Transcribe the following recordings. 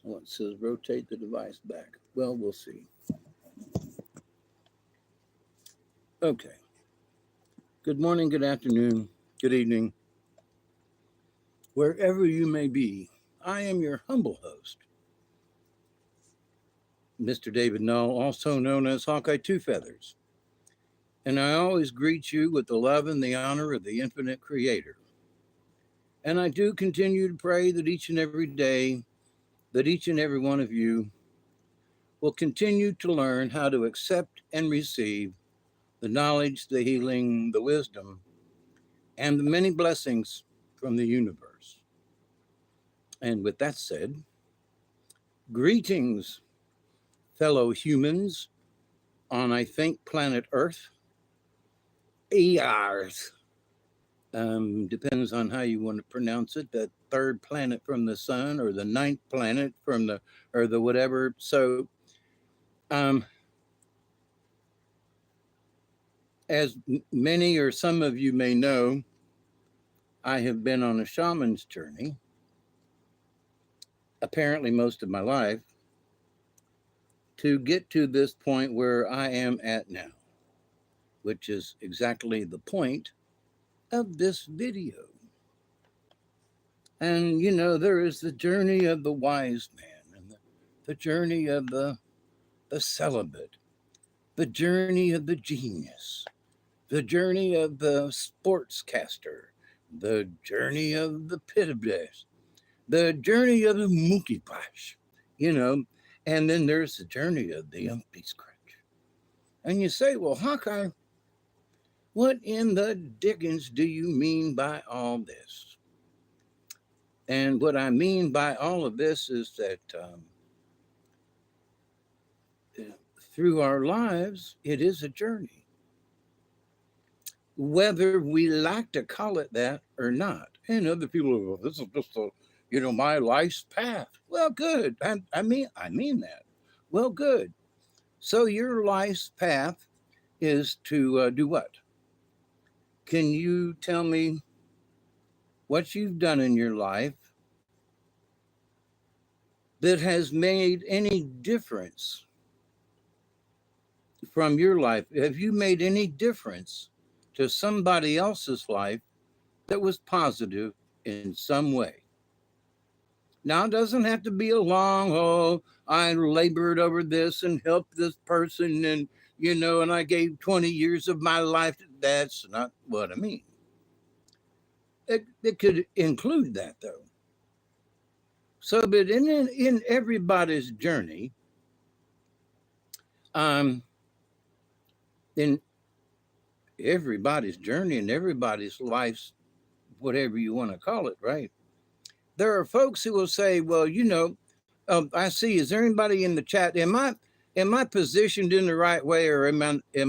Well, it says rotate the device back. Well, we'll see. Okay. Good morning, good afternoon, good evening, wherever you may be. I am your humble host, Mr. David Null, also known as Hawkeye Two Feathers. And I always greet you with the love and the honor of the infinite creator. And I do continue to pray that each and every day, that each and every one of you will continue to learn how to accept and receive the knowledge, the healing, the wisdom, and the many blessings from the universe. And with that said, greetings, fellow humans on, I think, planet Earth. ERs. Depends on how you want to pronounce it. The third planet from the sun, or the ninth planet from the, or the whatever. So, um, as many or some of you may know, I have been on a shaman's journey, apparently most of my life, to get to this point where I am at now, which is exactly the point of this video. And there is the journey of the wise man, and the journey of the celibate, the journey of the genius, the journey of the sportscaster, the journey of the pitibus, the journey of the monkey pash, you know, and then there's the journey of the umpy scratch. And you say, well, Hawkeye, what in the dickens do you mean by all this? And what I mean by all of this is that through our lives, it is a journey, whether we like to call it that or not. And other people go, this is just my life's path. Well, good. I mean that. Well, good. So your life's path is to do what? Can you tell me what you've done in your life that has made any difference from your life? Have you made any difference to somebody else's life that was positive in some way? Now, it doesn't have to be a long, I labored over this and helped this person and I gave 20 years of my life. That's not what I mean. It could include that, though. So, but in everybody's journey, um, in everybody's journey and everybody's life's, whatever you want to call it, right? There are folks who will say, well, I see, is there anybody in the chat? Am I positioned in the right way, or am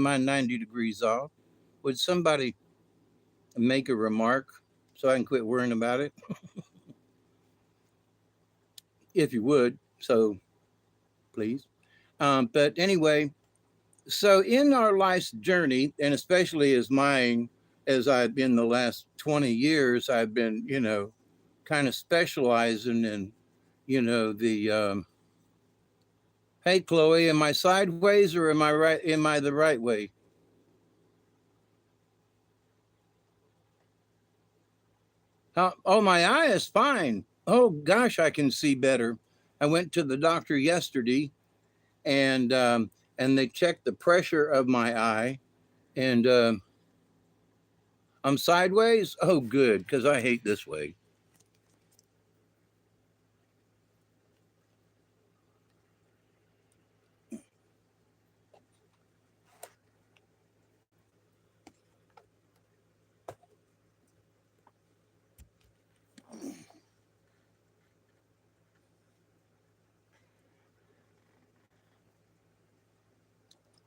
I 90 degrees off? Would somebody make a remark so I can quit worrying about it? If you would, so please. But anyway, so in our life's journey, and especially as mine, as I've been the last 20 years, I've been, kind of specializing in, the, hey, Chloe, am I sideways or am I right? Am I the right way? Oh, my eye is fine. Oh, gosh, I can see better. I went to the doctor yesterday, and they checked the pressure of my eye, and I'm sideways. Oh, good, because I hate this way.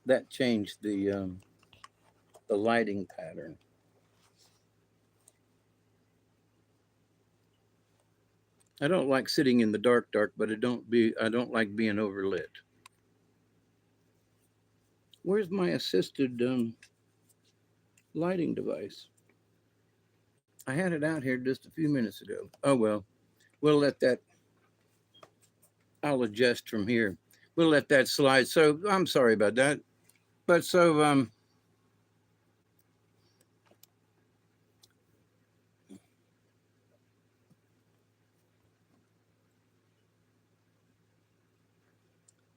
That changed the lighting pattern. I don't like sitting in the dark, but I don't like being overlit. Where's my assisted lighting device? I had it out here just a few minutes ago. Oh well, we'll let that. I'll adjust from here. We'll let that slide. So I'm sorry about that. But so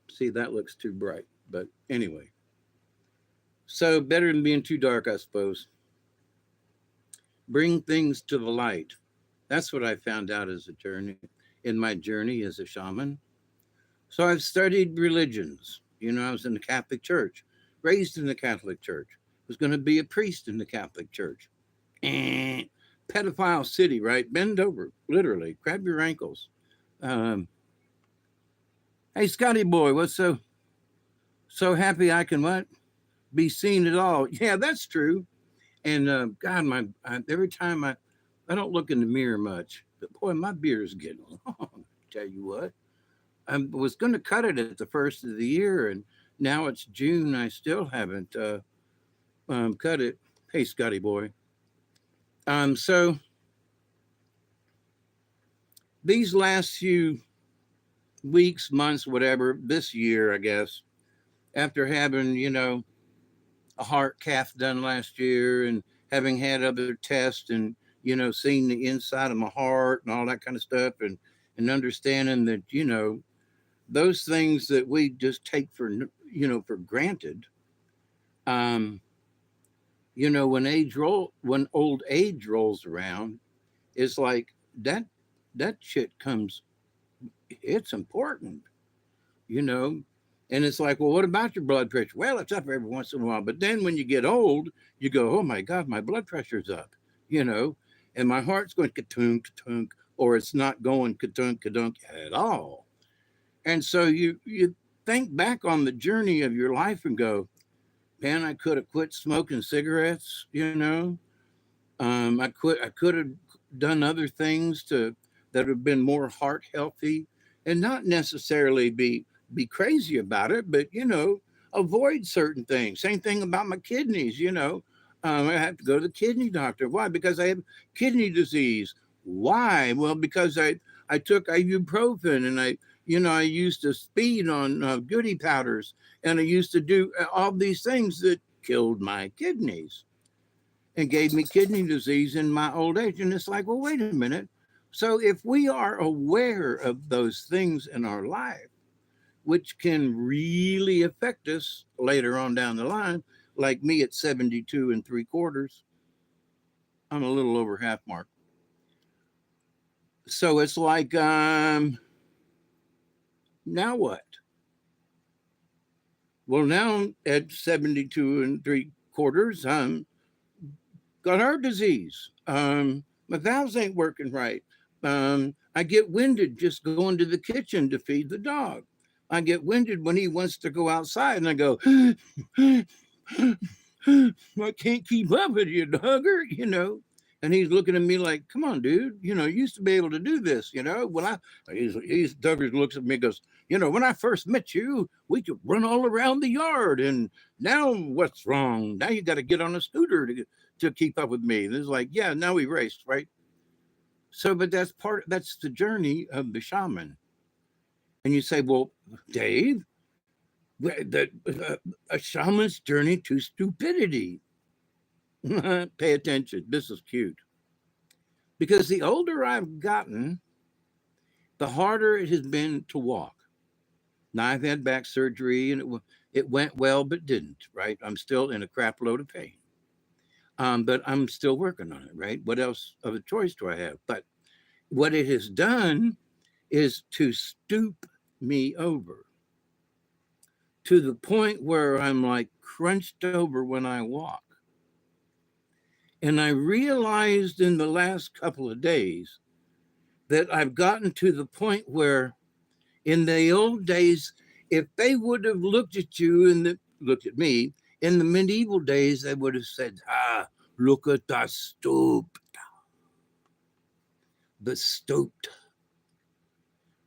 see, that looks too bright. But anyway, so better than being too dark, I suppose. Bring things to the light. That's what I found out as a journey in my journey as a shaman. So I've studied religions. You know, I was in the Catholic Church, raised in the Catholic Church, was going to be a priest in the Catholic Church. Eh, pedophile city, right? Bend over, literally, grab your ankles. Um, hey, Scotty boy, what's so happy I can what be seen at all? Yeah, that's true. And God, every time I don't look in the mirror much, but boy, my beard is getting long. Tell you what, I was going to cut it at the first of the year, and now it's June. I still haven't cut it. Hey, Scotty boy. So these last few weeks, months, whatever, this year, I guess, after having, a heart cath done last year and having had other tests and, seeing the inside of my heart and all that kind of stuff and understanding that, those things that we just take for granted, um, when old age rolls around, it's like that shit comes, it's important, you know. And it's like, well, what about your blood pressure? Well, it's up every once in a while. But then when you get old, you go, oh my God, my blood pressure's up, and my heart's going ka-tunk, ka-tunk, or it's not going ka-tunk, ka-tunk at all. And so you think back on the journey of your life and go, man, I could have quit smoking cigarettes, I could have done other things that have been more heart healthy and not necessarily be crazy about it, but avoid certain things. Same thing about my kidneys. I have to go to the kidney doctor. Why? Because I have kidney disease. Why? Well, because I took ibuprofen and I used to speed on goody powders and I used to do all these things that killed my kidneys and gave me kidney disease in my old age. And it's like, well, wait a minute. So if we are aware of those things in our life, which can really affect us later on down the line, like me at 72 and 3/4, I'm a little over half mark. So it's like, now what? Well, now at 72 and 3/4, got heart disease. My valves ain't working right. I get winded just going to the kitchen to feed the dog. I get winded when he wants to go outside, and I go, I can't keep up with you, dogger, And he's looking at me like, come on, dude, you used to be able to do this, When Duggar looks at me and goes, when I first met you, we could run all around the yard. And now what's wrong? Now you got to get on a scooter to keep up with me. And it's like, yeah, now we raced, right? So, but that's the journey of the shaman. And you say, well, Dave, a shaman's journey to stupidity. Pay attention. This is cute. Because the older I've gotten, the harder it has been to walk. Now, I've had back surgery and it went well, but didn't, right? I'm still in a crap load of pain. But I'm still working on it, right? What else of a choice do I have? But what it has done is to stoop me over to the point where I'm like crunched over when I walk. And I realized in the last couple of days that I've gotten to the point where in the old days, if they would have looked at you and looked at me in the medieval days, they would have said, look at the stoop. The stooped.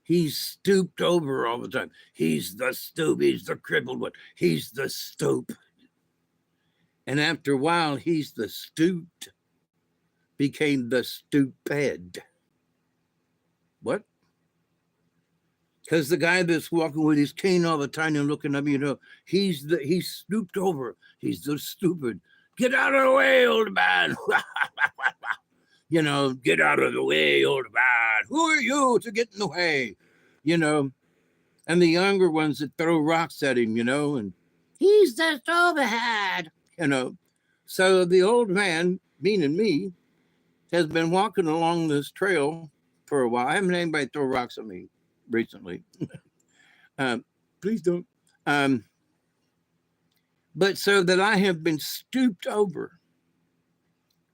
He's stooped over all the time. He's the stoop. He's the crippled one. He's the stoop. And after a while, he's the stooped became the stupid. What? Because the guy that's walking with his cane all the time and looking at me, he's stooped over. He's so stupid. Get out of the way, old man. Get out of the way, old man. Who are you to get in the way? You know, and the younger ones that throw rocks at him, and he's just overhead, you know. So the old man, meaning me, has been walking along this trail for a while. I haven't had anybody throw rocks at me recently. um, Please don't. Um, but so that I have been stooped over.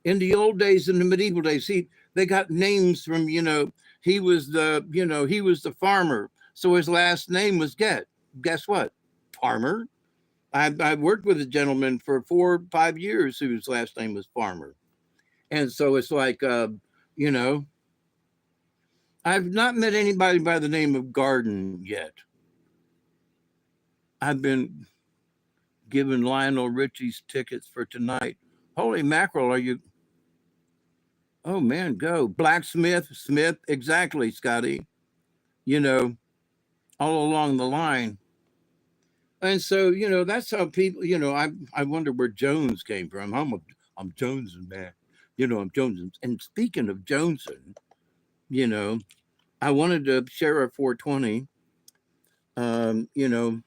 In the old days, in the medieval days, they got names from, he was the farmer. So his last name was guess what? Farmer. I worked with a gentleman for 4 or 5 years whose last name was Farmer. And so it's like, you know, I've not met anybody by the name of Garden yet. I've been given Lionel Richie's tickets for tonight. Holy mackerel, are you? Oh man, go. Blacksmith, Smith, exactly, Scotty. You know, all along the line. And so, that's how people, I wonder where Jones came from. I'm Joneson, man. I'm Joneson. And speaking of Joneson, you know, I wanted to share a 420, you know,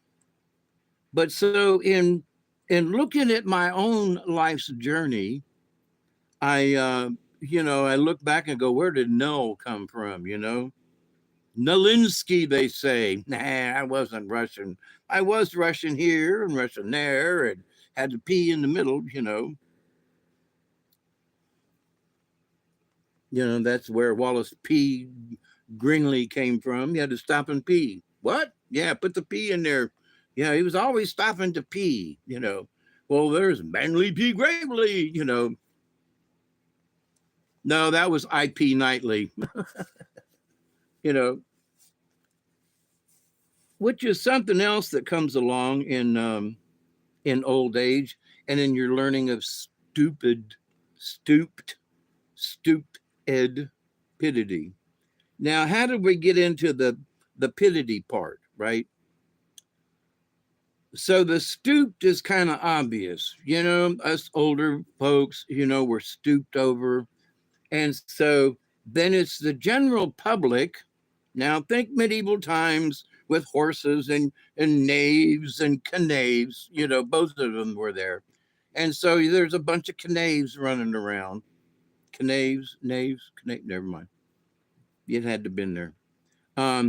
but so in looking at my own life's journey, I look back and go, where did Null come from? Nolinsky, they say. Nah, I wasn't Russian. I was Russian here and Russian there and had to pee in the middle. That's where Wallace P. Grinley came from. You had to stop and pee. What? Yeah, put the P in there. Yeah, he was always stopping to pee. Well, there's Manly P. Gravely. No, that was I.P. Knightley. you know, which is something else that comes along in old age and in your learning of stupidity. Now, how did we get into the pidity part, right? So the stooped is kind of obvious, us older folks, we're stooped over. And so then it's the general public. Now think medieval times with horses and knaves and knaves, both of them were there. And so there's a bunch of knaves running around. Knaves, never mind. It had to have been there. How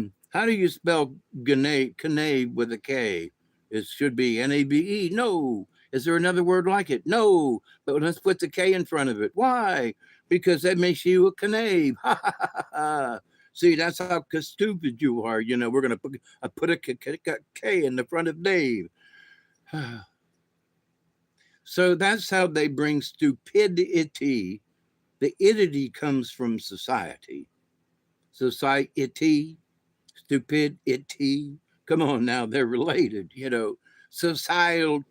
do you spell knave with a K? It should be Nabe. No. Is there another word like it? No. But let's put the K in front of it. Why? Because that makes you a knave. Ha ha ha ha. See, that's how stupid you are. We're going to put a K in the front of Dave. So that's how they bring stupidity. The idity comes from society. Society, stupidity. Come on now, they're related. Societal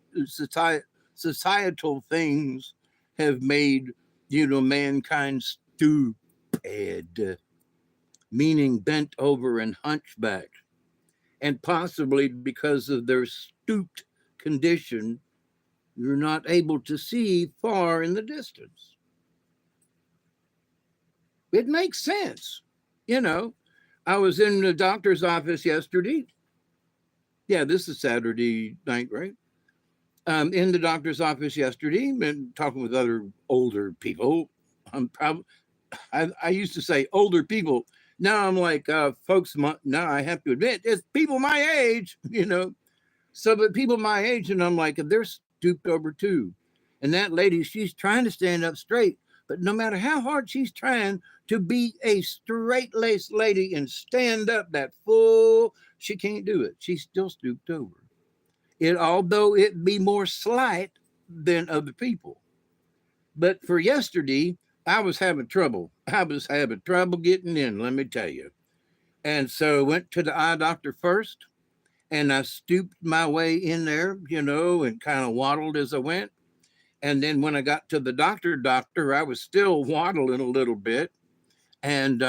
things have made, mankind stupid, meaning bent over and hunchbacked. And possibly because of their stooped condition, you're not able to see far in the distance. It makes sense. I was in the doctor's office yesterday. Yeah, this is Saturday night, right? In the doctor's office yesterday, and talking with other older people. I used to say older people. Now I'm like, folks, now I have to admit, it's people my age, So, but people my age, and I'm like, they're stooped over too. And that lady, she's trying to stand up straight, but no matter how hard she's trying to be a straight-laced lady and stand up that full, she can't do it. She's still stooped over. Although it be more slight than other people. But for yesterday, I was having trouble. I was having trouble getting in, let me tell you. And so went to the eye doctor first, and I stooped my way in there, and kind of waddled as I went. And then when I got to the doctor, I was still waddling a little bit. And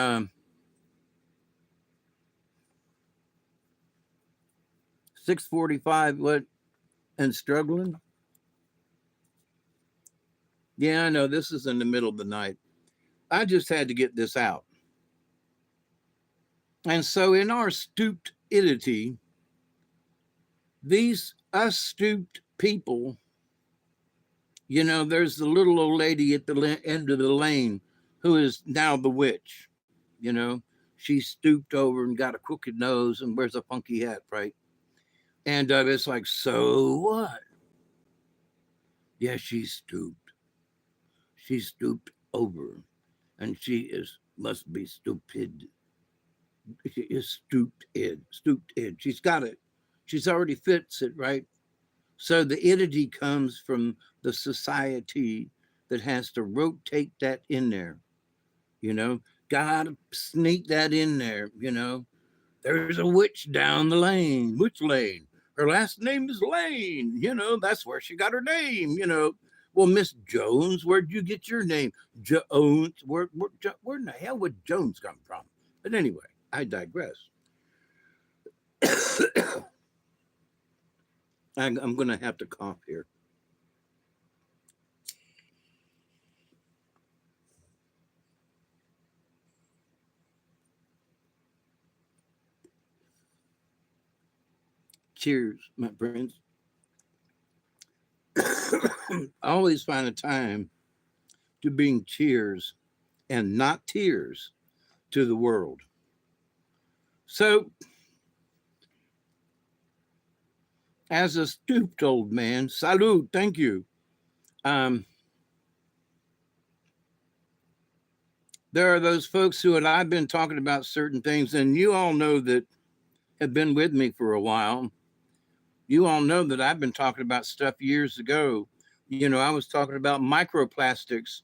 6:45, what, and struggling? Yeah, I know this is in the middle of the night. I just had to get this out. And so in our stupidity, these us stooped people, there's the little old lady at the end of the lane who is now the witch. You know, she stooped over and got a crooked nose and wears a funky hat, right? And it's like, so what? Yeah, she stooped. She stooped over, and she must be stupid. She is stooped in, stooped in. She's got it. She's already fits it, right? So the entity comes from the society that has to rotate that in there, you know. Gotta sneak that in there, you know. There's a witch down the lane. Which lane? Her last name is Lane. That's where she got her name, Well, Miss Jones, where'd you get your name? Jones. Where in the hell would Jones come from? But anyway, I digress. I'm going to have to cough here. Cheers, my friends. I always find a time to bring cheers and not tears to the world. So, as a stooped old man, salute, thank you. Um, there are those folks who and I've been talking about certain things, and you all know that have been with me for a while. You all know that I've been talking about stuff years ago. I was talking about microplastics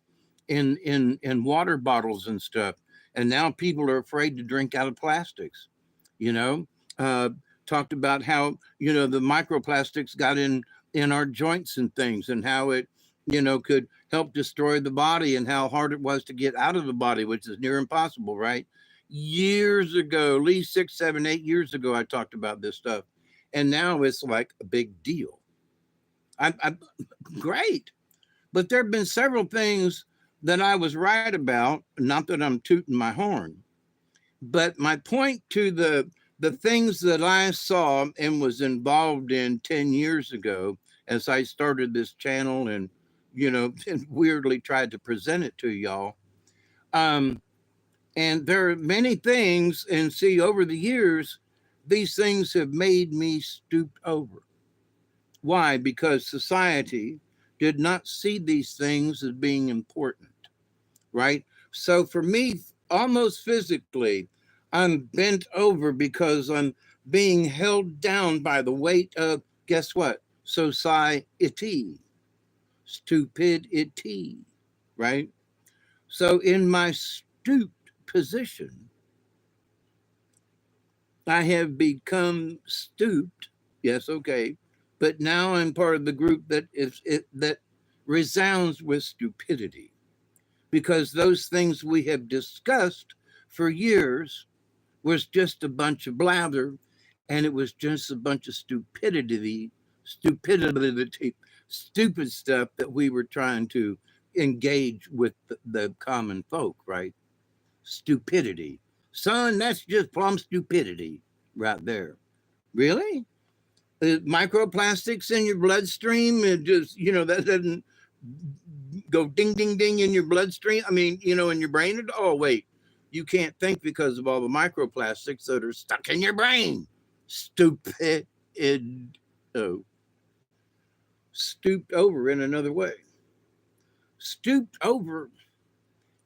in water bottles and stuff, and now people are afraid to drink out of plastics. You know, uh, Talked about how the microplastics got in our joints and things, and how it could help destroy the body, and how hard it was to get out of the body, which is near impossible, right? Years ago, at least 6, 7, 8 years ago, I talked about this stuff, and now it's like a big deal. I great, but there have been several things that I was right about. Not that I'm tooting my horn, but my point to the things that I saw and was involved in 10 years ago, as I started this channel and and weirdly tried to present it to y'all. Um, and there are many things, and see, over the years, these things have made me stoop over. Why? Because society did not see these things as being important, right? So for me, almost physically, I'm bent over because I'm being held down by the weight of, guess what? Society, stupidity, right? So in my stooped position, I have become stooped. Yes, okay. But now I'm part of the group that resounds with stupidity, because those things we have discussed for years was just a bunch of blather, and it was just a bunch of stupidity, stupid stuff that we were trying to engage with the common folk, right? Stupidity. Son, that's just plumb stupidity right there. Really? Microplastics in your bloodstream, it just, that doesn't go ding, ding, ding in your bloodstream. I mean, in your brain. Oh, wait, you can't think because of all the microplastics that are stuck in your brain. Stupid. Oh, stooped over in another way. Stooped over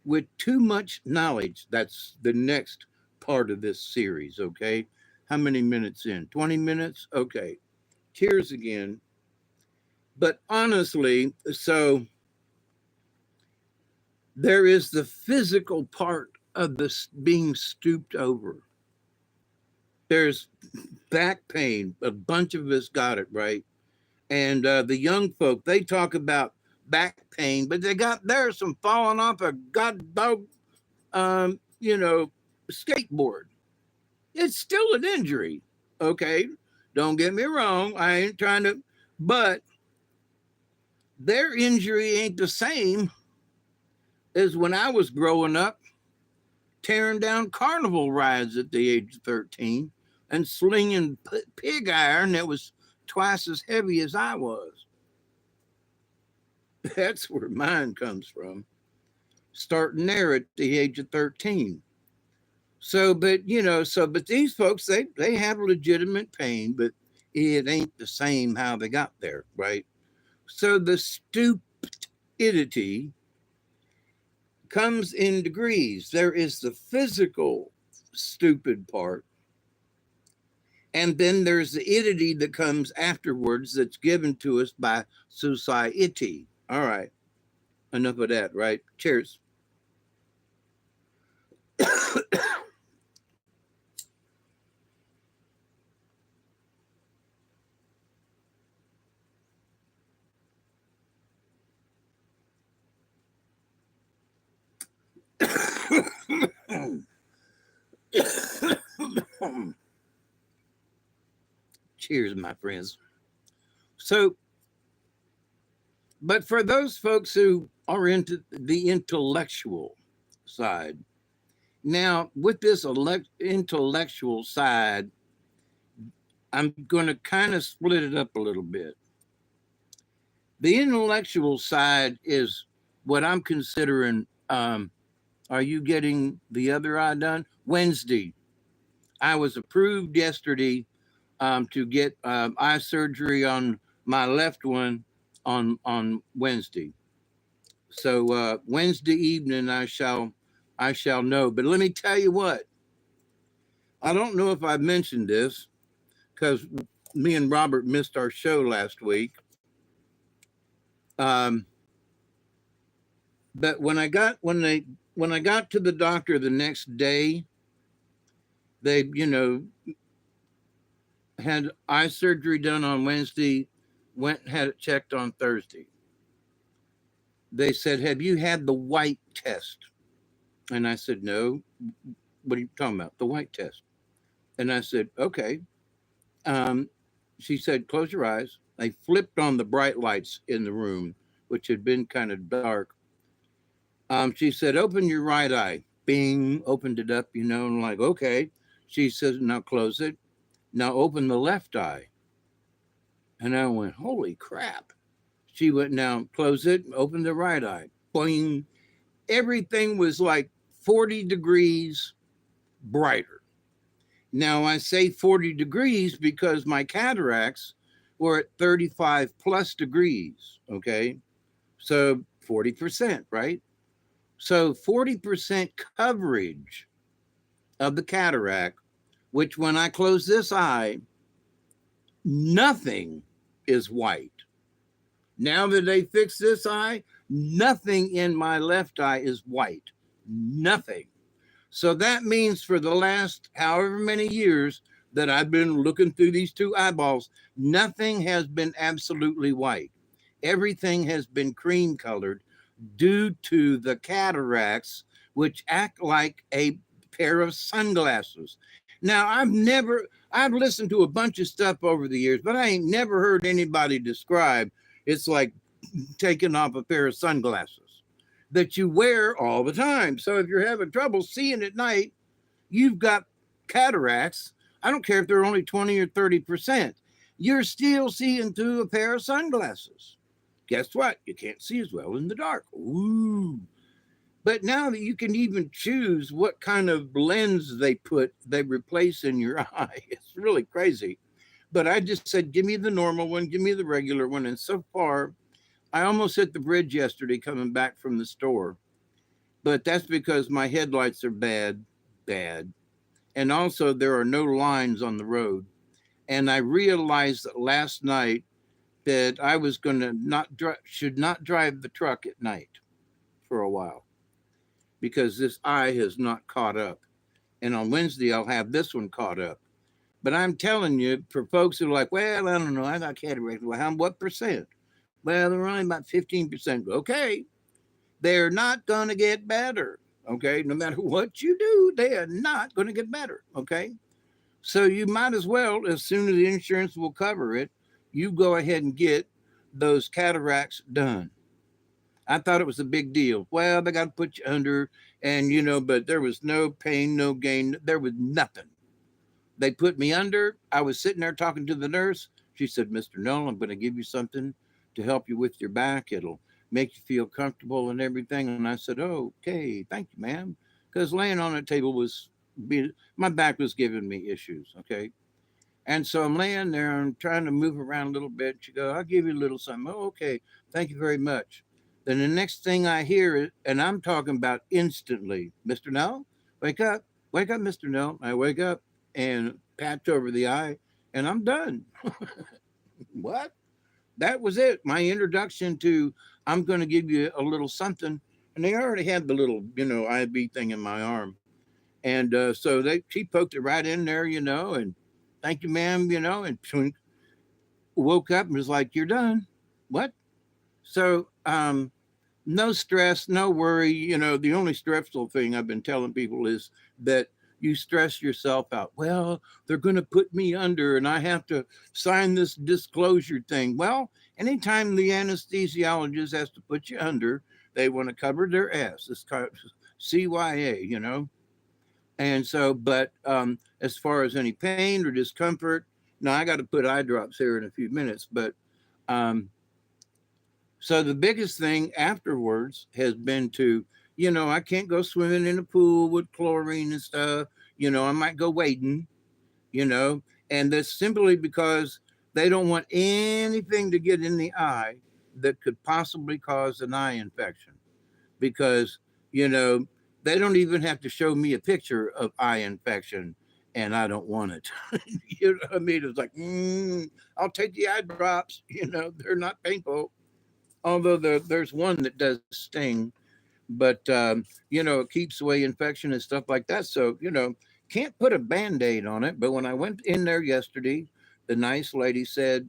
with too much knowledge. That's the next part of this series, okay? How many minutes in? 20 minutes? Okay. Cheers again. But honestly, so there is the physical part of this being stooped over. There's back pain. A bunch of us got it, right? And the young folk, they talk about back pain, but there's some falling off a god dog, skateboard. It's still an injury, okay? Don't get me wrong. I ain't trying to, but their injury ain't the same as when I was growing up, tearing down carnival rides at the age of 13 and slinging pig iron that was twice as heavy as I was. That's where mine comes from, starting there at the age of 13. So, but but these folks, they have legitimate pain, but it ain't the same how they got there, right? So the stupidity comes in degrees. There is the physical stupid part, and then there's the idity that comes afterwards that's given to us by society. All right, enough of that, right? Cheers. Cheers, my friends. So, but for those folks who are into the intellectual side, now with this intellectual side, I'm going to kind of split it up a little bit. The intellectual side is what I'm considering. Are you getting the other eye done? Wednesday. I was approved yesterday to get eye surgery on my left one on Wednesday. So Wednesday evening I shall know. But let me tell you what. I don't know if I mentioned this because me and Robert missed our show last week. But when I got to the doctor the next day, they had eye surgery done on Wednesday, went and had it checked on Thursday. They said, "Have you had the white test?" And I said, "No." "What are you talking about? The white test?" And I said, "Okay." She said, "Close your eyes." I flipped on the bright lights in the room, which had been kind of dark. She said, "Open your right eye." Bing, opened it up, and I'm like, okay. She says, "Now close it. Now open the left eye." And I went, holy crap. She went, "Now close it, open the right eye." Boing. Everything was like 40 degrees brighter. Now I say 40 degrees because my cataracts were at 35 plus degrees, okay? So 40%, right? So 40% coverage of the cataract, which when I close this eye, nothing is white. Now that they fixed this eye, nothing in my left eye is white. Nothing. So that means for the last however many years that I've been looking through these two eyeballs, nothing has been absolutely white. Everything has been cream colored due to the cataracts, which act like a pair of sunglasses. Now, I've listened to a bunch of stuff over the years, but I ain't never heard anybody describe it's like taking off a pair of sunglasses that you wear all the time. So if you're having trouble seeing at night, you've got cataracts. I don't care if they're only 20 or 30%. You're still seeing through a pair of sunglasses. Guess what? You can't see as well in the dark. Ooh. But now that you can even choose what kind of lens they replace in your eye, it's really crazy. But I just said, give me the normal one, give me the regular one. And so far, I almost hit the bridge yesterday coming back from the store. But that's because my headlights are bad. And also there are no lines on the road. And I realized that last night that I was going to should not drive the truck at night for a while because this eye has not caught up. And on Wednesday, I'll have this one caught up. But I'm telling you, for folks who are like, well, I don't know, I got cataracts. Well, what percent? Well, they're only about 15%. Okay. They're not going to get better. Okay. No matter what you do, they are not going to get better. Okay. So you might as well, as soon as the insurance will cover it, you go ahead and get those cataracts done. I thought it was a big deal. Well, they got to put you under, and but there was no pain, no gain. There was nothing. They put me under. I was sitting there talking to the nurse. She said, "Mr. Null, I'm going to give you something to help you with your back. It'll make you feel comfortable and everything." And I said, "Oh, okay, thank you, ma'am." Because laying on a table my back was giving me issues. Okay. And so I'm laying there, I'm trying to move around a little bit. She goes, "I'll give you a little something." "Oh, okay. Thank you very much." Then the next thing I hear is, and I'm talking about instantly, "Mr. Null, wake up, Mr. Null." I wake up and patch over the eye, and I'm done. What? That was it. My introduction to, "I'm going to give you a little something." And they already had the little, IV thing in my arm. And so she poked it right in there, and "Thank you, ma'am," and woke up and was like, "You're done." What? So, no stress, no worry. The only stressful thing I've been telling people is that you stress yourself out. Well, they're going to put me under and I have to sign this disclosure thing. Well, anytime the anesthesiologist has to put you under, they want to cover their ass. It's called CYA. And so, but as far as any pain or discomfort, now I got to put eye drops here in a few minutes. But um, so the biggest thing afterwards has been to, I can't go swimming in a pool with chlorine and stuff. I might go wading, you know, and that's simply because they don't want anything to get in the eye that could possibly cause an eye infection. Because, you know, they don't even have to show me a picture of eye infection and I don't want it. You know what I mean? It's like, I'll take the eye drops, they're not painful. Although there's one that does sting, but it keeps away infection and stuff like that. So can't put a band-aid on it. But when I went in there yesterday, the nice lady said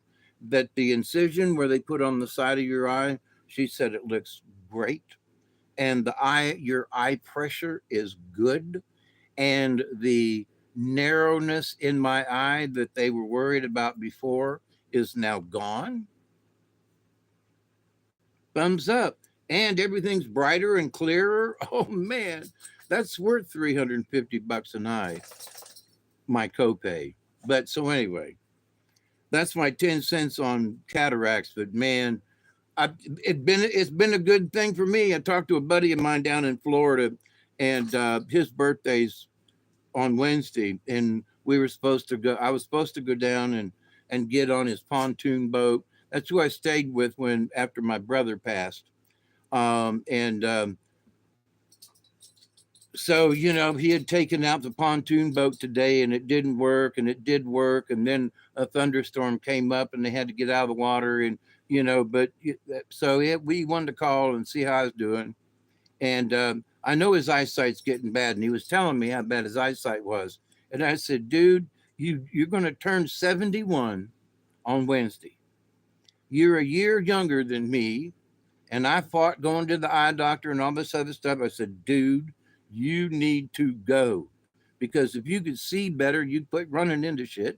that the incision where they put on the side of your eye, she said it looks great, and your eye pressure is good, and the narrowness in my eye that they were worried about before is now gone. Thumbs up. And everything's brighter and clearer. Oh man, that's worth $350 an eye, my copay. But so anyway, that's my 10 cents on cataracts. But man, it's been a good thing for me. I talked to a buddy of mine down in Florida, and his birthday's on Wednesday, and we were supposed to go. I was supposed to go down and get on his pontoon boat. That's who I stayed with when after my brother passed. And So he had taken out the pontoon boat today, and it didn't work, and it did work, and then a thunderstorm came up, and they had to get out of the water, and but so we wanted to call and see how I was doing, and I know his eyesight's getting bad, and he was telling me how bad his eyesight was, and I said, "Dude, you're going to turn 71 on Wednesday. You're a year younger than me." And I fought going to the eye doctor and all this other stuff. I said, "Dude, you need to go, because if you could see better, you'd quit running into shit."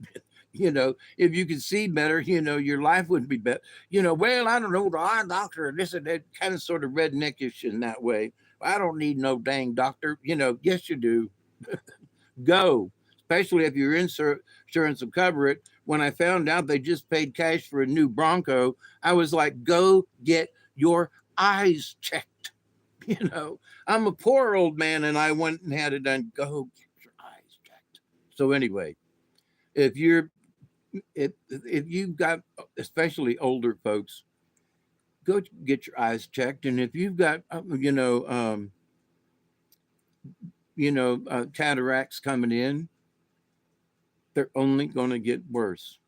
If you could see better, your life would be better. Well, I don't know, the eye doctor, and this and that, kind of sort of redneckish in that way. "I don't need no dang doctor." Yes, you do. Go, especially if your insurance will cover it. When I found out they just paid cash for a new Bronco, I was like, "Go get your eyes checked." I'm a poor old man and I went and had it done. Go get your eyes checked. So anyway, if you're if you've got, especially older folks, go get your eyes checked. And if you've got cataracts coming in, they're only going to get worse,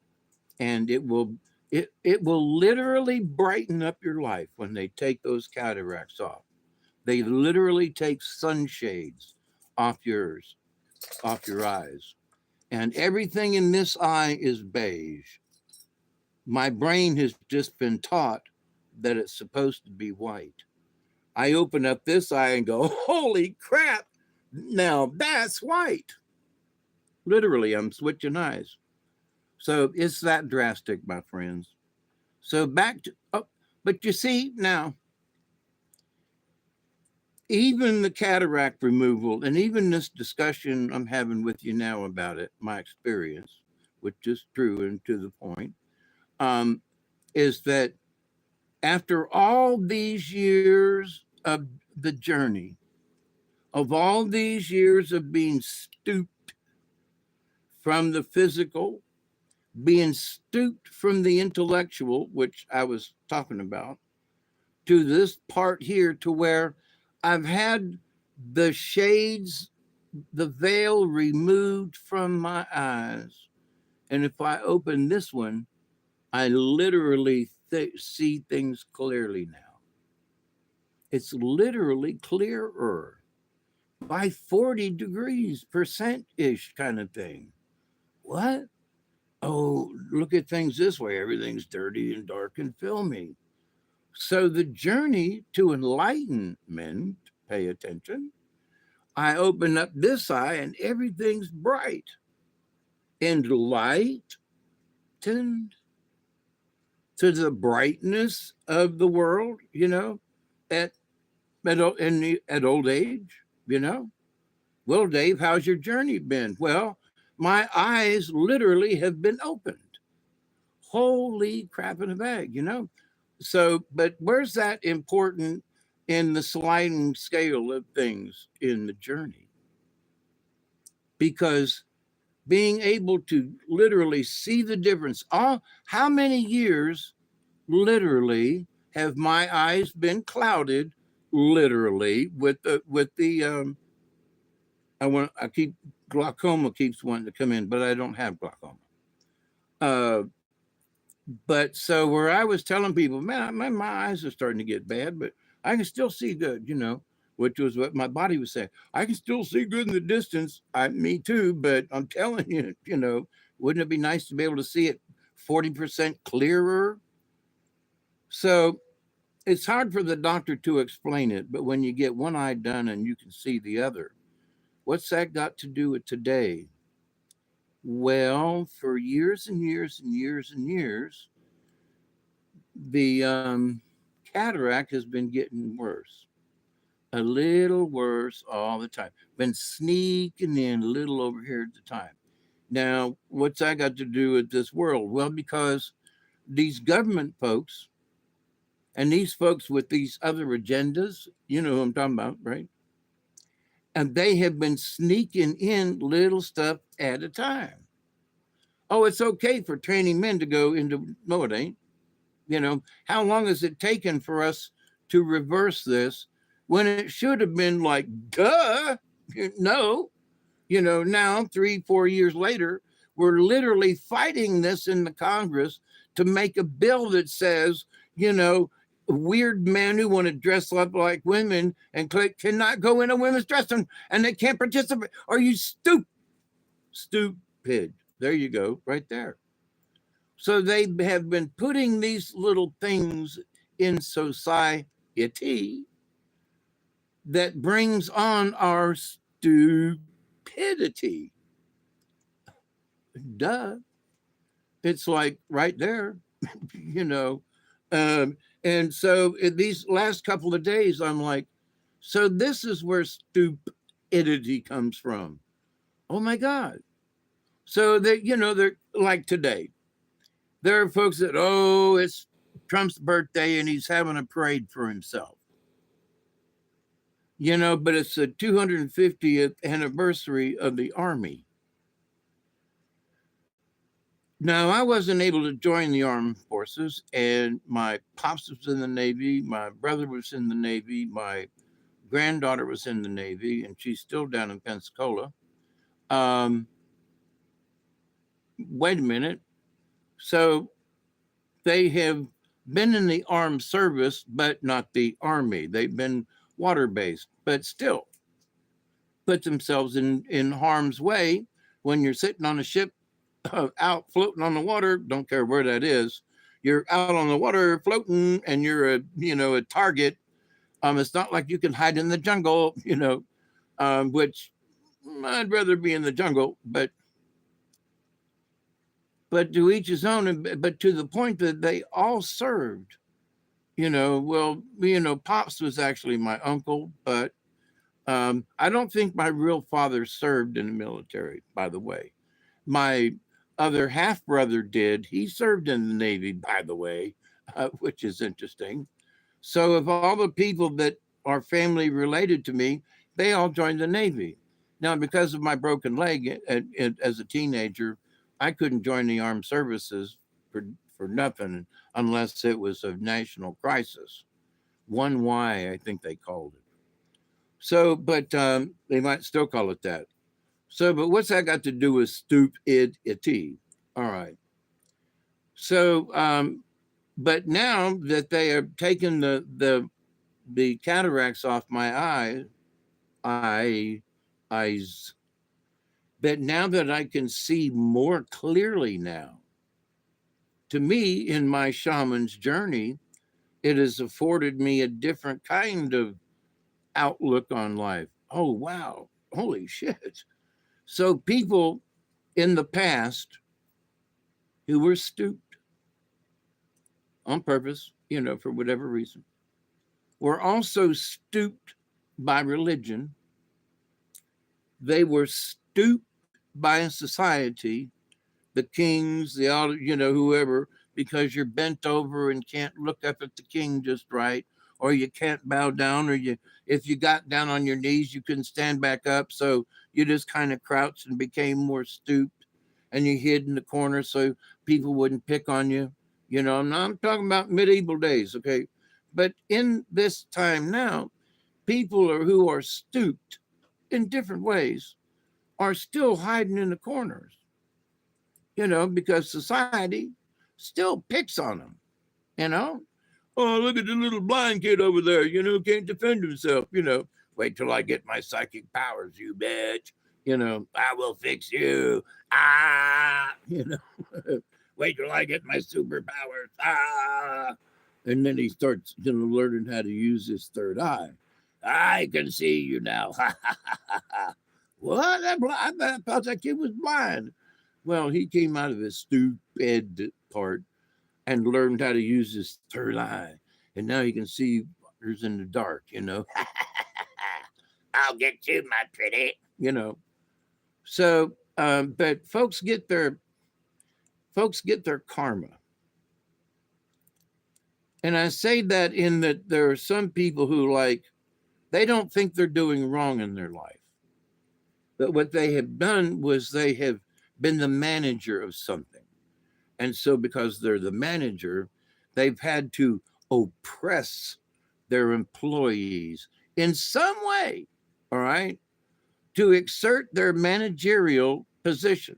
and it will literally brighten up your life when they take those cataracts off. They literally take sunshades off off your eyes. And everything in this eye is beige. My brain has just been taught that it's supposed to be white. I open up this eye and go, "Holy crap, now that's white." Literally, I'm switching eyes. So it's that drastic, my friends. So back to, oh, but you see now, even the cataract removal and even this discussion I'm having with you now about it, my experience, which is true and to the point, um, is that after all these years of the journey, of all these years of being stooped from the physical, being stooped from the intellectual, which I was talking about, to this part here to where I've had the shades, the veil removed from my eyes. And if I open this one, I literally see things clearly now. It's literally clearer by 40 degrees percent ish kind of thing. What? Oh, look at things this way. Everything's dirty and dark and filmy. So the journey to enlightenment, pay attention. I open up this eye and everything's bright and light to the brightness of the world, at at old age, Well, Dave, how's your journey been? Well, my eyes literally have been opened. Holy crap in a bag. So, but where's that important in the sliding scale of things in the journey? Because being able to literally see the difference, how many years literally have my eyes been clouded literally with the I keep glaucoma keeps wanting to come in, but I don't have glaucoma. Uh, but so where I was telling people, man, my eyes are starting to get bad, but I can still see good, which was what my body was saying. I can still see good in the distance. Me too, but I'm telling you, wouldn't it be nice to be able to see it 40% clearer? So it's hard for the doctor to explain it, but when you get one eye done and you can see the other, what's that got to do with today? Well, for years and years and years and years, the cataract has been getting worse, a little worse all the time. Been sneaking in a little over here at the time. Now, what's that got to do with this world? Well, because these government folks and these folks with these other agendas, you know who I'm talking about, right? And they have been sneaking in little stuff at a time. Oh, it's okay for training men to go into, no, it ain't. How long has it taken for us to reverse this when it should have been like, duh, no, now 3-4 years later, we're literally fighting this in the Congress to make a bill that says, weird men who want to dress up like women and cannot go in a women's dressing and they can't participate. Are you stupid? There you go, right there. So they have been putting these little things in society that brings on our stupidity. Duh. It's like right there, and so in these last couple of days, I'm like, so this is where stupidity comes from. Oh my God. So they're like today. There are folks that, it's Trump's birthday and he's having a parade for himself. But it's the 250th anniversary of the Army. Now, I wasn't able to join the armed forces, and my pops was in the Navy, my brother was in the Navy, my granddaughter was in the Navy, and she's still down in Pensacola. Wait a minute. So they have been in the armed service, but not the Army. They've been water-based, but still put themselves in harm's way when you're sitting on a ship out floating on the water. Don't care where that is. You're out on the water floating and you're a target. It's not like you can hide in the jungle, which I'd rather be in the jungle, but but to each his own. But to the point that they all served. Well, Pops was actually my uncle, but I don't think my real father served in the military, by the way. My other half brother did. He served in the Navy, by the way, which is interesting. So, of all the people that are family related to me, they all joined the Navy. Now, because of my broken leg as a teenager, I couldn't join the armed services for, for nothing unless it was a national crisis. 1Y, I think they called it. So, but they might still call it that. So, but what's that got to do with stupidity? All right. So, but now that they have taken the cataracts off my eyes, but now that I can see more clearly now, to me in my shaman's journey, it has afforded me a different kind of outlook on life. Oh wow, holy shit. So people in the past who were stooped on purpose, for whatever reason, were also stooped by religion. They were stooped by a society, the kings, whoever, because you're bent over and can't look up at the king just right, or you can't bow down, or if you got down on your knees, you couldn't stand back up. So you just kind of crouched and became more stooped, and you hid in the corner so people wouldn't pick on you. I'm talking about medieval days, okay? But in this time now, people who are stooped in different ways are still hiding in the corners, because society still picks on them, you know. Oh, look at the little blind kid over there, can't defend himself, Wait till I get my psychic powers, you bitch. I will fix you. Ah, Wait till I get my superpowers. Ah. And then he starts, learning how to use his third eye. I can see you now. What? I thought that kid was blind. Well, he came out of his stupid part and learned how to use his third eye. And now he can see wonders in the dark. I'll get you, my pretty. So, but folks get their karma. And I say that in that there are some people who they don't think they're doing wrong in their life. But what they have done was they have been the manager of something. And so because they're the manager, they've had to oppress their employees in some way, all right, to exert their managerial position.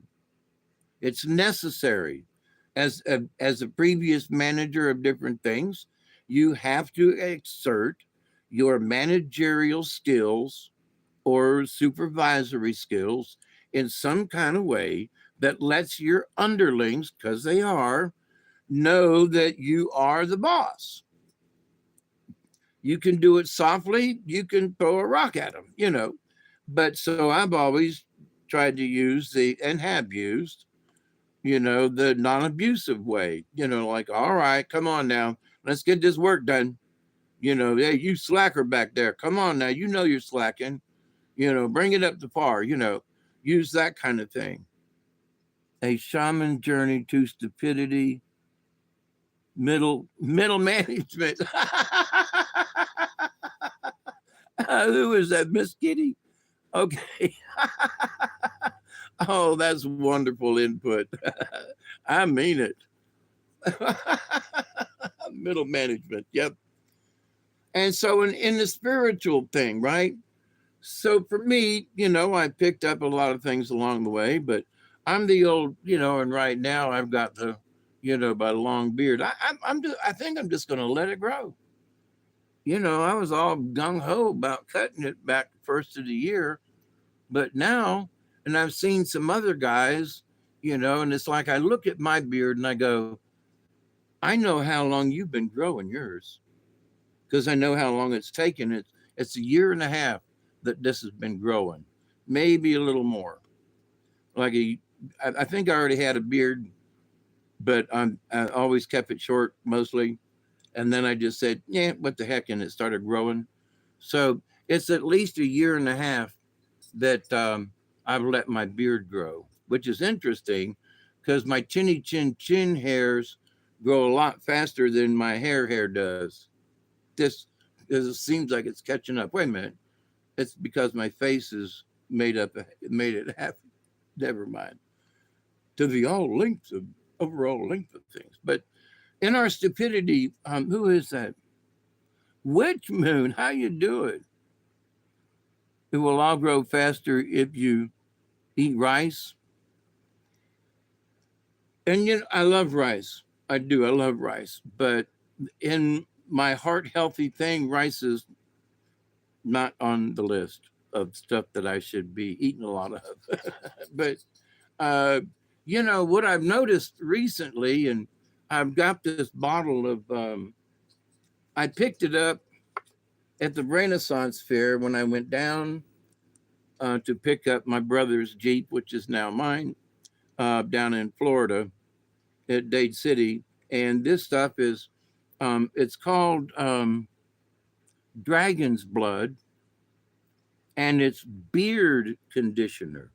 It's necessary. As a previous manager of different things, you have to exert your managerial skills or supervisory skills in some kind of way that lets your underlings, because they are, know that you are the boss. You can do it softly, you can throw a rock at them. But so I've always tried to use and have used, the non abusive way, like, all right, come on now, let's get this work done. Hey, you slacker back there, come on now, you're slacking, bring it up to par, use that kind of thing. A shaman journey to stupidity, middle management. Who is that, Miss Kitty? Okay. Oh, that's wonderful input. I mean it. Middle management. Yep. And so in the spiritual thing, right? So for me, I picked up a lot of things along the way, but I'm the old, and right now I've got by the long beard. I think I'm just going to let it grow. I was all gung ho about cutting it back first of the year, but now, and I've seen some other guys, and it's like I look at my beard and I go, I know how long you've been growing yours, because I know how long it's taken. It's a year and a half that this has been growing, maybe a little more. I think I already had a beard but I always kept it short mostly. And then I just said, yeah, what the heck? And it started growing. So it's at least a year and a half that I've let my beard grow, which is interesting because my chinny chin hairs grow a lot faster than my hair does. This because it seems like it's catching up. Wait a minute, it's because my face is made it half. Never mind to the overall length of things. But in our stupidity, who is that? Witch Moon, how you do it? It will all grow faster if you eat rice. And I love rice. I do. I love rice. But in my heart healthy thing, rice is not on the list of stuff that I should be eating a lot of. But uh, what I've noticed recently, and I've got this bottle of. I picked it up at the Renaissance Fair when I went down to pick up my brother's Jeep, which is now mine, down in Florida at Dade City. And this stuff is, it's called Dragon's Blood, and it's beard conditioner.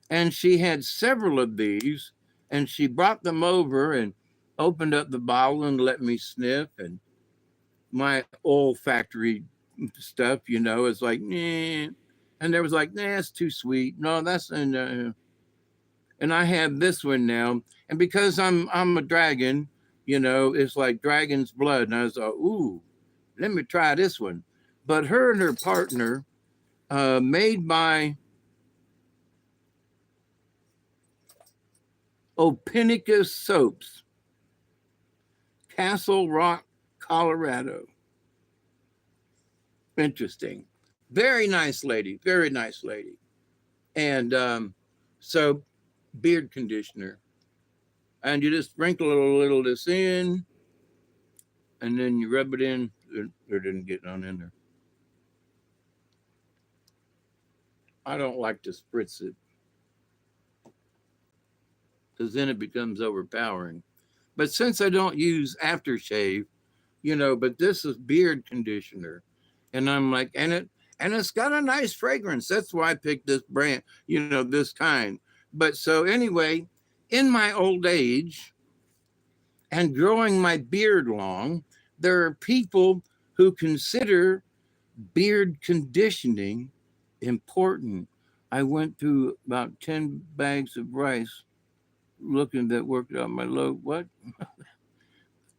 And she had several of these, and she brought them over and opened up the bottle and let me sniff. And my olfactory stuff, is like, nah. And there was like, nah, it's too sweet. No, that's and I have this one now. And because I'm a dragon, it's like dragon's blood. And I was like, ooh, let me try this one. But her and her partner, made by Opinicus Soaps, Castle Rock, Colorado. Interesting. Very nice lady. Very nice lady. And so beard conditioner. And you just sprinkle a little of this in, and then you rub it in. There didn't get none in there. I don't like to spritz it because then it becomes overpowering. But since I don't use aftershave, but this is beard conditioner. And I'm like, and it's got a nice fragrance. That's why I picked this brand, this kind. But so anyway, in my old age and growing my beard long, there are people who consider beard conditioning important. I went through about 10 bags of rice looking that worked out my load. What?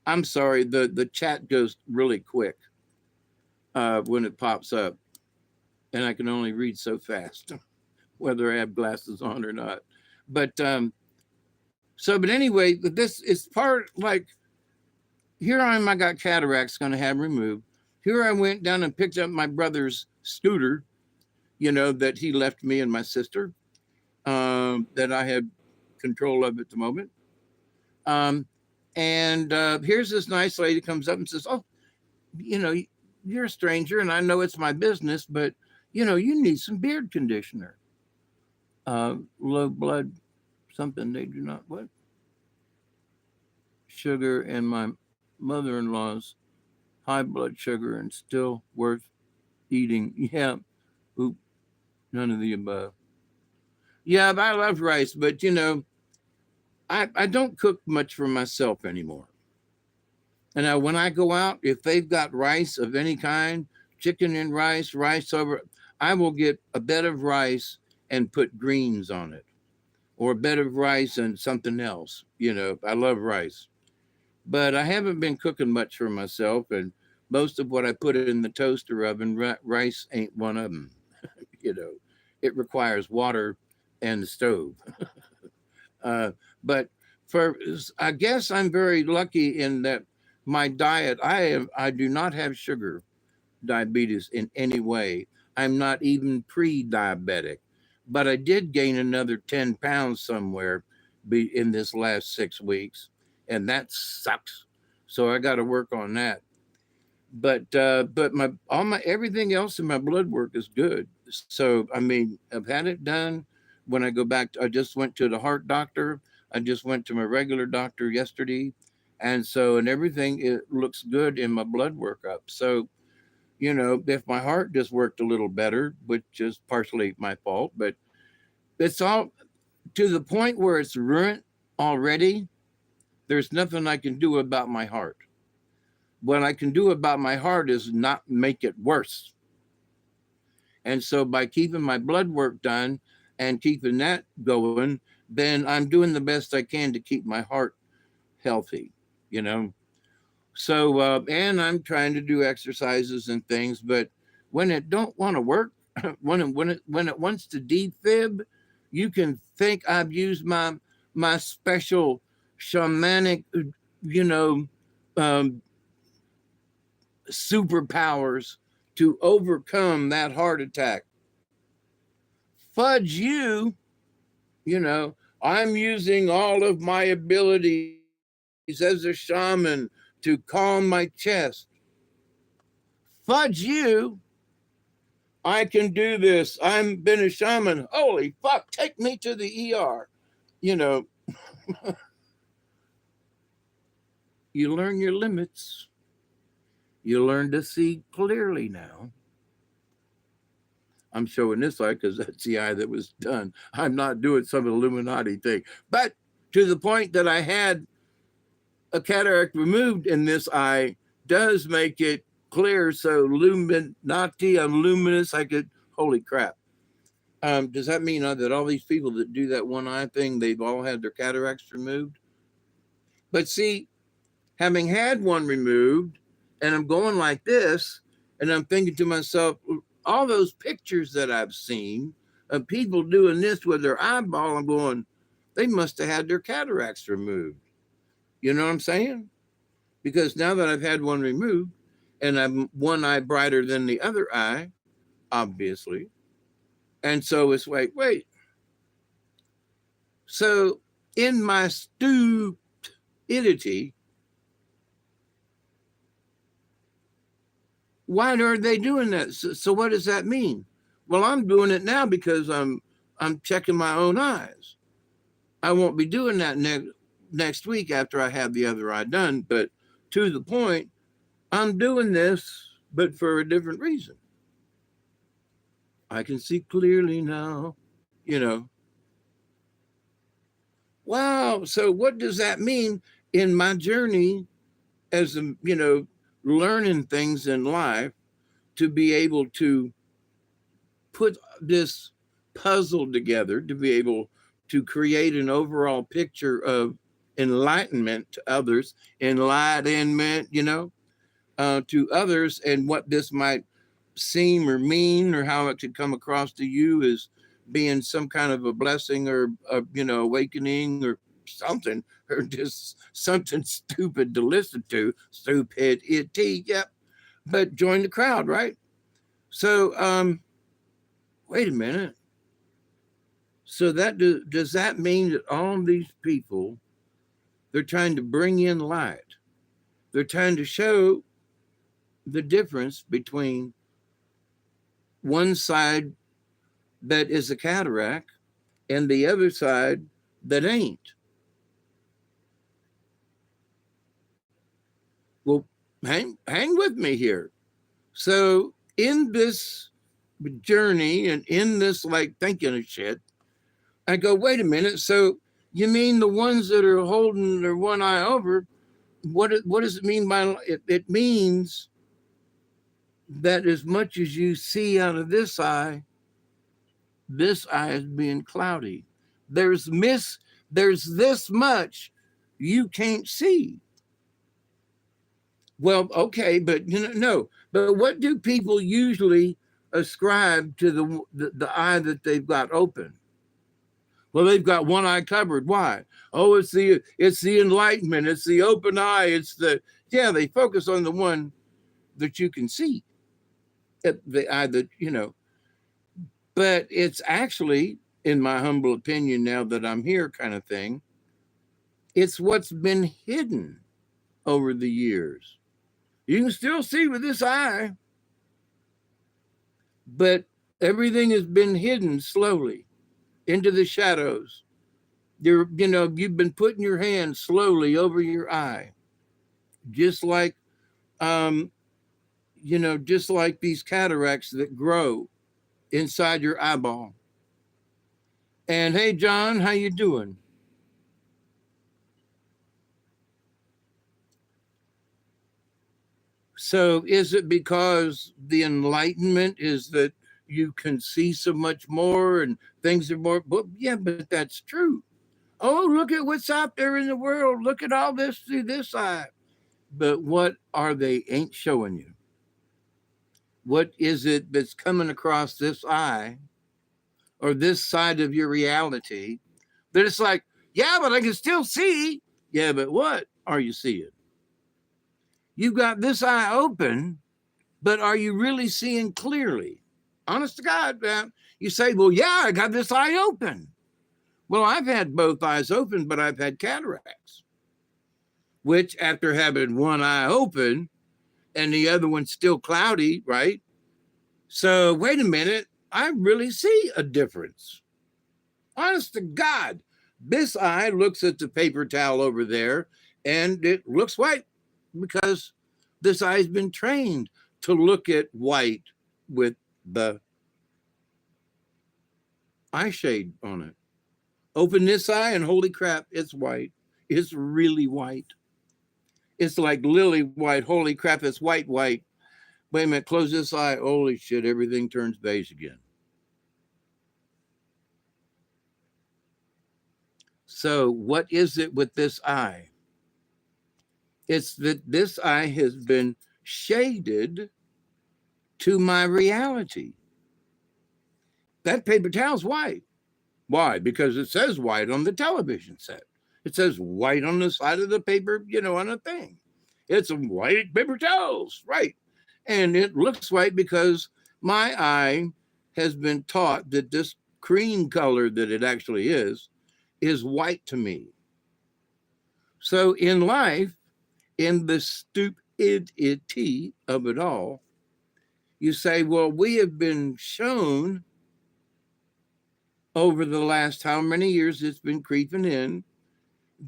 I'm sorry, the chat goes really quick when it pops up, and I can only read so fast, whether I have glasses on or not. But but anyway, this is part like here I got cataracts going to have removed. Here I went down and picked up my brother's scooter, that he left me and my sister, that I had control of at the moment. And here's this nice lady comes up and says, oh, you're a stranger and I know it's my business, but you need some beard conditioner. Low blood, something they do not what? Sugar and my mother-in-law's high blood sugar and still worth eating. Yeah. Oop, none of the above. Yeah, I love rice, but I don't cook much for myself anymore. And now when I go out, if they've got rice of any kind, chicken and rice over, I will get a bed of rice and put greens on it, or a bed of rice and something else. I love rice, but I haven't been cooking much for myself. And most of what I put in the toaster oven, rice ain't one of them. It requires water and the stove. But I guess I'm very lucky in that my diet, I do not have sugar diabetes in any way. I'm not even pre-diabetic, but I did gain another 10 pounds somewhere in this last 6 weeks, and that sucks. So I got to work on that. But my everything else in my blood work is good. So I mean, I've had it done. When I go back, I just went to the heart doctor. I just went to my regular doctor yesterday. And everything, it looks good in my blood workup. So, if my heart just worked a little better, which is partially my fault, but it's all to the point where it's ruined already. There's nothing I can do about my heart. What I can do about my heart is not make it worse. And so by keeping my blood work done and keeping that going, then I'm doing the best I can to keep my heart healthy, you know. So and I'm trying to do exercises and things, but when it don't want to work, when it wants to defib, you can think I've used my special shamanic, you know, um, superpowers to overcome that heart attack. Fudge you, I'm using all of my abilities as a shaman to calm my chest. Fudge you, I can do this. I've been a shaman. Holy fuck, take me to the ER. You know, you learn your limits. You learn to see clearly now. I'm showing this eye because that's the eye that was done. I'm not doing some Illuminati thing. But to the point that I had a cataract removed in this eye does make it clear. So Illuminati, I'm luminous. I could, holy crap. Does that mean that all these people that do that one eye thing, they've all had their cataracts removed? But see, having had one removed and I'm going like this, and I'm thinking to myself, all those pictures that I've seen of people doing this with their eyeball, I'm going, they must have had their cataracts removed. You know what I'm saying? Because now that I've had one removed and I'm one eye brighter than the other eye, obviously. And so it's like, wait. So in my stupidity, why are they doing that? So what does that mean? Well, I'm doing it now because I'm checking my own eyes. I won't be doing that next week after I have the other eye done. But to the point, I'm doing this, but for a different reason. I can see clearly now, you know. Wow. So what does that mean in my journey as a, learning things in life to be able to put this puzzle together, to be able to create an overall picture of enlightenment to others, enlightenment, to others, and what this might seem or mean, or how it could come across to you as being some kind of a blessing or awakening or something, or just something stupid to listen to. Stupidity, yep. But join the crowd, right? So wait a minute. So does that mean that all these people, they're trying to bring in light? They're trying to show the difference between one side that is a cataract and the other side that ain't. Well, hang with me here. So in this journey and in this like thinking of shit, I go, wait a minute. So you mean the ones that are holding their one eye over? What does it mean by it? It means that as much as you see out of this eye is being cloudy. There's this much you can't see. Well, okay, but no. But what do people usually ascribe to the eye that they've got open? Well, they've got one eye covered. Why? Oh, it's the enlightenment. It's the open eye. They focus on the one that you can see. The eye that, but it's actually, in my humble opinion, now that I'm here kind of thing, it's what's been hidden over the years. You can still see with this eye, but everything has been hidden slowly into the shadows. You've been putting your hand slowly over your eye, just like, um, just like these cataracts that grow inside your eyeball. And hey, John, how you doing? So is it because the enlightenment is that you can see so much more and things are more, but yeah, but that's true. Oh, look at what's out there in the world. Look at all this through this eye. But what are they ain't showing you? What is it that's coming across this eye or this side of your reality that it's like, yeah, but I can still see. Yeah, but what are you seeing? You've got this eye open, but are you really seeing clearly? Honest to God, man. You say, well, yeah, I got this eye open. Well, I've had both eyes open, but I've had cataracts, which after having one eye open and the other one's still cloudy, right? So wait a minute, I really see a difference. Honest to God, this eye looks at the paper towel over there and it looks white because this eye's been trained to look at white with the eye shade on it. Open this eye and holy crap, it's white. It's really white. It's like lily white. Holy crap, it's white, white. Wait a minute, close this eye. Holy shit, everything turns beige again. So, what is it with this eye? It's that this eye has been shaded to my reality. That paper towel's white. Why? Because it says white on the television set. It says white on the side of the paper, on a thing. It's a white paper towels, right? And it looks white because my eye has been taught that this cream color that it actually is white to me. So in life, in the stupidity of it all, you say, well, we have been shown over the last how many years it's been creeping in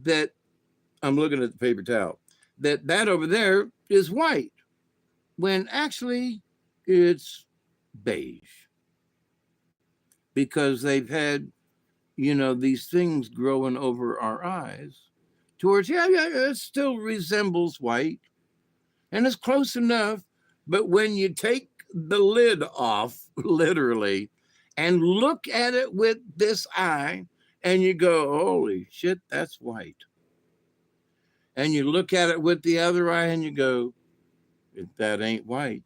that I'm looking at the paper towel, that over there is white, when actually it's beige because they've had, these things growing over our eyes towards, yeah, it still resembles white and it's close enough. But when you take the lid off, literally, and look at it with this eye, and you go, holy shit, that's white. And you look at it with the other eye and you go, that ain't white.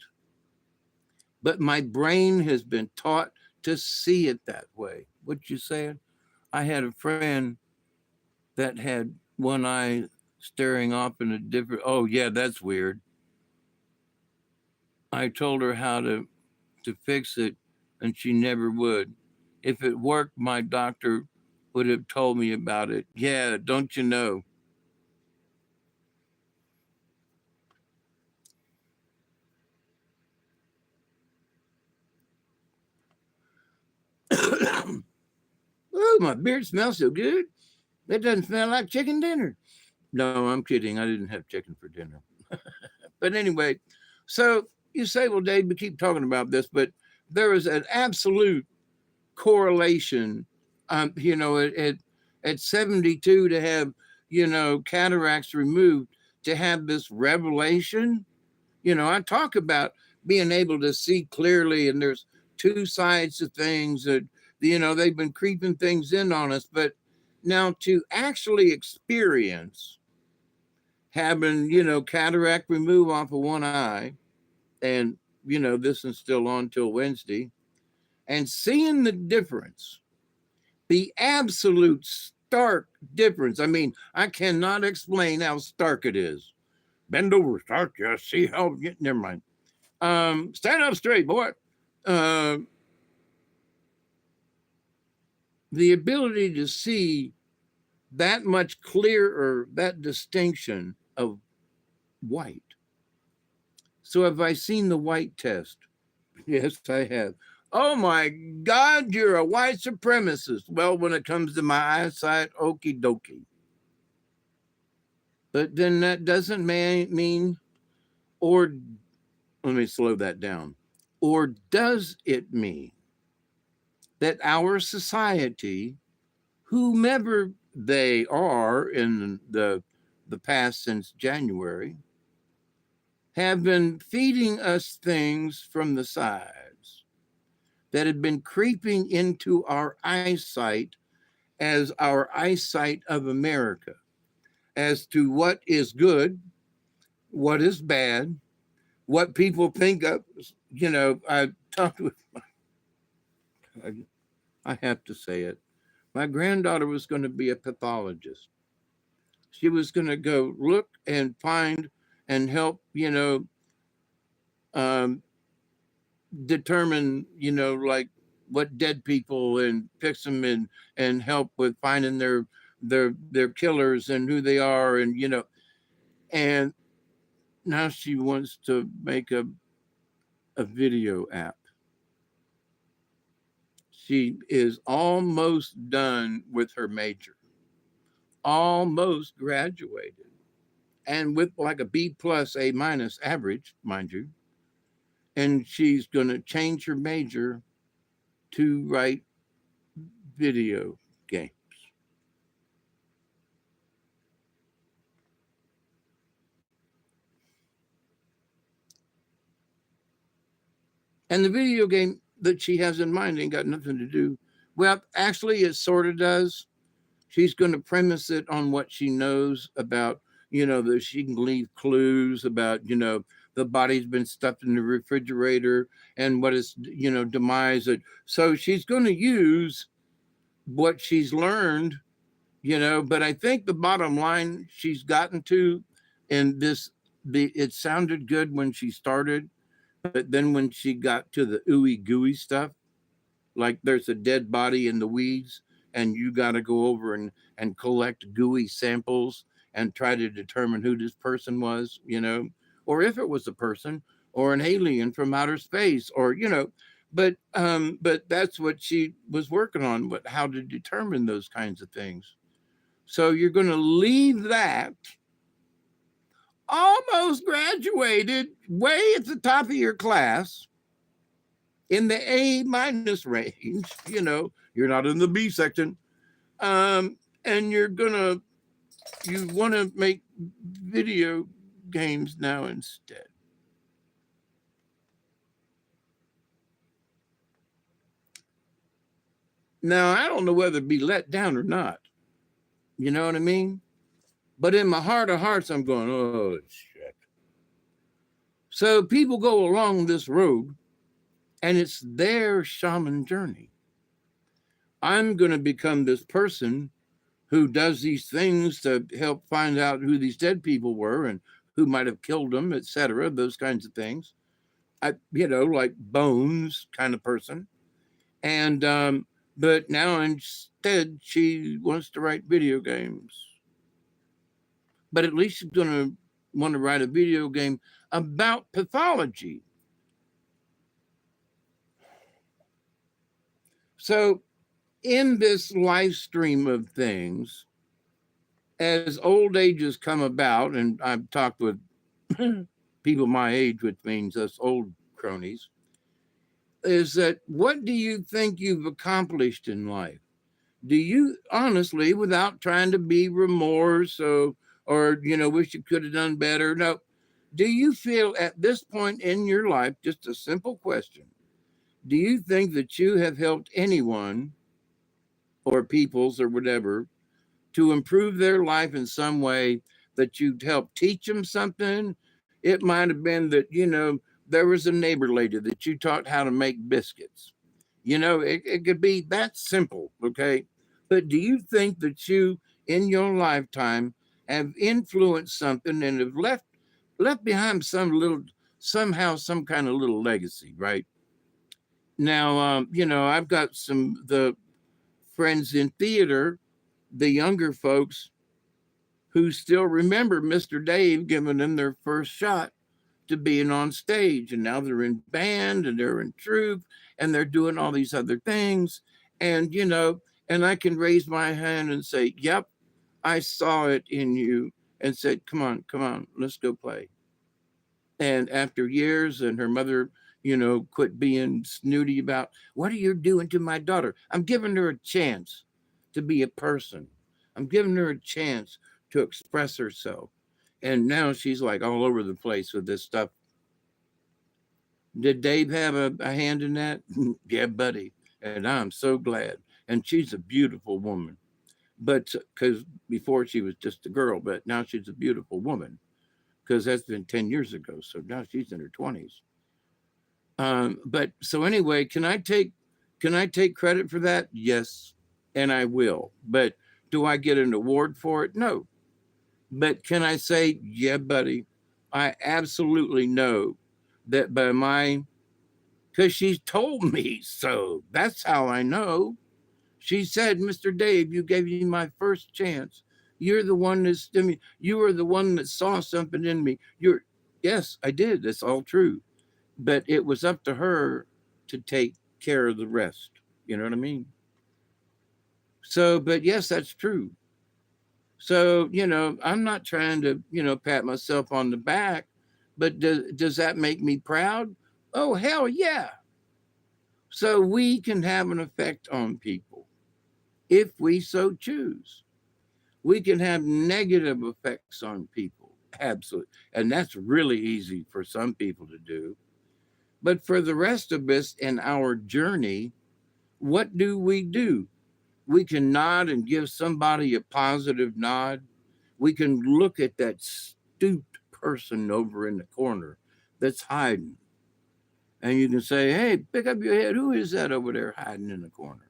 But my brain has been taught to see it that way. What you saying? I had a friend that had one eye staring off in a different, oh yeah, that's weird. I told her how to fix it and she never would. If it worked, my doctor would have told me about it. Yeah, don't you know? Oh, my beard smells so good. It doesn't smell like chicken dinner. No, I'm kidding. I didn't have chicken for dinner. But anyway, so you say, well, Dave, we keep talking about this, but there is an absolute correlation. At 72 to have, cataracts removed, to have this revelation. I talk about being able to see clearly, and there's two sides to things that, they've been creeping things in on us. But now to actually experience having, cataract remove off of one eye, and, this is still on till Wednesday, and seeing the difference, the absolute stark difference. I mean, I cannot explain how stark it is. Bend over, stark. Yeah, see how. Never mind. Stand up straight, boy. Uh, the ability to see that much clearer, that distinction of white. So have I seen the white test? Yes, I have. Oh my God, you're a white supremacist. Well, when it comes to my eyesight, okie dokie. But then that doesn't mean, or let me slow that down. Or does it mean that our society, whomever they are in the past since January, have been feeding us things from the sides that have been creeping into our eyesight as our eyesight of America, as to what is good, what is bad, what people think of. You know, I talked with, I have to say it. My granddaughter was going to be a pathologist. She was going to go look and find and help, um, determine, like what dead people and fix them and help with finding their killers and who they are and and now she wants to make a video app. She is almost done with her major, almost graduated, and with like a B plus A minus average, mind you. And she's going to change her major to write video games. And the video game that she has in mind ain't got nothing to do. Well, actually, it sort of does. She's going to premise it on what she knows about, that she can leave clues about, the body's been stuffed in the refrigerator and what is, demise. So she's going to use what she's learned, but I think the bottom line she's gotten to in this, it sounded good when she started, but then when she got to the ooey gooey stuff, like there's a dead body in the weeds and you got to go over and collect gooey samples and try to determine who this person was, or if it was a person or an alien from outer space or, but that's what she was working on, but how to determine those kinds of things. So you're going to leave that almost graduated way at the top of your class in the A minus range, you're not in the B section. And you want to make video games now instead. Now, I don't know whether to be let down or not. You know what I mean? But in my heart of hearts, I'm going, oh, shit. So people go along this road and it's their shaman journey. I'm going to become this person who does these things to help find out who these dead people were and who might have killed them, etc. Those kinds of things. Like Bones kind of person. And but now instead she wants to write video games. But at least she's going to want to write a video game about pathology. So in this live stream of things, as old age has come about, and I've talked with people my age, which means us old cronies, is that what do you think you've accomplished in life? Do you honestly, without trying to be remorse or wish you could have done better? No. Do you feel at this point in your life, just a simple question, do you think that you have helped anyone or peoples or whatever to improve their life in some way, that you'd help teach them something? It might have been that, there was a neighbor lady that you taught how to make biscuits. It could be that simple, okay? But do you think that you, in your lifetime, have influenced something and have left behind somehow some kind of little legacy, right? Now, I've got the friends in theater, the younger folks who still remember Mr. Dave giving them their first shot to being on stage, and now they're in band and they're in troupe and they're doing all these other things. And, and I can raise my hand and say, yep, I saw it in you, and said, come on, let's go play. And after years, and her mother, quit being snooty about, what are you doing to my daughter? I'm giving her a chance to be a person. I'm giving her a chance to express herself. And now she's like all over the place with this stuff. Did Dave have a hand in that? Yeah, buddy. And I'm so glad. And she's a beautiful woman. But because before she was just a girl, but now she's a beautiful woman, because that's been 10 years ago. So now she's in her 20s. But so anyway, can I take credit for that? Yes, and I will. But do I get an award for it? No. But can I say, yeah, buddy, I absolutely know that by because she's told me so. That's how I know. She said, Mr. Dave, you gave me my first chance. You're the one you were the one that saw something in me. Yes, I did. That's all true. But it was up to her to take care of the rest. You know what I mean? So, but yes, that's true. So, I'm not trying to, pat myself on the back, but does that make me proud? Oh, hell yeah. So we can have an effect on people if we so choose. We can have negative effects on people. Absolutely. And that's really easy for some people to do. But for the rest of us in our journey, what do? We can nod and give somebody a positive nod. We can look at that stooped person over in the corner that's hiding. And you can say, hey, pick up your head. Who is that over there hiding in the corner?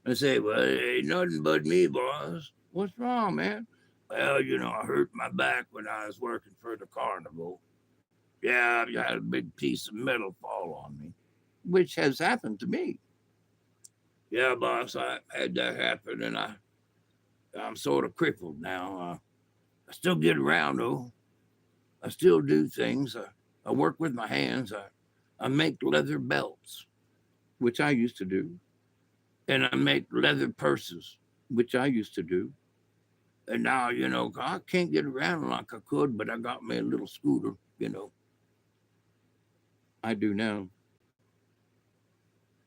And say, well, it ain't nothing but me, boss. What's wrong, man? Well, I hurt my back when I was working for the carnival. Yeah, I had a big piece of metal fall on me, which has happened to me. Yeah, boss, I had that happen, and I'm sort of crippled now. I still get around though. I still do things. I work with my hands. I make leather belts, which I used to do, and I make leather purses, which I used to do. And now, I can't get around like I could, but I got me a little scooter. I do now,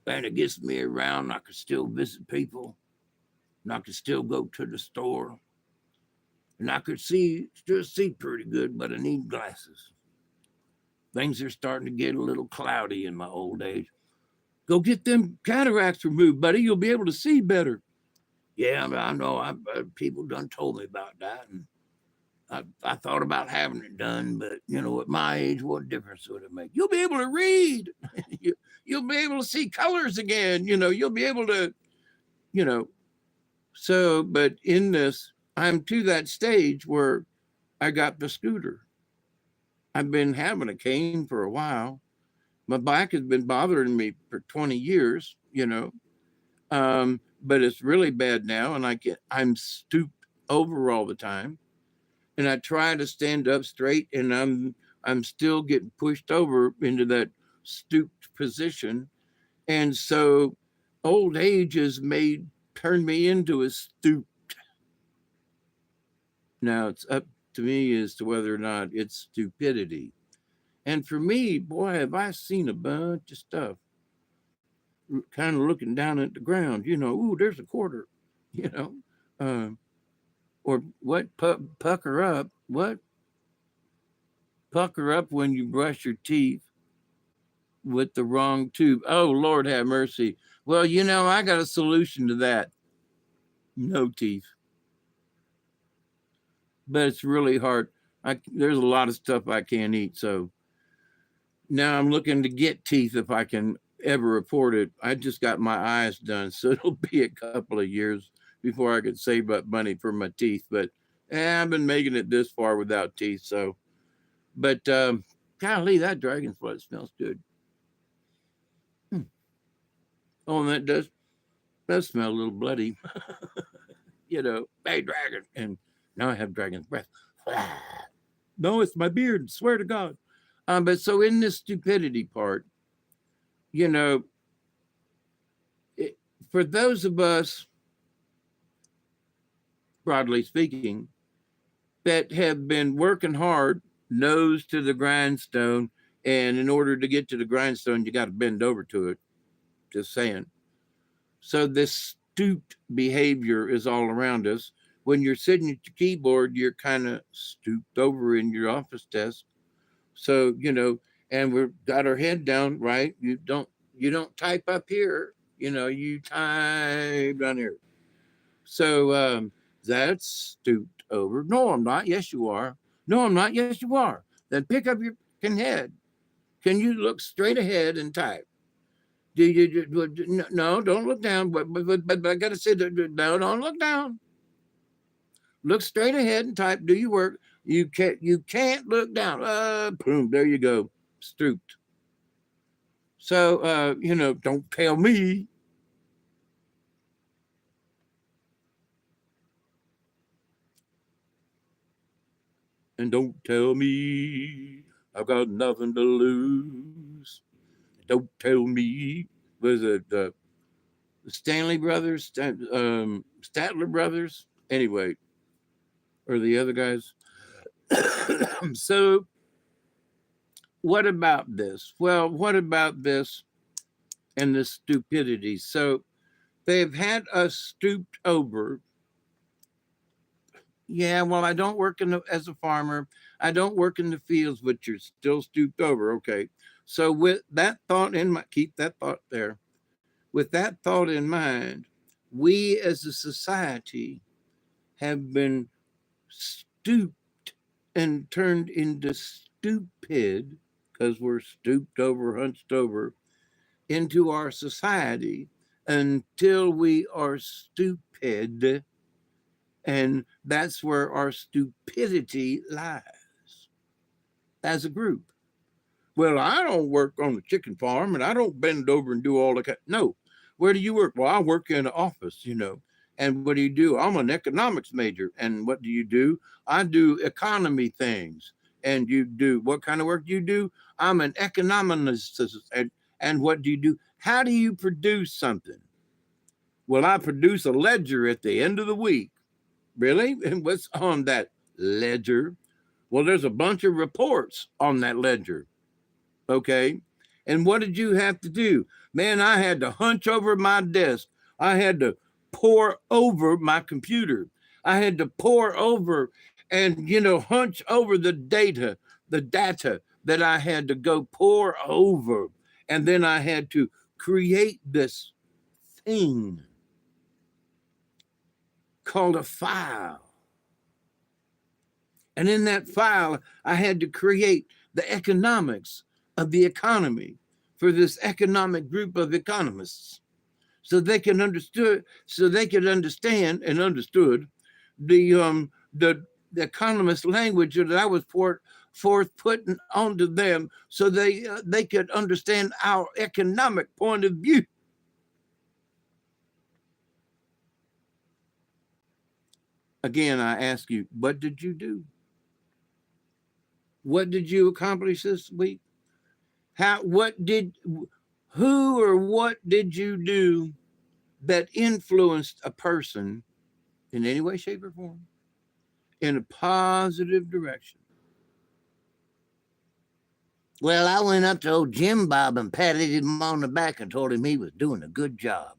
and it gets me around. I can still visit people, and I can still go to the store, and I could still see pretty good, but I need glasses. Things are starting to get a little cloudy in my old age. Go get them cataracts removed, buddy. You'll be able to see better. Yeah, I know. People done told me about that, and I thought about having it done, but at my age, what difference would it make? You'll be able to read. You'll be able to see colors again. You'll be able to, you know. So, but in this, I'm to that stage where I got the scooter. I've been having a cane for a while. My back has been bothering me for 20 years, but it's really bad now, and I'm stooped over all the time, and I try to stand up straight, and I'm still getting pushed over into that stooped position, and so old age has turned me into a stoop. Now it's up to me as to whether or not it's stupidity. And for me, boy, have I seen a bunch of stuff, kind of looking down at the ground, ooh, there's a quarter, you know, uh, or what, pucker up, what? Pucker up when you brush your teeth with the wrong tube. Oh, Lord have mercy. Well, I got a solution to that. No teeth. But it's really hard. There's a lot of stuff I can't eat. So now I'm looking to get teeth if I can ever afford it. I just got my eyes done. So it'll be a couple of years before I could save up money for my teeth. But I've been making it this far without teeth. So, but golly, that dragon's blood smells good. Oh, and that does smell a little bloody. Hey, dragon. And now I have dragon's breath. No, it's my beard. Swear to God. But so in this stupidity part, you know, it, for those of us, broadly speaking, that have been working hard, nose to the grindstone, and in order to get to the grindstone, you got to bend over to it. Just saying. So this stooped behavior is all around us. When you're sitting at your keyboard, you're kind of stooped over in your office desk. So, and we've got our head down, right? You don't type up here, you type down here. So that's stooped over. No, I'm not. Yes, you are. No, I'm not. Yes, you are. Then pick up your head. Can you look straight ahead and type? No, don't look down. But I gotta say, no, don't look down. Look straight ahead and type. Do your work. You can't look down. Boom, there you go, stooped. So don't tell me. And don't tell me I've got nothing to lose. Don't tell me. Was it Stanley Brothers, Statler Brothers? Anyway, or the other guys. So, what about this? Well, what about this and this stupidity? So, they've had us stooped over. Yeah, well, I don't work as a farmer. I don't work in the fields, but you're still stooped over. Okay. So, with that thought in mind, keep that thought there. With that thought in mind, we as a society have been stooped and turned into stupid because we're stooped over, hunched over into our society until we are stupid. And that's where our stupidity lies as a group. Well, I don't work on the chicken farm and I don't bend over and do all the. No. Where do you work? Well, I work in an office, And what do you do? I'm an economics major. And what do you do? I do economy things. And you do what kind of work do you do? I'm an economist. And what do you do? How do you produce something? Well, I produce a ledger at the end of the week. Really? And what's on that ledger? Well, there's a bunch of reports on that ledger. Okay. And what did you have to do? Man, I had to hunch over my desk. I had to pour over my computer. I had to pour over and, hunch over the data that I had to go pour over. And then I had to create this thing called a file. And in that file, I had to create the economics of the economy for this economic group of economists, so they can understand and understood the economist language that I was forth putting onto them, so they could understand our economic point of view. Again, I ask you, what did you do? What did you accomplish this week? Who or what did you do that influenced a person in any way, shape, or form in a positive direction? Well, I went up to old Jim Bob and patted him on the back and told him he was doing a good job.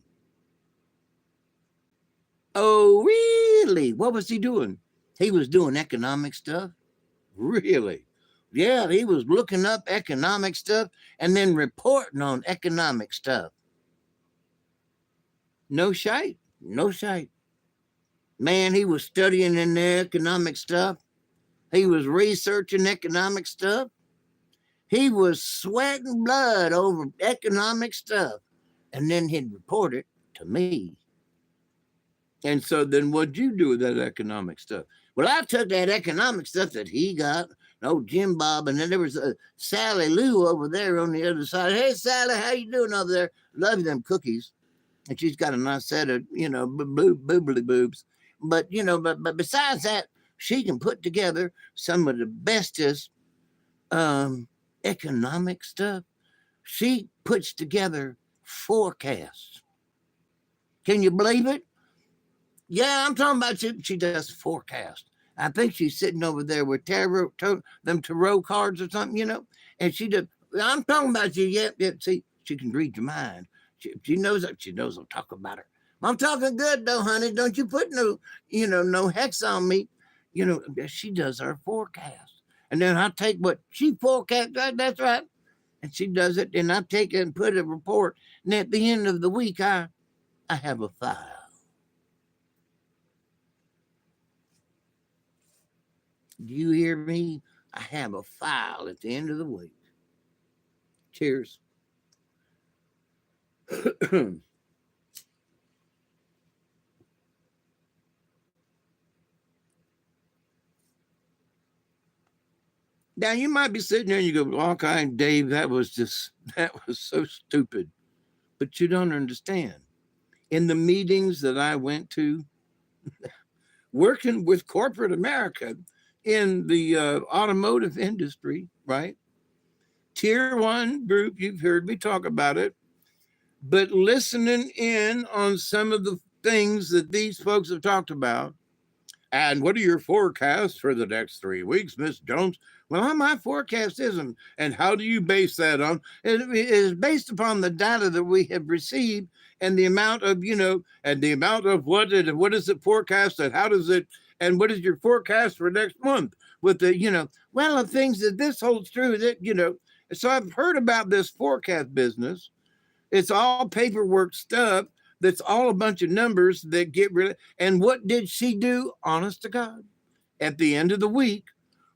Oh, really? What was he doing? He was doing economic stuff? Really? Yeah, he was looking up economic stuff and then reporting on economic stuff. No shite. No shite. Man, he was studying in the economic stuff. He was researching economic stuff. He was sweating blood over economic stuff. And then he'd report it to me. And so then what'd you do with that economic stuff? Well, I took that economic stuff that he got, old Jim Bob, and then there was Sally Lou over there on the other side. Hey, Sally, how you doing over there? Love them cookies. And she's got a nice set of, boobly boobs. But, but besides that, she can put together some of the bestest economic stuff. She puts together forecasts. Can you believe it? Yeah, I'm talking about she does forecast. I think she's sitting over there with them tarot cards or something, and she does. I'm talking about you. Yep, yep. See, she can read your mind. She knows that. She knows I'll talk about her. I'm talking good though, honey. Don't you put no hex on me. She does our forecast, and then I take what she forecast. That's right, and she does it, and I take it and put a report. And at the end of the week, I have a file. Do you hear me? I have a file at the end of the week. Cheers. Now you might be sitting there and you go, okay, Dave, that was so stupid. But you don't understand. In the meetings that I went to, working with corporate America in the automotive industry, right? Tier 1 group, you've heard me talk about it, but listening in on some of the things that these folks have talked about. And what are your forecasts for the next 3 weeks, Miss Jones? Well, my forecast isn't. And how do you base that on? It is based upon the data that we have received and the amount of, and the amount of what is it forecasted? How does it, and what is your forecast for next month? With the, the things that this holds true that, so I've heard about this forecast business. It's all paperwork stuff. That's all a bunch of numbers that get rid of. And what did she do? Honest to God. At the end of the week,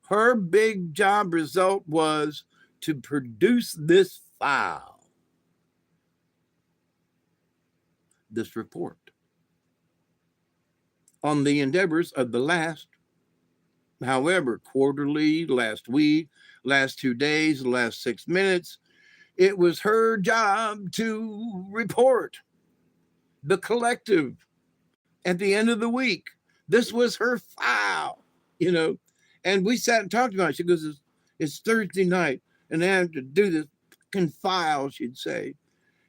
her big job result was to produce this file, this report on the endeavors of the last, however, quarterly, last week, last 2 days, last 6 minutes. It was her job to report the collective at the end of the week. This was her file, and we sat and talked about it. She goes, it's Thursday night, and I have to do this fucking file, she'd say,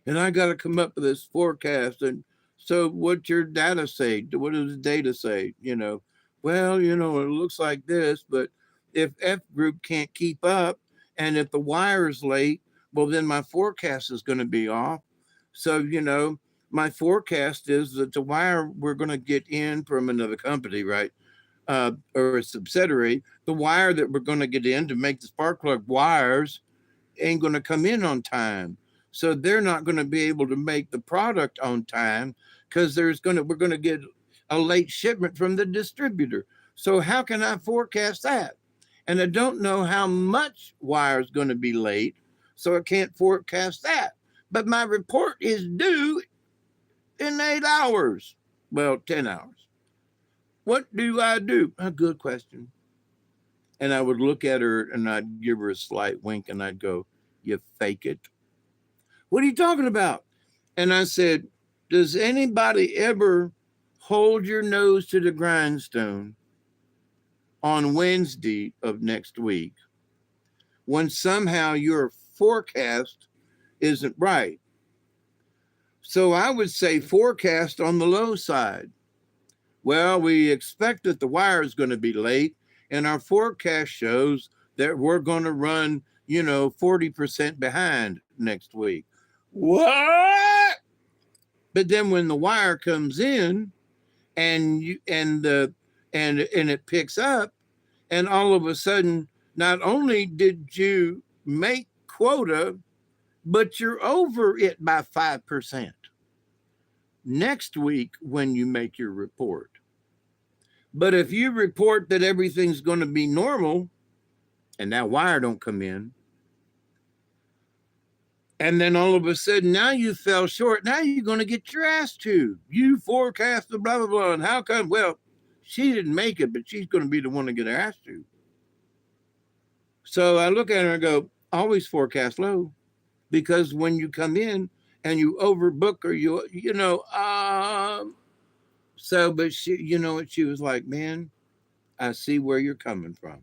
and I got to come up with this forecast. And so what's your data say? What does the data say? Well, it looks like this, but if F group can't keep up, and if the wire is late, well, then my forecast is going to be off. So, my forecast is that the wire we're going to get in from another company, right, or a subsidiary, the wire that we're going to get in to make the spark plug wires ain't going to come in on time. So they're not going to be able to make the product on time because we're going to get a late shipment from the distributor. So how can I forecast that? And I don't know how much wire is going to be late, so I can't forecast that. But my report is due in 8 hours. Well, 10 hours. What do I do? A good question. And I would look at her and I'd give her a slight wink and I'd go, you fake it. What are you talking about? And I said, does anybody ever hold your nose to the grindstone on Wednesday of next week when somehow your forecast isn't right? So I would say forecast on the low side. Well, we expect that the wire is going to be late, and our forecast shows that we're going to run, 40% behind next week. What? But then when the wire comes in and it picks up, and all of a sudden, not only did you make quota, but you're over it by 5% next week when you make your report. But if you report that everything's going to be normal and that wire don't come in, and then all of a sudden now you fell short, now you're going to get your ass chewed. You forecasted blah, blah, blah. And how come? Well, she didn't make it, but she's going to be the one to get her ass chewed. So I look at her and go, always forecast low, because when you come in and you overbook or but she, she was like, man, I see where you're coming from.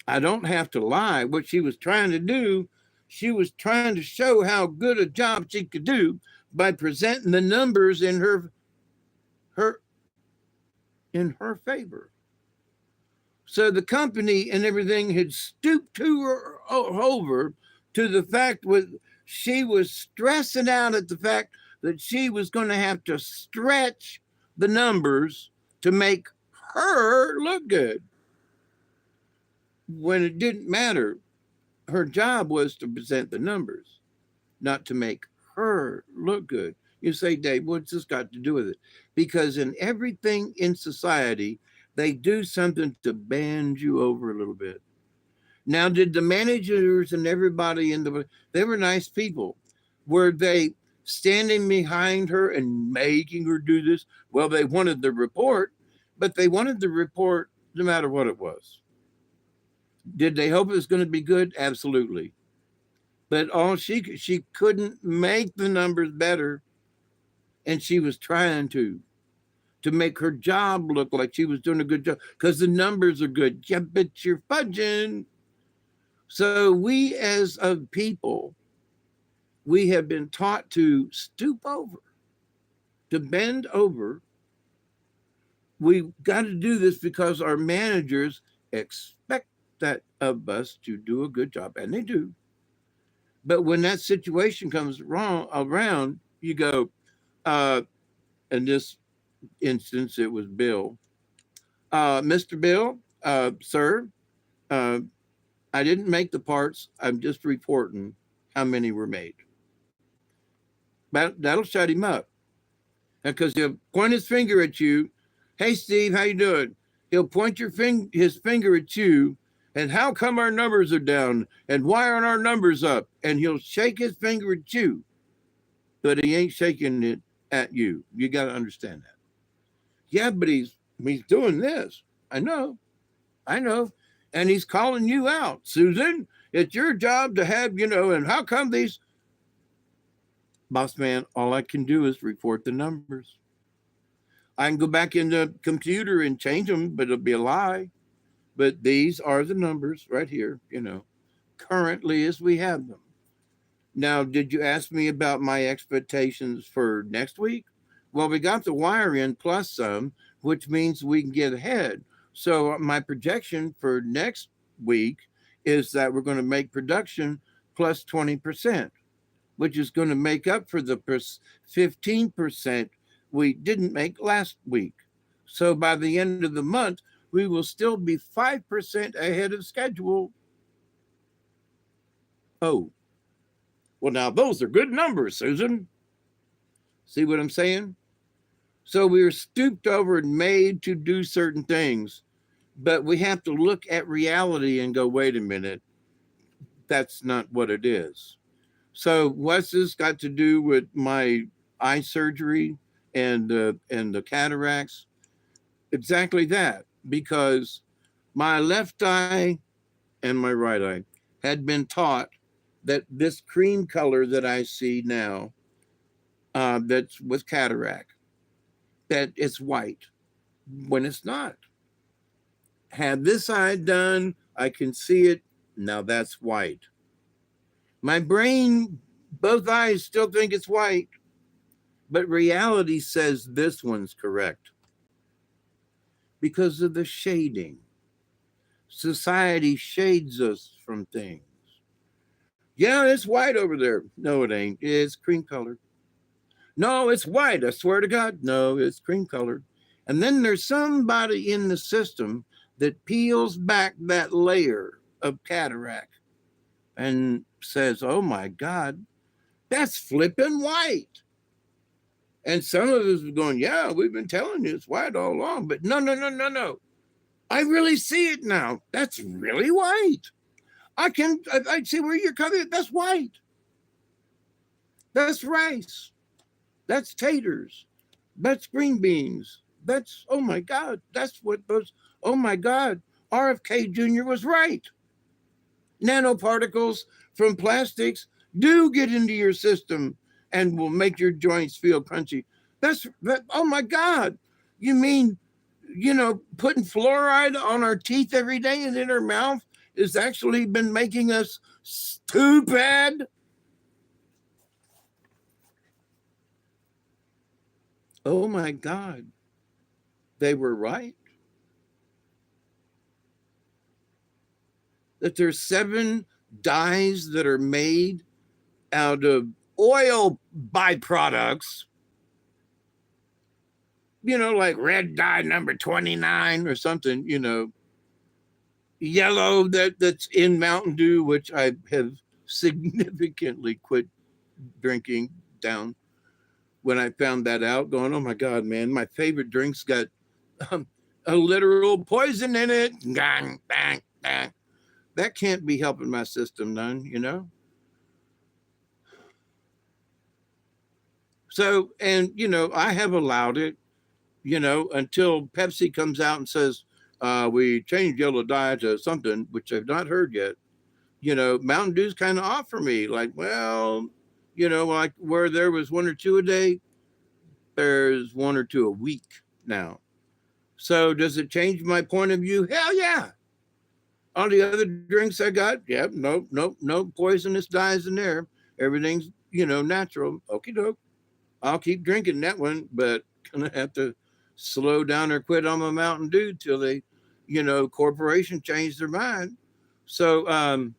I don't have to lie. What she was trying to do, she was trying to show how good a job she could do by presenting the numbers her in her favor. So the company and everything had stooped to her over to the fact with she was stressing out at the fact that she was going to have to stretch the numbers to make her look good. When it didn't matter, her job was to present the numbers, not to make her look good. You say, Dave, what's this got to do with it? Because in everything in society, they do something to bend you over a little bit. Now, did the managers and everybody they were nice people. Were they standing behind her and making her do this? Well, they wanted the report, but they wanted the report no matter what it was. Did they hope it was going to be good? Absolutely. But all she couldn't make the numbers better, and she was trying to make her job look like she was doing a good job because the numbers are good. Yeah, but you're fudging. So we as a people, we have been taught to stoop over, to bend over. We've got to do this because our managers expect that of us to do a good job, and they do. But when that situation comes around, you go, in this instance, it was Bill. Mr. Bill, sir, I didn't make the parts. I'm just reporting how many were made. But that'll shut him up. Because he'll point his finger at you. Hey, Steve, how you doing? He'll point his finger at you. And how come our numbers are down? And why aren't our numbers up? And he'll shake his finger at you. But he ain't shaking it at you. You got to understand that. Yeah, but he's doing this. I know. And he's calling you out. Susan, it's your job to have, and how come these? Boss man, all I can do is report the numbers. I can go back in the computer and change them, but it'll be a lie. But these are the numbers right here, currently as we have them. Now, did you ask me about my expectations for next week? Well, we got the wire in plus some, which means we can get ahead. So my projection for next week is that we're going to make production plus 20%, which is going to make up for the 15% we didn't make last week. So by the end of the month, we will still be 5% ahead of schedule. Oh, well, now those are good numbers, Susan. See what I'm saying? So we were stooped over and made to do certain things, but we have to look at reality and go, wait a minute, that's not what it is. So what's this got to do with my eye surgery and the cataracts? Exactly that, because my left eye and my right eye had been taught that this cream color that I see now, that's with cataract, that it's white when it's not. Had this eye done, I can see it. Now that's white. My brain, both eyes still think it's white, but reality says this one's correct because of the shading. Society shades us from things. Yeah, it's white over there. No, it ain't. It's cream colored. No, it's white. I swear to God. No, it's cream colored. And then there's somebody in the system that peels back that layer of cataract and says, oh my God, that's flipping white. And some of us are going, yeah, we've been telling you it's white all along. But no. I really see it now. That's really white. I see where you're coming. That's white. That's rice. That's taters. That's green beans. That's, oh my God, that's what those, oh my God, RFK Jr. was right. Nanoparticles from plastics do get into your system and will make your joints feel crunchy. Oh my God. You mean, putting fluoride on our teeth every day and in our mouth has actually been making us stupid. Oh my God, they were right. That there's 7 dyes that are made out of oil byproducts, like red dye number 29 or something, yellow that's in Mountain Dew, which I have significantly quit drinking down when I found that out, going, oh my God, man, my favorite drink's got um, a literal poison in it. Gang, bang, bang. That can't be helping my system none. So, and, I have allowed it, until Pepsi comes out and says, we changed yellow dye to something, which I've not heard yet. Mountain Dew's kind of off for me. Like, well, like where there was 1 or 2 a day, there's 1 or 2 a week now. So does it change my point of view? Hell yeah. All the other drinks I got, yep, no poisonous dyes in there. Everything's, natural. Okie doke. I'll keep drinking that one, but gonna have to slow down or quit on my Mountain Dew till they, corporation change their mind. So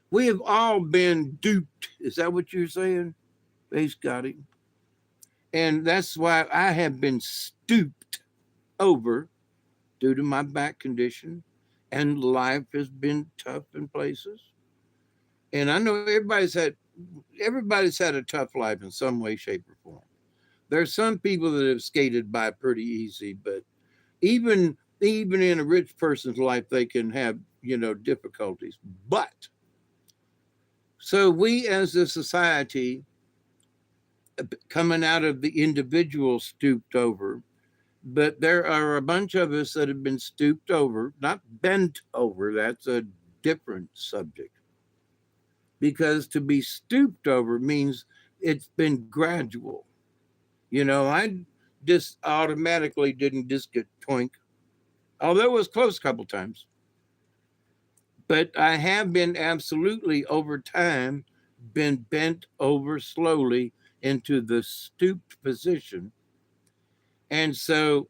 we have all been duped. Is that what you're saying? Hey, Scotty. And that's why I have been stooped over due to my back condition, and life has been tough in places. And I know everybody's had a tough life in some way, shape, or form. There's some people that have skated by pretty easy, but even in a rich person's life, they can have, difficulties. But so we as a society, coming out of the individual stooped over, but there are a bunch of us that have been stooped over, not bent over. That's a different subject. Because to be stooped over means it's been gradual. I just automatically didn't just get twink, although it was close a couple times. But I have been absolutely over time been bent over slowly into the stooped position. And so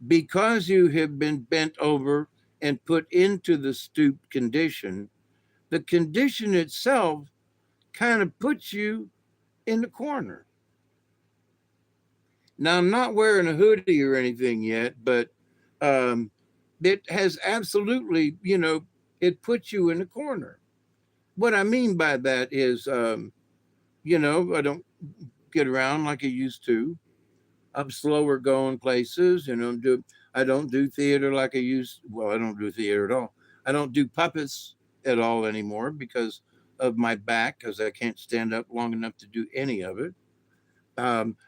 because you have been bent over and put into the stooped condition, the condition itself kind of puts you in the corner. Now, I'm not wearing a hoodie or anything yet, but it has absolutely, it puts you in the corner. What I mean by that is, I don't get around like I used to. I'm slower going places, I don't do theater like I used. Well, I don't do theater at all. I don't do puppets at all anymore because of my back, because I can't stand up long enough to do any of it.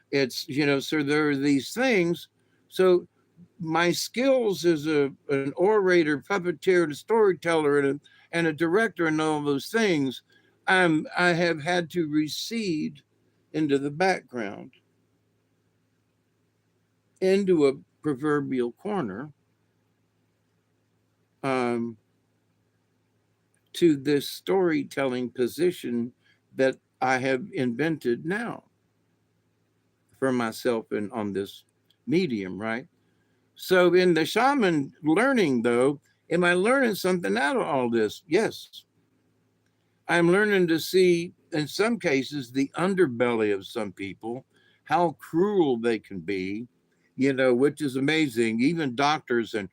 It's, so there are these things. So my skills as an orator, puppeteer, and a storyteller, and a director, and all those things, I have had to recede into the background, into a proverbial corner, um, to this storytelling position that I have invented now for myself and on this medium, right? So in the shaman learning, though, am I learning something out of all this? Yes. I'm learning to see, in some cases, the underbelly of some people, how cruel they can be, which is amazing. Even doctors and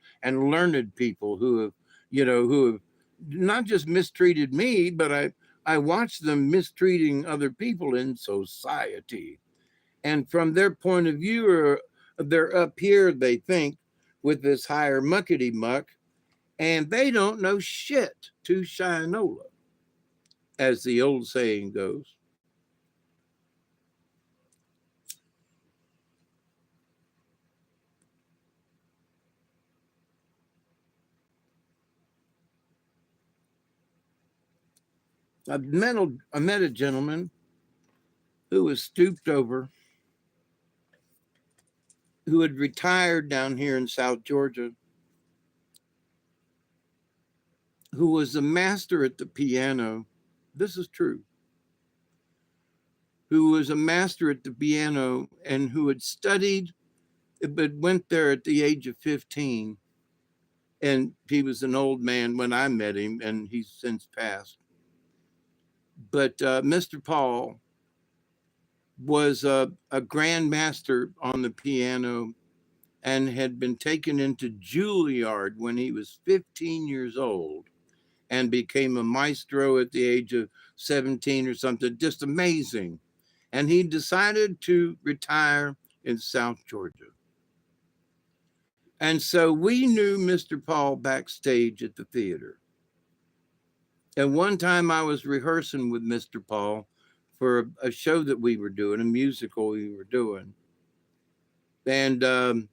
learned people who have not just mistreated me, but I watch them mistreating other people in society. And from their point of view, or they're up here, they think, with this higher muckety muck, and they don't know shit to Shinola, as the old saying goes. I met a gentleman who was stooped over, who had retired down here in South Georgia, who was a master at the piano. This is true. Who was a master at the piano and who had studied, but went there at the age of 15. And he was an old man when I met him, and he's since passed. But Mr. Paul was a grand master on the piano and had been taken into Juilliard when he was 15 years old and became a maestro at the age of 17 or something. Just amazing. And he decided to retire in South Georgia. And so we knew Mr. Paul backstage at the theater. And one time I was rehearsing with Mr. Paul for a show that we were doing, a musical we were doing. And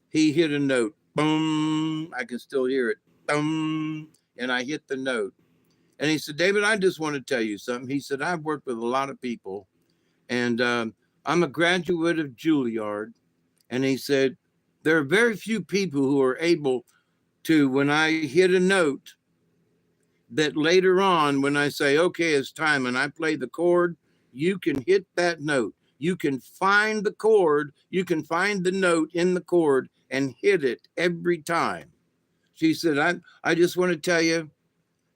he hit a note, boom, I can still hear it, boom, and I hit the note. And he said, David, I just want to tell you something. He said, I've worked with a lot of people, and I'm a graduate of Juilliard. And he said, there are very few people who are able to, when I hit a note, that later on, when I say, okay, it's time, and I play the chord, you can hit that note. You can find the chord, you can find the note in the chord and hit it every time. She said, I just want to tell you,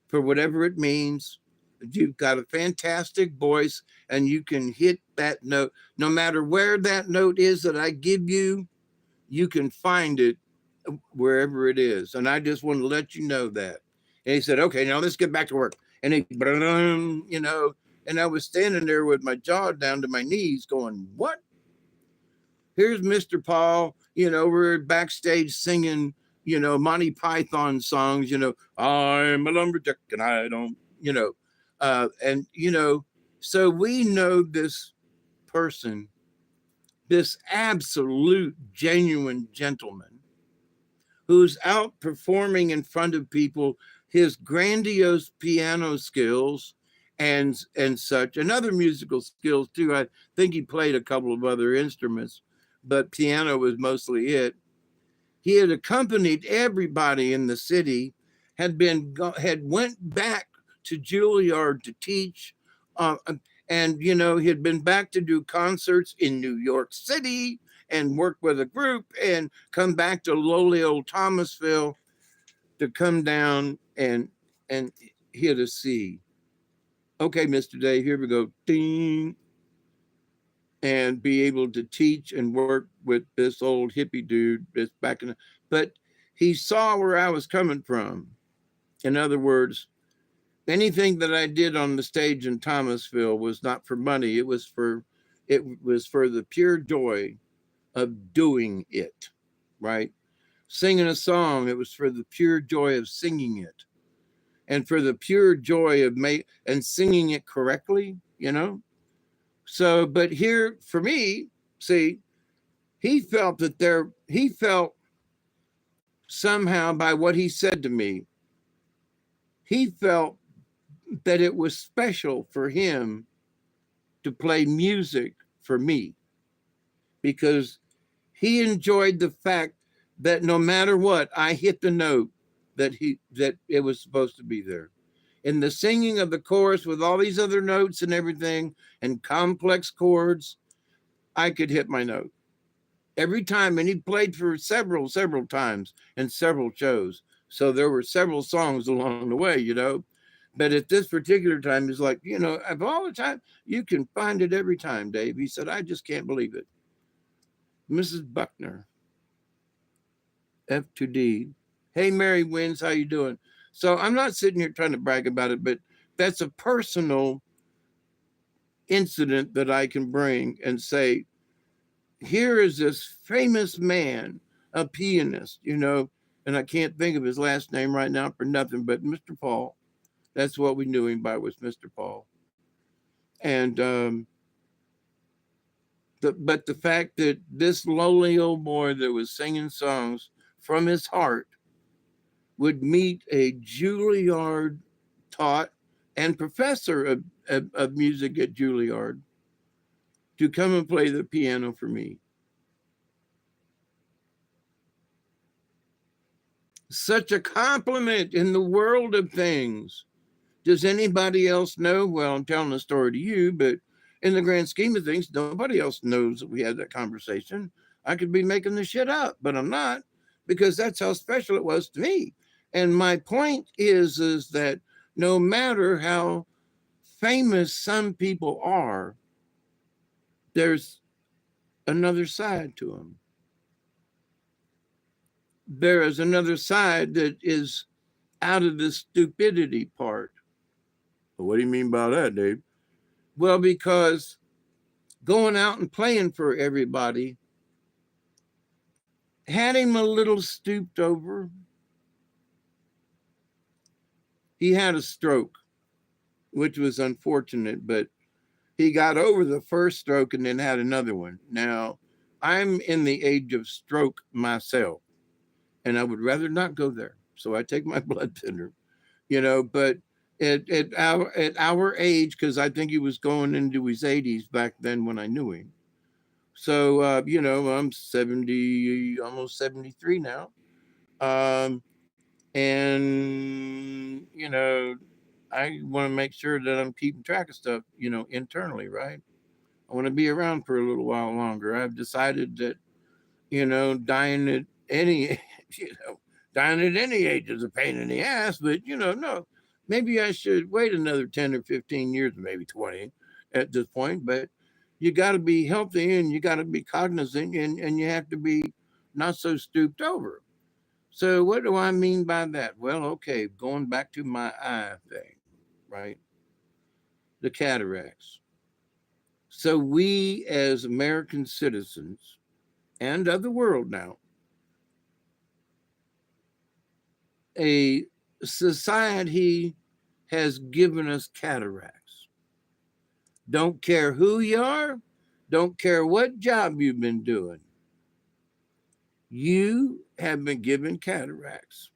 for whatever it means, you've got a fantastic voice and you can hit that note. No matter where that note is that I give you, you can find it wherever it is. And I just want to let you know that. And he said, okay, now let's get back to work. And he, you know, and I was standing there with my jaw down to my knees going, what? Here's Mr. Paul, you know, we're backstage singing, you know, Monty Python songs, you know, I'm a lumberjack and I don't, you know, and, you know, so we know this person, this absolute genuine gentleman who's out performing in front of people, his grandiose piano skills and such, and other musical skills too. I think he played a couple of other instruments, but piano was mostly it. He had accompanied everybody in the city, had went back to Juilliard to teach, and you know, he had been back to do concerts in New York City and work with a group and come back to lowly old Thomasville to come down and hit a C. Okay, Mr. Dave, here we go. Ding. And be able to teach and work with this old hippie dude that's back in the, but he saw where I was coming from. In other words, anything that I did on the stage in Thomasville was not for money. It was for the pure joy of doing it, right? Singing a song, it was for the pure joy of singing it and for the pure joy of and singing it correctly, you know? So, but here for me, see, he felt somehow by what he said to me, he felt that it was special for him to play music for me because he enjoyed the fact that no matter what, I hit the note that it was supposed to be there. In the singing of the chorus with all these other notes and everything and complex chords, I could hit my note every time. And he played for several times and several shows. So there were several songs along the way, you know. But at this particular time, he's like, you know, of all the time, you can find it every time, Dave. He said, I just can't believe it. Mrs. Buckner, F2D. Hey, Mary Wins, how you doing? So I'm not sitting here trying to brag about it, but that's a personal incident that I can bring and say, here is this famous man, a pianist, you know, and I can't think of his last name right now for nothing, but Mr. Paul. That's what we knew him by, was Mr. Paul. And but the fact that this lowly old boy that was singing songs from his heart would meet a Juilliard taught and professor of music at Juilliard to come and play the piano for me. Such a compliment in the world of things. Does anybody else know? Well, I'm telling the story to you, but in the grand scheme of things, nobody else knows that we had that conversation. I could be making the shit up, but I'm not, because that's how special it was to me. And my point is that no matter how famous some people are, there's another side to them. There is another side that is out of the stupidity part. What do you mean by that, Dave? Well, because going out and playing for everybody had him a little stooped over. He had a stroke, which was unfortunate, but he got over the first stroke and then had another one. Now, I'm in the age of stroke myself, and I would rather not go there. So I take my blood thinner, but at our age, because I think he was going into his 80s back then when I knew him. So, I'm 70, almost 73 now. Um, and, I want to make sure that I'm keeping track of stuff, internally, right? I want to be around for a little while longer. I've decided that, dying at any, you know, dying at any age is a pain in the ass, but, no, maybe I should wait another 10 or 15 years, maybe 20 at this point. But you got to be healthy and you got to be cognizant and you have to be not so stooped over. So, what do I mean by that? Well, okay, going back to my eye thing, right? The cataracts. So, we as American citizens and of the world now, a society has given us cataracts. Don't care who you are, don't care what job you've been doing, you have been given cataracts.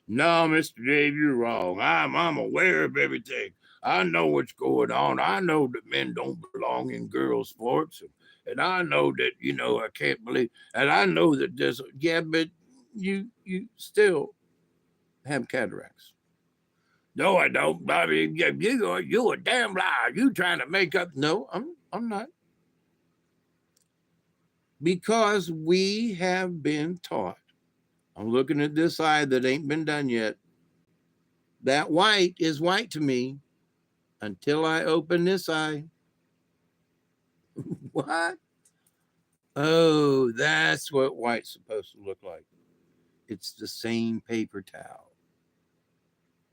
No, Mr. Dave, you're wrong. I'm aware of everything. I know what's going on. I know that men don't belong in girls' sports. And I know that, I can't believe, and I know that there's, yeah, but you still have cataracts. No, I don't, Bobby. You a damn liar. You trying to make up. No, I'm not. Because we have been taught. I'm looking at this eye that ain't been done yet. That white is white to me until I open this eye. What? Oh, that's what white's supposed to look like. It's the same paper towel.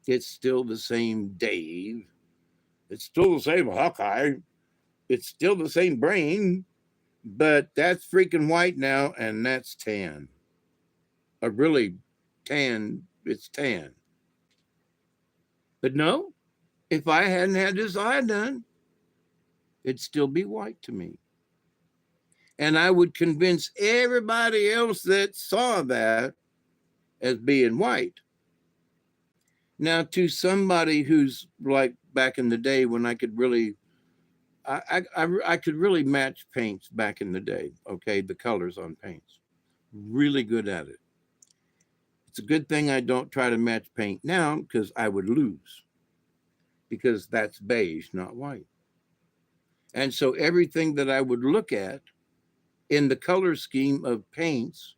It's still the same Dave. It's still the same Hawkeye. It's still the same brain, but that's freaking white now, and that's tan. A really tan, it's tan. But no, if I hadn't had this eye done, it'd still be white to me. And I would convince everybody else that saw that as being white. Now, to somebody who's like back in the day when I could really, I could really match paints back in the day. Okay, the colors on paints, really good at it. It's a good thing I don't try to match paint now because I would lose because that's beige, not white. And so everything that I would look at in the color scheme of paints,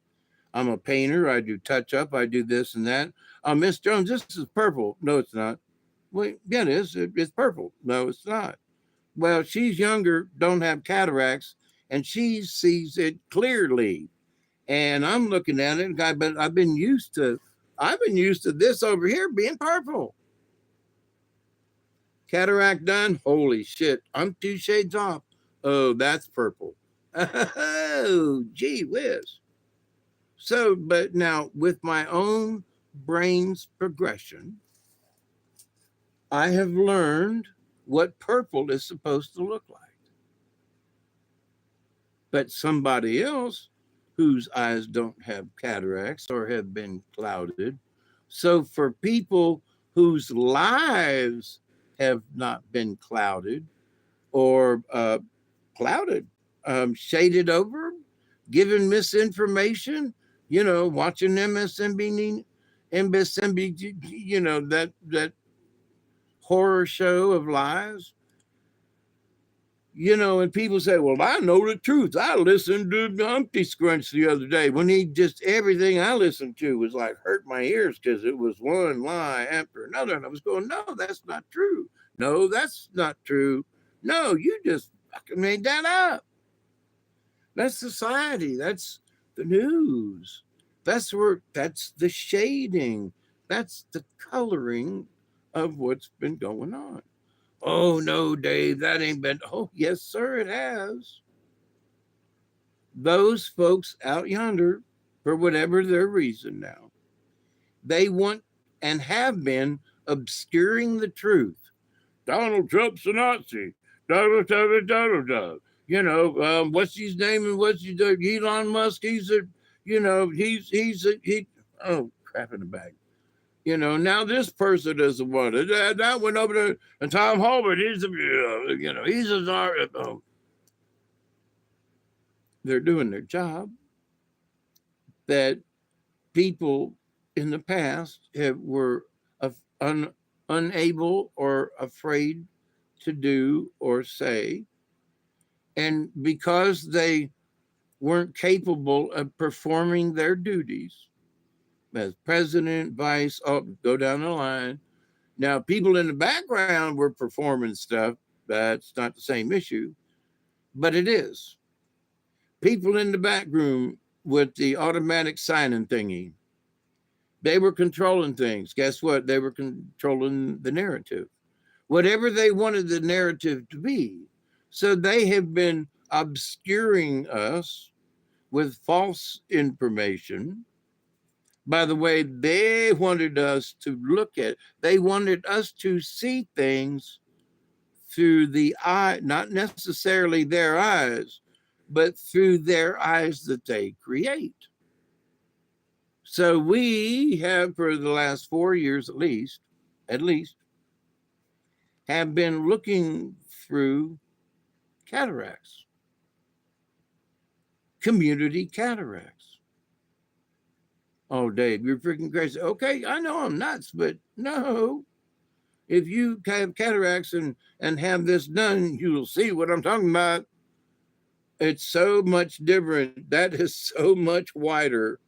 I'm a painter, I do touch up, I do this and that. Miss Jones, this is purple. No, it's not. Well, yeah, it is. It's purple. No, it's not. Well, she's younger, don't have cataracts, and she sees it clearly. And I'm looking at it, but I've been used to this over here being purple. Cataract done. Holy shit. I'm 2 shades off. Oh, that's purple. Oh, gee whiz. So, but now with my own brain's progression, I have learned what purple is supposed to look like. But somebody else whose eyes don't have cataracts or have been clouded. So, for people whose lives have not been clouded or clouded, shaded over, given misinformation, watching MSNBC, MSNBC, that horror show of lies. And people say, well, I know the truth. I listened to Humpty Scrunch the other day when everything I listened to was like hurt my ears because it was one lie after another. And I was going, no, that's not true. No, that's not true. No, you just fucking made that up. That's society. That's the news. That's the shading. That's the coloring of what's been going on. Oh, no, Dave, that ain't been. Oh, yes, sir, it has. Those folks out yonder, for whatever their reason now, they want and have been obscuring the truth. Donald Trump's a Nazi. What's his name and what's his Elon Musk? He's a, he. Oh, crap in the bag. Now this person doesn't want it. That went over to and Tom Holbert. He's a czar. Oh. They're doing their job that people in the past were unable or afraid to do or say. And because they weren't capable of performing their duties as president, vice, go down the line. Now, people in the background were performing stuff. That's not the same issue, but it is. People in the back room with the automatic signing thingy, they were controlling things. Guess what? They were controlling the narrative, whatever they wanted the narrative to be. So they have been obscuring us with false information. By the way, they wanted us to they wanted us to see things through the eye, not necessarily their eyes, but through their eyes that they create. So we have, for the last 4 years at least, have been looking through cataracts, community cataracts. Oh, Dave, you're freaking crazy. Okay, I know I'm nuts, but no. If you have cataracts and have this done, you'll see what I'm talking about. It's so much different. That is so much wider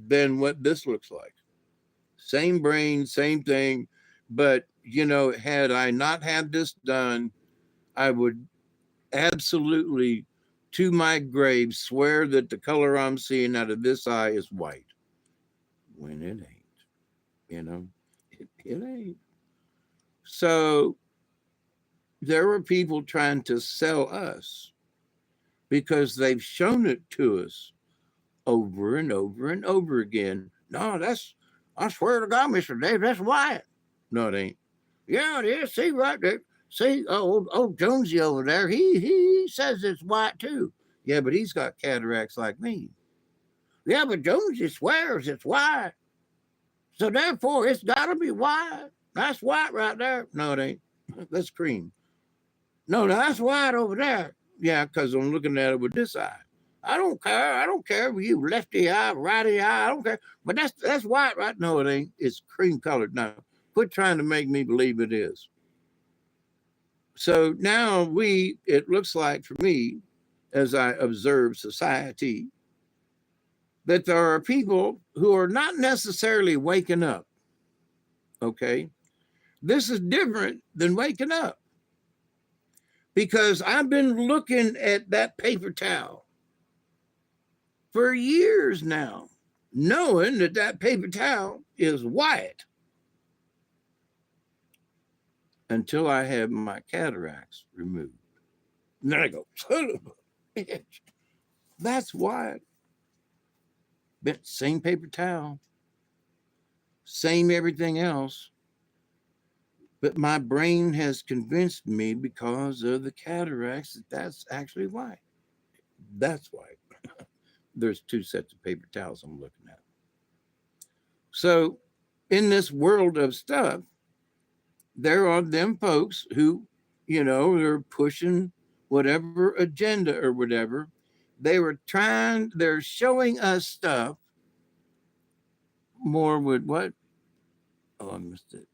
than what this looks like. Same brain, same thing. But, had I not had this done, I would absolutely, to my grave, swear that the color I'm seeing out of this eye is white. When it ain't, it ain't. So there were people trying to sell us because they've shown it to us over and over and over again. No, I swear to God, Mr. Dave, that's white. No, it ain't. Yeah, it is. See, right there. See, old Jonesy over there, he says it's white too. Yeah, but he's got cataracts like me. Yeah, but Jonesy swears it's white. So therefore, it's got to be white. That's white right there. No, it ain't. That's cream. No, that's white over there. Yeah, because I'm looking at it with this eye. I don't care. I don't care if you lefty eye, righty eye. I don't care. But that's white, right? No, it ain't. It's cream colored. No, quit trying to make me believe it is. So now it looks like for me, as I observe society, that there are people who are not necessarily waking up. Okay. This is different than waking up. Because I've been looking at that paper towel for years now, knowing that paper towel is white, until I have my cataracts removed. And then I go, son of a bitch, that's white. But same paper towel, same everything else. But my brain has convinced me because of the cataracts that's actually white. That's white. There's 2 sets of paper towels I'm looking at. So in this world of stuff, there are them folks who, they're pushing whatever agenda or whatever. They're showing us stuff more with what? Oh, I missed it.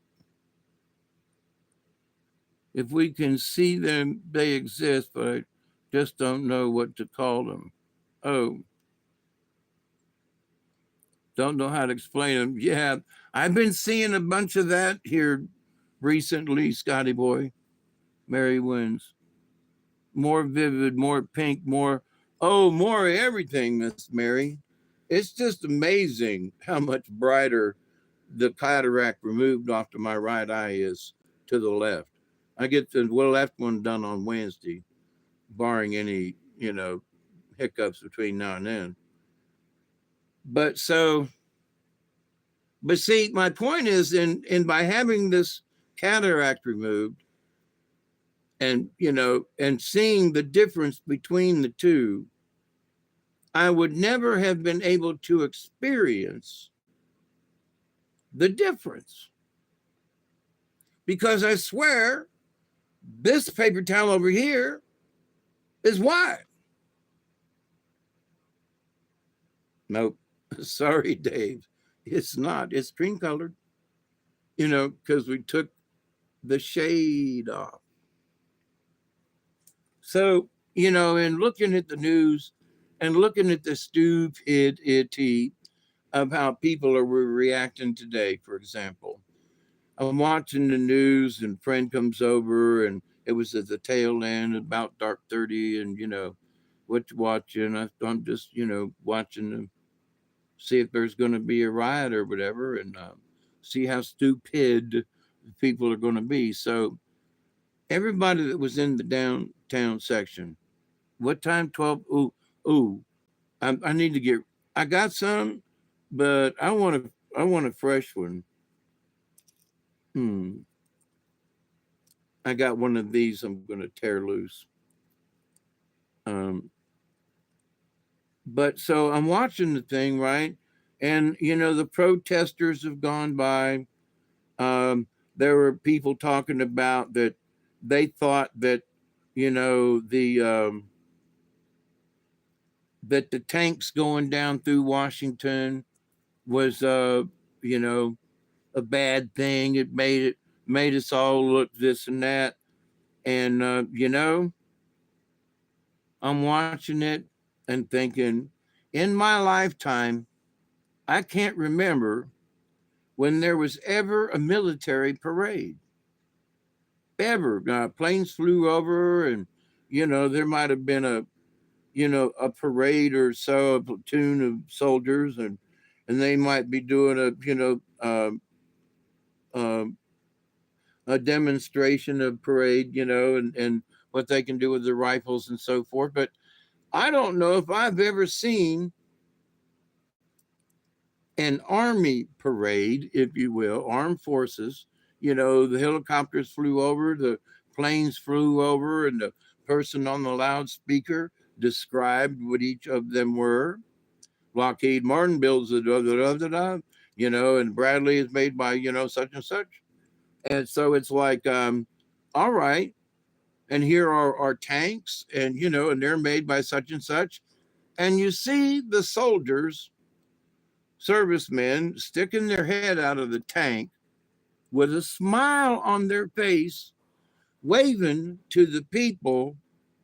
If we can see them, they exist, but I just don't know what to call them. Oh, don't know how to explain them. Yeah, I've been seeing a bunch of that here recently, Scotty boy. Mary wins. More vivid, more pink, more everything, Miss Mary. It's just amazing how much brighter the cataract removed off to my right eye is to the left. I get the left one done on Wednesday, barring any, hiccups between now and then. But so, but see, my point is in by having this cataract removed and, and seeing the difference between the two, I would never have been able to experience the difference. Because I swear, this paper towel over here is white. Nope. Sorry, Dave. It's not. It's cream colored, because we took the shade off. So, in looking at the news and looking at the stupidity of how people are reacting today, for example, I'm watching the news and friend comes over and it was at the tail end about dark 30 and, what you watching. I'm just, watching to see if there's going to be a riot or whatever and see how stupid people are going to be. So everybody that was in the downtown section, what time? 12? Ooh, I need to get, I got some, but I want a fresh one. I got one of these I'm going to tear loose. But so I'm watching the thing, right? And, the protesters have gone by. There were people talking about that they thought that, that the tanks going down through Washington was, a bad thing. It made us all look this and that. And, I'm watching it and thinking, in my lifetime, I can't remember when there was ever a military parade. Ever. Planes flew over and, there might have been a parade or so, a platoon of soldiers, and they might be doing uh, a demonstration of parade, and what they can do with their rifles and so forth. But I don't know if I've ever seen an army parade, if you will, armed forces. The helicopters flew over, the planes flew over, and the person on the loudspeaker described what each of them were. Lockheed Martin builds the and Bradley is made by, such and such. And so it's like, all right. And here are our tanks, and, and they're made by such and such. And you see the soldiers, servicemen, sticking their head out of the tank with a smile on their face, waving to the people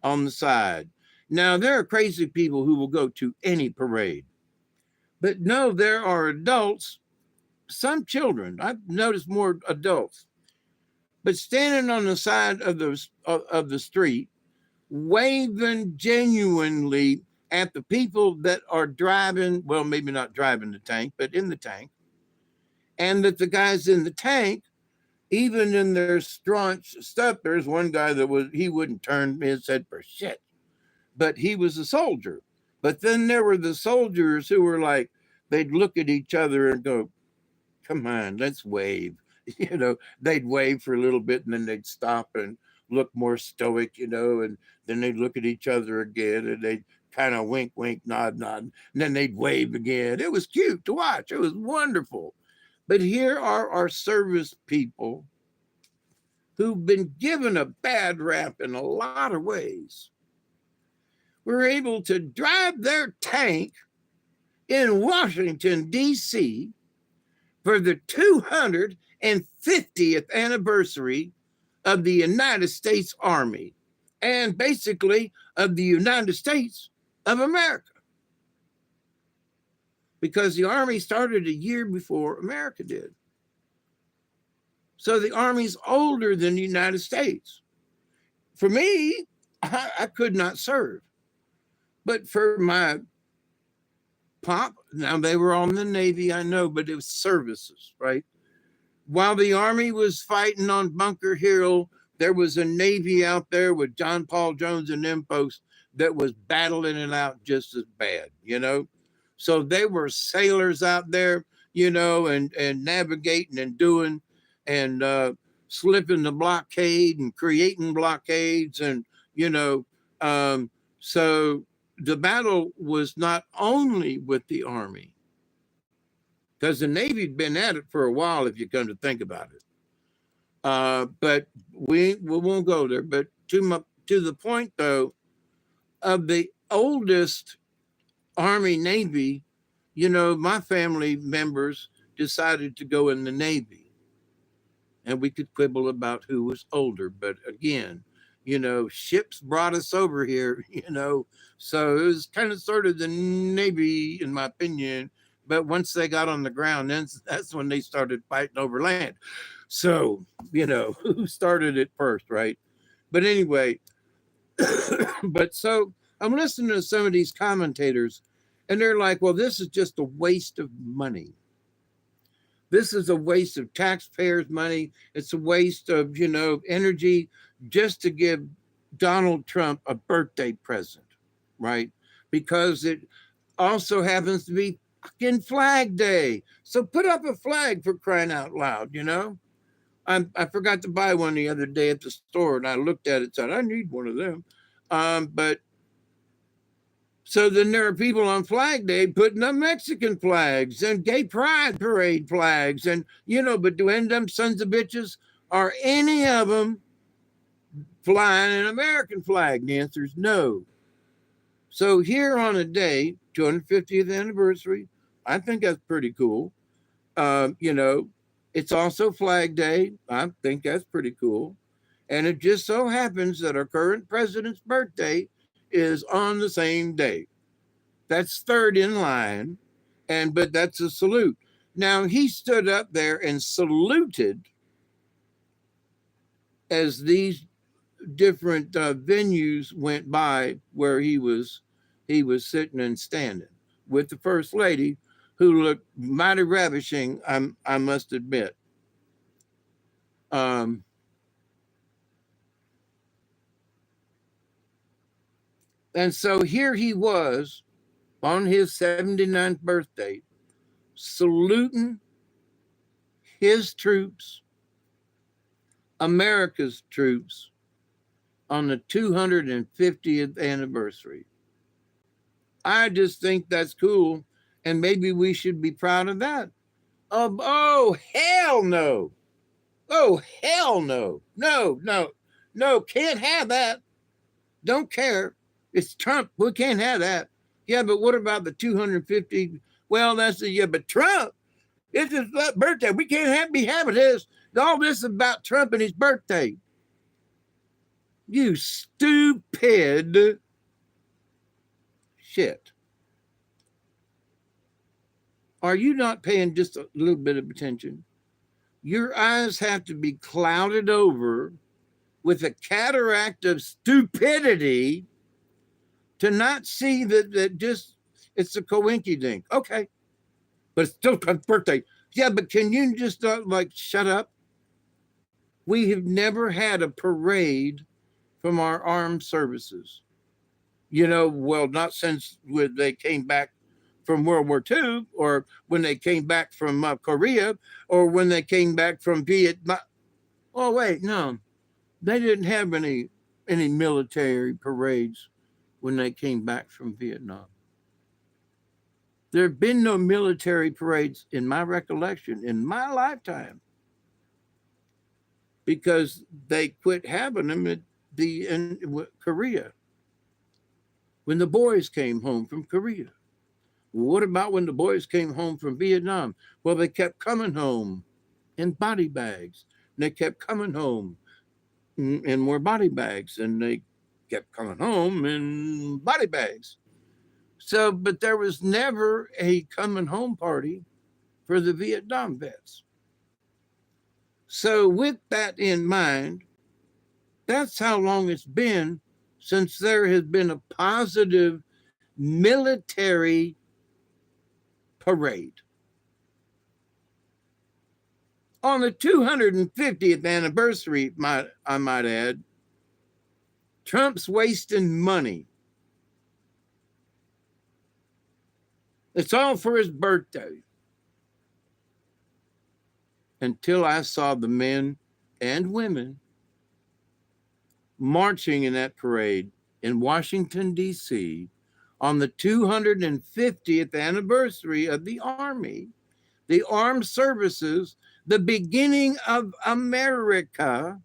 on the side. Now, there are crazy people who will go to any parade. But no, there are adults, some children. I've noticed more adults, but standing on the side of the street, waving genuinely at the people that are driving, well, maybe not driving the tank, but in the tank, and that the guys in the tank, even in their staunch stuff, there's one guy he wouldn't turn his head for shit, but he was a soldier. But then there were the soldiers who were like, they'd look at each other and go, come on, let's wave. They'd wave for a little bit and then they'd stop and look more stoic, and then they'd look at each other again and they'd kind of wink, wink, nod, nod, and then they'd wave again. It was cute to watch. It was wonderful. But here are our service people who've been given a bad rap in a lot of ways. Were able to drive their tank in Washington, D.C. for the 250th anniversary of the United States Army, and basically of the United States of America. Because the Army started a year before America did. So the Army's older than the United States. For me, I could not serve. But for my pop, now they were on the Navy, I know, but it was services, right? While the Army was fighting on Bunker Hill, there was a Navy out there with John Paul Jones and them folks that was battling it out just as bad, you know? So they were sailors out there, you know, and navigating and doing and slipping the blockade and creating blockades. And, you know, so the battle was not only with the Army, because the Navy had been at it for a while, if you come to think about it. But we won't go there. But to the point, though, of the oldest Army Navy, you know, my family members decided to go in the Navy. And we could quibble about who was older. But again, you know, ships brought us over here, you know. So it was kind of sort of the Navy, in my opinion. But once they got on the ground, then that's when they started fighting over land. So, you know, who started it first, right? But anyway, but so I'm listening to some of these commentators, and they're like, well, this is just a waste of money. This is a waste of taxpayers' money. It's a waste of, you know, energy just to give Donald Trump a birthday present, right? Because it also happens to be fucking Flag Day. So put up a flag, for crying out loud, you know? I forgot to buy one the other day at the store, and I looked at it and said, I need one of them. But so then there are people on Flag Day putting up Mexican flags and gay pride parade flags. And, you know, but do any of them sons of bitches, are any of them flying an American flag? And the answer is no. So here on a day, 250th anniversary, I think that's pretty cool. You know, it's also Flag Day. I think that's pretty cool. And it just so happens that our current president's birthday is on the same day. That's third in line, but that's a salute. Now, he stood up there and saluted as these different venues went by where he was sitting and standing with the first lady, who looked mighty ravishing, I must admit. And so here he was on his 79th birthday, saluting his troops, America's troops, on the 250th anniversary. I just think that's cool, and maybe we should be proud of that. Oh, hell no. Oh, hell no. No, can't have that. Don't care. It's Trump. We can't have that. Yeah, but what about the 250? Well, but Trump, it's his birthday. We can't be having this. All this is about Trump and his birthday. You stupid shit. Are you not paying just a little bit of attention? Your eyes have to be clouded over with a cataract of stupidity to not see that just it's a coinky-dink. Okay, but it's still Trump's birthday. Yeah, but can you just shut up? We have never had a parade from our armed services. You know, well, not since when they came back from World War II, or when they came back from Korea, or when they came back from Vietnam. Oh, wait, no. They didn't have any military parades when they came back from Vietnam. There have been no military parades in my recollection, in my lifetime, because they quit having them in Korea. When the boys came home from Korea. What about when the boys came home from Vietnam? Well, they kept coming home in body bags. And they kept coming home in more body bags, and they kept coming home in body bags. So, but there was never a coming home party for the Vietnam vets. So, with that in mind, that's how long it's been since there has been a positive military parade. On the 250th anniversary, I might add, Trump's wasting money. It's all for his birthday. Until I saw the men and women marching in that parade in Washington, D.C. on the 250th anniversary of the Army, the armed services, the beginning of America.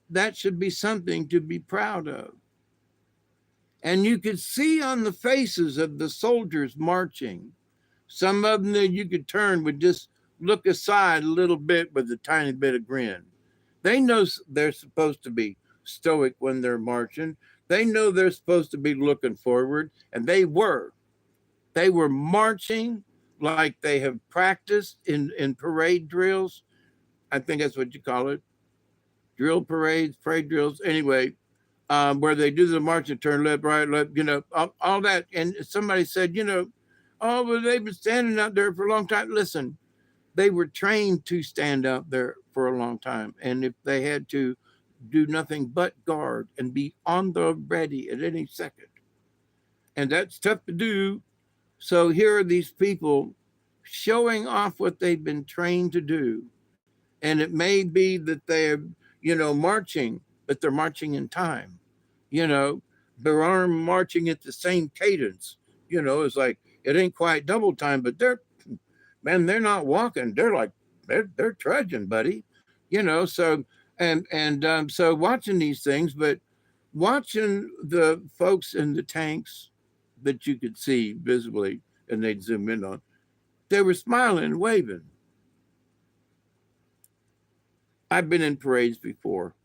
That should be something to be proud of. And you could see on the faces of the soldiers marching, some of them that you could turn would just look aside a little bit with a tiny bit of grin. They know they're supposed to be stoic when they're marching. They know they're supposed to be looking forward, and they were. They were marching like they have practiced in parade drills. I think that's what you call it. Drill parades, parade drills. Anyway, where they do the march and turn left, right, left, all that. And somebody said, oh, well, they've been standing out there for a long time. Listen, they were trained to stand out there for a long time. And if they had to do nothing but guard and be on the ready at any second. And that's tough to do. So here are these people showing off what they've been trained to do. And it may be that they're, marching, but they're marching in time. They're marching at the same cadence. It's like, it ain't quite double time, but they're not walking. They're like, they're trudging, buddy. So, so watching these things, but watching the folks in the tanks that you could see visibly, and they'd zoom in on, they were smiling and waving. I've been in parades before.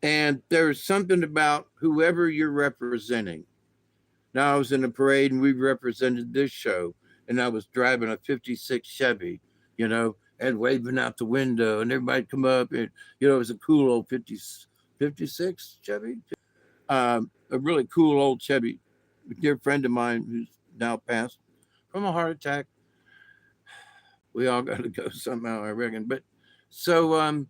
And there's something about whoever you're representing. Now, I was in a parade and we represented this show, and I was driving a 56 Chevy, and waving out the window, and everybody'd come up, and, it was a cool old 56 Chevy. A really cool old Chevy. A dear friend of mine who's now passed from a heart attack. We all got to go somehow, I reckon. But so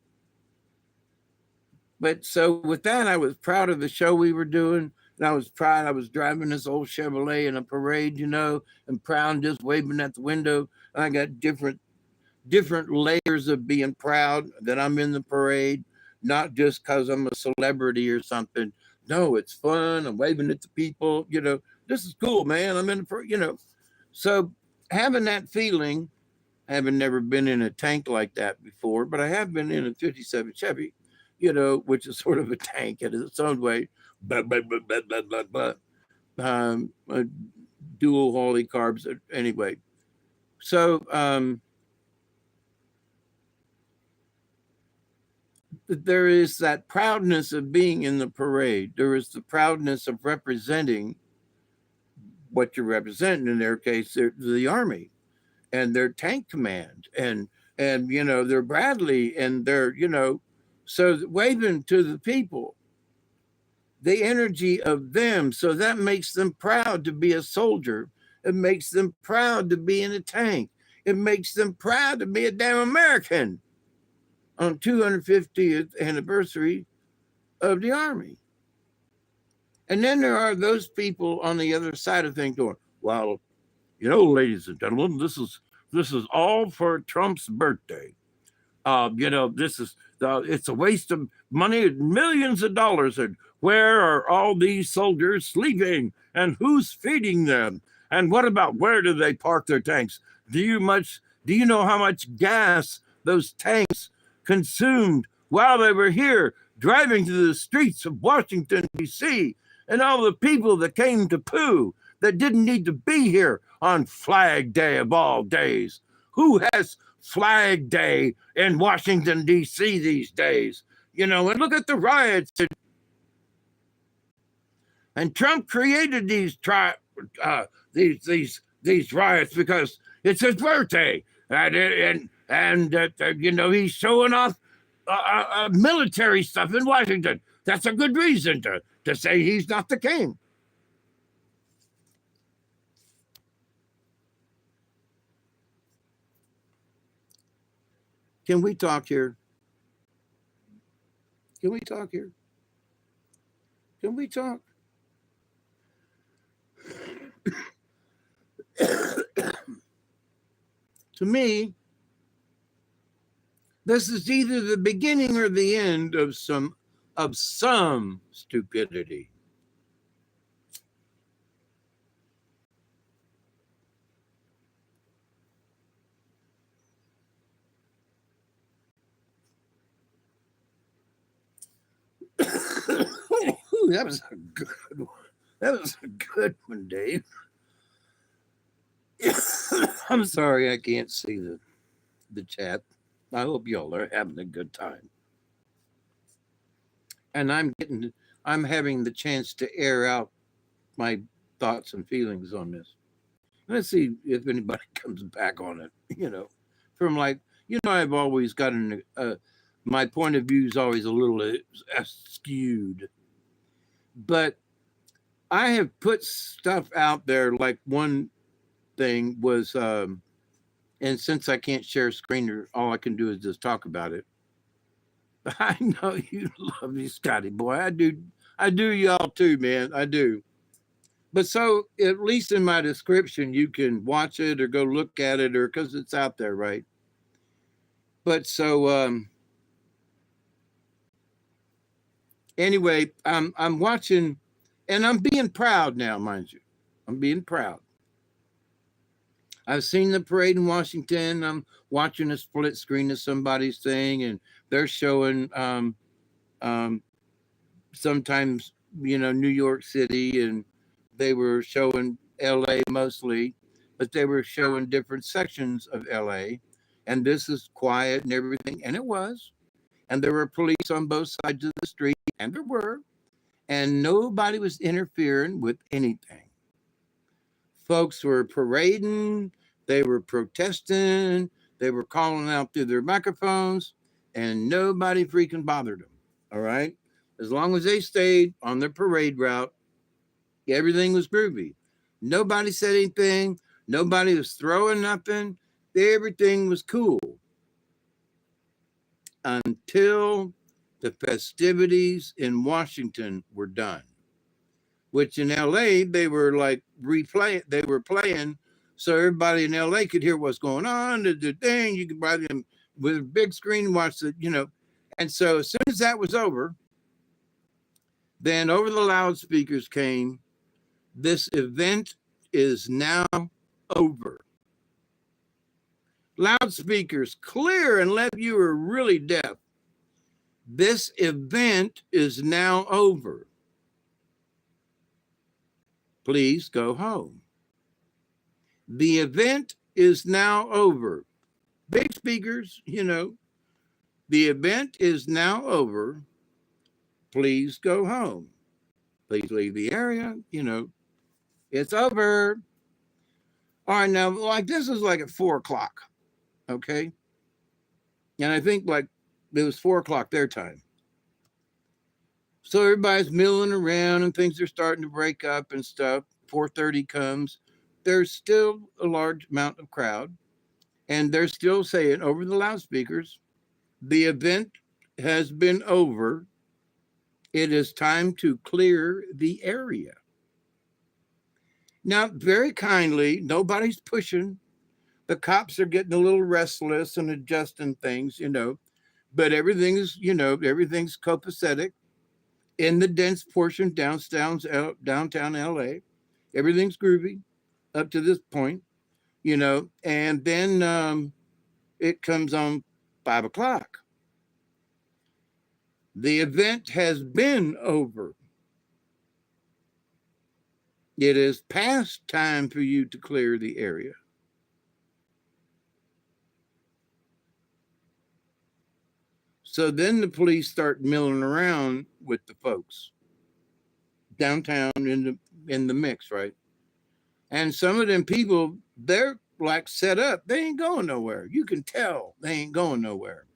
with that, I was proud of the show we were doing. And I was proud. I was driving this old Chevrolet in a parade, and proud, just waving at the window. And I got different layers of being proud that I'm in the parade, not just because I'm a celebrity or something. No, it's fun. I'm waving at the people. This is cool, man. I'm in the parade, So having that feeling, having never been in a tank like that before, but I have been in a 57 Chevy, which is sort of a tank in its own way. Dual holy carbs. Anyway, so there is that proudness of being in the parade. There is the proudness of representing what you're representing. In their case, the Army and their tank command, and they're Bradley, and they're so waving to the people, the energy of them. So that makes them proud to be a soldier. It makes them proud to be in a tank. It makes them proud to be a damn American on 250th anniversary of the Army. And then there are those people on the other side of things going, well, ladies and gentlemen, this is all for Trump's birthday. This is it's a waste of money, millions of dollars. And where are all these soldiers sleeping? And who's feeding them? And what about where do they park their tanks? Do you know how much gas those tanks consumed while they were here driving to the streets of Washington, D.C., and all the people that came to poo that didn't need to be here? on Flag Day of all days. Who has Flag Day in Washington, D.C. these days? You know, and look at the riots. And Trump created these riots because it's his birthday, and you know, he's showing off military stuff in Washington. That's a good reason to say he's not the king. Can we talk here? Can we talk here? Can we talk? To me, this is either the beginning or the end of some stupidity. That was a good one. That was a good one, Dave. I'm sorry I can't see the chat. I hope y'all are having a good time. And I'm having the chance to air out my thoughts and feelings on this. Let's see if anybody comes back on it, you know, from like, you know, I've always gotten, my point of view is always a little skewed. But I have put stuff out there, like one thing was, and since I can't share a screen, all I can do is just talk about it. I know you love me, Scotty boy. I do y'all too, man. I do. But so at least in my description, you can watch it or go look at it, or because it's out there, right? But so anyway, I'm watching, and I'm being proud now, mind you. I'm being proud. I've seen the parade in Washington. I'm watching a split screen of somebody's thing, and they're showing sometimes, you know, New York City, and they were showing LA mostly, but they were showing different sections of LA. And this is quiet and everything, and it was. And there were police on both sides of the street, and there were. And nobody was interfering with anything. Folks were parading, they were protesting, they were calling out through their microphones, and nobody freaking bothered them. All right? As long as they stayed on their parade route, everything was groovy. Nobody said anything. Nobody was throwing nothing. Everything was cool. Until the festivities in Washington were done. Which in LA, they were like they were playing, so everybody in LA could hear what's going on, the thing. You could buy them with a big screen, watch the, you know. And so as soon as that was over, then over the loudspeakers came, "This event is now over." Loudspeakers clear, unless you were really deaf. "This event is now over. Please go home. The event is now over." Big speakers, you know. "The event is now over. Please go home. Please leave the area. You know, it's over." All right, now, like this is like at 4:00, okay? And I think like it was 4:00 their time. So everybody's milling around and things are starting to break up and stuff. 4:30 comes. There's still a large amount of crowd. And they're still saying over the loudspeakers, "The event has been over. It is time to clear the area." Now, very kindly, nobody's pushing. The cops are getting a little restless and adjusting things, you know, but everything is, you know, everything's copacetic in the dense portion downtown LA. Everything's groovy up to this point, you know, and then it comes on 5:00. "The event has been over. It is past time for you to clear the area. So then the police start milling around with the folks downtown in the mix, right? And some of them people, they're like set up. They ain't going nowhere. You can tell they ain't going nowhere.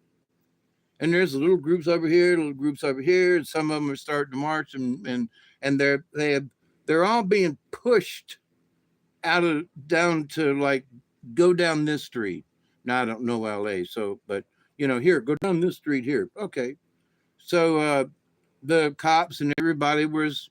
And there's little groups over here, little groups over here, and some of them are starting to march, and they're all being pushed out of down to like go down this street. Now I don't know LA, so but here, go down this street here. Okay. So the cops and everybody was,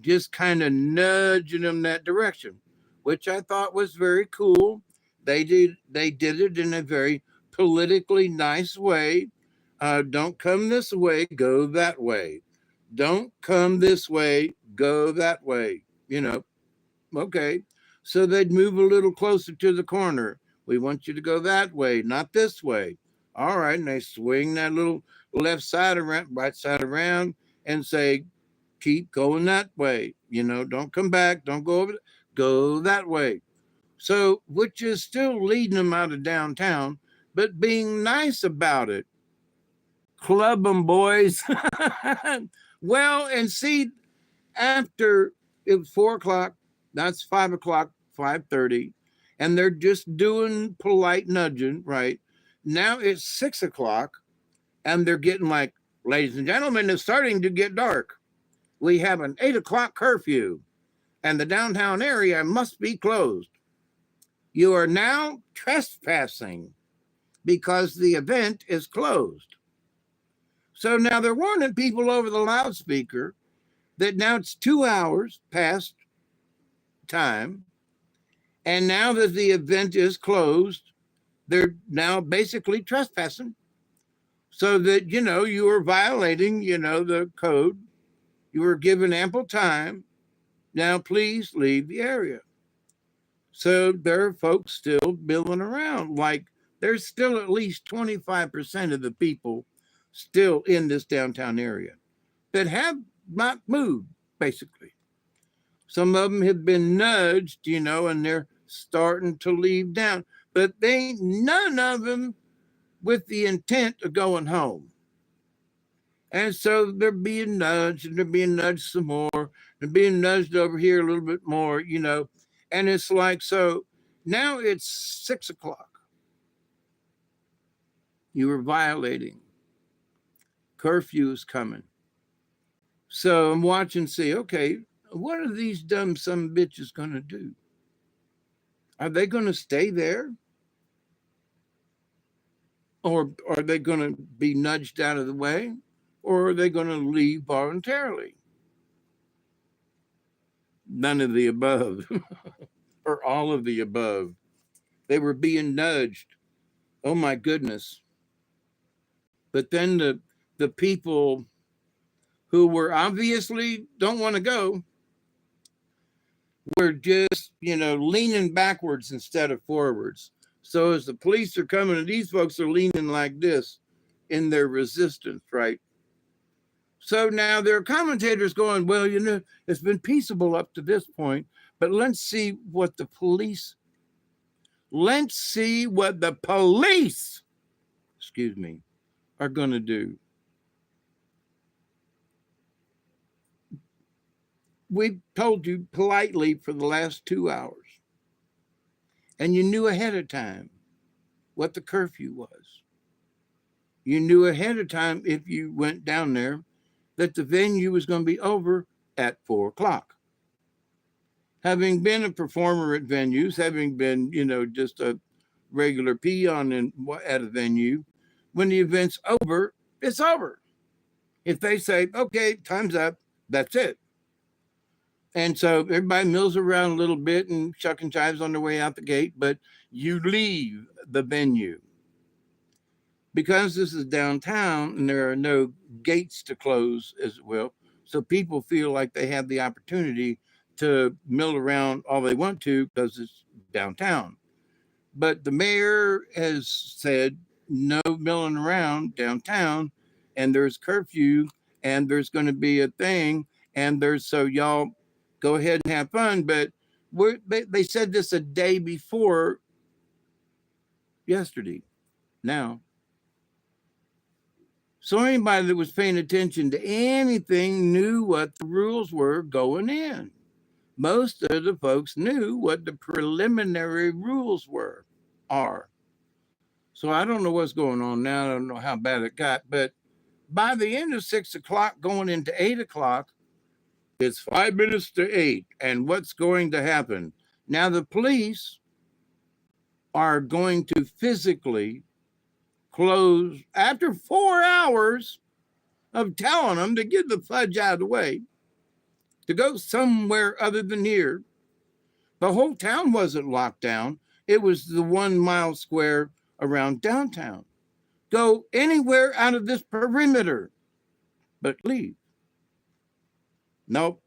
just kind of nudging them that direction, which I thought was very cool. They did it in a very politically nice way. Don't come this way, go that way. Don't come this way, go that way. Okay. So they'd move a little closer to the corner. We want you to go that way, not this way. All right. And they swing that little left side around, right side around, and say, keep going that way. Don't come back. Don't go over. Go that way. So, which is still leading them out of downtown, but being nice about it. Club them, boys. Well, and see, after it was 4 o'clock, that's 5 o'clock, 5:30, and they're just doing polite nudging, right? Now it's 6 o'clock, and they're getting like, ladies and gentlemen, it's starting to get dark. We have an 8 o'clock curfew, and the downtown area must be closed. You are now trespassing because the event is closed. So now they're warning people over the loudspeaker that now it's 2 hours past time. And now that the event is closed, they're now basically trespassing. So that, you are violating, the code. You were given ample time. Now please leave the area. So there are folks still milling around. Like there's still at least 25% of the people still in this downtown area that have not moved, basically. Some of them have been nudged, and they're starting to leave down, but they ain't none of them with the intent of going home. And so they're being nudged, and they're being nudged some more. They're being nudged over here a little bit more, and it's like, so now it's 6 o'clock. You were violating. Curfew is coming. So I'm watching, see, okay, what are these dumb some bitches going to do? Are they going to stay there? Or are they going to be nudged out of the way? Or are they going to leave voluntarily? None of the above, or all of the above. They were being nudged. Oh my goodness. But then the people who were obviously don't want to go were just, leaning backwards instead of forwards. So as the police are coming, these folks are leaning like this in their resistance, right? So now there are commentators going, well, it's been peaceable up to this point, but let's see what the police, are going to do. We've told you politely for the last 2 hours, and you knew ahead of time what the curfew was. You knew ahead of time, if you went down there, that the venue was going to be over at 4 o'clock. Having been a performer at venues, having been, just a regular peon at a venue, when the event's over, it's over. If they say, okay, time's up, that's it. And so everybody mills around a little bit and shuck and chives on their way out the gate, but you leave the venue. Because this is downtown and there are no gates to close, as it will, so people feel like they have the opportunity to mill around all they want to because it's downtown. But the mayor has said no milling around downtown, and there's curfew, and there's going to be a thing, and so y'all go ahead and have fun. But they said this a day before yesterday now. So anybody that was paying attention to anything knew what the rules were going in. Most of the folks knew what the preliminary rules are. So I don't know what's going on now. I don't know how bad it got, but by the end of 6 o'clock, going into 8 o'clock, it's 5 minutes to 8. And what's going to happen? Now, the police are going to physically close after 4 hours of telling them to get the fudge out of the way, to go somewhere other than here. The whole town wasn't locked down. It was the 1 mile square around downtown. Go anywhere out of this perimeter, but leave. Nope,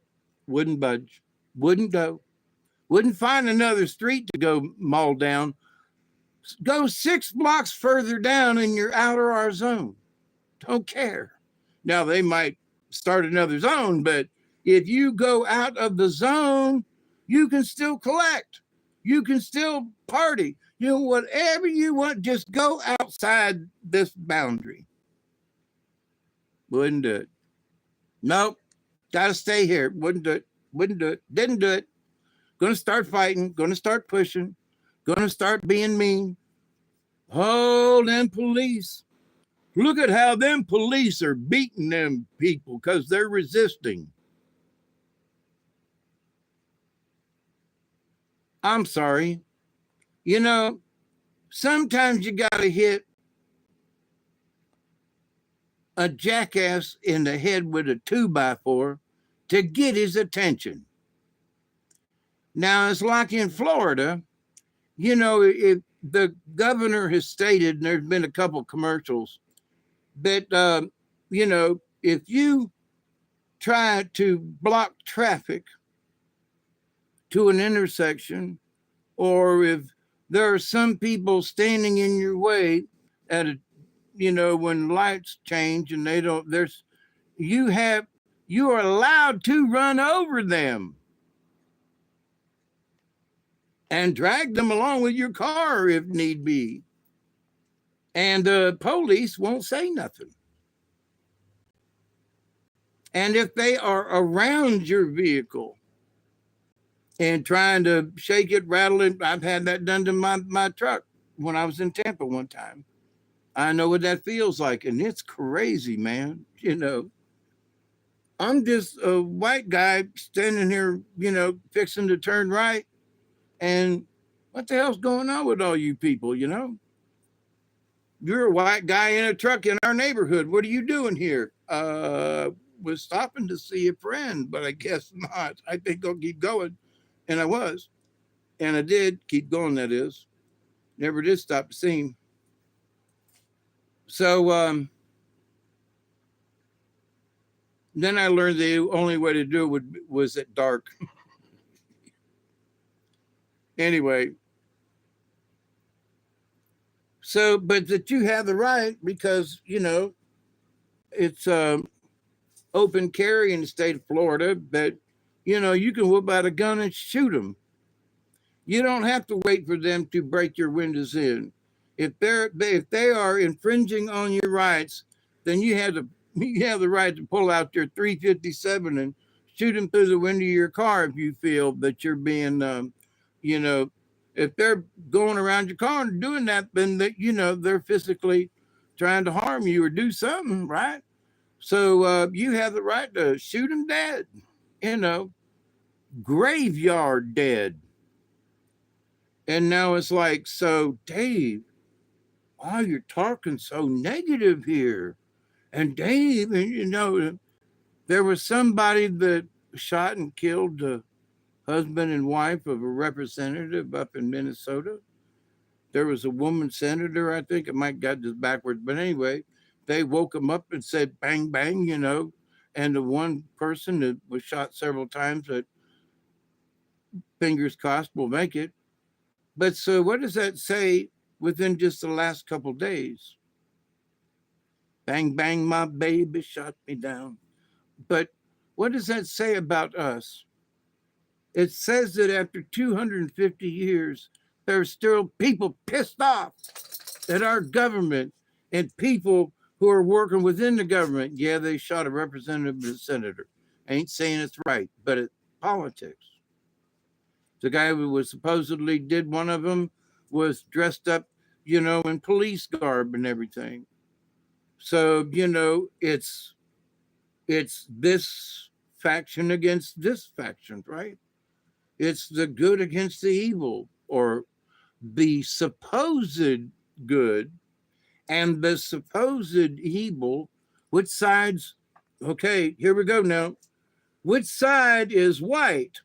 wouldn't budge, wouldn't go, wouldn't find another street to go maul down. Go 6 blocks further down and you're out of our zone. Don't care. Now they might start another zone, but if you go out of the zone, you can still collect. You can still party. You know, whatever you want, just go outside this boundary. Wouldn't do it. Nope. Got to stay here. Wouldn't do it. Wouldn't do it. Didn't do it. Going to start fighting. Going to start pushing. Going to start being mean. Oh, them police. Look at how them police are beating them people because they're resisting. I'm sorry. You know, sometimes you got to hit a jackass in the head with a 2x4 to get his attention. Now, it's like in Florida, you know, if the governor has stated, and there's been a couple commercials, that, you know, if you try to block traffic to an intersection, or if there are some people standing in your way at a, you know, when lights change and they don't, you are allowed to run over them and drag them along with your car if need be. And the police won't say nothing. And if they are around your vehicle and trying to shake it, rattle it, I've had that done to my truck when I was in Tampa one time. I know what that feels like, and it's crazy, man. You know, I'm just a white guy standing here, you know, fixing to turn right. And what the hell's going on with all you people, you know? You're a white guy in a truck in our neighborhood. What are you doing here? Was stopping to see a friend, but I guess not. I think I'll keep going. And I was. And I did keep going, that is. Never did stop to see him. So then I learned the only way to do it was at dark. Anyway. So, but that you have the right because, you know, it's open carry in the state of Florida, but, you know, you can whip out a gun and shoot them. You don't have to wait for them to break your windows in. If they are infringing on your rights, then you have the right to pull out your .357 and shoot them through the window of your car if you feel that you're being, you know, if they're going around your car and doing that, then you know they're physically trying to harm you or do something, right? So you have the right to shoot them dead, you know, graveyard dead. And now it's like, so Dave, why you're talking so negative here? And Dave, and you know, there was somebody that shot and killed the husband and wife of a representative up in Minnesota. There was a woman senator, I think. I might got this backwards, but anyway, they woke him up and said bang, bang, you know, and the one person that was shot several times that fingers crossed will make it. But so what does that say within just the last couple days? Bang, bang, my baby shot me down. But what does that say about us? It says that after 250 years, there's still people pissed off at our government and people who are working within the government. Yeah, they shot a representative and a senator. I ain't saying it's right, but it's politics. The guy who was supposedly did one of them was dressed up, in police garb and everything. So, it's this faction against this faction, right? It's the good against the evil, or the supposed good and the supposed evil. Which side's okay? Here we go now. Which side is white?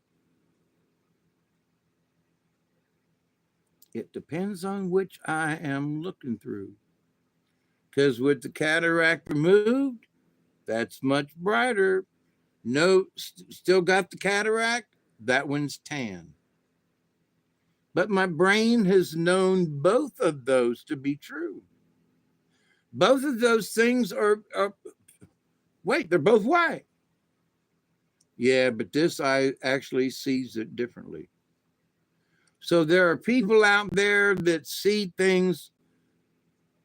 It depends on which eye I'm looking through. Because with the cataract removed, that's much brighter. No, still got the cataract, that one's tan. But my brain has known both of those to be true. Both of those things are wait, they're both white. Yeah, but this eye actually sees it differently. So there are people out there that see things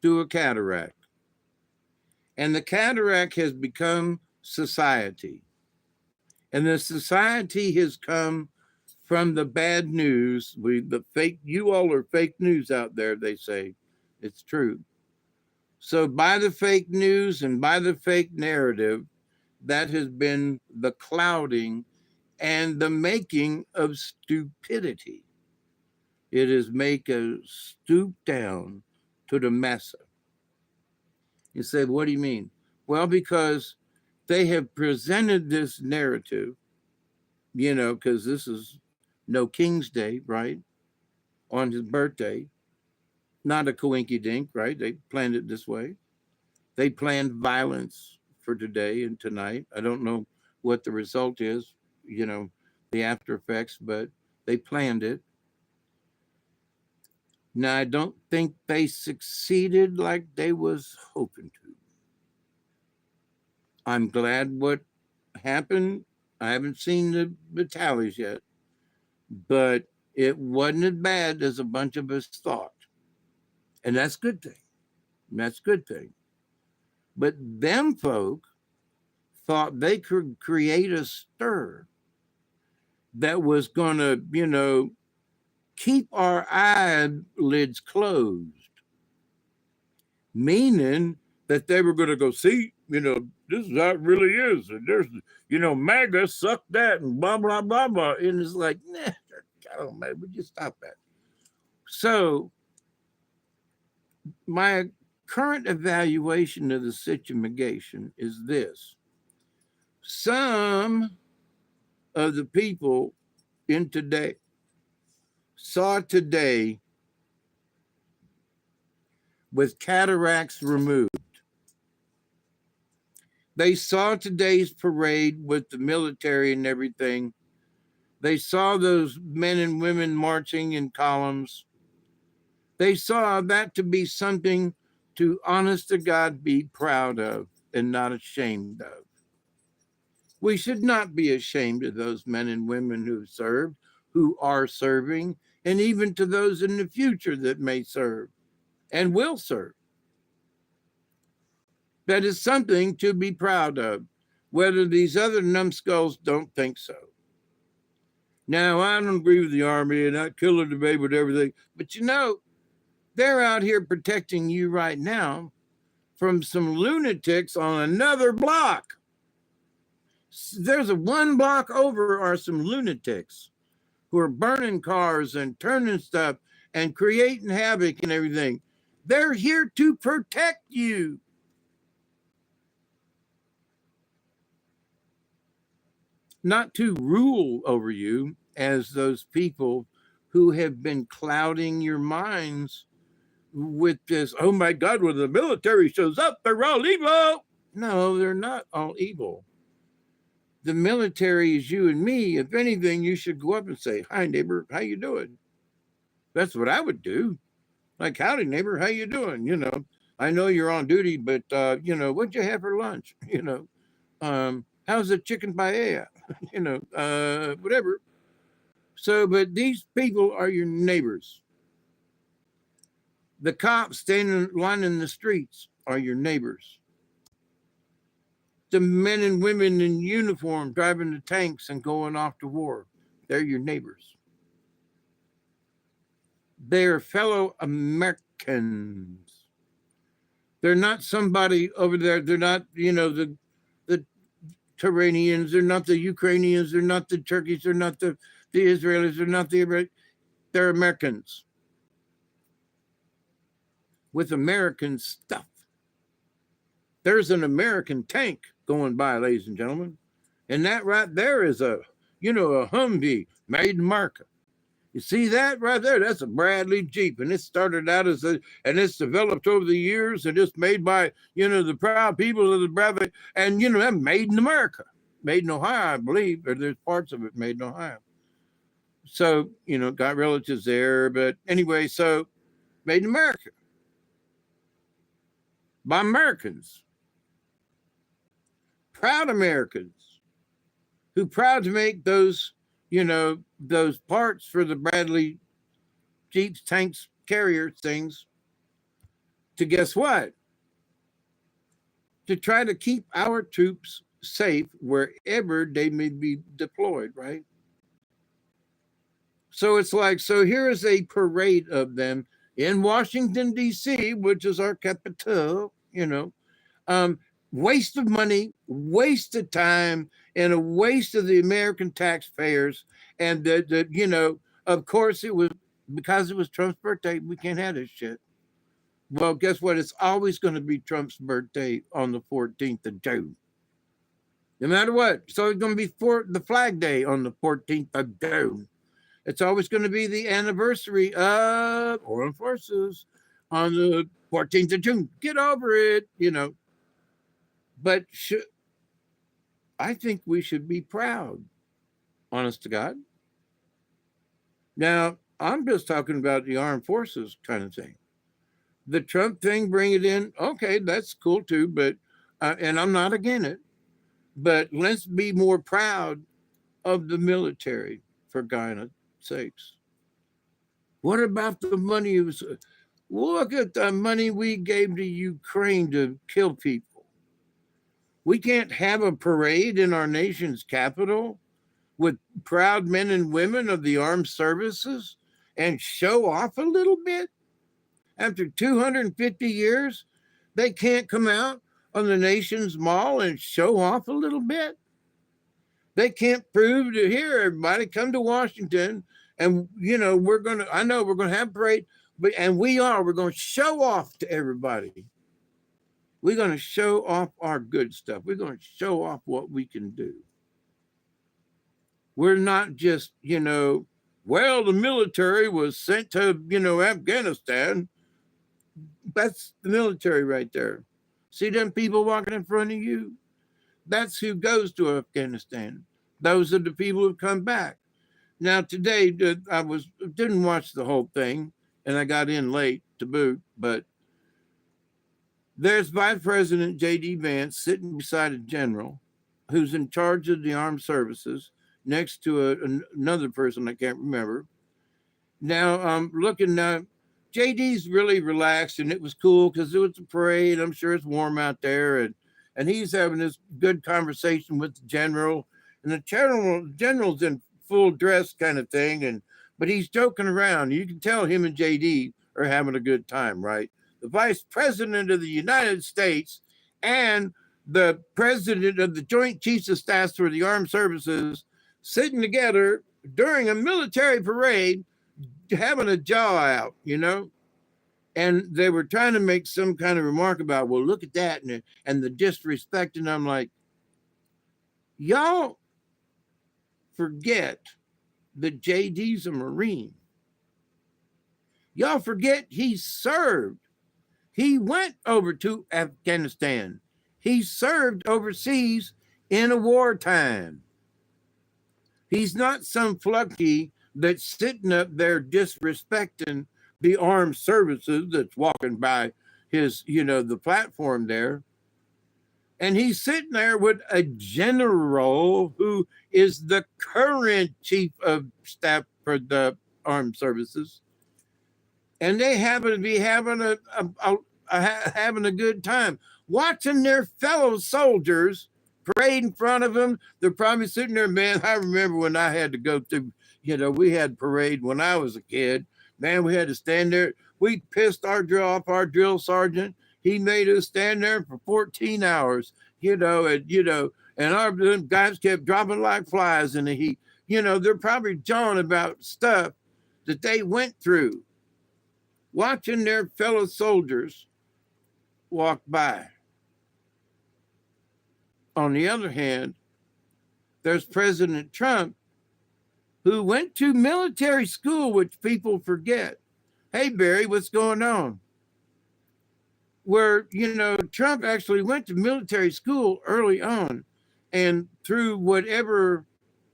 through a cataract. And the cataract has become society. And the society has come from the bad news. You all are fake news out there, they say. It's true. So by the fake news and by the fake narrative, that has been the clouding and the making of stupidity. It is make a stoop down to the massa. You say, what do you mean? Well, because they have presented this narrative, because this is no King's Day, right? On his birthday. Not a coinky dink, right? They planned it this way. They planned violence for today and tonight. I don't know what the result is, the after effects, but they planned it. Now, I don't think they succeeded like they was hoping to. I'm glad what happened. I haven't seen the tallies yet, but it wasn't as bad as a bunch of us thought. And that's a good thing. That's a good thing. But them folk thought they could create a stir that was going to, keep our eyelids closed, meaning that they were going to go, see, this is how it really is. And there's, MAGA, suck that, and blah, blah, blah, blah. And it's like, nah, God, man, would you stop that? So my current evaluation of the situation is this. Some of the people in today saw today with cataracts removed. They saw today's parade with the military and everything. They saw those men and women marching in columns. They saw that to be something to, honest to God, be proud of and not ashamed of. We should not be ashamed of those men and women who served, who are serving, and even to those in the future that may serve and will serve. That is something to be proud of, whether these other numbskulls don't think so. Now, I don't agree with the Army and I kill a debate with everything, but they're out here protecting you right now from some lunatics on another block. There's a one block over are some lunatics who are burning cars and turning stuff and creating havoc and everything. They're here to protect you. Not to rule over you as those people who have been clouding your minds with this, oh my God, when the military shows up, they're all evil. No, they're not all evil. The military is you and me. If anything, you should go up and say, hi, neighbor, how you doing? That's what I would do. Like, howdy, neighbor, how you doing? I know you're on duty, but, what'd you have for lunch? How's the chicken paella? Whatever. So, but these people are your neighbors. The cops standing lining the streets are your neighbors. The men and women in uniform driving the tanks and going off to war, they're your neighbors. They're fellow Americans. They're not somebody over there. They're not, the Turanians. They're not the Ukrainians. They're not the Turkeys. They're not the Israelis. They're not the. They're Americans with American stuff. There's an American tank going by, ladies and gentlemen, and that right there is a Humvee made in America. You see that right there? That's a Bradley Jeep, and it started out and it's developed over the years, and it's made by, the proud people of the Bradley, and, that made in America, made in Ohio, I believe, or there's parts of it made in Ohio. So, got relatives there, but anyway, so made in America by Americans, proud Americans who proud to make those parts for the Bradley Jeeps, tanks, carrier things to guess what? To try to keep our troops safe wherever they may be deployed, right? So it's like, so here is a parade of them in Washington, D.C., which is our capital, waste of money, waste of time, and a waste of the American taxpayers. And of course, it was because it was Trump's birthday. We can't have this shit. Well, guess what? It's always going to be Trump's birthday on the 14th of June. No matter what. So it's going to be the Flag Day on the 14th of June. It's always going to be the anniversary of Armed Forces on the 14th of June. Get over it, But I think we should be proud, honest to God. Now, I'm just talking about the armed forces kind of thing. The Trump thing, bring it in. Okay, that's cool too, but, and I'm not against it, but let's be more proud of the military, for God's sakes. What about the money? Look at the money we gave to Ukraine to kill people. We can't have a parade in our nation's capital with proud men and women of the armed services and show off a little bit? After 250 years, they can't come out on the nation's mall and show off a little bit? They can't prove to here, everybody, come to Washington, and, we're going to have a parade, and we're going to show off to everybody. We're going to show off our good stuff. We're going to show off what we can do. We're not just, the military was sent to, Afghanistan. That's the military right there. See them people walking in front of you? That's who goes to Afghanistan. Those are the people who come back. Now, today, I didn't watch the whole thing, and I got in late to boot, but there's Vice President J.D. Vance sitting beside a general who's in charge of the armed services next to another person I can't remember. Now, I'm looking now. JD's really relaxed, and it was cool because it was a parade. I'm sure it's warm out there, and he's having this good conversation with the general, and the general's in full dress kind of thing, but he's joking around. You can tell him and JD are having a good time, right? The Vice President of the United States and the President of the Joint Chiefs of Staff for the Armed Services sitting together during a military parade, having a jaw out, and they were trying to make some kind of remark about, well, look at that, and the disrespect, and I'm like, y'all forget that JD's a Marine. Y'all forget he served. He went over to Afghanistan. He served overseas in a wartime. He's not some flunky that's sitting up there disrespecting the armed services that's walking by his, the platform there. And he's sitting there with a general who is the current chief of staff for the armed services, and they happen to be having having a good time, watching their fellow soldiers parade in front of them. They're probably sitting there, man. I remember when I had to go through, we had parade when I was a kid. Man, we had to stand there. We pissed our drill off our drill sergeant. He made us stand there for 14 hours, and our guys kept dropping like flies in the heat. They're probably jawing about stuff that they went through, watching their fellow soldiers walk by. On the other hand, there's President Trump, who went to military school, which people forget. Hey, Barry, what's going on? Where, Trump actually went to military school early on, and through whatever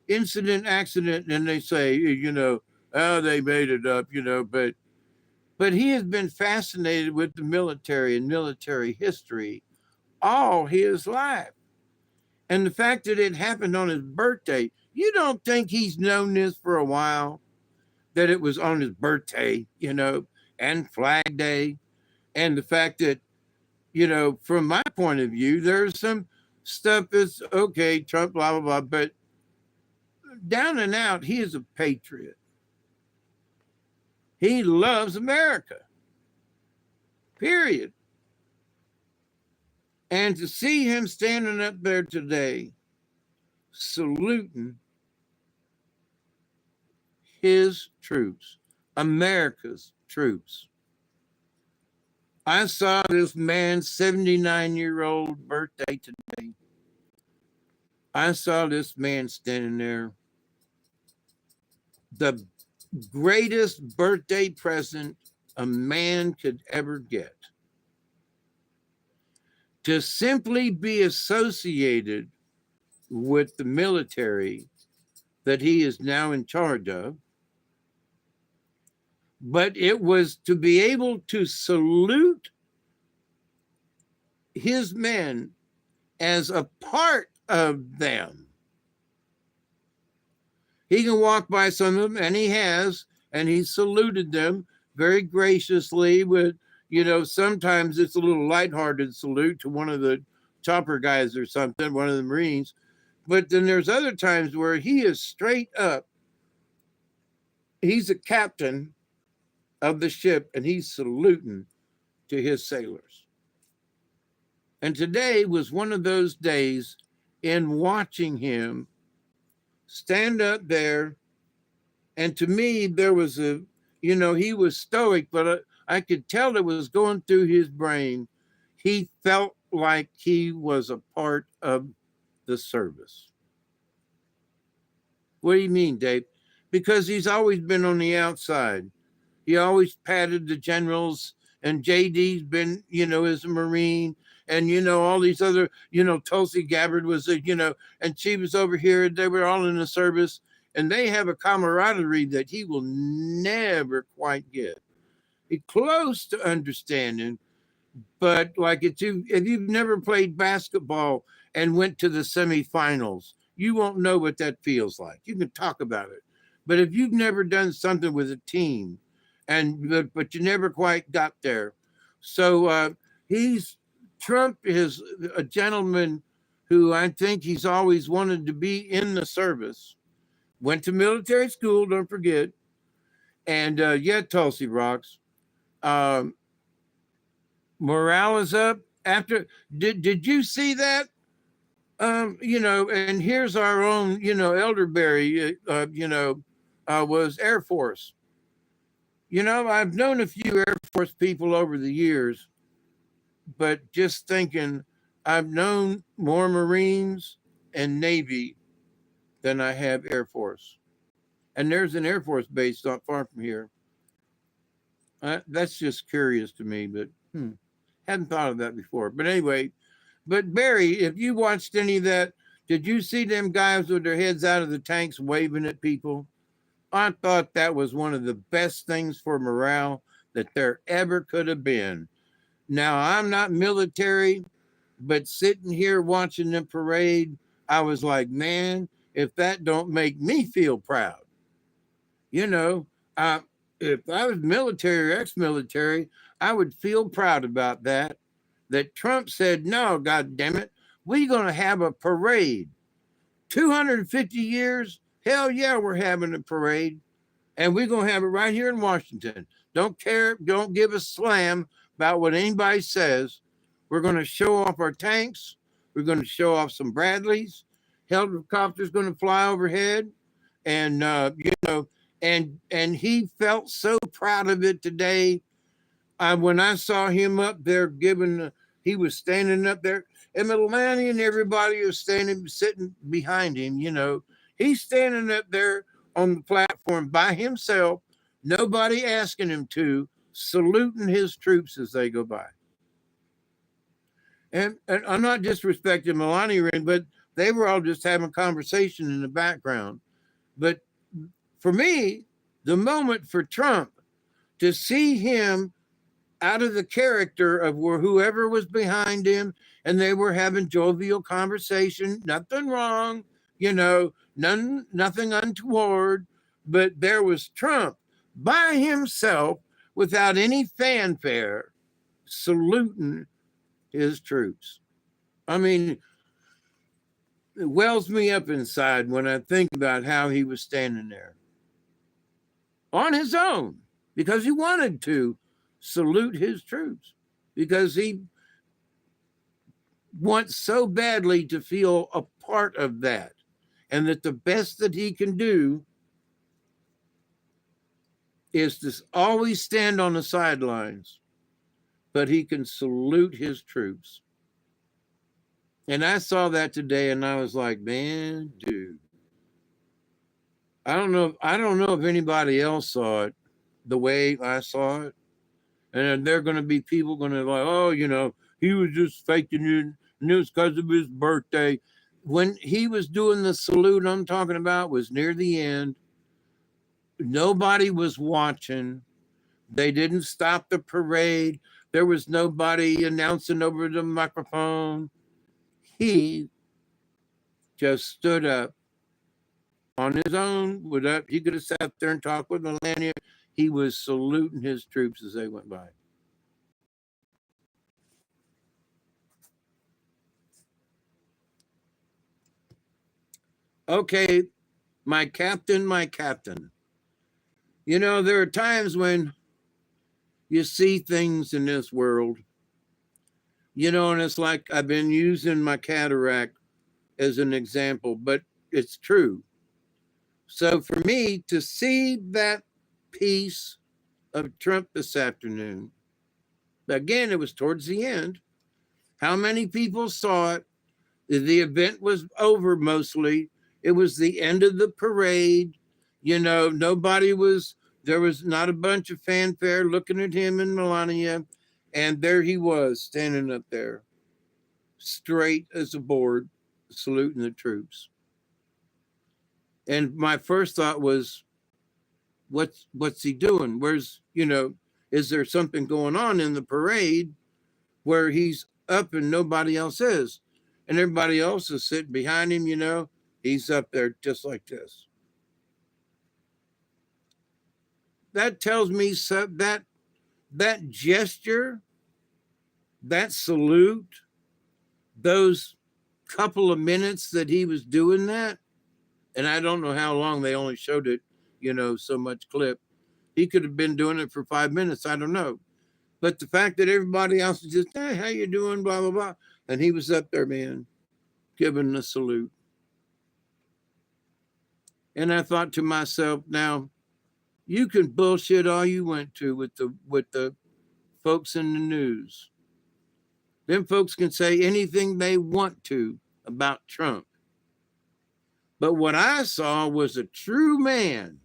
accident, and they say, oh, they made it up, but he has been fascinated with the military and military history all his life. And the fact that it happened on his birthday, you don't think he's known this for a while, that it was on his birthday, and Flag Day. And the fact that, from my point of view, there's some stuff that's okay, Trump, blah, blah, blah, but down and out, he is a patriot. He loves America, period. And to see him standing up there today, saluting his troops, America's troops. I saw this man's 79-year-old birthday today. I saw this man standing there. The greatest birthday present a man could ever get. To simply be associated with the military that he is now in charge of. But it was to be able to salute his men as a part of them. He can walk by some of them, and he has, and he saluted them very graciously with, sometimes it's a little lighthearted salute to one of the chopper guys or something, one of the Marines. But then there's other times where he is straight up. He's a captain of the ship, and he's saluting to his sailors. And today was one of those days in watching him stand up there. And to me, there was he was stoic, but I could tell it was going through his brain. He felt like he was a part of the service. What do you mean, Dave? Because he's always been on the outside. He always patted the generals, and JD's been, as a Marine, and, all these other, Tulsi Gabbard was, and she was over here. They were all in the service, and they have a camaraderie that he will never quite get. He's close to understanding, but like if you've never played basketball and went to the semifinals, you won't know what that feels like. You can talk about it, but if you've never done something with a team, but you never quite got there, so Trump is a gentleman who I think he's always wanted to be in the service. Went to military school, don't forget, and Tulsi rocks. Morale is up. After did you see that? And here's our own, elderberry. Was Air Force. I've known a few Air Force people over the years, but just thinking, I've known more Marines and Navy than I have Air Force. And there's an Air Force base not far from here. That's just curious to me, but hadn't thought of that before. But anyway, but Barry, if you watched any of that, did you see them guys with their heads out of the tanks waving at people? I thought that was one of the best things for morale that there ever could have been. Now, I'm not military, but sitting here watching the parade, I was like, man, if that don't make me feel proud. You know, uh, if I was military or ex-military, I would feel proud about that. That Trump said, no, God damn it, we're going to have a parade. 250 years? Hell yeah, we're having a parade. And we're going to have it right here in Washington. Don't care, don't give a slam about what anybody says. We're going to show off our tanks. We're going to show off some Bradleys. Helicopters going to fly overhead. And, and he felt so proud of it today. When I saw him up there he was standing up there, and Melania and everybody was sitting behind him. He's standing up there on the platform by himself, nobody asking him to, saluting his troops as they go by. And I'm not disrespecting Melania, but they were all just having conversation in the background. But for me, the moment for Trump to see him out of the character of whoever was behind him, and they were having jovial conversation, nothing wrong, nothing untoward, but there was Trump by himself without any fanfare saluting his troops. I mean, it wells me up inside when I think about how he was standing there on his own because he wanted to salute his troops, because he wants so badly to feel a part of that, and that the best that he can do is to always stand on the sidelines, but he can salute his troops. And I saw that today, and I was like, man, dude, I don't know if anybody else saw it the way I saw it. And there are going to be people going to like, oh, he was just faking it, and it was because of his birthday. When he was doing the salute I'm talking about was near the end. Nobody was watching. They didn't stop the parade. There was nobody announcing over the microphone. He just stood up on his own. He could have sat there and talked with Melania. He was saluting his troops as they went by. Okay, my captain. There are times when you see things in this world, and it's like I've been using my cataract as an example, but it's true. So for me to see that piece of Trump this afternoon, again, it was towards the end. How many people saw it? The event was over mostly. It was the end of the parade. There was not a bunch of fanfare looking at him and Melania. And there he was standing up there, straight as a board, saluting the troops. And my first thought was, what's he doing? Is there something going on in the parade where he's up and nobody else is? And everybody else is sitting behind him, he's up there just like this. That tells me that gesture, that salute, those couple of minutes that he was doing that, and I don't know how long they only showed it, so much clip. He could have been doing it for 5 minutes. I don't know. But the fact that everybody else is just, hey, how you doing, blah, blah, blah. And he was up there, man, giving the salute. And I thought to myself, now, you can bullshit all you went to with the folks in the news. Them folks can say anything they want to about Trump. But what I saw was a true man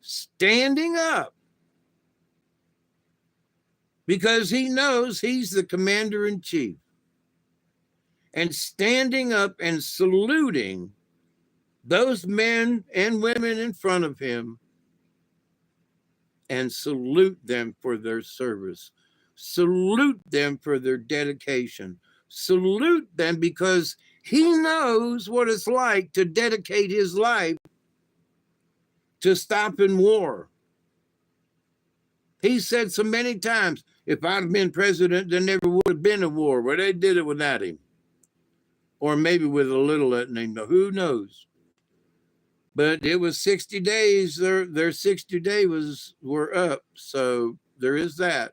standing up because he knows he's the commander in chief, and standing up and saluting those men and women in front of him, and salute them for their service, salute them for their dedication, salute them because He knows what it's like to dedicate his life to stopping war. He said so many times, if I'd been president, there never would have been a war. Well, they did it without him. Or maybe with a little letting him know. Who knows? But it was 60 days. Their 60 days were up. So there is that,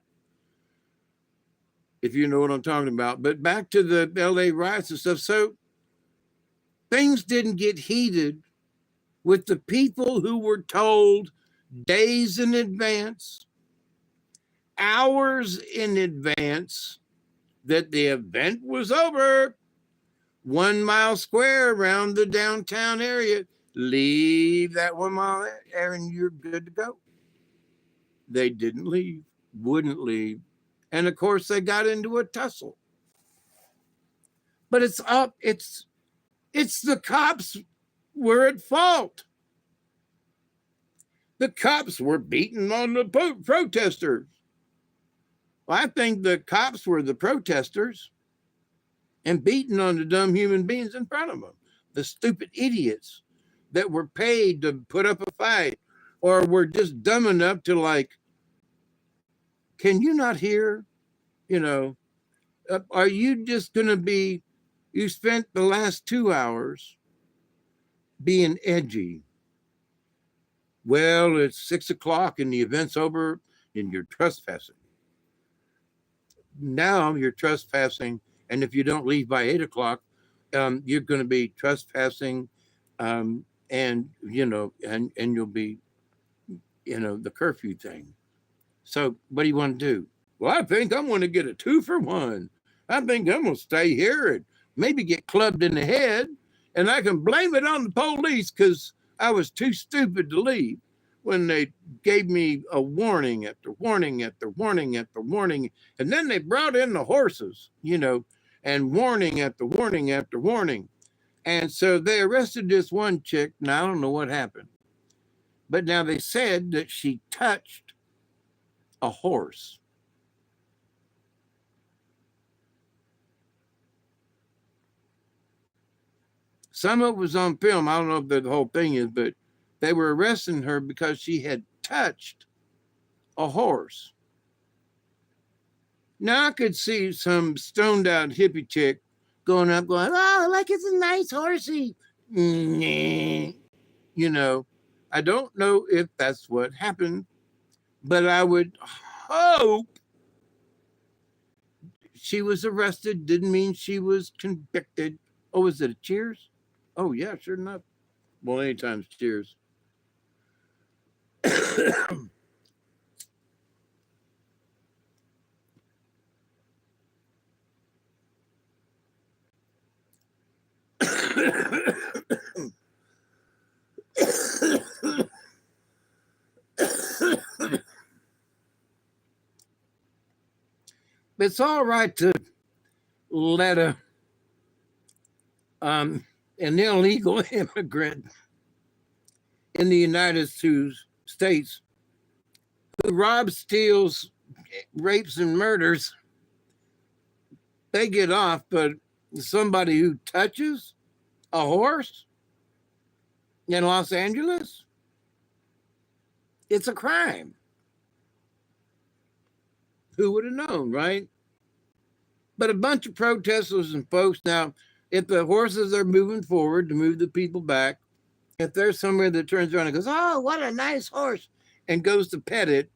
if you know what I'm talking about. But back to the LA riots and stuff. So things didn't get heated with the people who were told days in advance, hours in advance, that the event was over. 1 mile square around the downtown area. Leave that 1 mile area and you're good to go. They didn't leave, wouldn't leave. And of course, they got into a tussle. But it's the cops were at fault. The cops were beating on the protesters. Well, I think the cops were the protesters and beating on the dumb human beings in front of them, the stupid idiots that were paid to put up a fight or were just dumb enough to like, can you not hear? You know, are you just going to be, you spent the last 2 hours being edgy. Well, it's 6 o'clock and the event's over and you're trespassing. Now you're trespassing. And if you don't leave by 8 o'clock, you're going to be trespassing, and you'll be, the curfew thing. So what do you want to do? Well, I think I'm going to get a 2-for-1. I think I'm going to stay here and maybe get clubbed in the head, and I can blame it on the police because I was too stupid to leave when they gave me a warning after warning after warning after warning. And then they brought in the horses, and warning after warning after warning. And so they arrested this one chick. Now, I don't know what happened. But now they said that she touched a horse. Some of it was on film. I don't know if the whole thing is, but they were arresting her because she had touched a horse. Now I could see some stoned out hippie chick going up, going, oh, like it's a nice horsey. Nah. I don't know if that's what happened, but I would hope she was arrested. Didn't mean she was convicted. Oh, was it a Cheers? Oh, yeah, sure enough. Well, anytime's Cheers. It's all right to let an illegal immigrant in the United States who robs, steals, rapes, and murders, they get off, but somebody who touches a horse in Los Angeles, it's a crime. Who would have known, right? But a bunch of protesters and folks now, if the horses are moving forward to move the people back, if there's somewhere that turns around and goes, oh, what a nice horse, and goes to pet it,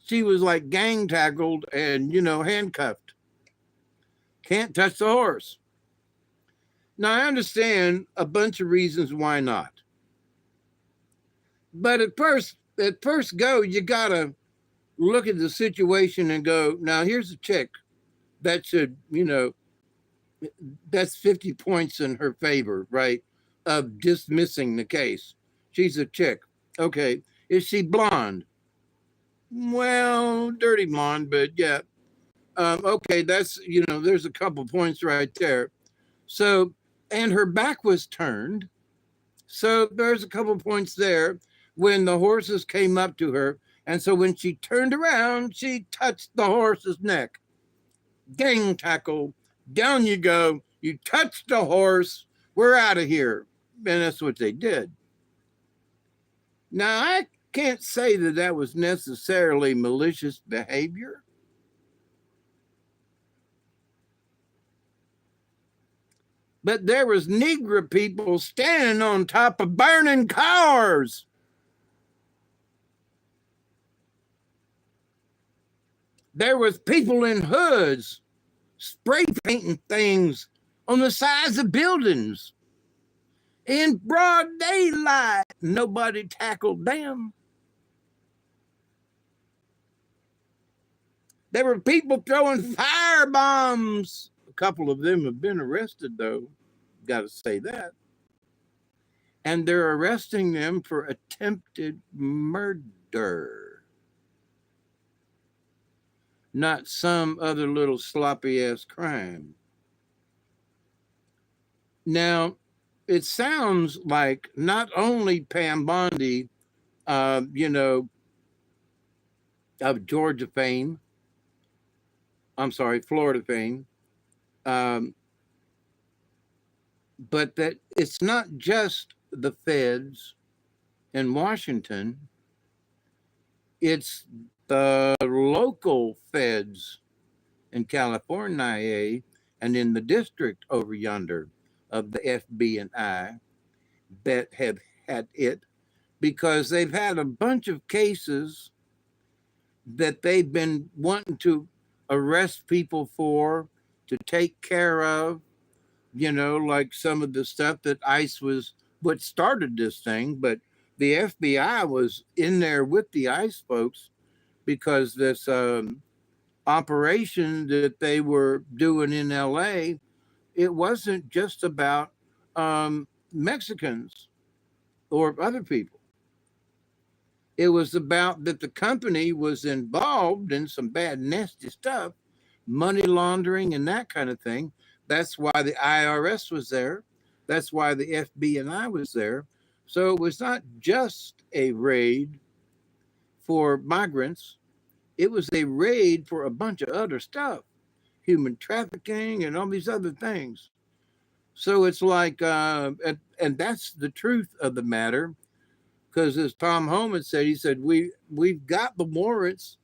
she was like gang tackled and, handcuffed. Can't touch the horse. Now, I understand a bunch of reasons why not. But at first go, you got to look at the situation and go, now here's a chick that should, that's 50 points in her favor, right? Of dismissing the case. She's a chick. Okay. Is she blonde? Well, dirty blonde, but yeah. Okay, that's, there's a couple points right there. So, and her back was turned. So there's a couple points there when the horses came up to her. And so when she turned around, she touched the horse's neck. Gang tackle. Down you go. You touched a horse, we're out of here. And that's what they did. Now, I can't say that that was necessarily malicious behavior. But there was Negro people standing on top of burning cars. There was people in hoods spray painting things on the sides of buildings in broad daylight. Nobody tackled them. There were people throwing fire bombs. A couple of them have been arrested, though. Got to say that. And they're arresting them for attempted murder, not some other little sloppy ass crime. Now, it sounds like not only Pam Bondi, of Georgia fame, Florida fame, but that it's not just the feds in Washington, it's the local feds in California and in the district over yonder of the FBI that have had it, because they've had a bunch of cases that they've been wanting to arrest people for, to take care of, like some of the stuff that ICE was what started this thing, but the FBI was in there with the ICE folks because this operation that they were doing in LA, it wasn't just about Mexicans or other people. It was about that the company was involved in some bad, nasty stuff, money laundering and that kind of thing. That's why the IRS was there. That's why the FBI was there. So it was not just a raid for migrants. It was a raid for a bunch of other stuff, human trafficking and all these other things. So it's like, and that's the truth of the matter. Because as Tom Homan said, he said, we've got the warrants.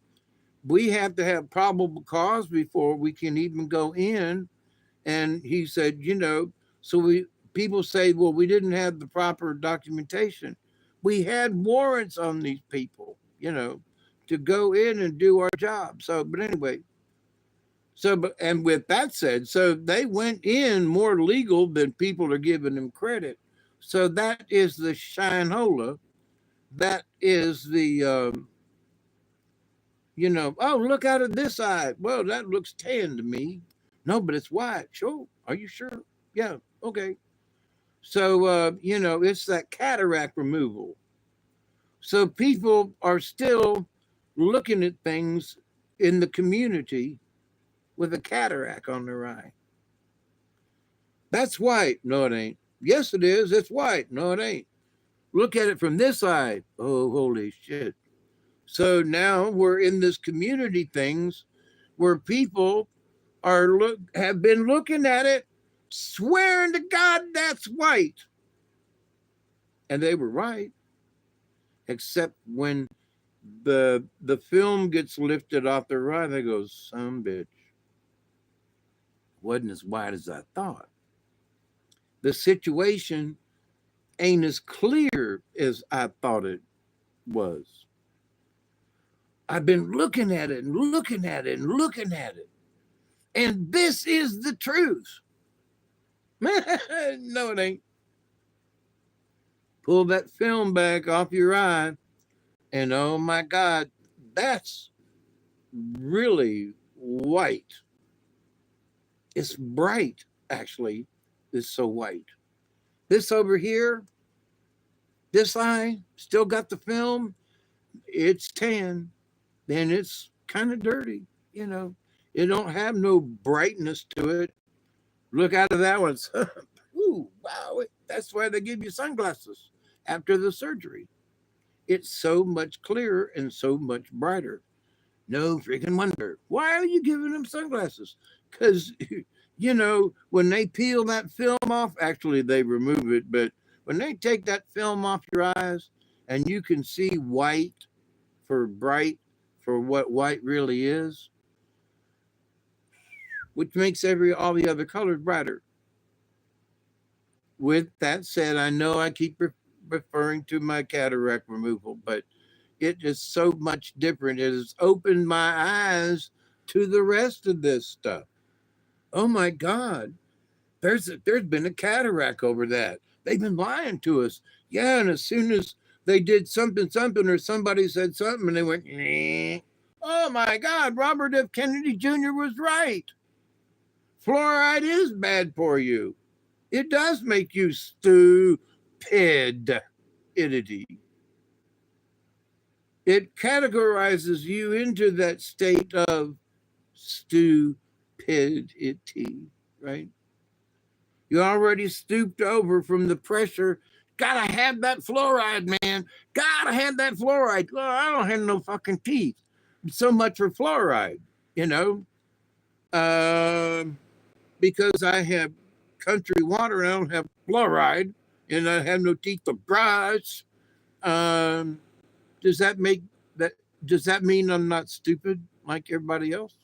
We have to have probable cause before we can even go in. And he said, so people say, well, we didn't have the proper documentation. We had warrants on these people, to go in and do our job. So, but anyway, and with that said, so they went in more legal than people are giving them credit. So that is the shinola. That is the, oh, look out of this eye. Well, that looks tan to me. No, but it's white. Sure. Are you sure? Yeah. Okay. So, it's that cataract removal. So people are still looking at things in the community with a cataract on their eye. That's white. No, it ain't. Yes, it is. It's white. No, it ain't. Look at it from this side. Oh, holy shit. So now we're in this community things where people have been looking at it, swearing to God that's white. And they were right. Except when the film gets lifted off the right, they go, some bitch. Wasn't as white as I thought. The situation ain't as clear as I thought it was. I've been looking at it and looking at it and looking at it. And this is the truth. No, it ain't. Pull that film back off your eye, and oh my God, that's really white. It's bright, actually. It's so white. This over here, this eye, still got the film. It's tan, and it's kind of dirty, It don't have no brightness to it. Look out of that one. Ooh, wow. That's why they give you sunglasses after the surgery. It's so much clearer and so much brighter. No freaking wonder. Why are you giving them sunglasses? Because you know, when they peel that film off, actually they remove it, but when they take that film off your eyes and you can see white for bright for what white really is, which makes all the other colors brighter. With that said, I know I keep referring to my cataract removal, but it is so much different. It has opened my eyes to the rest of this stuff. Oh my God, there's been a cataract over that. They've been lying to us. Yeah, and as soon as they did something, or somebody said something, and they went, "Eh." Oh my God, Robert F. Kennedy Jr. was right. Fluoride is bad for you. It does make you stupid. It categorizes you into that state of stupidity, right? You already stooped over from the pressure. Gotta have that fluoride, man. Gotta have that fluoride. Well, I don't have no fucking teeth. So much for fluoride, you know? Because I have country water and I don't have fluoride and I have no teeth to brush. Does that make that? Does that mean I'm not stupid like everybody else?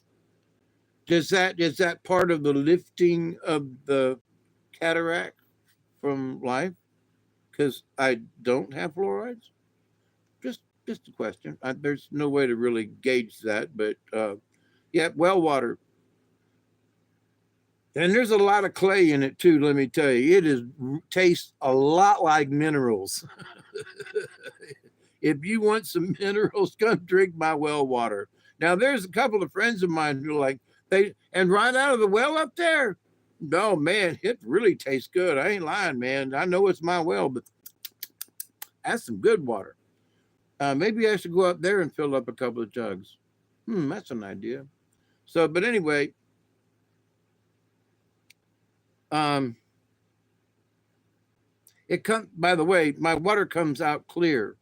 Is that part of the lifting of the cataract from life? Because I don't have fluorides. Just a question. There's no way to really gauge that, but yeah, well water. And there's a lot of clay in it too. Let me tell you, tastes a lot like minerals. If you want some minerals, come drink my well water. Now, there's a couple of friends of mine who like and right out of the well up there. No, man, it really tastes good. I ain't lying, man. I know it's my well, but that's some good water. Maybe I should go up there and fill up a couple of jugs. That's an idea. So, but anyway, it comes. By the way, my water comes out clear.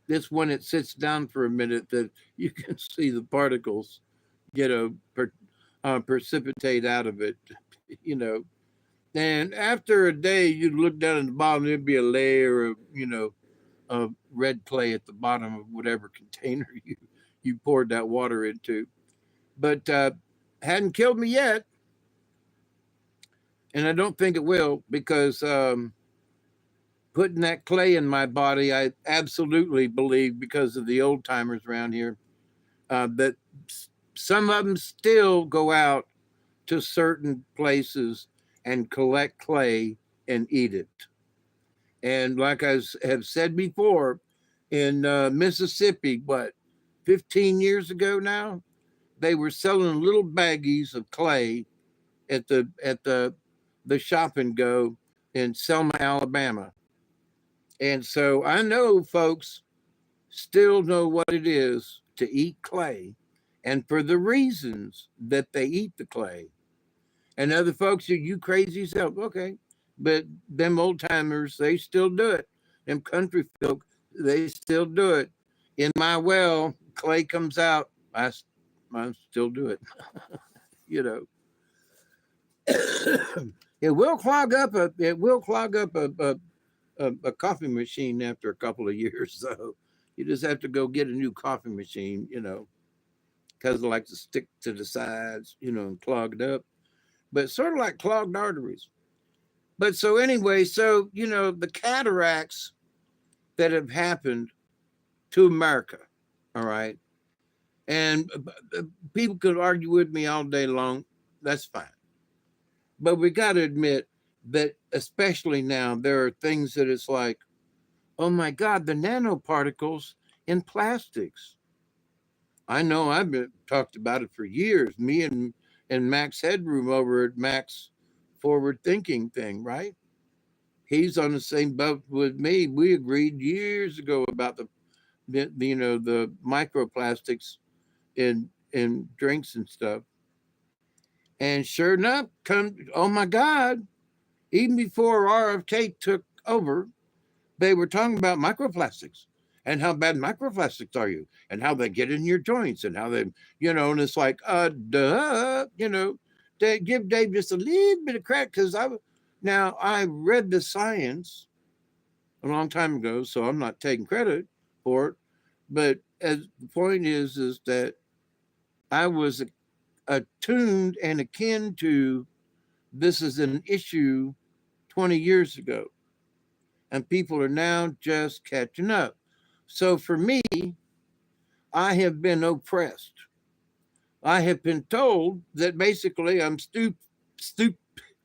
It's when it sits down for a minute that you can see the particles, precipitate out of it, you know. And after a day, you'd look down at the bottom, there'd be a layer of red clay at the bottom of whatever container you poured that water into. But hadn't killed me yet. And I don't think it will, because putting that clay in my body, I absolutely believe, because of the old timers around here, that some of them still go out to certain places and collect clay and eat it. And like I have said before, in Mississippi, 15 years ago now, they were selling little baggies of clay at the shop and go in Selma, Alabama. And so I know folks still know what it is to eat clay, and for the reasons that they eat the clay. And other folks, you crazy self, okay. But them old timers, they still do it. Them country folk, they still do it. In my well, clay comes out. I still do it. You know, it will clog up a coffee machine after a couple of years. So you just have to go get a new coffee machine, because they like to stick to the sides, and clogged up. But sort of like clogged arteries. But so anyway, the cataracts that have happened to America, all right, and people could argue with me all day long. That's fine. But we got to admit that, especially now, there are things that it's like, oh my God, the nanoparticles in plastics. I know I've talked about it for years. Me and Max Headroom over at Max Forward Thinking thing, right? He's on the same boat with me. We agreed years ago about the microplastics in drinks and stuff. And sure enough, oh my God, even before RFK took over, they were talking about microplastics and how bad microplastics are you and how they get in your joints and how they, and it's like, duh, give Dave just a little bit of credit because I read the science a long time ago, so I'm not taking credit for it. But as the point is that I was attuned and akin to this is an issue 20 years ago, and people are now just catching up. So for me, I have been oppressed. I have been told that basically I'm stupid,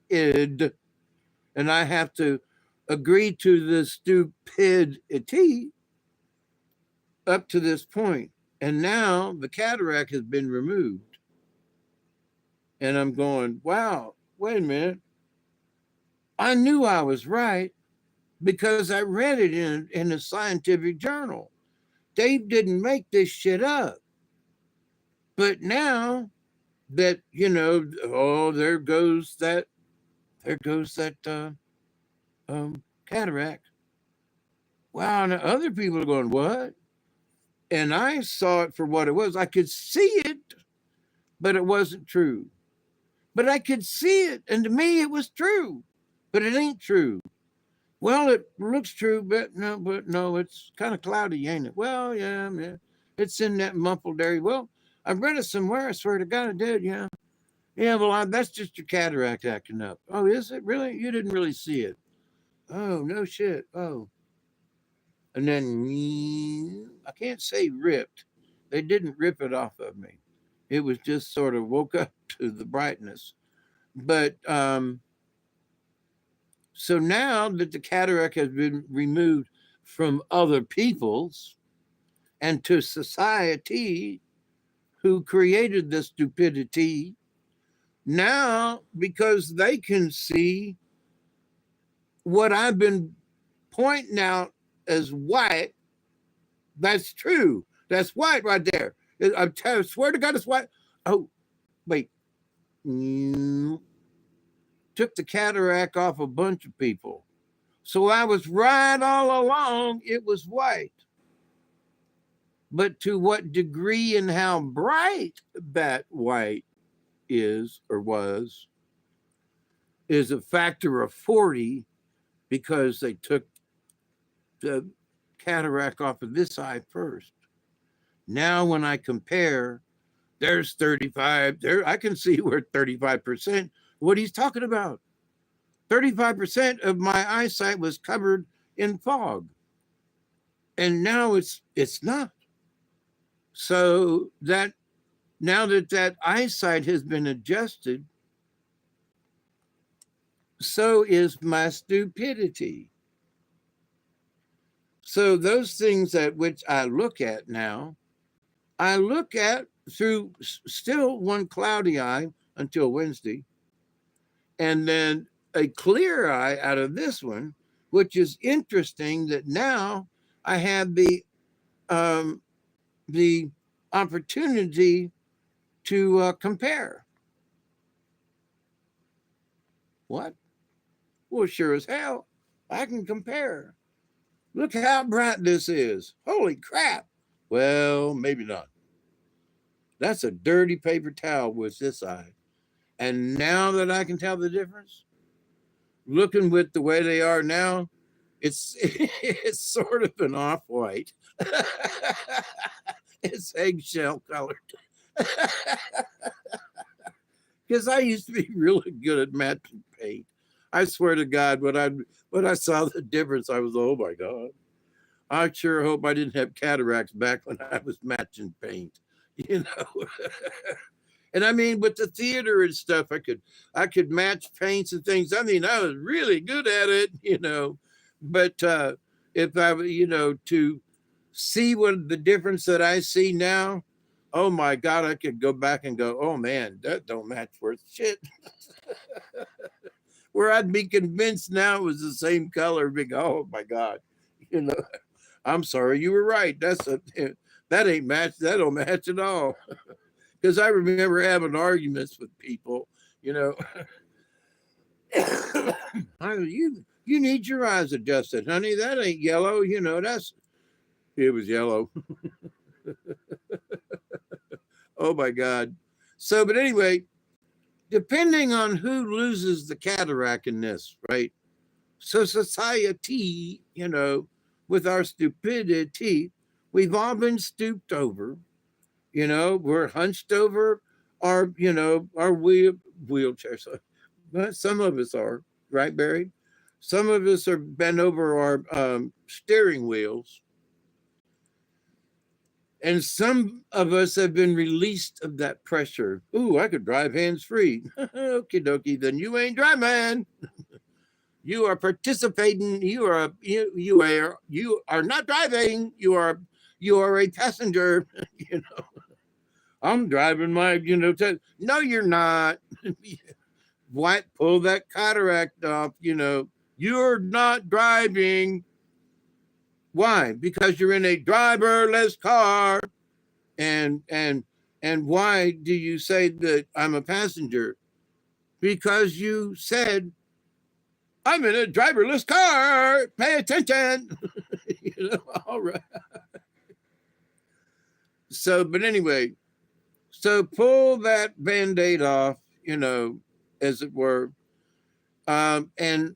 and I have to agree to the stupidity up to this point. And now the cataract has been removed. And I'm going, wow, wait a minute. I knew I was right because I read it in a scientific journal. Dave didn't make this shit up. But now that, oh, there goes that cataract. Wow, and other people are going, what? And I saw it for what it was. I could see it, but it wasn't true. But I could see it, and to me it was true, but it ain't true. Well, it looks true, but no, it's kind of cloudy, ain't it? Well, yeah, it's in that muffled area. Well, I've read it somewhere. I swear to God, I did. Yeah, yeah. Well, that's just your cataract acting up. Oh, is it really? You didn't really see it. Oh, no shit. Oh, and then I can't say ripped. They didn't rip it off of me. It was just sort of woke up to the brightness. But so now that the cataract has been removed from other people's and to society who created the stupidity, now because they can see what I've been pointing out as white, that's true. That's white right there. I swear to God, it's white. Oh, wait. Took the cataract off a bunch of people. So I was right all along. It was white. But to what degree and how bright that white is or was is a factor of 40 because they took the cataract off of this eye first. Now when I compare, there's 35 there. I can see where 35% what he's talking about. 35% of my eyesight was covered in fog. And now it's not. So that now that eyesight has been adjusted, so is my stupidity. So those things that which I look at now, I look at through still one cloudy eye until Wednesday, and then a clear eye out of this one, which is interesting that now I have the opportunity to compare. What? Well, sure as hell, I can compare. Look how bright this is. Holy crap. Well, maybe not. That's a dirty paper towel with this eye. And now that I can tell the difference, looking with the way they are now, it's it's sort of an off-white. It's eggshell colored. Because I used to be really good at matching paint. I swear to God, when I saw the difference, I was, oh my God. I sure hope I didn't have cataracts back when I was matching paint, you know. And I mean, with the theater and stuff, I could match paints and things. I mean, I was really good at it, you know. But if I, to see what the difference that I see now, oh my God, I could go back and go, oh man, that don't match worth shit. Where I'd be convinced now it was the same color, big, oh my God, you know. I'm sorry, you were right. That ain't match. That don't match at all. Because I remember having arguments with people, you know. You need your eyes adjusted, honey. That ain't yellow, you know. It was yellow. Oh my God. So, but anyway, depending on who loses the cataract in this, right? So society, with our stupidity, we've all been stooped over. We're hunched over our wheelchairs. But some of us are, right, Barry? Some of us are bent over our steering wheels. And some of us have been released of that pressure. Ooh, I could drive hands-free. Okie dokie, then you ain't driving. You are participating. You are not driving. You are a passenger. I'm driving my, no, you're not. What? Pull that cataract off. You're not driving. Why? Because you're in a driverless car. And why do you say that I'm a passenger? Because you said I'm in a driverless car. Pay attention. All right. So, but anyway, so pull that Band-Aid off, as it were, and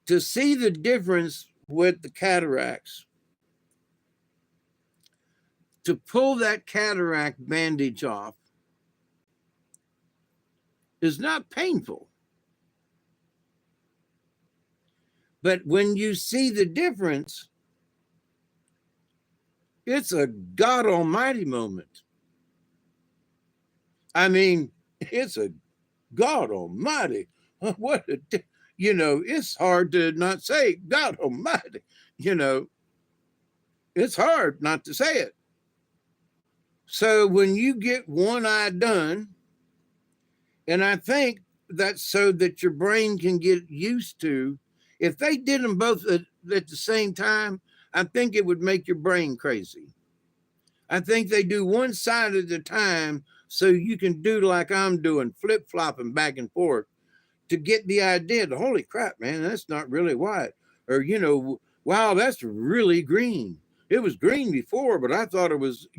to see the difference with the cataracts, to pull that cataract bandage off is not painful. But when you see the difference, it's a God Almighty moment. I mean, it's a God Almighty. What it's hard to not say God Almighty. It's hard not to say it. So when you get one eye done, and I think that's so that your brain can get used to, if they did them both at the same time, I think it would make your brain crazy. I think they do one side at a time so you can do like I'm doing, flip-flopping back and forth to get the idea that, holy crap, man, that's not really white. Or, wow, that's really green. It was green before, but I thought it was,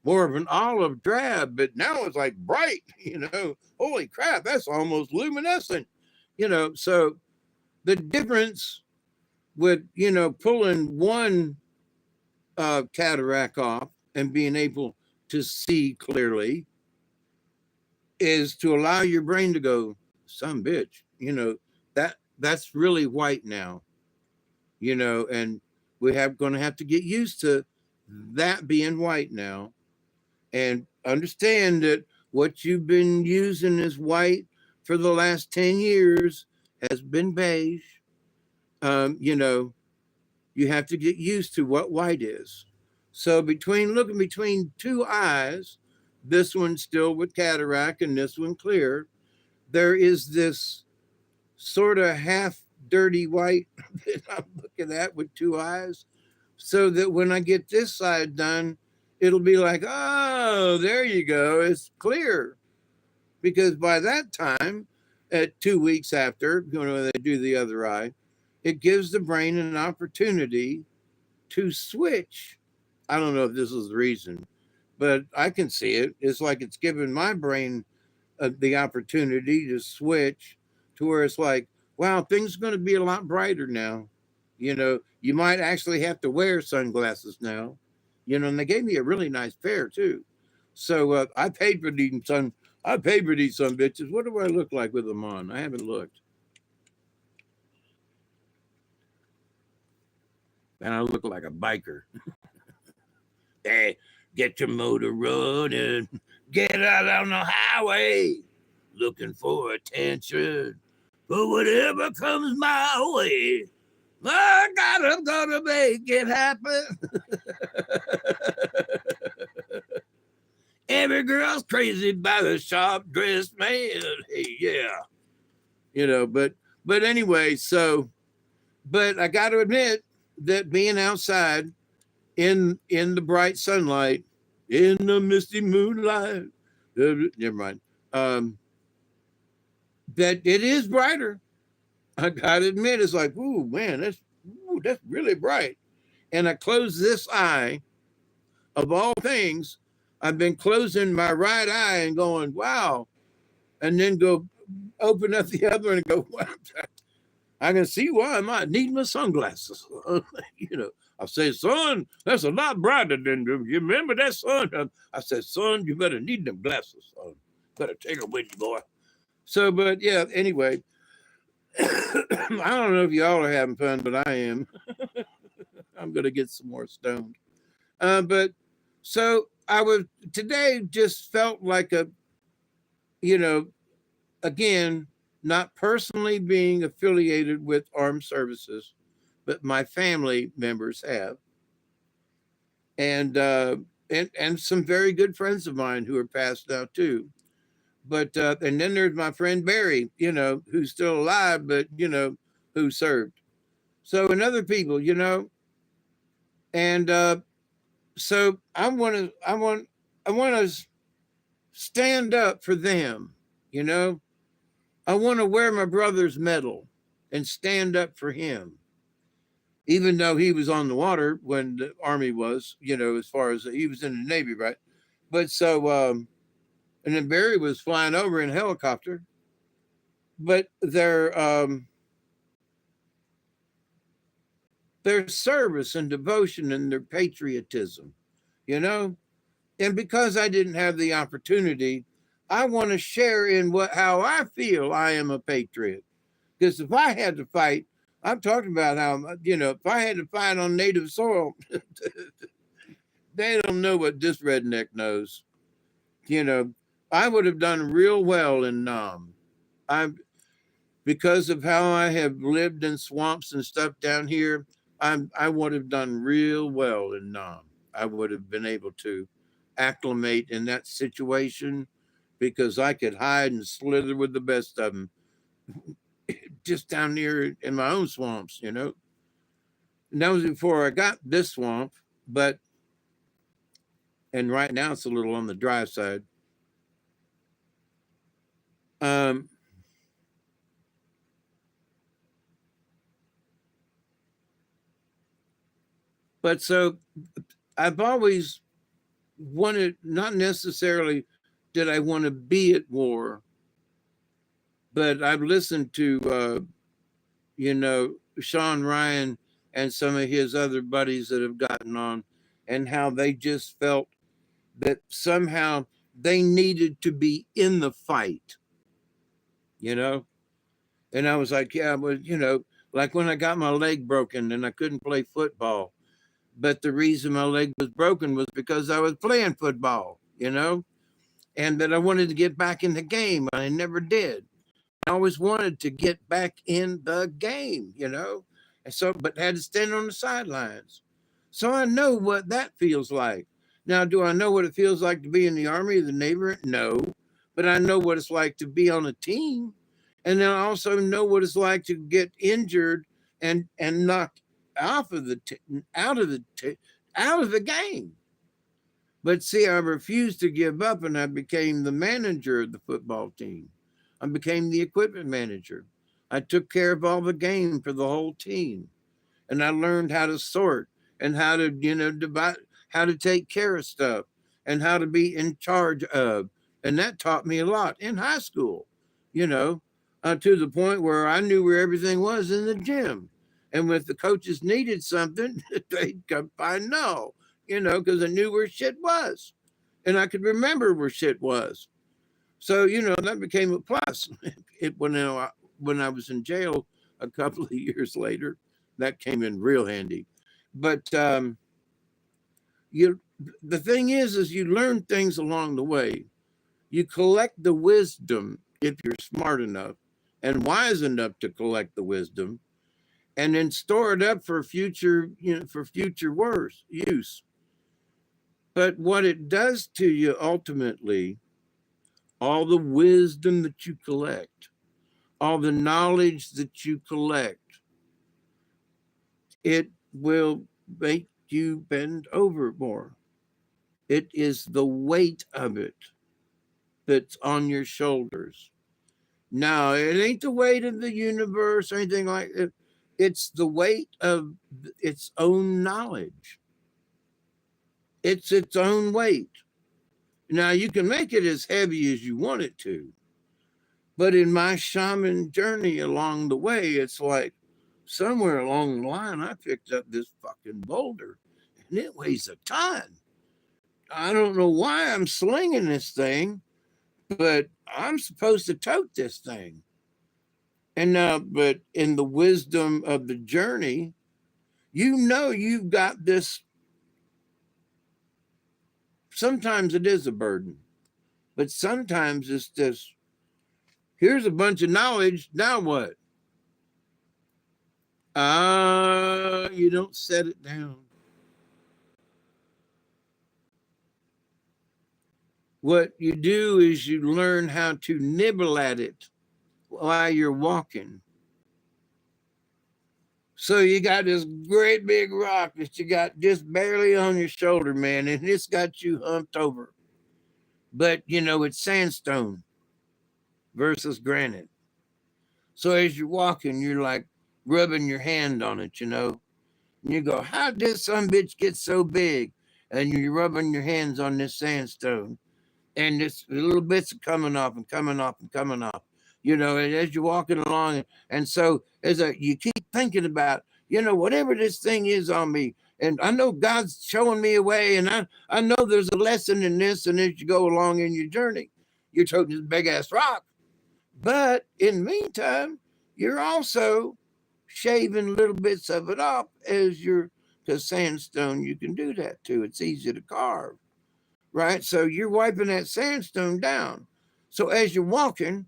more of an olive drab, but now it's like bright, holy crap, that's almost luminescent, so the difference with, pulling one cataract off and being able to see clearly is to allow your brain to go, some bitch, that's really white now, and going to have to get used to that being white now, and understand that what you've been using as white for the last 10 years has been beige. You have to get used to what white is. So looking between two eyes, this one still with cataract and this one clear, there is this sort of half dirty white that I'm looking at with two eyes, so that when I get this side done, it'll be like, oh, there you go, it's clear. Because by that time, at 2 weeks after, when they do the other eye, it gives the brain an opportunity to switch. I don't know if this is the reason, but I can see it. It's like it's giving my brain the opportunity to switch to where it's like, wow, things are going to be a lot brighter now. You might actually have to wear sunglasses now. And they gave me a really nice pair too. So I paid for these sun bitches. What do I look like with them on? I haven't looked. And I look like a biker. Hey, get your motor running. Get out on the highway. Looking for attention. For whatever comes my way. Oh, God, I'm gonna make it happen. Every girl's crazy by the sharp-dressed man. Hey, yeah. But anyway, but I got to admit that being outside in the bright sunlight, in the misty moonlight, never mind, that it is brighter. I gotta admit, it's like, ooh, man, that's really bright. And I close this eye. Of all things, I've been closing my right eye and going, wow, and then go open up the other one and go, well, I can see why I might need my sunglasses. You know, I say, son, that's a lot brighter than you remember that sun. I said, son, you better need them glasses. Son. Better take them with you, boy. So, but yeah, anyway, I don't know if y'all are having fun, but I am. I'm gonna get some more stoned. But so I was today just felt like a, you know, again, not personally being affiliated with armed services, but my family members have, and and some very good friends of mine who are passed out too. But and then there's my friend Barry, you know, who's still alive, but you know, who served. So and other people, you know, and so I want to stand up for them, you know. I want to wear my brother's medal and stand up for him, even though he was on the water when the Army was, you know, as far as he was in the Navy, right? But so, and then Barry was flying over in a helicopter, but their service and devotion and their patriotism, you know, and because I didn't have the opportunity, I want to share in how I feel I am a patriot. Because if I had to fight, I'm talking about how, you know, if I had to fight on native soil, they don't know what this redneck knows. You know, I would have done real well in Nam. I, because of how I have lived in swamps and stuff down here, I would have done real well in Nam. I would have been able to acclimate in that situation because I could hide and slither with the best of them just down here in my own swamps, you know. And that was before I got this swamp, but and right now it's a little on the dry side. Um, but so I've always wanted, not necessarily did I want to be at war, but I've listened to, you know, Sean Ryan and some of his other buddies that have gotten on and how they just felt that somehow they needed to be in the fight, you know? And I was like, yeah, well, you know, like when I got my leg broken and I couldn't play football. But the reason my leg was broken was because I was playing football, you know, and that I wanted to get back in the game. I never did. I always wanted to get back in the game, you know, and so, but had to stand on the sidelines. So I know what that feels like. Now, do I know what it feels like to be in the Army or the Navy? No, but I know what it's like to be on a team. And then I also know what it's like to get injured and knocked off of the out of the out of the game. But see, I refused to give up, and I became the manager of the football team. I became the equipment manager. I took care of all the game for the whole team, and I learned how to sort and how to, you know, divide, how to take care of stuff, and how to be in charge of. And that taught me a lot in high school, you know, to the point where I knew where everything was in the gym. And if the coaches needed something, they'd come find no, you know, because I knew where shit was. And I could remember where shit was. So, you know, that became a plus. When I was in jail a couple of years later, that came in real handy. But you, the thing is you learn things along the way. You collect the wisdom if you're smart enough and wise enough to collect the wisdom, and then store it up for future, you know, for future use. But what it does to you ultimately, all the wisdom that you collect, all the knowledge that you collect, it will make you bend over more. It is the weight of it that's on your shoulders. Now, it ain't the weight of the universe or anything like it. It's the weight of its own knowledge. It's its own weight. Now, you can make it as heavy as you want it to, But in my shaman journey along the way, it's like somewhere along the line, I picked up this fucking boulder and it weighs a ton. I don't know why I'm slinging this thing, but I'm supposed to tote this thing. And but in the wisdom of the journey, you know you've got this. Sometimes it is a burden, but sometimes it's just here's a bunch of knowledge. Now what? You don't set it down. What you do is you learn how to nibble at it while you're walking. So you got this great big rock that you got just barely on your shoulder, man, and it's got you humped over. But you know, it's sandstone versus granite. So as you're walking, you're like rubbing your hand on it, you know. And you go, how did some bitch get so big? And you're rubbing your hands on this sandstone. And this little bits are coming off and coming off and coming off. You know, and as you're walking along, and so you keep thinking about, you know, whatever this thing is on me, and I know God's showing me a way, and I know there's a lesson in this, and as you go along in your journey, you're toting this big ass rock. But in the meantime, you're also shaving little bits of it off as you're, because sandstone you can do that too. It's easy to carve, right? So you're wiping that sandstone down. So as you're walking,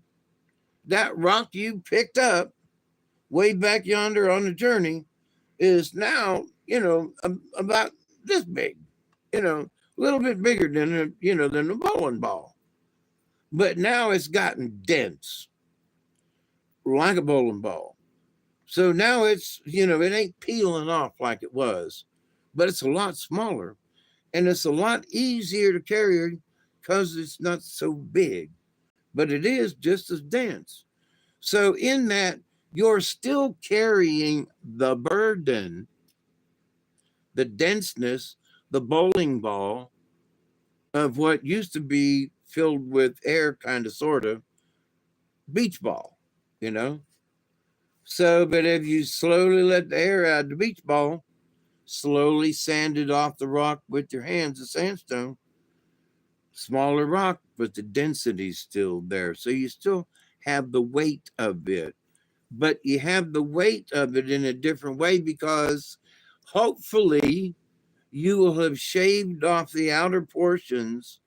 that rock you picked up way back yonder on the journey is now, you know, about this big, you know, a little bit bigger than than a bowling ball. But now it's gotten dense, like a bowling ball. So now it's, you know, it ain't peeling off like it was, but it's a lot smaller and it's a lot easier to carry because it's not so big, but it is just as dense. So in that, you're still carrying the burden, the denseness, the bowling ball of what used to be filled with air, kind of, sort of, beach ball, you know? So, but if you slowly let the air out of the beach ball, slowly sand it off the rock with your hands, the sandstone, smaller rock, but the density's still there. So you still have the weight of it, but you have the weight of it in a different way because hopefully you will have shaved off the outer portions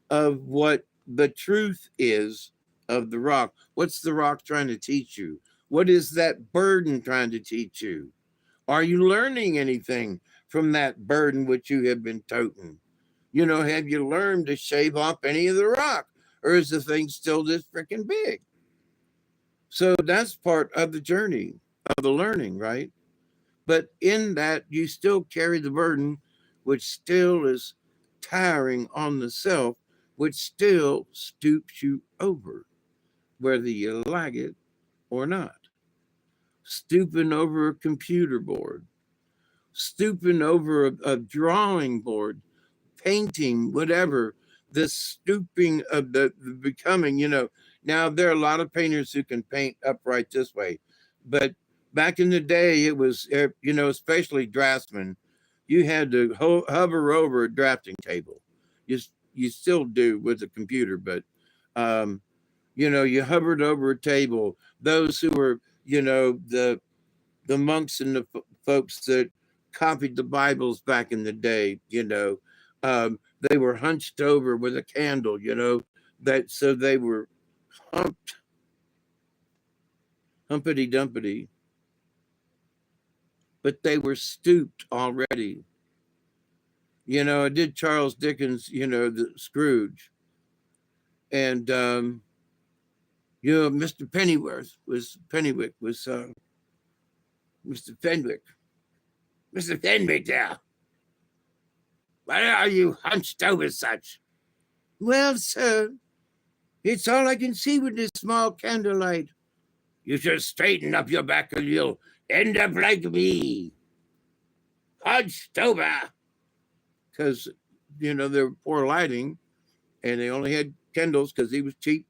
of what the truth is of the rock. What's the rock trying to teach you? What is that burden trying to teach you? Are you learning anything from that burden which you have been toting? You know, have you learned to shave off any of the rock? Or is the thing still this freaking big? So that's part of the journey of the learning, right? But in that, you still carry the burden, which still is tiring on the self, which still stoops you over, whether you like it or not. Stooping over a computer board, stooping over a drawing board, painting, whatever, the stooping of the becoming, you know. Now, there are a lot of painters who can paint upright this way, but back in the day, it was, you know, especially draftsmen, you had to hover over a drafting table. You, you still do with a computer, but, you know, you hovered over a table. Those who were, you know, the monks and the folks that copied the Bibles back in the day, you know, they were hunched over with a candle, you know, that so they were humped, humpity dumpity, but they were stooped already. You know, I did Charles Dickens, you know, the Scrooge, and you know, Mr. Pennywick was Mr. Fenwick, Mr. Fenwick. Yeah, why are you hunched over such? Well, sir, it's all I can see with this small candlelight. You should straighten up your back or you'll end up like me. Hunched over. Because, you know, they were poor lighting and they only had candles because he was cheap.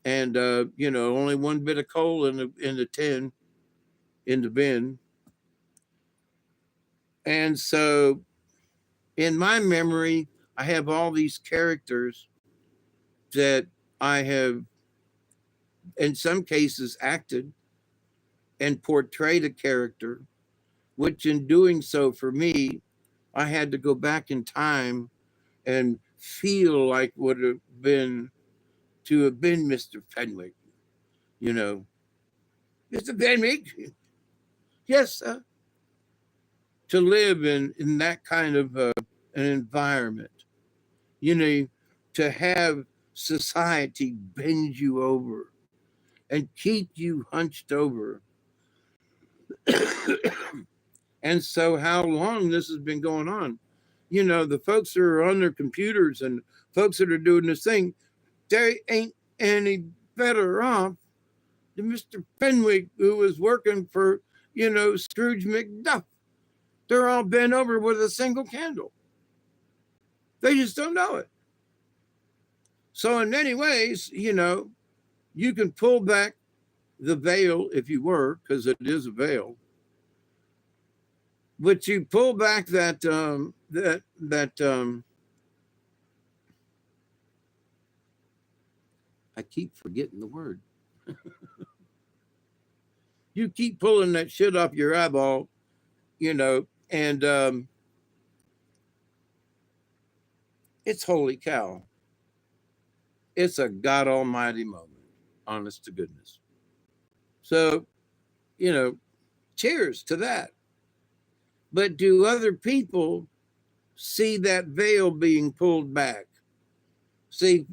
and only one bit of coal in the tin, in the bin. And so in my memory, I have all these characters that I have, in some cases, acted and portrayed a character, which in doing so for me, I had to go back in time and feel like would have been to have been Mr. Fenwick, you know. Mr. Fenwick, yes, sir. To live in that kind of an environment, to have society bend you over and keep you hunched over. And so how long this has been going on, the folks that are on their computers and folks that are doing this thing, they ain't any better off than Mr. Fenwick, who was working for, Scrooge McDuck. They're all bent over with a single candle. They just don't know it. So in many ways, you can pull back the veil if you were, because it is a veil. But you pull back that I keep forgetting the word. You keep pulling that shit off your eyeball, and it's holy cow. It's a God Almighty moment, honest to goodness. So, cheers to that. But do other people see that veil being pulled back? See,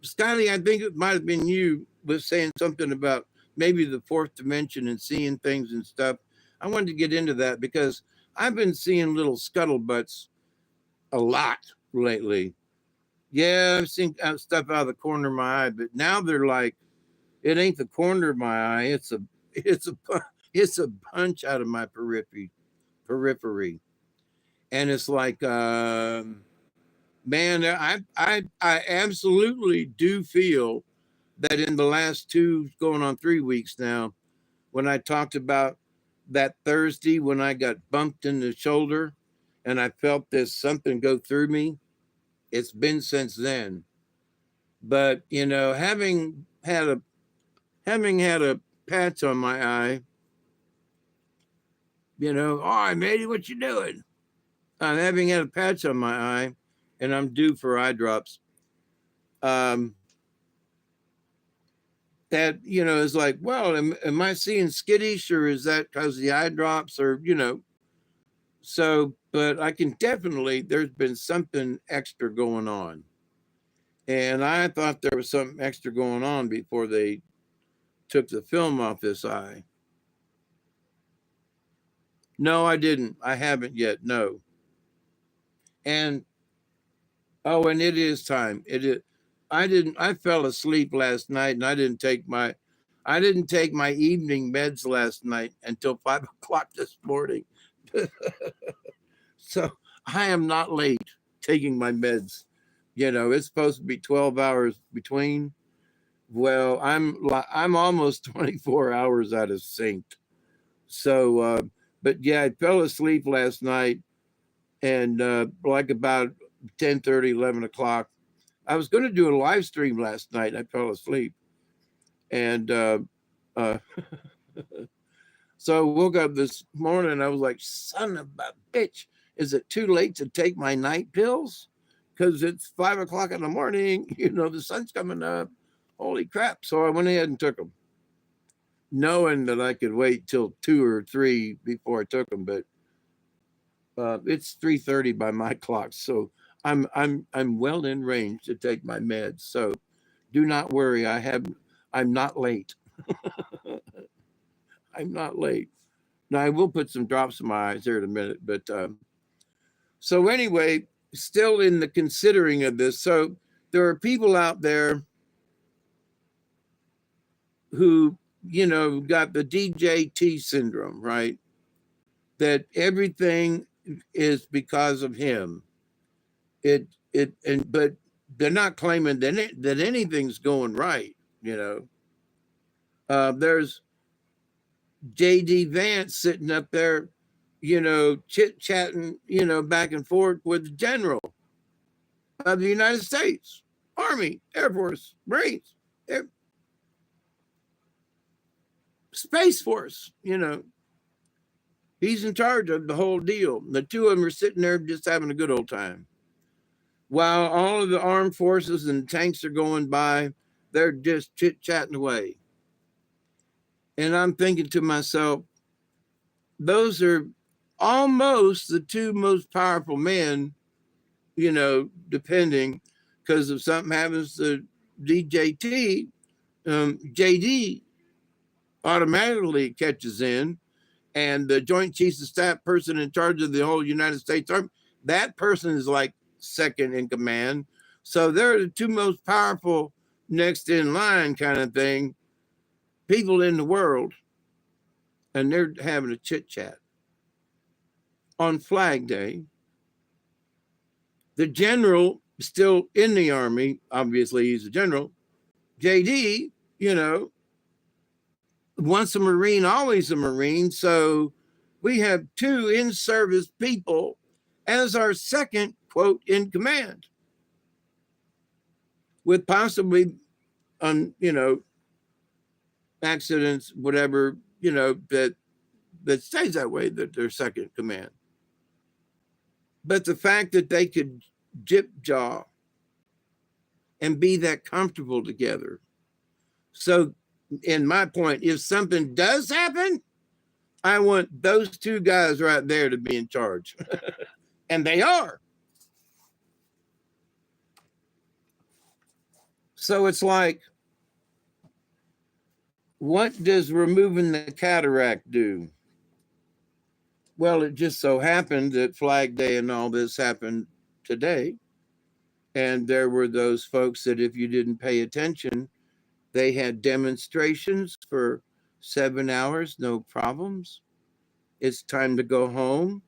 Scotty, I think it might have been you was saying something about maybe the fourth dimension and seeing things and stuff. I wanted to get into that because I've been seeing little scuttlebutts a lot lately. Yeah, I've seen stuff out of the corner of my eye, but now they're like, it ain't the corner of my eye. It's a punch out of my periphery. And it's like, man, I absolutely do feel that in the last 2 going on 3 weeks now, when I talked about that Thursday when I got bumped in the shoulder and I felt this something go through me, it's been since then. But having had a patch on my eye, oh, matey, what you doing? I'm having had a patch on my eye, and I'm due for eye drops. That is like, well, am I seeing skittish, or is that because the eye drops, or So, but I can definitely, there's been something extra going on. And I thought there was something extra going on before they took the film off this eye. No, I didn't. I haven't yet. No. And, and it is time. It is. I fell asleep last night and I didn't take my evening meds last night until 5 o'clock this morning. So I am not late taking my meds. It's supposed to be 12 hours between. Well, I'm almost 24 hours out of sync. So, but yeah, I fell asleep last night, and like about 10:30, 11 o'clock, I was going to do a live stream last night. I fell asleep, and so I woke up this morning. I was like, "Son of a bitch! Is it too late to take my night pills? Because it's 5 o'clock in the morning. The sun's coming up. Holy crap!" So I went ahead and took them, knowing that I could wait till 2 or 3 before I took them. But it's 3:30 by my clock, so I'm well in range to take my meds. So do not worry. I'm not late. I'm not late. Now I will put some drops in my eyes here in a minute. But so anyway, still in the considering of this. So there are people out there who, got the DJT syndrome, right? That everything is because of him. But they're not claiming that anything's going right. you know. There's J.D. Vance sitting up there, you know, chit-chatting, you know, back and forth with the general of the United States Army, Air Force, Marines, Space Force, you know. He's in charge of the whole deal. The two of them are sitting there just having a good old time. While all of the armed forces and tanks are going by, they're just chit-chatting away. And I'm thinking to myself, those are almost the two most powerful men, you know, depending, because if something happens to DJT, JD automatically catches in, and the Joint Chiefs of Staff person in charge of the whole United States Army, that person is like second in command. So they're the two most powerful next in line kind of thing, people in the world, and they're having a chit chat. On Flag Day, the general still in the Army, obviously he's a general, JD, you know, once a Marine, always a Marine. So we have two in-service people as our second, quote, in command, with possibly, you know, accidents, whatever, you know, that stays that way, that they're second command. But the fact that they could jip jaw and be that comfortable together. So in my point, if something does happen, I want those two guys right there to be in charge. And they are. So it's like, what does removing the cataract do? Well, it just so happened that Flag Day and all this happened today. And there were those folks that if you didn't pay attention, they had demonstrations for 7 hours, no problems. It's time to go home.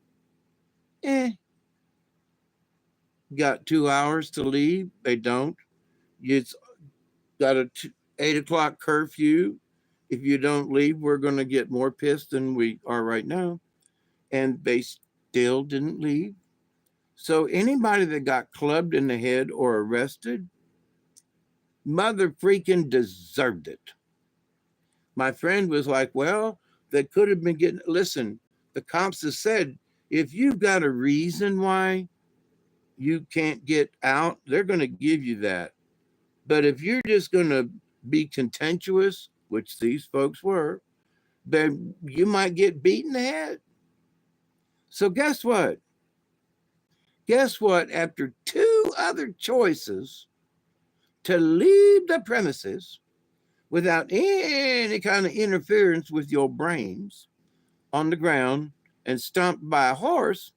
Got 2 hours to leave. They don't. It's got a 8 o'clock curfew. If you don't leave, we're going to get more pissed than we are right now. And they still didn't leave. So anybody that got clubbed in the head or arrested, mother freaking deserved it. My friend was like, well, they could have been getting, listen, the cops have said, if you've got a reason why you can't get out, they're going to give you that. But if you're just going to be contentious, which these folks were, then you might get beat in the head. So guess what? Guess what? After two other choices to leave the premises without any kind of interference with your brains on the ground and stomped by a horse,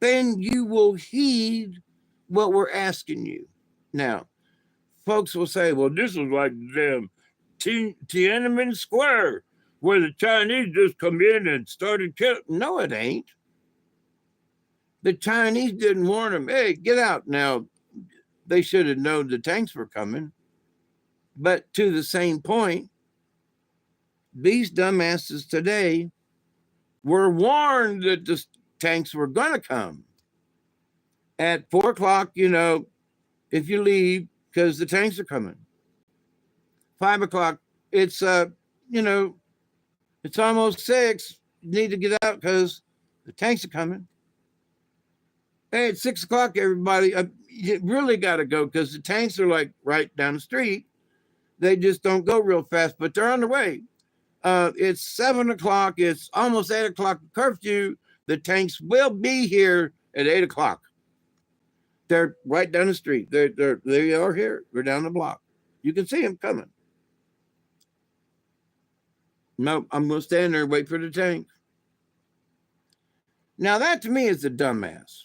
then you will heed what we're asking you. Now, folks will say, well, this is like them Tiananmen Square, where the Chinese just come in and started killing. No, it ain't. The Chinese didn't warn them, hey, get out. Now, they should have known the tanks were coming. But to the same point, these dumbasses today were warned that the tanks were going to come. At 4 o'clock, you know, if you leave, because the tanks are coming. 5 o'clock, it's, you know, it's almost 6. You need to get out because the tanks are coming. Hey, it's 6 o'clock, everybody. You really got to go because the tanks are like right down the street. They just don't go real fast, but they're on the way. It's 7 o'clock. It's almost 8 o'clock curfew. The tanks will be here at 8 o'clock. They're right down the street. They are here. They're down the block. You can see them coming. No, I'm going to stand there and wait for the tank. Now that to me is a dumbass.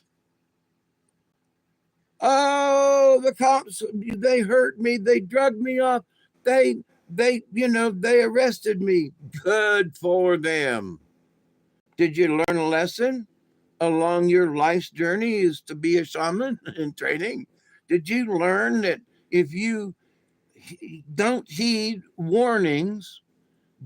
Oh, the cops, they hurt me. They drugged me off. They arrested me. Good for them. Did you learn a lesson along your life's journey is to be a shaman in training? Did you learn that if you don't heed warnings.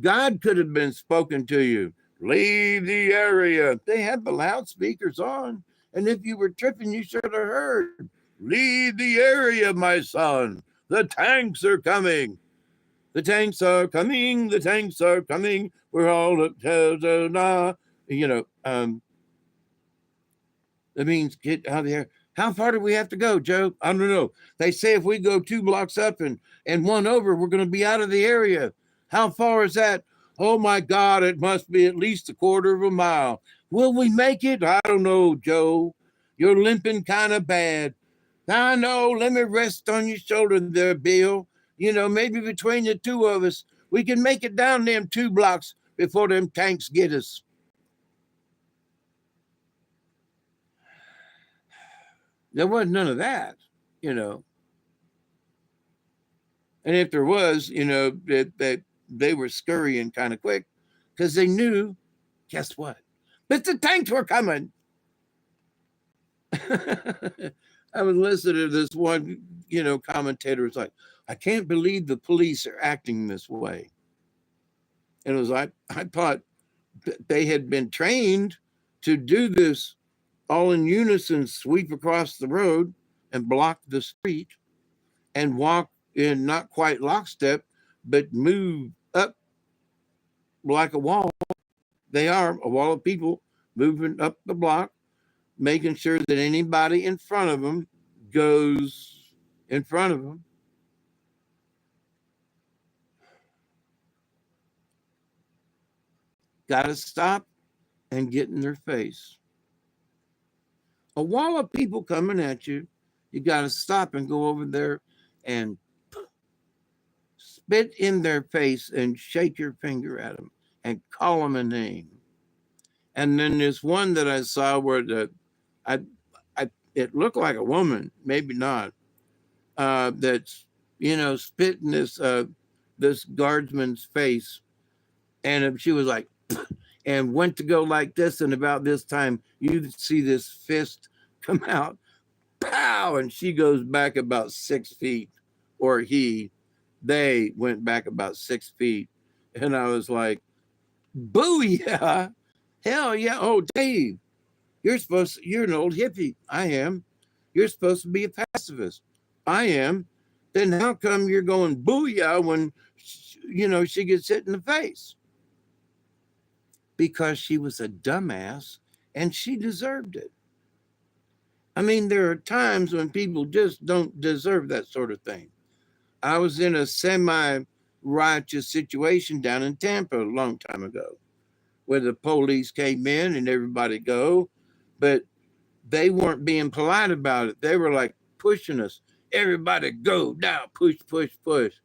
God could have been spoken to you. Leave the area. They had the loudspeakers on. And if you were tripping, you should have heard. Leave the area, my son. The tanks are coming. The tanks are coming. The tanks are coming. We're all you know, that means get out of there. How far do we have to go, Joe? I don't know. They say if we go 2 blocks up and 1 over, we're going to be out of the area. How far is that? Oh my God, it must be at least a quarter of a mile. Will we make it? I don't know, Joe. You're limping kind of bad. I know. Let me rest on your shoulder there, Bill. You know, maybe between the two of us, we can make it down them 2 blocks before them tanks get us. There wasn't none of that, you know. And if there was, you know, that they were scurrying kind of quick because they knew, guess what? But the tanks were coming. I was listening to this one, you know, commentator was like, I can't believe the police are acting this way. And it was like, I thought they had been trained to do this all in unison, sweep across the road and block the street and walk in not quite lockstep, but move up like a wall. They are a wall of people moving up the block, making sure that anybody in front of them goes in front of them. Got to stop and get in their face. A wall of people coming at you, you got to stop and go over there and spit in their face and shake your finger at them and call them a name. And then there's one that I saw where I, it looked like a woman, maybe not, that's, you know, spit in this guardsman's face. And she was like, and went to go like this. And about this time, you see this fist come out, pow, and she goes back about 6 feet, or they went back about 6 feet. And I was like, booyah, hell yeah. Oh, Dave, you're an old hippie. I am. You're supposed to be a pacifist. I am. Then how come you're going booyah when, you know, she gets hit in the face? Because she was a dumbass and she deserved it. I mean, there are times when people just don't deserve that sort of thing. I was in a semi-righteous situation down in Tampa a long time ago where the police came in and everybody go, but they weren't being polite about it. They were like pushing us. Everybody go now, push, push, push.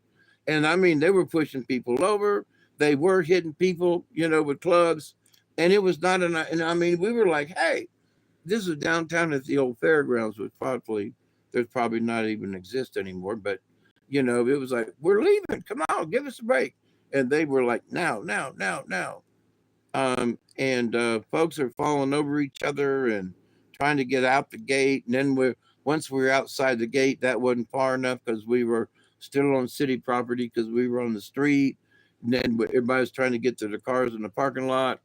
And I mean, they were pushing people over. They were hitting people, you know, with clubs. And it was not and I mean, we were like, hey, this is downtown at the old fairgrounds, which probably there's probably not even exist anymore. But, you know, it was like, we're leaving. Come on, give us a break. And they were like, now, now, now, now. And folks are falling over each other and trying to get out the gate. And then once we were outside the gate, that wasn't far enough because we were still on city property because we were on the street. And then everybody was trying to get to the cars in the parking lot.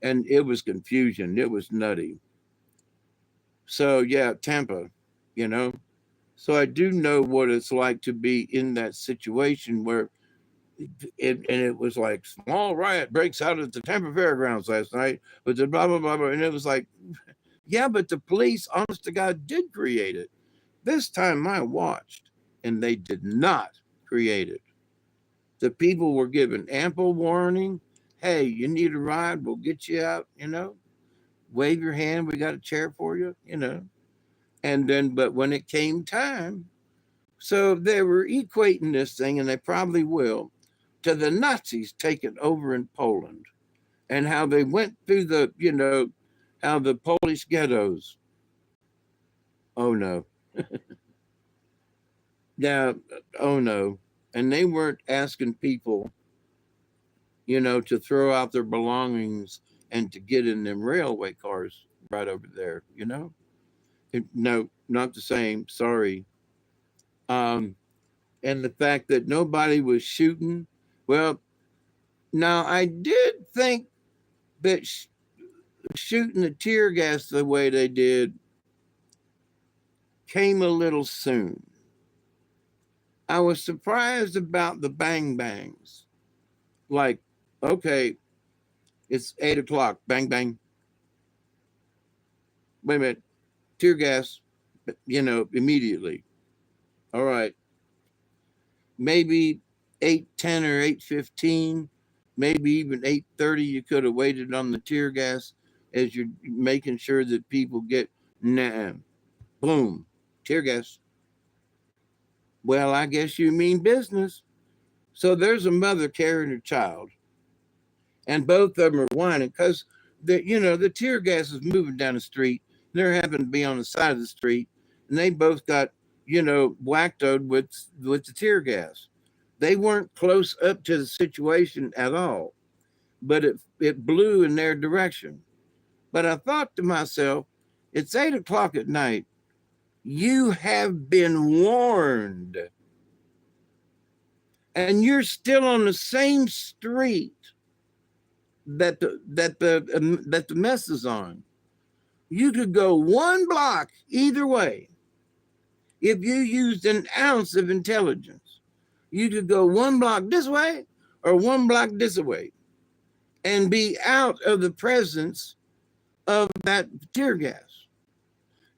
And it was confusion. It was nutty. So, yeah, Tampa, you know. So I do know what it's like to be in that situation where it was like small riot breaks out at the Tampa Fairgrounds last night, but the blah, blah, blah, blah. And it was like, yeah, but the police, honest to God, did create it. This time I watched and they did not create it. The people were given ample warning. Hey, you need a ride? We'll get you out, you know, wave your hand. We got a chair for you, you know. And then, but when it came time, so they were equating this thing, and they probably will, to the Nazis taking over in Poland and how they went through the, you know, how the Polish ghettos. Oh no. Now, oh no. And they weren't asking people, you know, to throw out their belongings and to get in them railway cars right over there, you know? No, not the same. Sorry. Um, and the fact that nobody was shooting. Well, now I did think that shooting the tear gas the way they did came a little soon. I was surprised about the bang bangs. Like, okay, it's 8 o'clock, bang bang. Wait a minute, tear gas, immediately. All right, maybe 8:10 or 8:15, maybe even 8:30. You could have waited on the tear gas as you're making sure that people get nah, boom, tear gas. Well, I guess you mean business. So there's a mother carrying her child, and both of them are whining because the tear gas is moving down the street. They happen to be on the side of the street, and they both got whacked with the tear gas. They weren't close up to the situation at all, but it blew in their direction. But I thought to myself, it's 8 o'clock at night. You have been warned, and you're still on the same street that the mess is on. You could go one block either way. If you used an ounce of intelligence, you could go one block this way or one block this way and be out of the presence of that tear gas.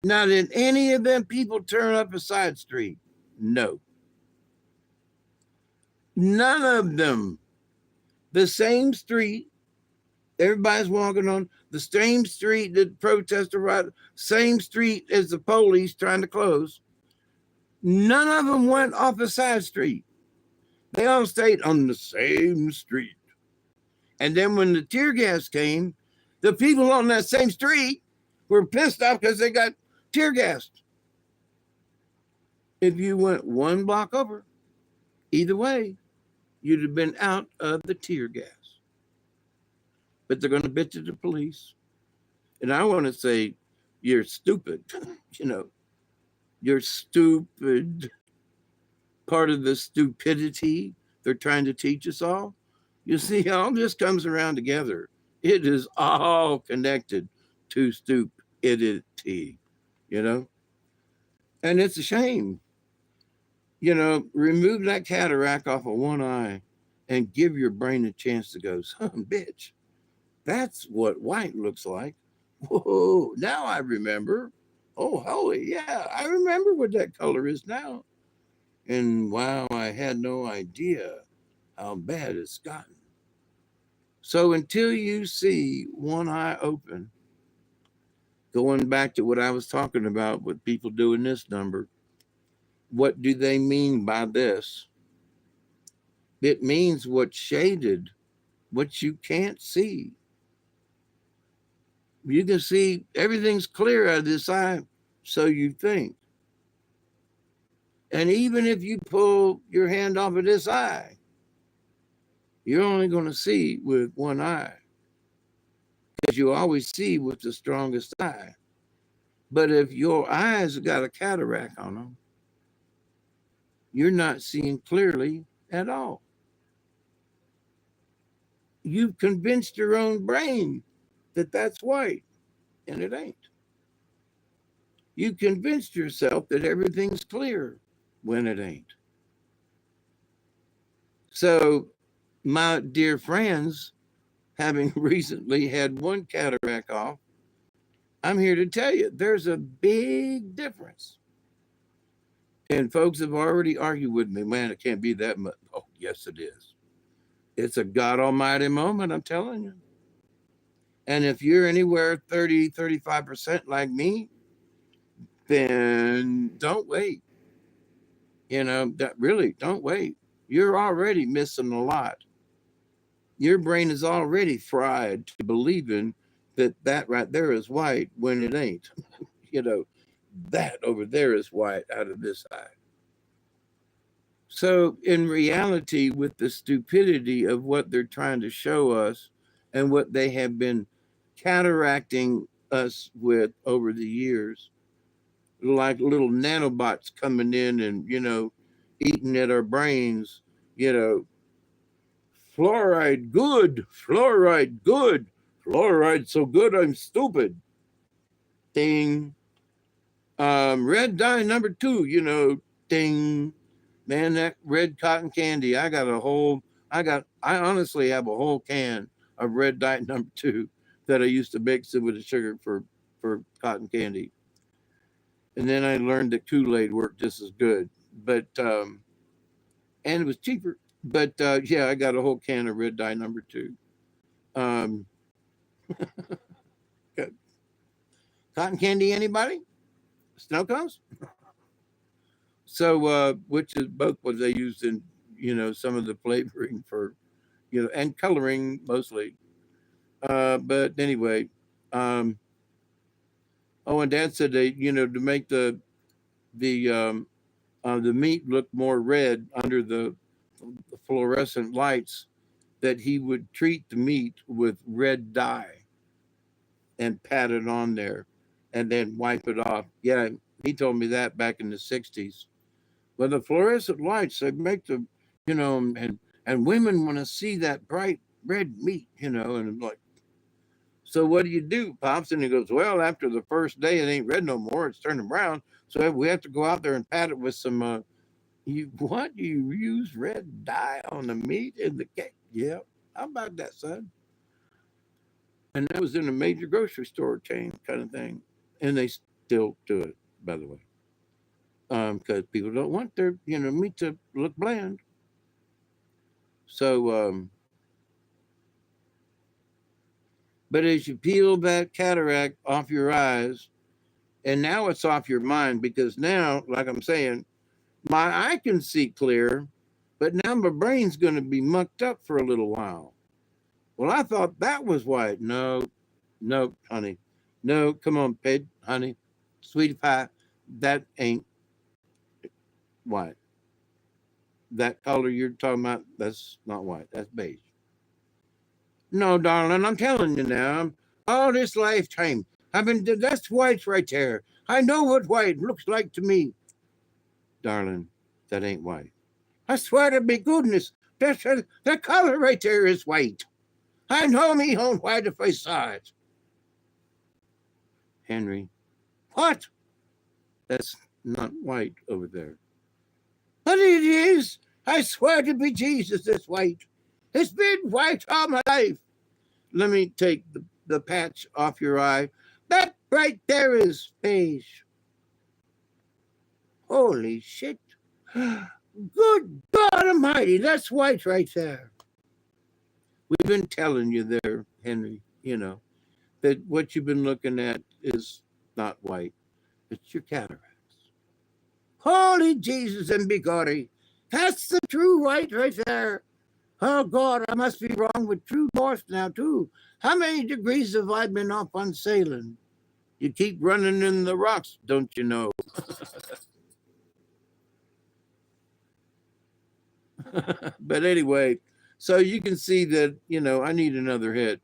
Now, did any of them people turn up a side street? No. None of them. The same street everybody's walking on, the same street that protesters ride, same street as the police trying to close. None of them went off a side street. They all stayed on the same street. And then when the tear gas came, the people on that same street were pissed off because they got tear gassed. If you went one block over, either way, you'd have been out of the tear gas. But they're going to bitch at the police. And I want to say, you're stupid. You're stupid. Part of the stupidity they're trying to teach us all. You see, all this comes around together. It is all connected to stupidity, And it's a shame. Remove that cataract off of one eye and give your brain a chance to go, son, bitch. That's what white looks like. Whoa, now I remember. Oh, holy, yeah, I remember what that color is now. And wow, I had no idea how bad it's gotten. So until you see one eye open, going back to what I was talking about with people doing this number, what do they mean by this? It means what's shaded, what you can't see. You can see everything's clear out of this eye, so you think. And even if you pull your hand off of this eye, you're only going to see with one eye because you always see with the strongest eye. But if your eyes have got a cataract on them, you're not seeing clearly at all. You've convinced your own brain that that's white, and it ain't. You convinced yourself that everything's clear when it ain't. So, my dear friends, having recently had one cataract off, I'm here to tell you there's a big difference. And folks have already argued with me, man, it can't be that much. Oh, yes, it is. It's a God Almighty moment, I'm telling you. And if you're anywhere 30, 35% like me, then don't wait. Really, don't wait. You're already missing a lot. Your brain is already fried to believing that right there is white when it ain't. That over there is white out of this eye. So in reality, with the stupidity of what they're trying to show us and what they have been cataracting us with over the years, like little nanobots coming in and, eating at our brains, you know, fluoride good, fluoride good, fluoride so good I'm stupid. Ding. Red dye number 2, you know, ding. Man, that red cotton candy, I honestly have a whole can of red dye number 2 that I used to mix it with the sugar for cotton candy. And then I learned that Kool-Aid worked just as good. But and it was cheaper. But yeah, I got a whole can of red dye number 2. Um, cotton candy, anybody? Snow cones? So, which is both what they used in, you know, some of the flavoring for, you know, and coloring mostly. But anyway, um, oh, and Dad said they, you know, to make the meat look more red under the fluorescent lights, that he would treat the meat with red dye and pat it on there, and then wipe it off. Yeah, he told me that back in the '60s. Well, the fluorescent lights, they make the, you know, and women want to see that bright red meat, you know, and I'm like, so what do you do, Pops? And he goes, well, after the first day, it ain't red no more. It's turning brown. So we have to go out there and pat it with some, you what? You use red dye on the meat in the cake? Yeah. How about that, son? And that was in a major grocery store chain kind of thing. And they still do it, by the way. Because people don't want their, you know, meat to look bland. So, but as you peel that cataract off your eyes, and now it's off your mind, because now, like I'm saying, my eye can see clear, but now my brain's going to be mucked up for a little while. Well, I thought that was white. No, no, honey. No, come on, pig, honey, sweetie pie. That ain't white. That color you're talking about, that's not white. That's beige. No, darling, I'm telling you now. All this lifetime, I've been, that's white right there. I know what white looks like to me. Darling, that ain't white. I swear to be goodness, that color right there is white. I know me own white if I saw it. Henry, what? That's not white over there. But it is. I swear to be Jesus, it's white. It's been white all my life. Let me take the patch off your eye. That right there is beige. Holy shit. Good God Almighty, that's white right there. We've been telling you there, Henry, you know, that what you've been looking at is not white. It's your cataracts. Holy Jesus and biggory. That's the true white right there. Oh God, I must be wrong with true north now too. How many degrees have I been off on sailing? You keep running in the rocks, don't you know? But anyway, so you can see that, you know, I need another hit.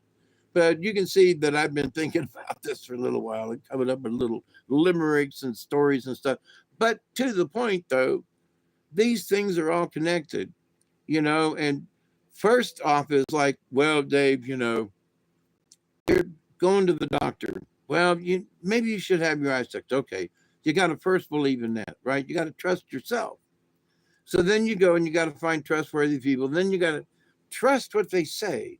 But you can see that I've been thinking about this for a little while and coming up with little limericks and stories and stuff. But to the point, though, these things are all connected, you know. And first off is like, well, Dave, you know, you're going to the doctor. Well, maybe you should have your eyes checked. Okay, you got to first believe in that, right? You got to trust yourself. So then you go and you got to find trustworthy people. Then you got to trust what they say.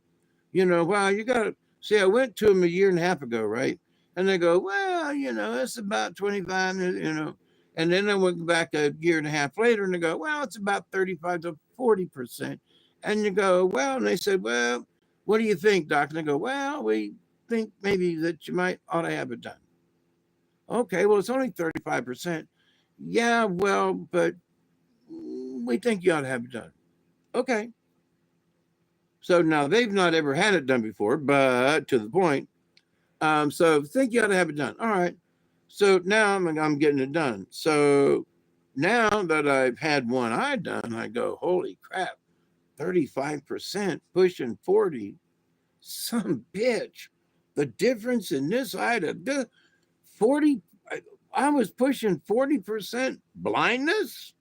You know, well, you got to see. I went to them a year and a half ago, right? And they go, well, you know, it's about 25, you know. And then I went back a year and a half later and they go, well, it's about 35 to 40%. And you go, well, and they said, well, what do you think, doc? And they go, well, we think maybe that you might ought to have it done. Okay, well, it's only 35%. Yeah, well, but we think you ought to have it done. Okay. So now they've not ever had it done before, but to the point. So think you ought to have it done. All right. So now I'm getting it done. So now that I've had one eye done, I go, holy crap, 35%, pushing 40. Some bitch. The difference in this eye to 40, I was pushing 40% blindness.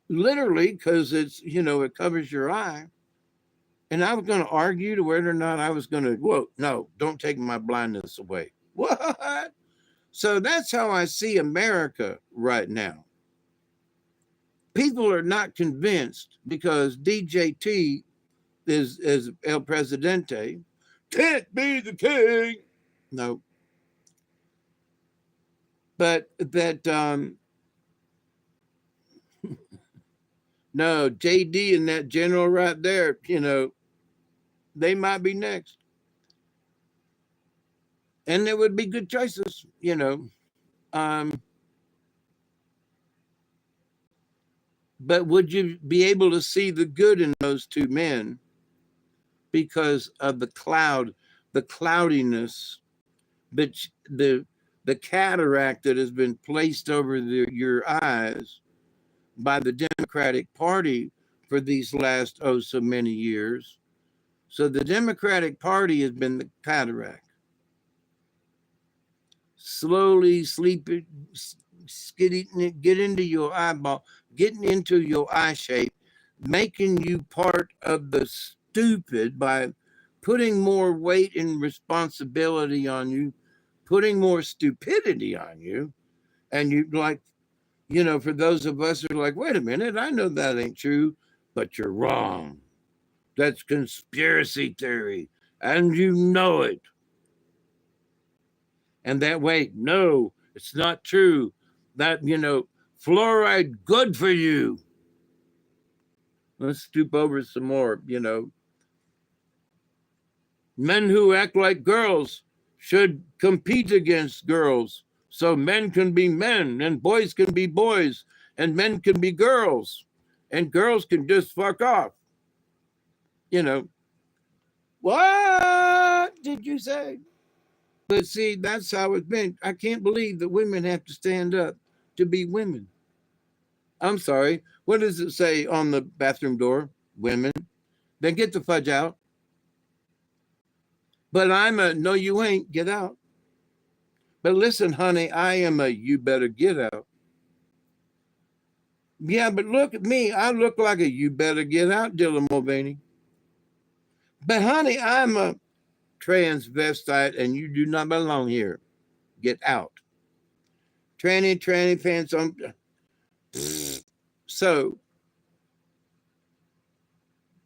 literally, because it's, it covers your eye. And I was going to argue to whether or not I was going to, whoa, no, don't take my blindness away. What? So that's how I see America right now. People are not convinced because DJT is El Presidente, can't be the king. No. But that, no, JD and that general right there, they might be next. And there would be good choices. Um, but would you be able to see the good in those two men because of the cloudiness, but the cataract that has been placed over your eyes by the Democratic Party for these last so many years? So the Democratic Party has been the cataract. Slowly get into your eyeball, getting into your eye shape, making you part of the stupid by putting more weight and responsibility on you, putting more stupidity on you. And you for those of us who are like, wait a minute, I know that ain't true, but you're wrong. That's conspiracy theory, and you know it. And that way, no, it's not true. That, fluoride good for you. Let's stoop over some more. Men who act like girls should compete against girls so men can be men and boys can be boys and men can be girls and girls can just fuck off. What did you say? But see, that's how it's been. I can't believe that women have to stand up to be women. I'm sorry. What does it say on the bathroom door? Women. Then get the fudge out. But I'm a no, you ain't. Get out. But listen, honey, I am a you better get out. Yeah, but look at me. I look like a you better get out, Dylan Mulvaney. But honey, I'm a transvestite and you do not belong here. Get out. Tranny pants on. So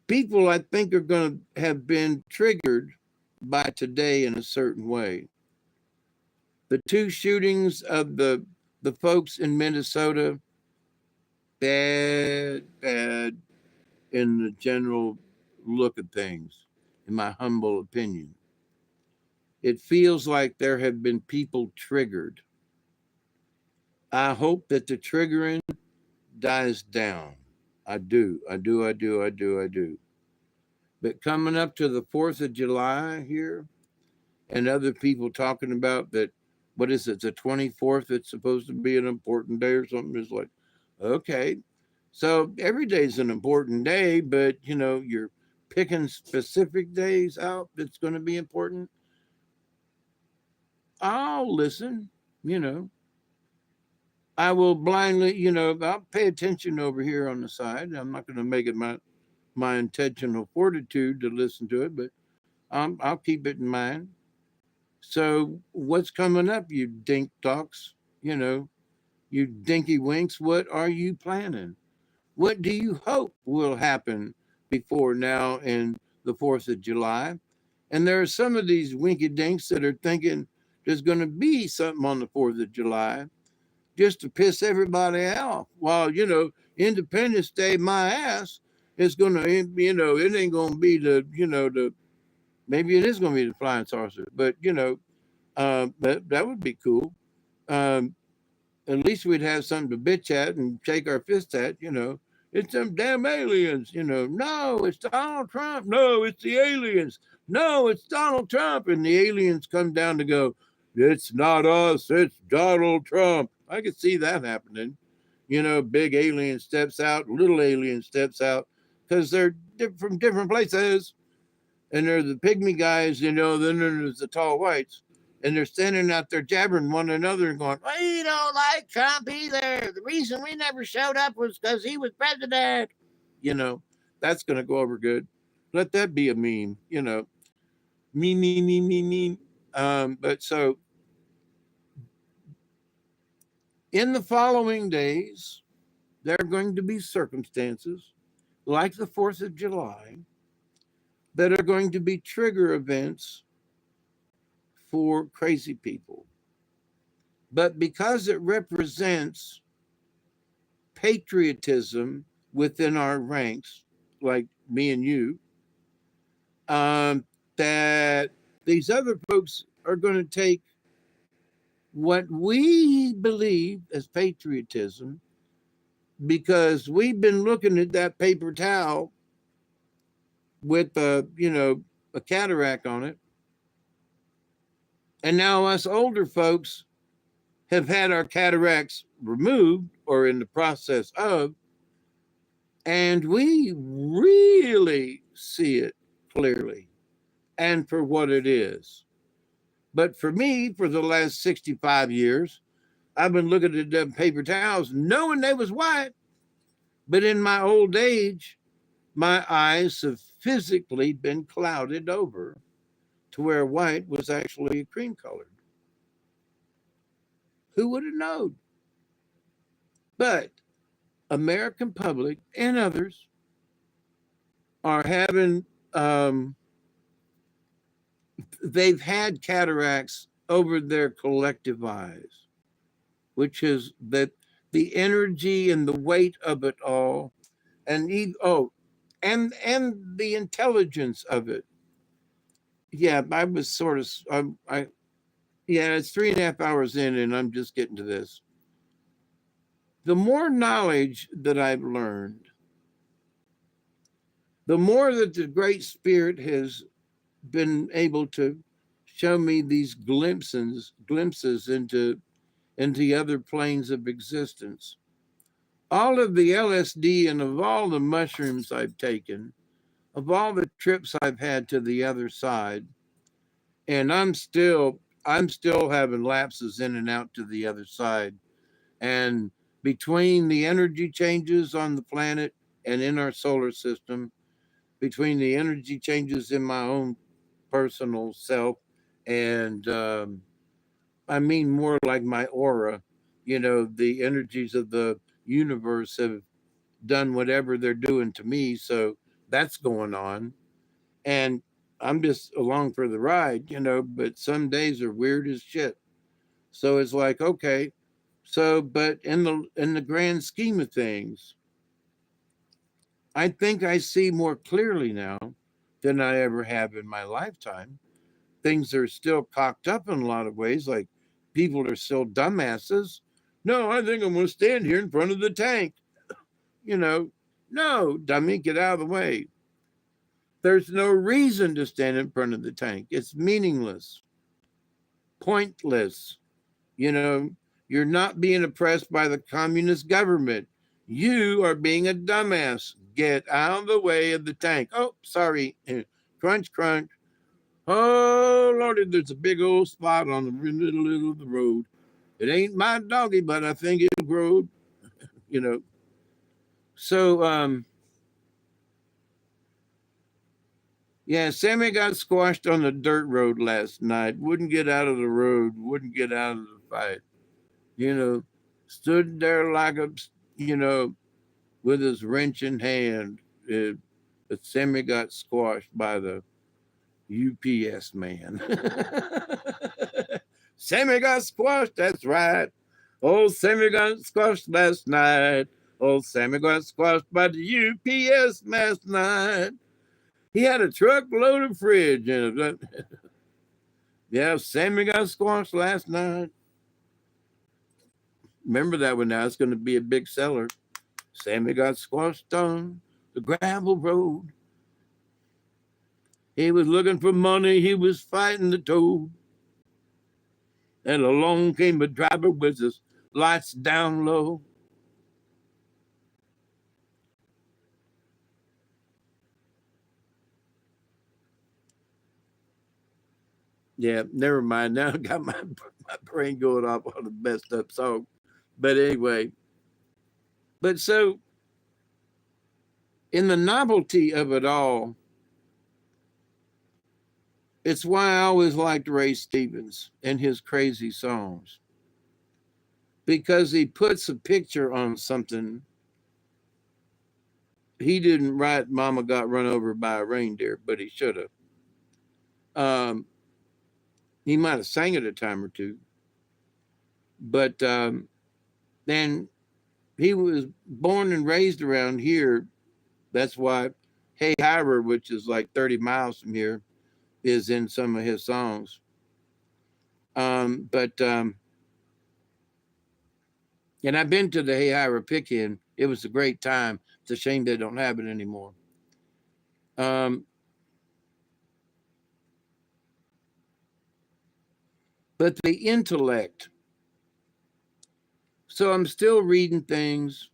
people, I think, are going to have been triggered by today in a certain way. The two shootings of the folks in Minnesota, bad in the general look of things, in my humble opinion. It feels like there have been people triggered. I hope that the triggering dies down. I do. But coming up to the 4th of July here, and other people talking about that, what is it, the 24th, it's supposed to be an important day or something. It's like, okay. So every day is an important day, but, you're picking specific days out that's going to be important. I'll listen, I will blindly, I'll pay attention over here on the side. I'm not going to make it my intentional fortitude to listen to it, but I'll keep it in mind. So what's coming up, you dink docks? You dinky winks, what are you planning? What do you hope will happen before now and the 4th of July? And there are some of these winky dinks that are thinking there's going to be something on the 4th of July just to piss everybody off. While, Independence Day, my ass, is going to, it ain't going to be the, maybe it is going to be the flying saucer, but, that would be cool. At least we'd have something to bitch at and shake our fist at. It's them damn aliens. No, it's Donald Trump. No, it's the aliens. No, it's Donald Trump. And the aliens come down to go, it's not us, it's Donald Trump. I could see that happening. Big alien steps out, little alien steps out, because they're from different places. And they're the pygmy guys, then there's the tall whites. And they're standing out there jabbering one another and going, "We don't like Trump either. The reason we never showed up was because he was president." You know, that's going to go over good. Let that be a meme, meme. But so in the following days, there are going to be circumstances like the 4th of July that are going to be trigger events for crazy people. But because it represents patriotism within our ranks, like me and you, that these other folks are going to take what we believe as patriotism, because we've been looking at that paper towel with a cataract on it, and now us older folks have had our cataracts removed or in the process of, and we really see it clearly and for what it is. But for me, for the last 65 years, I've been looking at them paper towels knowing they was white. But in my old age, my eyes have physically been clouded over to where white was actually cream colored. Who would have known? But American public and others are having, they've had cataracts over their collective eyes, which is that the energy and the weight of it all, and and the intelligence of it. Yeah, I was sort of, yeah, it's 3.5 hours in, and I'm just getting to this. The more knowledge that I've learned, the more that the Great Spirit has been able to show me these glimpses into other planes of existence. All of the LSD and of all the mushrooms I've taken, of all the trips I've had to the other side, and I'm still having lapses in and out to the other side. And between the energy changes on the planet and in our solar system, between the energy changes in my own personal self, and I mean more like my aura, the energies of the universe have done whatever they're doing to me. So that's going on. And I'm just along for the ride, but some days are weird as shit. So it's like, okay. So, but in the grand scheme of things, I think I see more clearly now than I ever have in my lifetime. Things are still cocked up in a lot of ways, like people are still dumbasses. No, I think I'm going to stand here in front of the tank. You know, no, dummy, get out of the way. There's no reason to stand in front of the tank. It's meaningless, pointless. You know, you're not being oppressed by the communist government. You are being a dumbass. Get out of the way of the tank. Oh, sorry. Crunch, crunch. Oh, Lordy, there's a big old spot on the middle of the road. It ain't my doggy, but I think it'll grow, you know. So, yeah, Sammy got squashed on the dirt road last night. Wouldn't get out of the road, wouldn't get out of the fight. You know, stood there like a, you know, with his wrench in hand. But Sammy got squashed by the UPS man. Sammy got squashed, that's right. Old Sammy got squashed last night. Old Sammy got squashed by the UPS last night. He had a truckload of fridge in it. Yeah, Sammy got squashed last night. Remember that one now. It's going to be a big seller. Sammy got squashed on the gravel road. He was looking for money. He was fighting the toad. And along came a driver with his lights down low. Yeah, never mind. Now I got my brain going off on the messed up song. But anyway, but so in the novelty of it all, it's why I always liked Ray Stevens and his crazy songs, because he puts a picture on something. He didn't write Mama Got Run Over by a Reindeer, but he should have. Um, he might have sang it a time or two, but then he was born and raised around here. That's why Hey Hyra, which is like 30 miles from here, is in some of his songs. But and I've been to the Hey Hyra pick-in. It was a great time. It's a shame they don't have it anymore. Um, but the intellect. So I'm still reading things,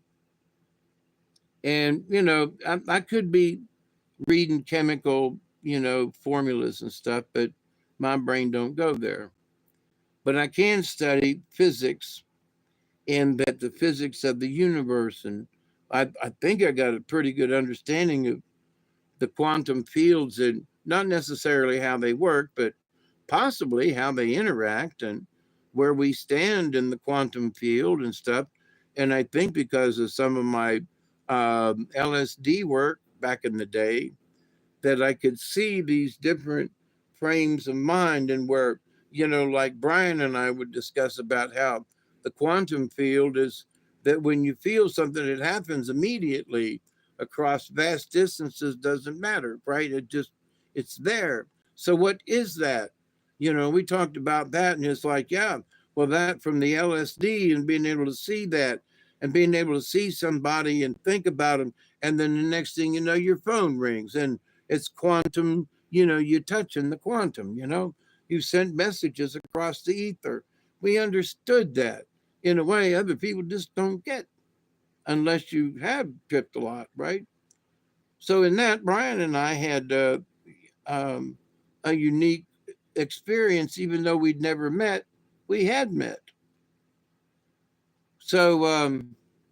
and I could be reading chemical, formulas and stuff, but my brain don't go there. But I can study physics, and that the physics of the universe, and I think I got a pretty good understanding of the quantum fields, and not necessarily how they work, but possibly how they interact and where we stand in the quantum field and stuff. And I think because of some of my LSD work back in the day, that I could see these different frames of mind, and where, like Brian and I would discuss about how the quantum field is that when you feel something, it happens immediately across vast distances, doesn't matter, right? It's there. So what is that? We talked about that, and it's like, yeah, well, that from the LSD and being able to see that and being able to see somebody and think about them. And then the next thing you know, your phone rings, and it's quantum, you're touching the quantum, you sent messages across the ether. We understood that in a way other people just don't get unless you have tripped a lot, right? So in that, Brian and I had um, a unique experience, even though we'd never met, we had met. So,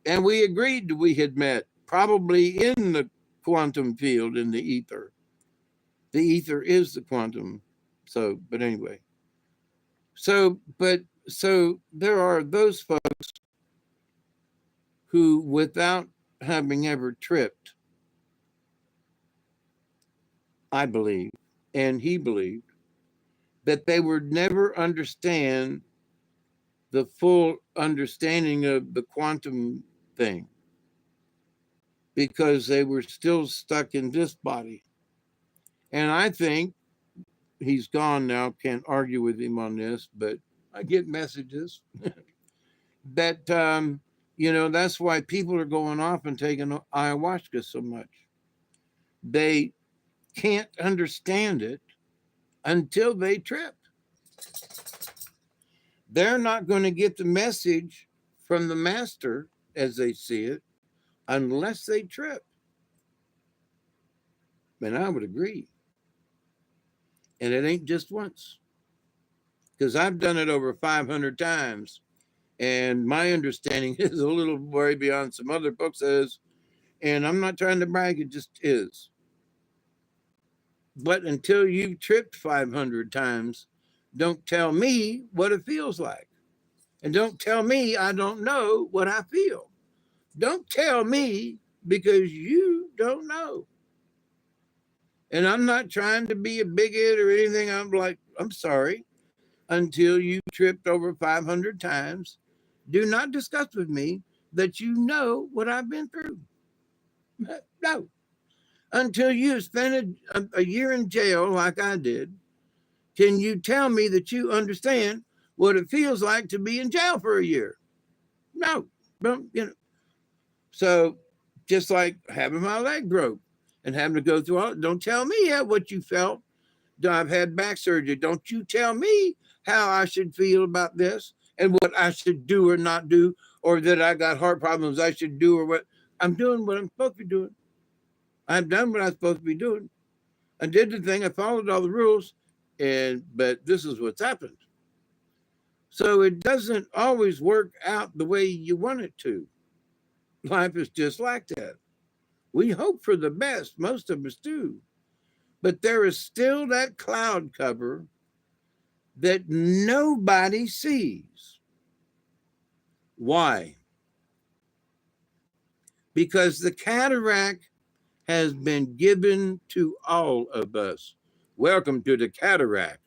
and we agreed that we had met probably in the quantum field in the ether. The ether is the quantum. So, but anyway. So there are those folks who, without having ever tripped, I believe, and he believed, that they would never understand the full understanding of the quantum thing because they were still stuck in this body. And I think he's gone now, can't argue with him on this, but I get messages that that's why people are going off and taking ayahuasca so much. They can't understand it until they trip. They're not going to get the message from the master as they see it unless they trip. And I would agree. And it ain't just once, because I've done it over 500 times. And my understanding is a little way beyond some other books is, and I'm not trying to brag, it just is. But until you've tripped 500 times, don't tell me what it feels like. And don't tell me I don't know what I feel. Don't tell me because you don't know. And I'm not trying to be a bigot or anything. I'm like, I'm sorry. Until you tripped over 500 times, do not discuss with me that you know what I've been through. No. Until you spent a year in jail like I did, can you tell me that you understand what it feels like to be in jail for a year? No. So just like having my leg broke and having to go through all, don't tell me what you felt. I've had back surgery. Don't you tell me how I should feel about this and what I should do or not do, or that I got heart problems I should do, or what I'm doing, what I'm supposed to be doing. I've done what I'm supposed to be doing. I did the thing. I followed all the rules. But this is what's happened. So it doesn't always work out the way you want it to. Life is just like that. We hope for the best, most of us do. But there is still that cloud cover that nobody sees. Why? Because the cataract has been given to all of us. Welcome to the cataract.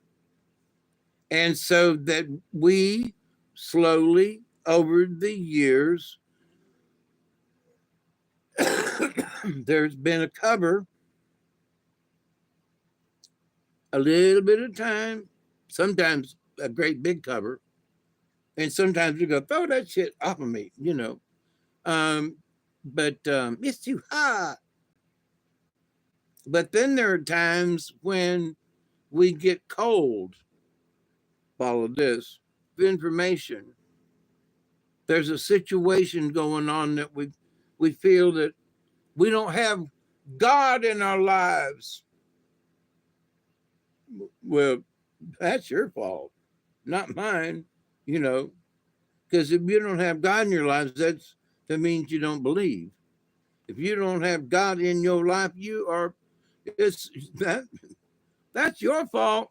And so that we slowly over the years, there's been a cover, a little bit of time, sometimes a great big cover, and sometimes we go, throw that shit off of me, you know. But it's too hot. But then there are times when we get cold. Follow this information. There's a situation going on that we feel that we don't have God in our lives. Well, that's your fault, not mine, you know, because if you don't have God in your lives, that means you don't believe. If you don't have God in your life, it's that's your fault.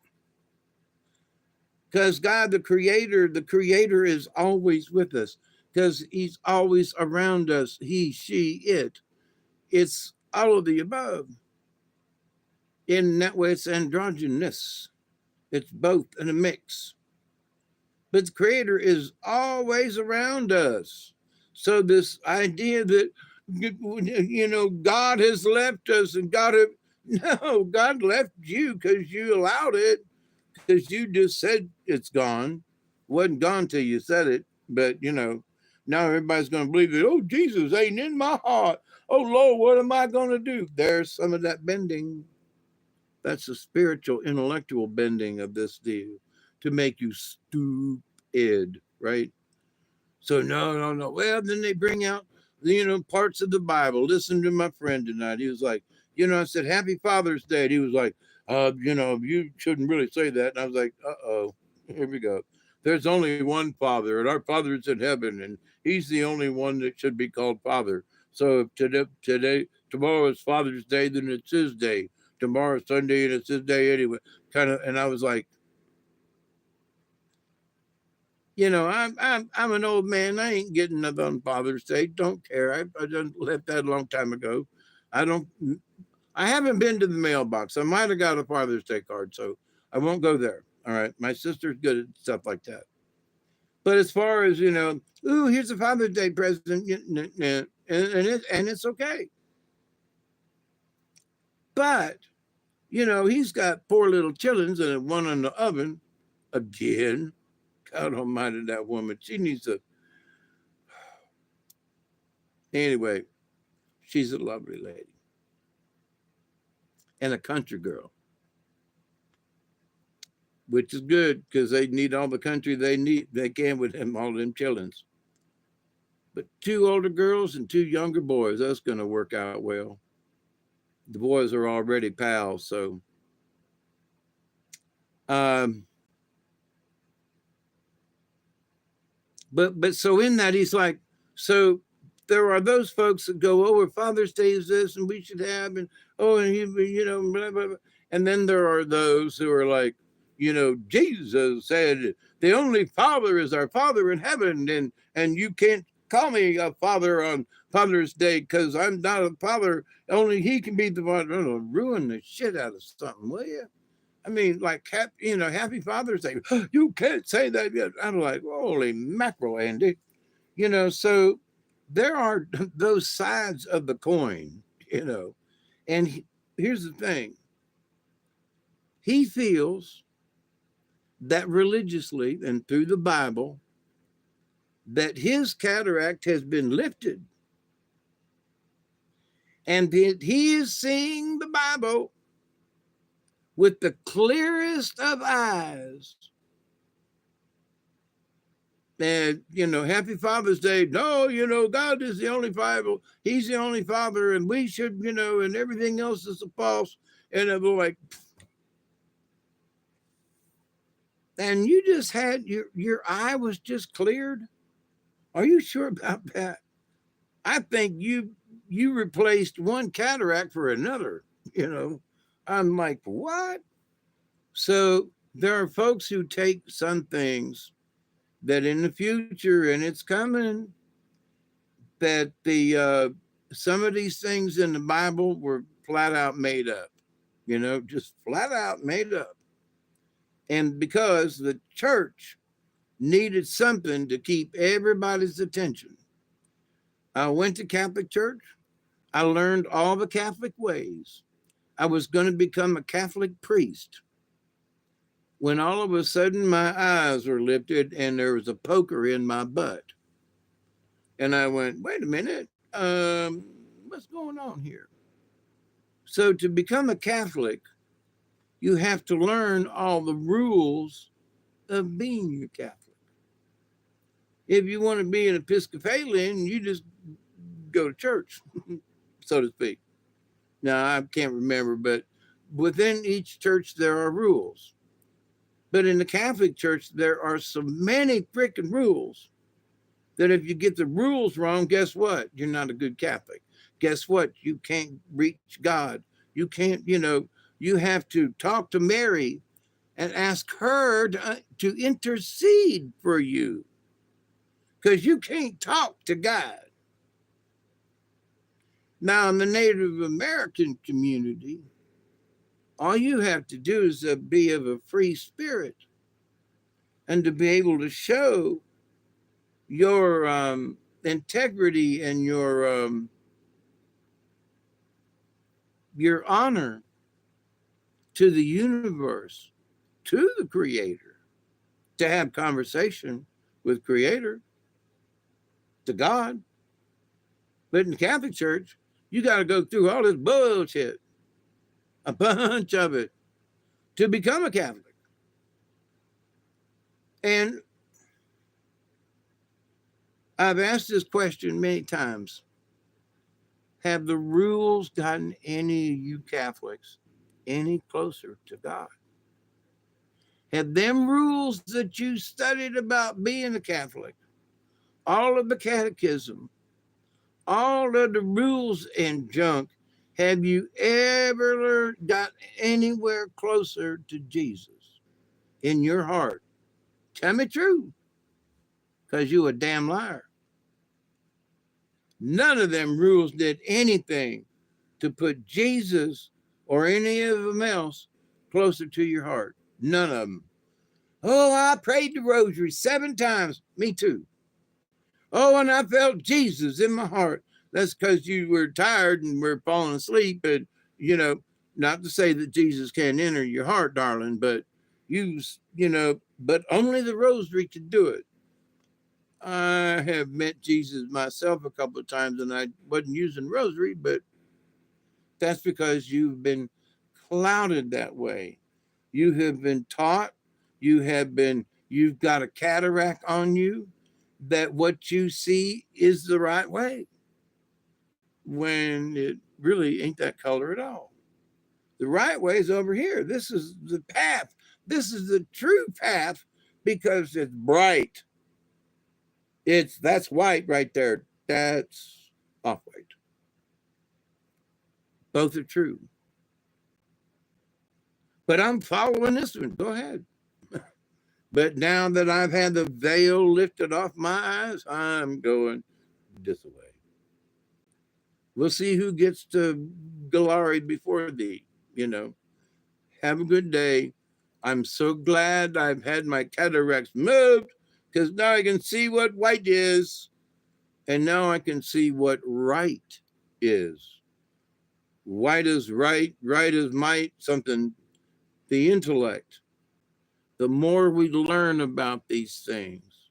Because God, the creator is always with us, because he's always around us. He, she, it. It's all of the above. In that way, it's androgynous. It's both in a mix. But the creator is always around us. So this idea that, you know, God has left us and no, God left you because you allowed it, because you just said it's gone. Wasn't gone till you said it. But, you know, now everybody's going to believe that, oh, Jesus ain't in my heart. Oh, Lord, what am I going to do? There's some of that bending. That's the spiritual, intellectual bending of this deal to make you stupid, right? So, no. Well, then they bring out, you know, parts of the Bible. Listen to my friend tonight. He was like, you know, I said, Happy Father's Day. And he was like, you know, you shouldn't really say that. And I was like, here we go. There's only one Father, and our Father is in heaven, and he's the only one that should be called Father. So if tomorrow is Father's Day, then it's his day. Tomorrow's Sunday, and it's his day anyway. And I was like, you know, I'm an old man. I ain't getting nothing on Father's Day. Don't care. I done left that a long time ago. I haven't been to the mailbox. I might have got a Father's Day card, so I won't go there. All right. My sister's good at stuff like that. But as far as, you know, ooh, here's a Father's Day present, and it's okay. But, you know, he's got 4 little children and one in the oven. Again, God almighty, that woman. She needs to. Anyway, she's a lovely lady. And a country girl. Which is good, because they need all the country they can with him, all them chillins. But 2 older girls and 2 younger boys, that's going to work out well. The boys are already pals, so. But so in that, he's like, so there are those folks that go, oh, Father's Day is this, and we should have, and oh, and you know, blah, blah, blah. And then there are those who are like, you know, Jesus said, the only Father is our Father in heaven, and you can't call me a father on Father's Day because I'm not a father. Only he can be the one. Ruin the shit out of something, will you? I mean, like, Happy Father's Day. You can't say that yet. I'm like, holy mackerel, Andy. You know, so there are those sides of the coin, you know. And here's the thing. He feels that religiously and through the Bible, that his cataract has been lifted. And that he is seeing the Bible with the clearest of eyes. And, you know, Happy Father's Day. No, you know, God is the only Father. He's the only Father, and we should, you know, and everything else is a false. And I'm like, and you just had your eye was just cleared. Are you sure about that? I think you replaced one cataract for another. You know, I'm like, what? So there are folks who take some things that in the future, and it's coming, that the some of these things in the Bible were flat out made up. You know, just flat out made up. And because the church needed something to keep everybody's attention, I went to Catholic church. I learned all the Catholic ways. I was going to become a Catholic priest when all of a sudden my eyes were lifted and there was a poker in my butt. And I went, wait a minute, what's going on here? So to become a Catholic, you have to learn all the rules of being a Catholic. If you want to be an Episcopalian, you just go to church, so to speak. Now, I can't remember, but within each church, there are rules. But in the Catholic Church, there are so many freaking rules that if you get the rules wrong, guess what? You're not a good Catholic. Guess what? You can't reach God. You can't, you have to talk to Mary and ask her to intercede for you because you can't talk to God. Now, in the Native American community, all you have to do is be of a free spirit and to be able to show your integrity and your honor to the universe, to the Creator, to have conversation with Creator, to God. But in the Catholic Church, you got to go through all this bullshit, a bunch of it, to become a Catholic. And I've asked this question many times. Have the rules gotten any of you Catholics any closer to God? Have them rules that you studied about being a Catholic, all of the catechism, all of the rules and junk, have you ever got anywhere closer to Jesus in your heart? Tell me true, because you a damn liar. None of them rules did anything to put Jesus or any of them else closer to your heart. None of them. Oh, I prayed the rosary 7 times. Me too. Oh, and I felt Jesus in my heart. That's because you were tired and were falling asleep. And, not to say that Jesus can't enter your heart, darling, but but only the rosary could do it. I have met Jesus myself a couple of times and I wasn't using rosary, but that's because you've been clouded that way. You have been taught, you've got a cataract on you that what you see is the right way when it really ain't that color at all. The right way is over here. This is the path. This is the true path because it's bright. That's white right there. That's off white. Both are true. But I'm following this one. Go ahead. But now that I've had the veil lifted off my eyes, I'm going this way. We'll see who gets to glory before thee, Have a good day. I'm so glad I've had my cataracts moved because now I can see what white is. And now I can see what right is. White is right, right is might, something, the intellect. The more we learn about these things,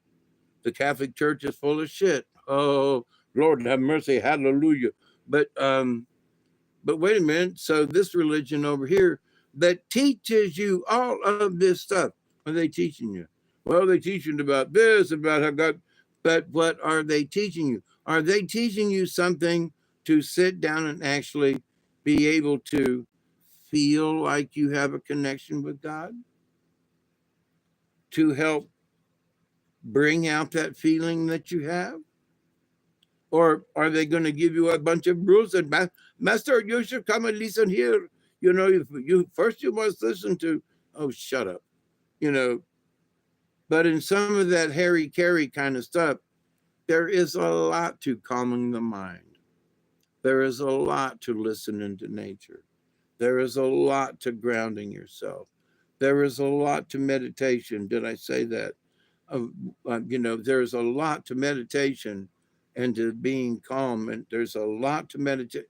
the Catholic Church is full of shit. Oh, Lord have mercy, hallelujah. But wait a minute. So this religion over here that teaches you all of this stuff, what are they teaching you? Well, they're teaching about this, about how God, but what are they teaching you? Are they teaching you something to sit down and actually be able to feel like you have a connection with God? to help bring out that feeling that you have? Or are they going to give you a bunch of rules and master, you should come and listen here. You know, if you first you must listen to, oh, shut up. You know, but in some of that Harry Carey kind of stuff, there is a lot to calming the mind. There is a lot to listening to nature. There is a lot to grounding yourself. There is a lot to meditation. Did I say that? You know, there's a lot to meditation and to being calm. And there's a lot to meditate.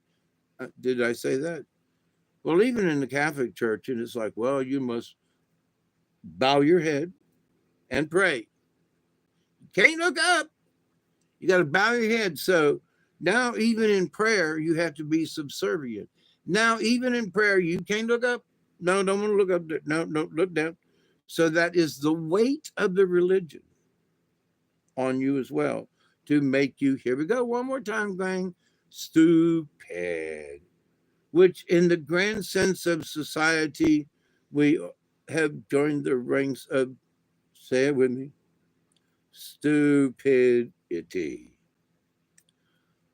Did I say that? Well, even in the Catholic Church, and it's like, well, you must bow your head and pray. You can't look up. You got to bow your head. So now, even in prayer, you have to be subservient. Now, even in prayer, you can't look up. No, don't want to look up. No, look down. So that is the weight of the religion on you as well to make you, here we go, one more time, gang, stupid. Which in the grand sense of society, we have joined the ranks of, say it with me, stupidity.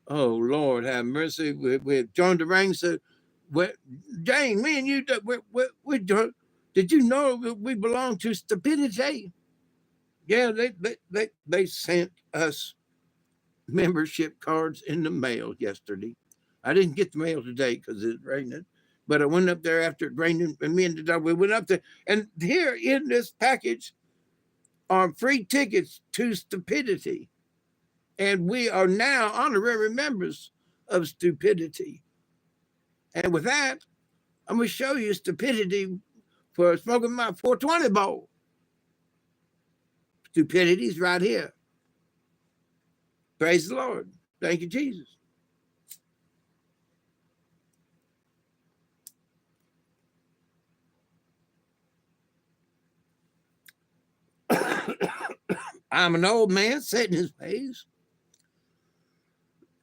Oh, Lord, have mercy. We've joined the ranks of, Jane, me and you, we joined. Did you know we belong to stupidity? Yeah, they sent us membership cards in the mail yesterday. I didn't get the mail today because it's raining, but I went up there after it rained, and me and the dog, we went up there, and here in this package are free tickets to Stupidity. And we are now honorary members of Stupidity. And with that, I'm going to show you Stupidity for smoking my 420 bowl. Stupidity's right here. Praise the Lord. Thank you, Jesus. I'm an old man set in his ways.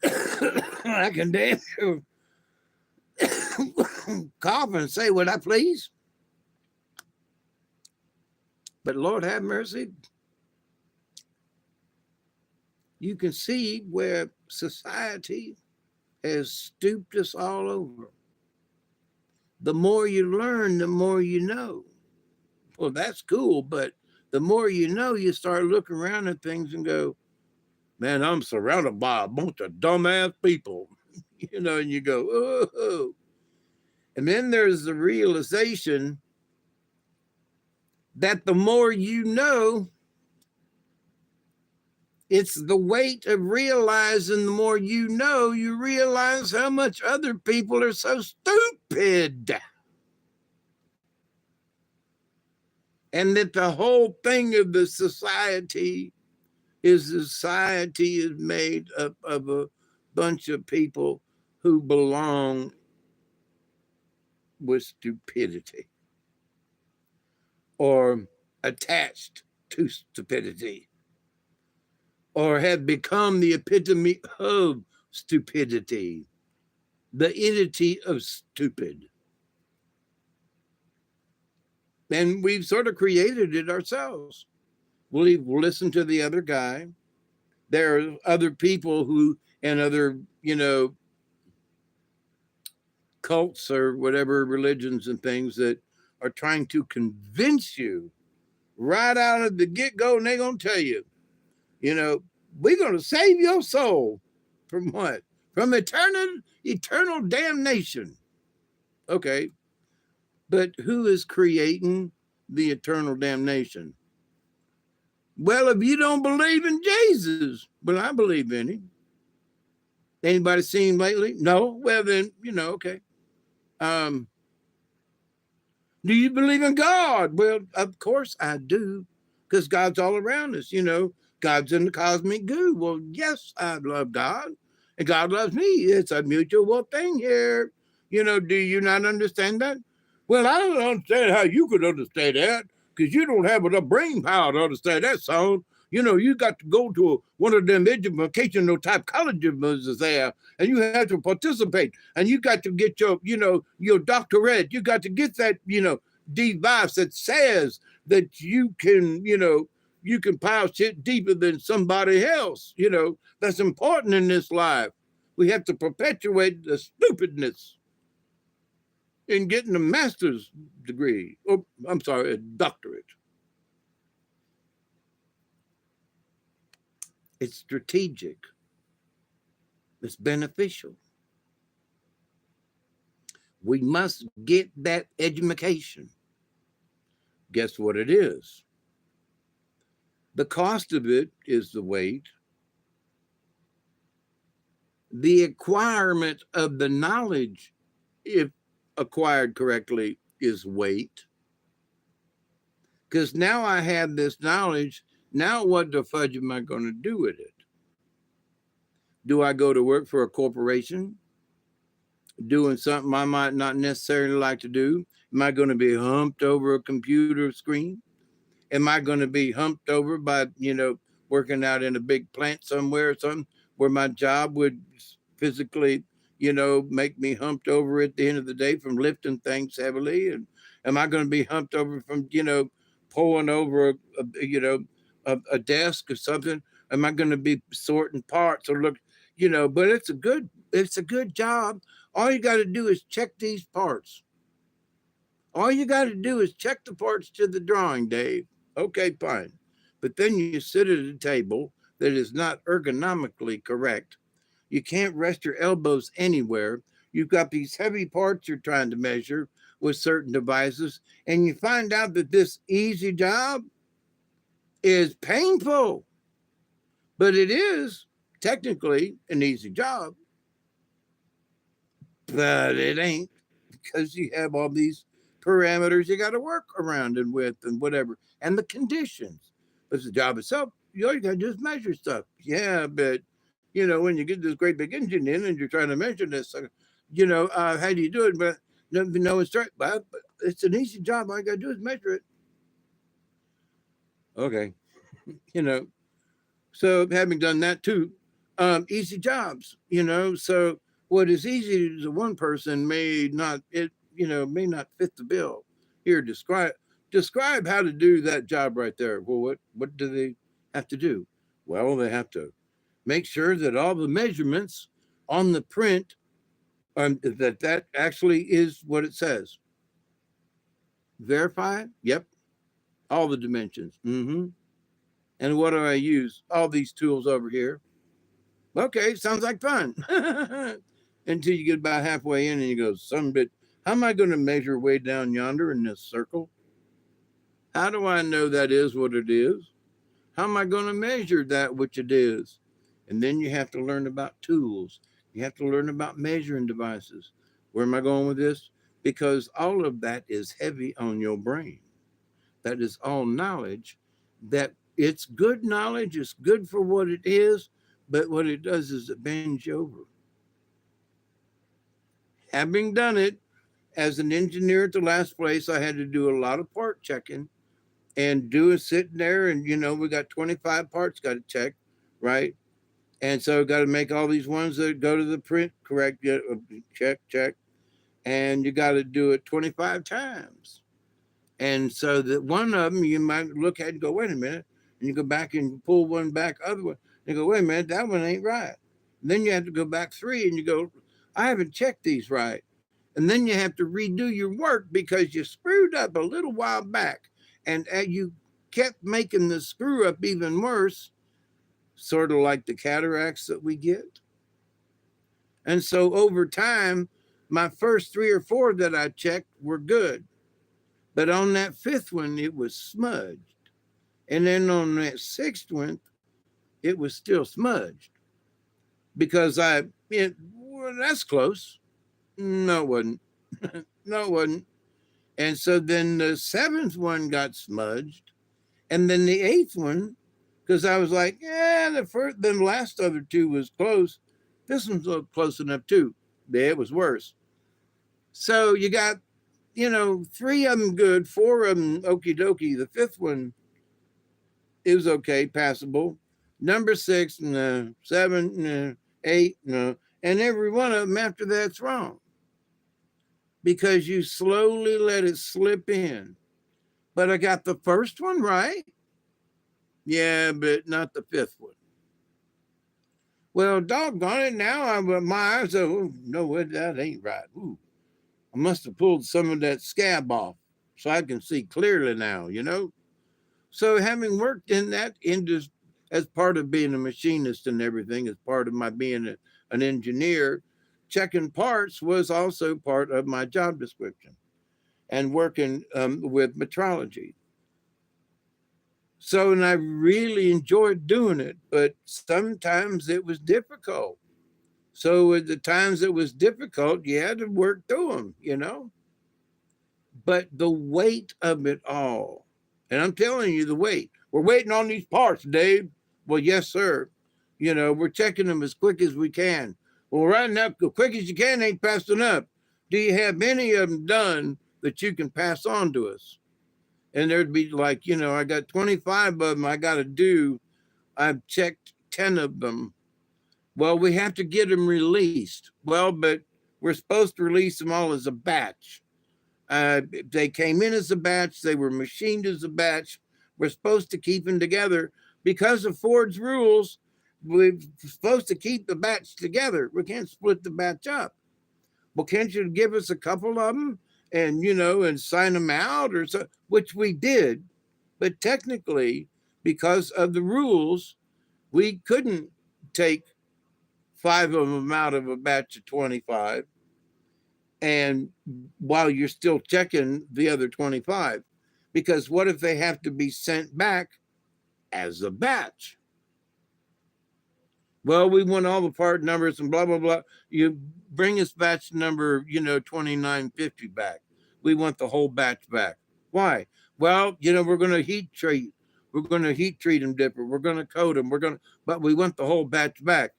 I can damn sure cough and say what I please. But Lord have mercy. You can see where society has stooped us all over. The more you learn, the more you know. Well, that's cool, but the more you know, you start looking around at things and go, man, I'm surrounded by a bunch of dumbass people, you know, and you go, oh. And then there's the realization that the more you know, it's the weight of realizing the more you know, you realize how much other people are so stupid. And that the whole thing of the society is made up of a bunch of people who belong with stupidity or attached to stupidity or have become the epitome of stupidity, the entity of stupid. And we've sort of created it ourselves. We'll listen to the other guy. There are other people who, and other, you know, cults or whatever religions and things that are trying to convince you right out of the get-go, and they're going to tell you, you know, we're going to save your soul from what? From eternal damnation. Okay. But who is creating the eternal damnation? Well, if you don't believe in Jesus, well, I believe in him. Anybody seen him lately? No? Well, then, you know, okay. Do you believe in God? Well, of course I do, because God's all around us, you know. God's in the cosmic goo. Well, yes, I love God, and God loves me. It's a mutual thing here. You know, do you not understand that? Well, I don't understand how you could understand that, because you don't have enough brain power to understand that, son. You know, you got to go to one of them educational type colleges there, and you have to participate, and you got to get your, you know, your doctorate. You got to get that, you know, device that says that you can, you can pile shit deeper than somebody else, that's important in this life. We have to perpetuate the stupidness in getting a master's degree, or I'm sorry, a doctorate. It's strategic. It's beneficial. We must get that education. Guess what it is? The cost of it is the weight. The acquirement of the knowledge, if acquired correctly, is weight. Because now I have this knowledge. Now what the fudge am I going to do with it? Do I go to work for a corporation doing something I might not necessarily like to do? Am I going to be humped over a computer screen? Am I going to be humped over by, working out in a big plant somewhere or something where my job would physically, make me humped over at the end of the day from lifting things heavily? And am I going to be humped over from, pulling over a desk or something? Am I going to be sorting parts or look, but it's a good job. All you got to do is check these parts. All you got to do is check the parts to the drawing, Dave. Okay, fine. But then you sit at a table that is not ergonomically correct. You can't rest your elbows anywhere. You've got these heavy parts you're trying to measure with certain devices, and you find out that this easy job is painful. But it is technically an easy job. But it ain't, because you have all these parameters you got to work around and with and whatever, and the conditions. But the job itself, all you got to do is measure stuff. Yeah, but when you get this great big engine in and you're trying to measure this, how do you do it? But no instruction. But it's an easy job. All you got to do is measure it. Okay, So having done that too, easy jobs. So what is easy to one person may not fit the bill. Here, describe how to do that job right there. Well, what do they have to do? Well, they have to make sure that all the measurements on the print that actually is what it says. Verify? Yep. All the dimensions. Mm-hmm. And what do I use? All these tools over here. Okay, sounds like fun. Until you get about halfway in and you go, how am I going to measure way down yonder in this circle? How do I know that is what it is? How am I going to measure that which it is? And then you have to learn about tools. You have to learn about measuring devices. Where am I going with this? Because all of that is heavy on your brain. That is all knowledge. That it's good knowledge. It's good for what it is. But what it does is it bends you over. Having done it as an engineer at the last place, I had to do a lot of part checking and sitting there and, we got 25 parts got to check, right? And so got to make all these ones that go to the print, correct, check. And you got to do it 25 times. And so that one of them you might look at and go, wait a minute. And you go back and pull one back, other one. And you go, wait a minute, that one ain't right. And then you have to go back 3 and you go, I haven't checked these right. And then you have to redo your work because you screwed up a little while back. And you kept making the screw up even worse, sort of like the cataracts that we get. And so over time, my first 3 or 4 that I checked were good. But on that 5th one, it was smudged. And then on that 6th one, it was still smudged. Because that's close. No, it wasn't. No, it wasn't. And so then the 7th one got smudged. And then the 8th one, because I was like, the last other 2 was close. This one's close enough too. It was worse. So you got, 3 of them good, 4 of them okie dokie. The 5th one, it was okay, passable. Number 6, no. 7, no. 8, no. And every one of them after that's wrong. Because you slowly let it slip in. But I got the first one right. Yeah, but not the fifth one. Well, doggone it, now my eyes are, oh, no, that ain't right. Ooh, I must have pulled some of that scab off so I can see clearly now, you know? So having worked in that industry as part of being a machinist and everything, as part of my being an engineer, checking parts was also part of my job description and working with metrology. So, and I really enjoyed doing it, but sometimes it was difficult. So at the times it was difficult, you had to work through them, you know? But the weight of it all, and I'm telling you the weight, we're waiting on these parts, Dave. Well, yes, sir. You know, we're checking them as quick as we can. Well, right now, as quick as you can ain't fast enough. Do you have any of them done that you can pass on to us? And there'd be like, you know, I got 25 of them I got to do. I've checked 10 of them. Well, we have to get them released. Well, but we're supposed to release them all as a batch. They came in as a batch. They were machined as a batch. We're supposed to keep them together because of Ford's rules. We're supposed to keep the batch together. We can't split the batch up. Well, can't you give us a couple of them and, you know, and sign them out or so, which we did. But technically, because of the rules, we couldn't take 5 of them out of a batch of 25 and while you're still checking the other 25, because what if they have to be sent back as a batch? Well, we want all the part numbers and blah blah blah. You bring us batch number, you know, 2950 back. We want the whole batch back. Why? Well, you know, we're going to heat treat. We're going to heat treat them different. We're going to coat them. But we want the whole batch back.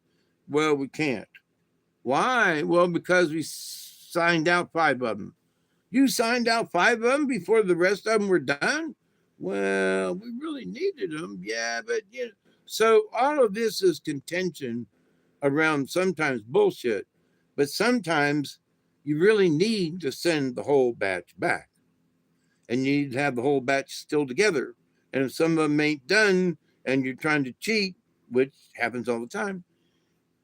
Well, we can't. Why? Well, because we signed out 5 of them. You signed out 5 of them before the rest of them were done? Well, we really needed them. Yeah, but you know. So all of this is contention around sometimes bullshit, but sometimes you really need to send the whole batch back and you need to have the whole batch still together. And if some of them ain't done and you're trying to cheat, which happens all the time,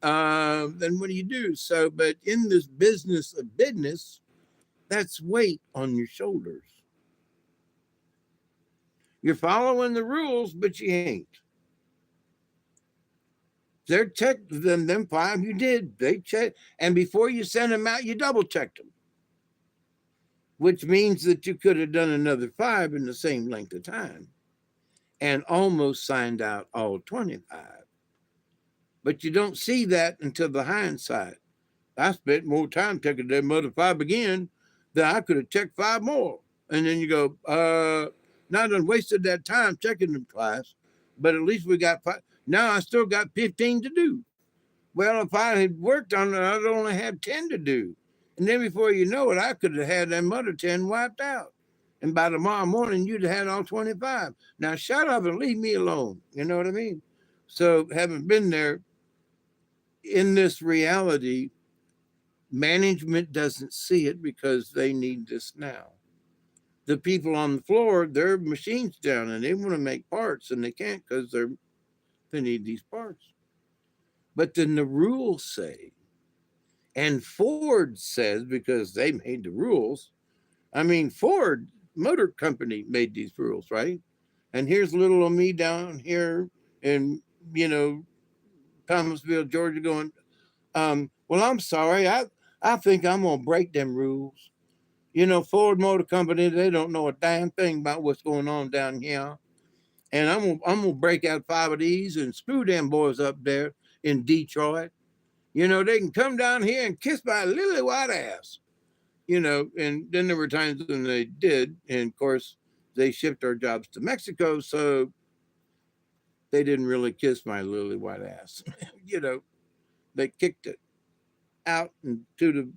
then what do you do? So, but in this business of business, that's weight on your shoulders. You're following the rules, but you ain't. They're checked them 5 you did. They checked, and before you send them out, you double checked them, which means that you could have done another 5 in the same length of time and almost signed out all 25. But you don't see that until the hindsight. I spent more time checking that mother 5 again than I could have checked 5 more. And then you go, not done wasted that time checking them twice, but at least we got 5. Now I still got 15 to do. Well, if I had worked on it, I'd only have 10 to do. And then before you know it, I could have had them other 10 wiped out. And by tomorrow morning, you'd have had all 25. Now shut up and leave me alone. You know what I mean? So having been there in this reality, management doesn't see it because they need this now. The people on the floor, their machines down and they want to make parts and they can't because they need these parts. But then the rules say, and Ford says, because they made the rules, I mean, Ford Motor Company made these rules, right? And here's little old me down here in, you know, Thomasville, Georgia, going, well, I'm sorry. I think I'm going to break them rules. You know, Ford Motor Company, they don't know a damn thing about what's going on down here. And I'm gonna break out 5 of these and screw them boys up there in Detroit. You know, they can come down here and kiss my lily white ass. You know, and then there were times when they did. And of course, they shipped our jobs to Mexico. So they didn't really kiss my lily white ass. You know, they kicked it out and to the.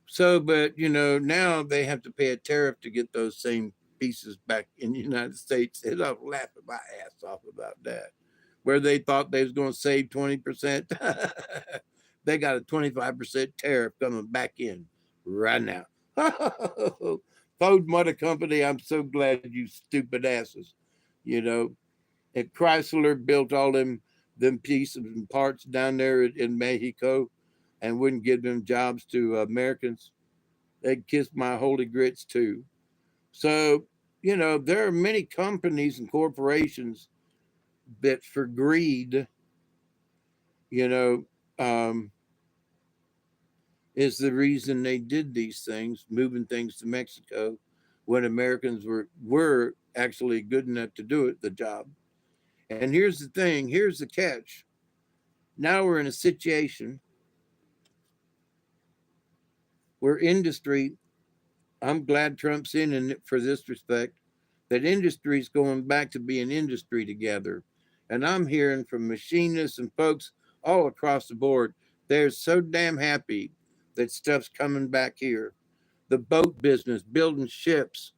So, but, you know, now they have to pay a tariff to get those same pieces back in the United States. And I'm laughing my ass off about that. Where they thought they was going to save 20%. They got a 25% tariff coming back in right now. Ford Motor Company, I'm so glad, you stupid asses. You know, and Chrysler built all them pieces and parts down there in Mexico and wouldn't give them jobs to Americans. They'd kiss my holy grits too. So, there are many companies and corporations that for greed, you know, um, is the reason they did these things, moving things to Mexico when Americans were actually good enough to do it, the job. And here's the thing, here's the catch. Now we're in a situation where industry, I'm glad Trump's in it for this respect, that industry's going back to being industry together. And I'm hearing from machinists and folks all across the board, they're so damn happy that stuff's coming back here. The boat business, building ships.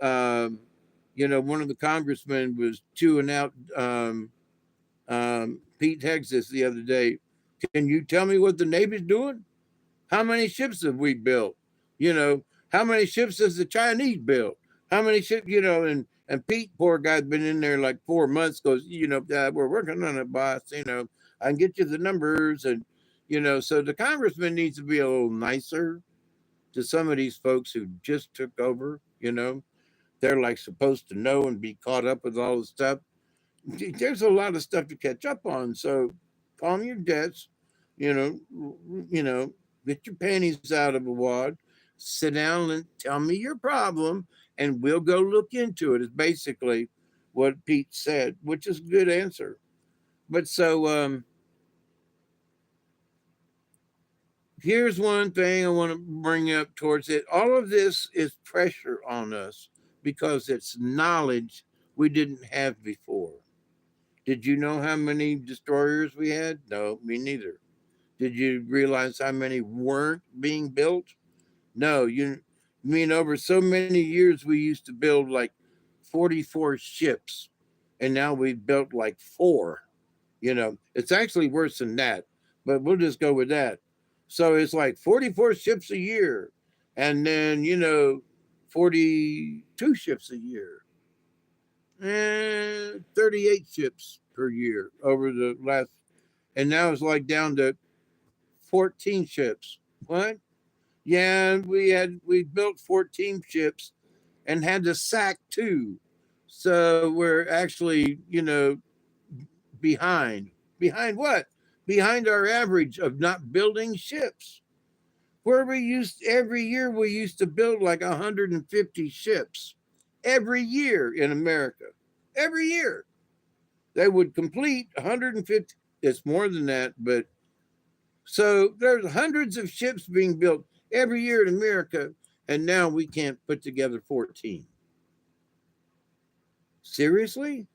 Um, one of the congressmen was chewing out Pete Hexas the other day. Can you tell me what the Navy's doing? How many ships have we built? How many ships has the Chinese built? How many ships, and Pete, poor guy's been in there like 4 months, goes, we're working on it, boss. I can get you the numbers. And, so the congressman needs to be a little nicer to some of these folks who just took over. They're like supposed to know and be caught up with all the stuff. There's a lot of stuff to catch up on. So calm your jets, you know, get your panties out of a wad, sit down and tell me your problem, and we'll go look into it. Is basically what Pete said, which is a good answer. But so here's one thing I want to bring up towards it. All of this is pressure on us because it's knowledge we didn't have before. Did you know how many destroyers we had? No, me neither. Did you realize how many weren't being built? No, you mean over so many years we used to build like 44 ships and now we've built like four. It's actually worse than that, but we'll just go with that. So it's like 44 ships a year and then, 42 ships a year and 38 ships per year over the last, and now it's like down to 14 ships. What? Yeah, we built 14 ships and had to sack two. So we're actually, behind. Behind what? Behind our average of not building ships. Where every year we used to build like 150 ships every year in America. Every year. They would complete 150. It's more than that, but so there's hundreds of ships being built every year in America, and now we can't put together 14. Seriously?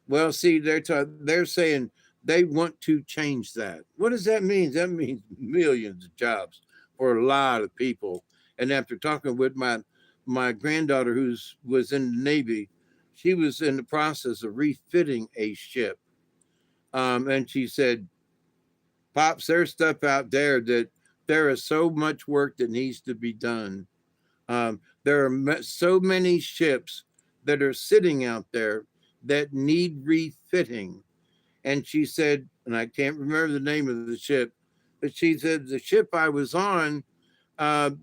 Well, see, they're saying they want to change that. What does that mean? That means millions of jobs for a lot of people. And after talking with my granddaughter who was in the Navy, she was in the process of refitting a ship. And she said, Pops, there's stuff out there that there is so much work that needs to be done. There are so many ships that are sitting out there that need refitting. And she said, and I can't remember the name of the ship, but she said the ship I was on, our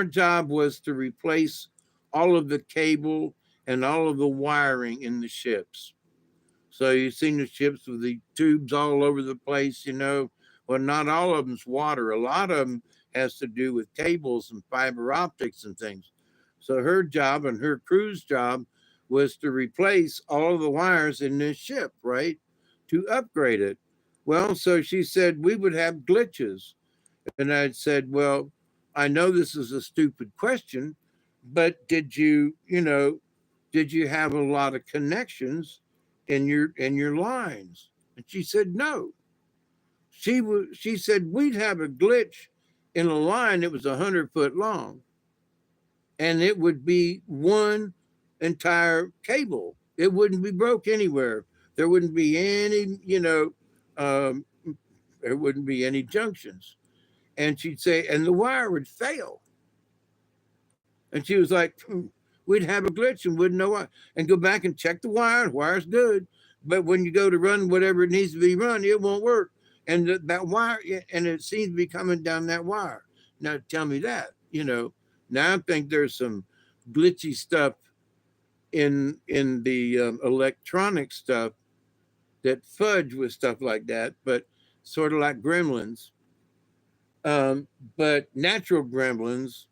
job was to replace all of the cable and all of the wiring in the ships. So you've seen the ships with the tubes all over the place, Well, not all of them's water. A lot of them has to do with cables and fiber optics and things. So her job and her crew's job was to replace all of the wires in this ship, right? To upgrade it. Well, so she said we would have glitches. And I said, well, I know this is a stupid question, but did you have a lot of connections in your lines? And she said no. She said we'd have a glitch in a line that was 100 foot long, and it would be one entire cable. It wouldn't be broke anywhere. There wouldn't be any, um, there wouldn't be any junctions. And she'd say, and the wire would fail. And she was like, we'd have a glitch and wouldn't know why. And go back and check the wire. The wire's good. But when you go to run whatever it needs to be run, it won't work. And that wire, and it seems to be coming down that wire. Now tell me that, now I think there's some glitchy stuff in the electronic stuff that fudge with stuff like that, but sort of like gremlins. But natural gremlins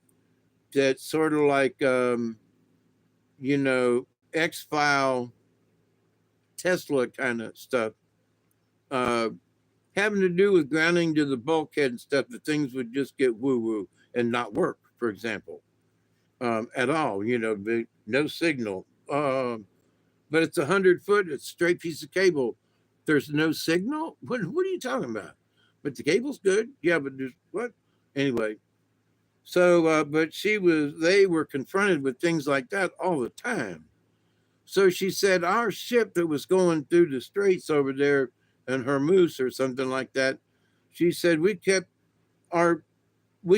that sort of like X-File Tesla kind of stuff, uh, having to do with grounding to the bulkhead and stuff, that things would just get woo-woo and not work, for example, at all, no signal. But it's 100 foot, it's a straight piece of cable. There's no signal? What are you talking about? But the cable's good. Yeah, but there's what? Anyway, so, but they were confronted with things like that all the time. So she said our ship that was going through the straits over there in Hormuz or something like that, she said we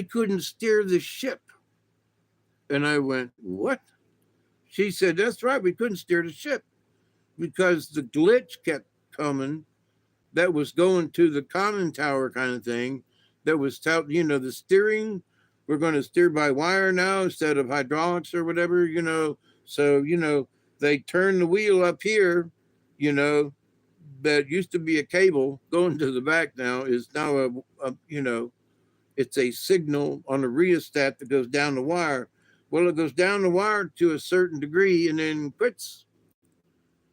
couldn't steer the ship. And I went, what? She said, that's right, we couldn't steer the ship because the glitch kept coming that was going to the conning tower kind of thing that was, the steering, we're going to steer by wire now instead of hydraulics or whatever, So, they turn the wheel up here, that used to be a cable going to the back now is now it's a signal on a rheostat that goes down the wire. Well, it goes down the wire to a certain degree and then quits.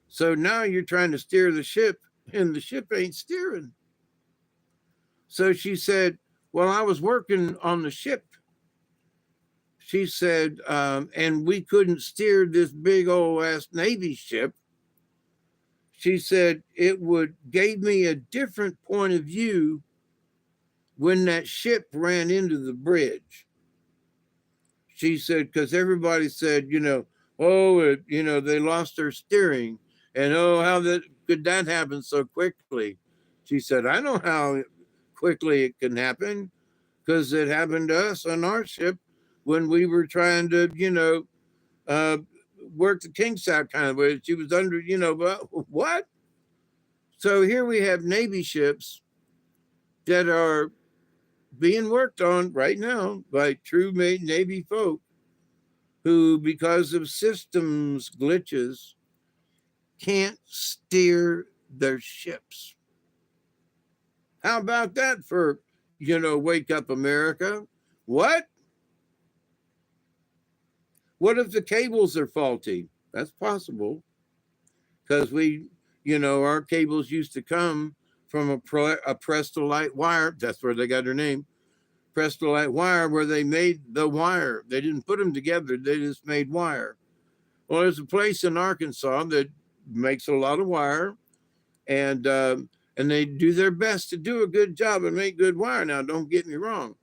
So now you're trying to steer the ship and the ship ain't steering. So she said, well, I was working on the ship. She said, and we couldn't steer this big old ass Navy ship. She said, gave me a different point of view when that ship ran into the bridge. She said, because everybody said, they lost their steering. And how could that happen so quickly? She said, I know how quickly it can happen because it happened to us on our ship when we were trying to, work the kinks out kind of way. She was under, what? So here we have Navy ships that are being worked on right now by true Navy folk who, because of systems glitches, can't steer their ships. How about that for, wake up America? What? What if the cables are faulty? That's possible because our cables used to come from a Prestolite wire. That's where they got their name. Prestolite wire, where they made the wire. They didn't put them together. They just made wire. Well, there's a place in Arkansas that makes a lot of wire, and they do their best to do a good job and make good wire. Now, don't get me wrong,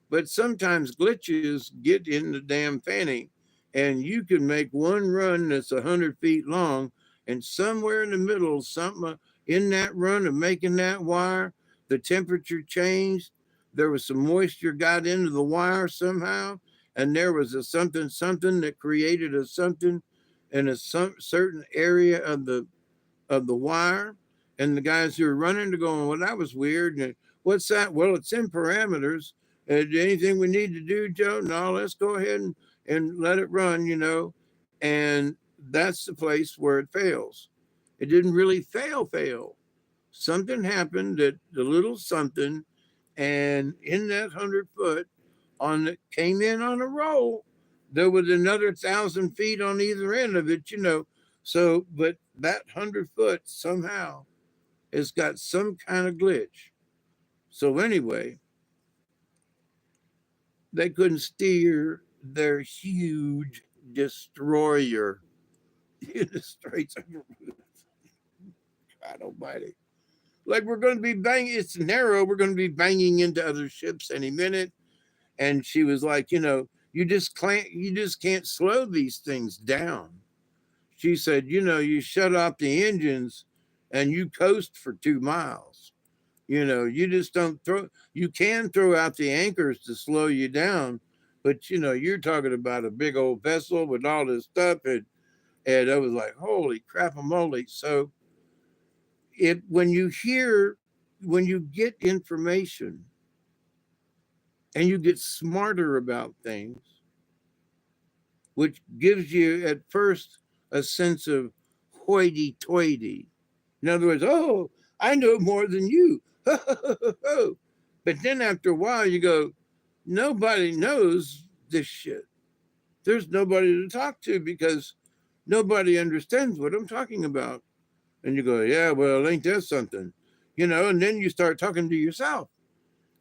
but sometimes glitches get in the damn fanny, and you can make one run that's 100 feet long, and somewhere in the middle, something in that run of making that wire, the temperature changed. There was some moisture got into the wire somehow, and there was a something that created a something in a certain area of the wire. And the guys who were running are going, well, that was weird. And what's that? Well, it's in parameters. Anything we need to do, Joe? No, let's go ahead and let it run, And that's the place where it fails. It didn't really fail. Something happened that the little something, and in that 100 foot came in on a roll. There was another 1,000 feet on either end of it, So, but that 100 foot somehow has got some kind of glitch. So anyway, they couldn't steer their huge destroyer in the Straits of Hormuz. God almighty. Like we're going to be banging, it's narrow, we're going to be banging into other ships any minute. And she was like, you just can't slow these things down. She said, you shut off the engines and you coast for 2 miles. You just don't you can throw out the anchors to slow you down, But you're talking about a big old vessel with all this stuff, and I was like, holy crap a moly. So it when you get information and you get smarter about things, which gives you at first a sense of hoity toity. In other words, oh, I know more than you. But then after a while, you go, nobody knows this shit. There's nobody to talk to because nobody understands what I'm talking about. And you go, yeah, well, ain't that something? And then you start talking to yourself.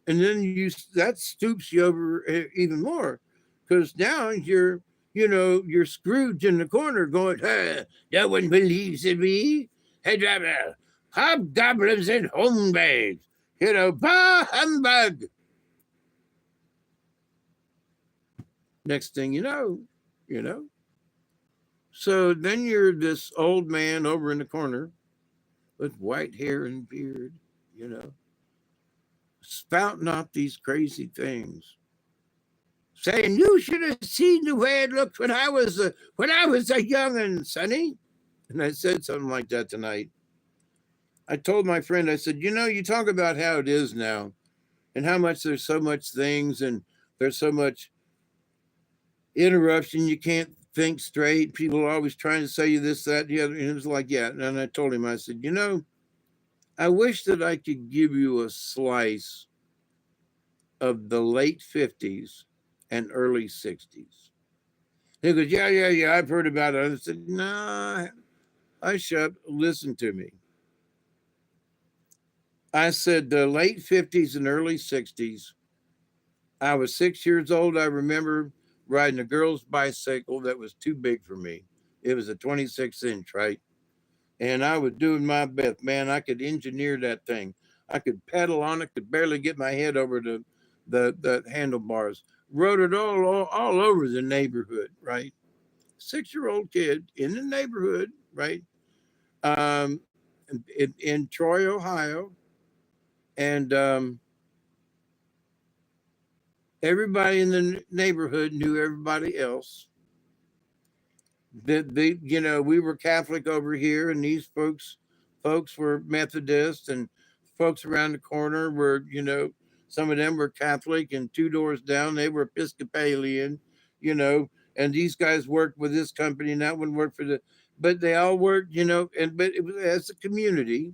And then that stoops you over even more because now you're Scrooge in the corner going, hey, no one believes in me. Hey, driver, hobgoblins and homebades, bah humbug. Next thing you know. So then you're this old man over in the corner with white hair and beard, you know, spouting off these crazy things, saying you should have seen the way it looked when I was a young'un, Sonny. And I said something like that tonight. I told my friend, I said, you talk about how it is now, and how much there's so much things, and there's so much interruption. You can't think straight. People are always trying to say you this, that, the other. And it was like, yeah. And I told him, I said, I wish that I could give you a slice of the late 50s and early 60s. He goes, yeah, I've heard about it. I said, nah, hush up, listen to me. I said the late 50s and early 60s, I was 6 years old. I remember riding a girl's bicycle that was too big for me. It was a 26-inch, right? And I was doing my best, man. I could engineer that thing. I could pedal on it, could barely get my head over the handlebars. Rode it all over the neighborhood, right? 6-year-old kid in the neighborhood, right? Um, in Troy, Ohio, and everybody in the neighborhood knew everybody else. We were Catholic over here, and these folks were Methodist, and folks around the corner were, some of them were Catholic, and two doors down they were Episcopalian, and these guys worked with this company, and that one worked but they all worked, but it was as a community.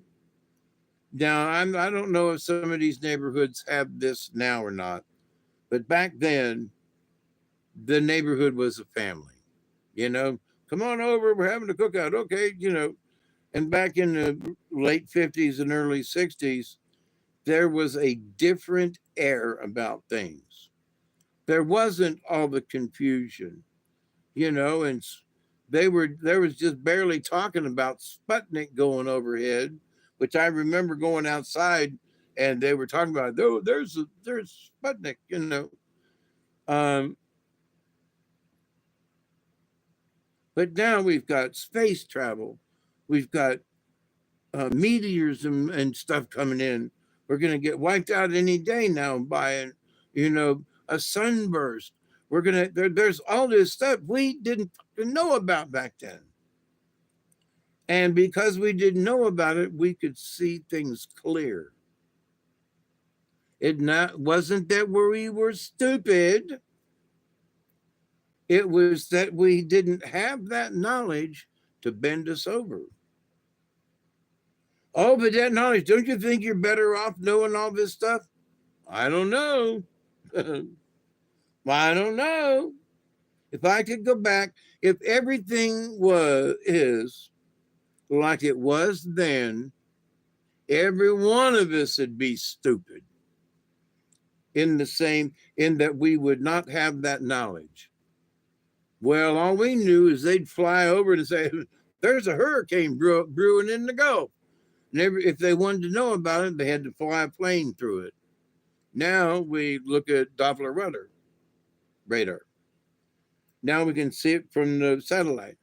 Now I don't know if some of these neighborhoods have this now or not, but back then the neighborhood was a family, you know. Come on over, we're having a cookout. Okay, And back in the late 50s and early 60s, there was a different air about things. There wasn't all the confusion, and there was just barely talking about Sputnik going overhead, which I remember going outside and they were talking about, oh, there's Sputnik, Um, but now we've got space travel. We've got meteors and stuff coming in. We're going to get wiped out any day now by, a sunburst. There's all this stuff we didn't know about back then. And because we didn't know about it, we could see things clear. Wasn't that we were stupid. It was that we didn't have that knowledge to bend us over. Oh, but that knowledge, don't you think you're better off knowing all this stuff? I don't know. I don't know. If I could go back, if everything is like it was then, every one of us would be stupid. In that we would not have that knowledge. Well, all we knew is they'd fly over and say, there's a hurricane brewing in the Gulf. And if they wanted to know about it, they had to fly a plane through it. Now we look at Doppler radar. Now we can see it from the satellite.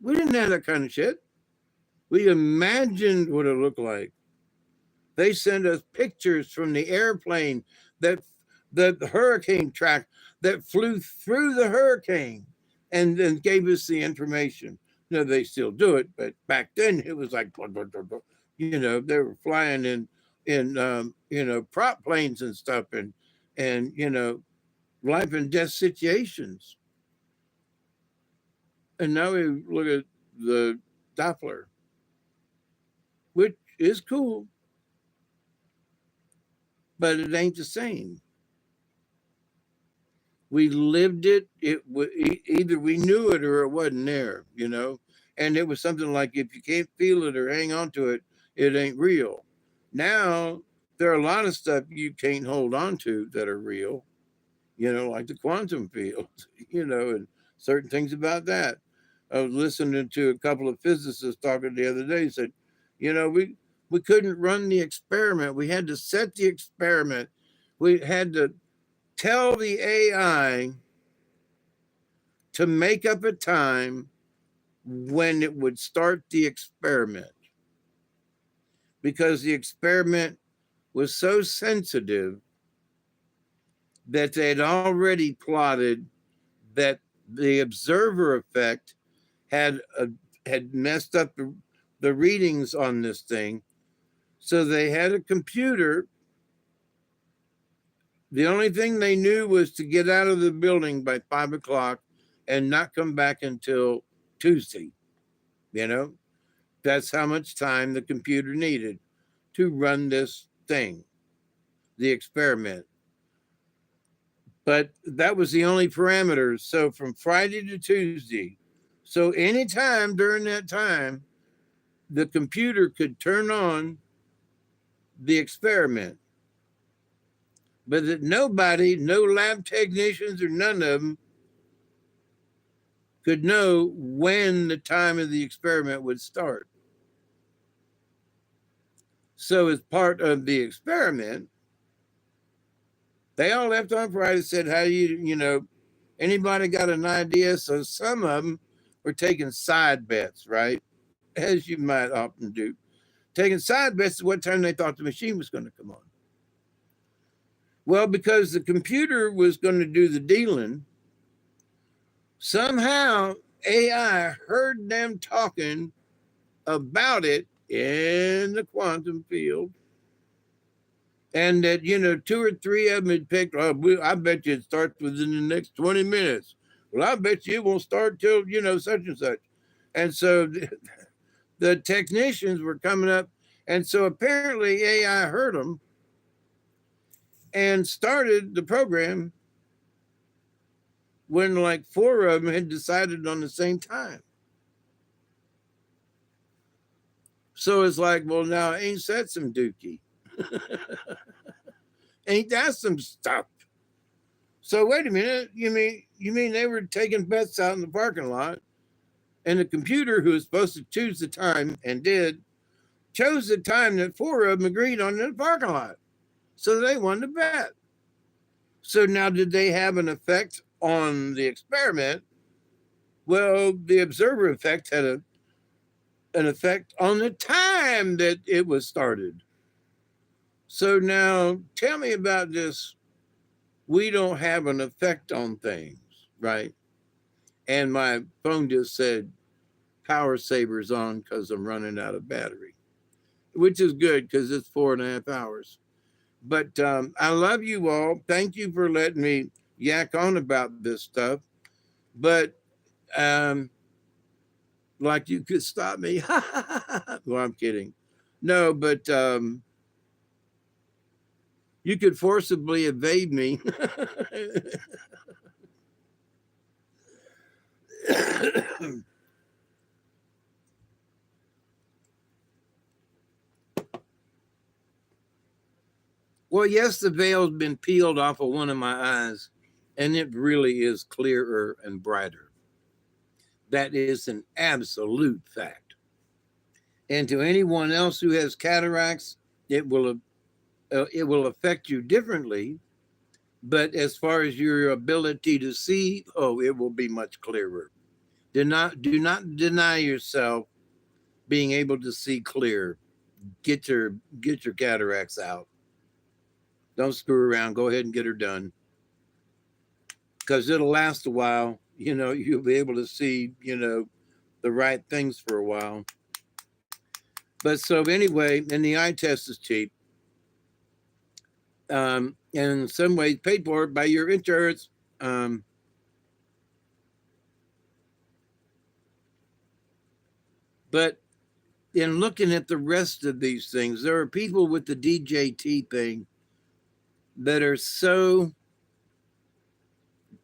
We didn't have that kind of shit. We imagined what it looked like. They sent us pictures from the airplane that the hurricane track. that flew through the hurricane and then gave us the information. No, they still do it, but back then it was like, you know, they were flying in you know, prop planes and stuff, and you know, life and death situations. And now we look at the Doppler, which is cool, but it ain't the same. We lived it. Either we knew it or it wasn't there, you know. And it was something like, if you can't feel it or hang on to it, it ain't real. Now there are a lot of stuff you can't hold on to that are real, you know, like the quantum field, you know, and certain things about that. I was listening to a couple of physicists talking the other day. Said, you know, we couldn't run the experiment. We had to set the experiment. We had to tell the AI to make up a time when it would start the experiment, because the experiment was so sensitive that they'd already plotted that the observer effect had had messed up the readings on this thing. So they had a computer. The only thing they knew was to get out of the building by 5 o'clock and not come back until Tuesday. You know, that's how much time the computer needed to run this thing, the experiment. But that was the only parameters. So from Friday to Tuesday. So anytime during that time, the computer could turn on the experiment. But that nobody, no lab technicians or none of them, could know when the time of the experiment would start. So as part of the experiment, they all left on Friday, said, how you know, anybody got an idea? So some of them were taking side bets, right? As you might often do. Taking side bets at what time they thought the machine was going to come on. Well, because the computer was going to do the dealing, somehow AI heard them talking about it in the quantum field. And that, you know, 2 or 3 of them had picked, oh, I bet you it starts within the next 20 minutes. Well, I bet you it won't start till, you know, such and such. And so the technicians were coming up. And so apparently AI heard them and started the program when like 4 of them had decided on the same time. So it's like, well, now ain't that some dookie? Ain't that some stuff? So wait a minute, you mean they were taking bets out in the parking lot, and the computer, who was supposed to choose the time and did, chose the time that 4 of them agreed on in the parking lot. So they won the bet. So now, did they have an effect on the experiment? Well, the observer effect had an effect on the time that it was started. So now tell me about this. We don't have an effect on things, right? And my phone just said power saver's on because I'm running out of battery, which is good because it's 4.5 hours. But I love you all. Thank you for letting me yak on about this stuff. But like you could stop me. Well, I'm kidding. No, but you could forcibly evade me. Well, yes, the veil's been peeled off of one of my eyes, and it really is clearer and brighter. That is an absolute fact. And to anyone else who has cataracts, it will affect you differently. But as far as your ability to see, oh, it will be much clearer. Do not deny yourself being able to see clear. Get your cataracts out. Don't screw around. Go ahead and get her done. because it'll last a while. You'll be able to see, the right things for a while. But so anyway, and the eye test is cheap. And in some ways paid for by your insurance. But in looking at the rest of these things, there are people with the DJT thing that are so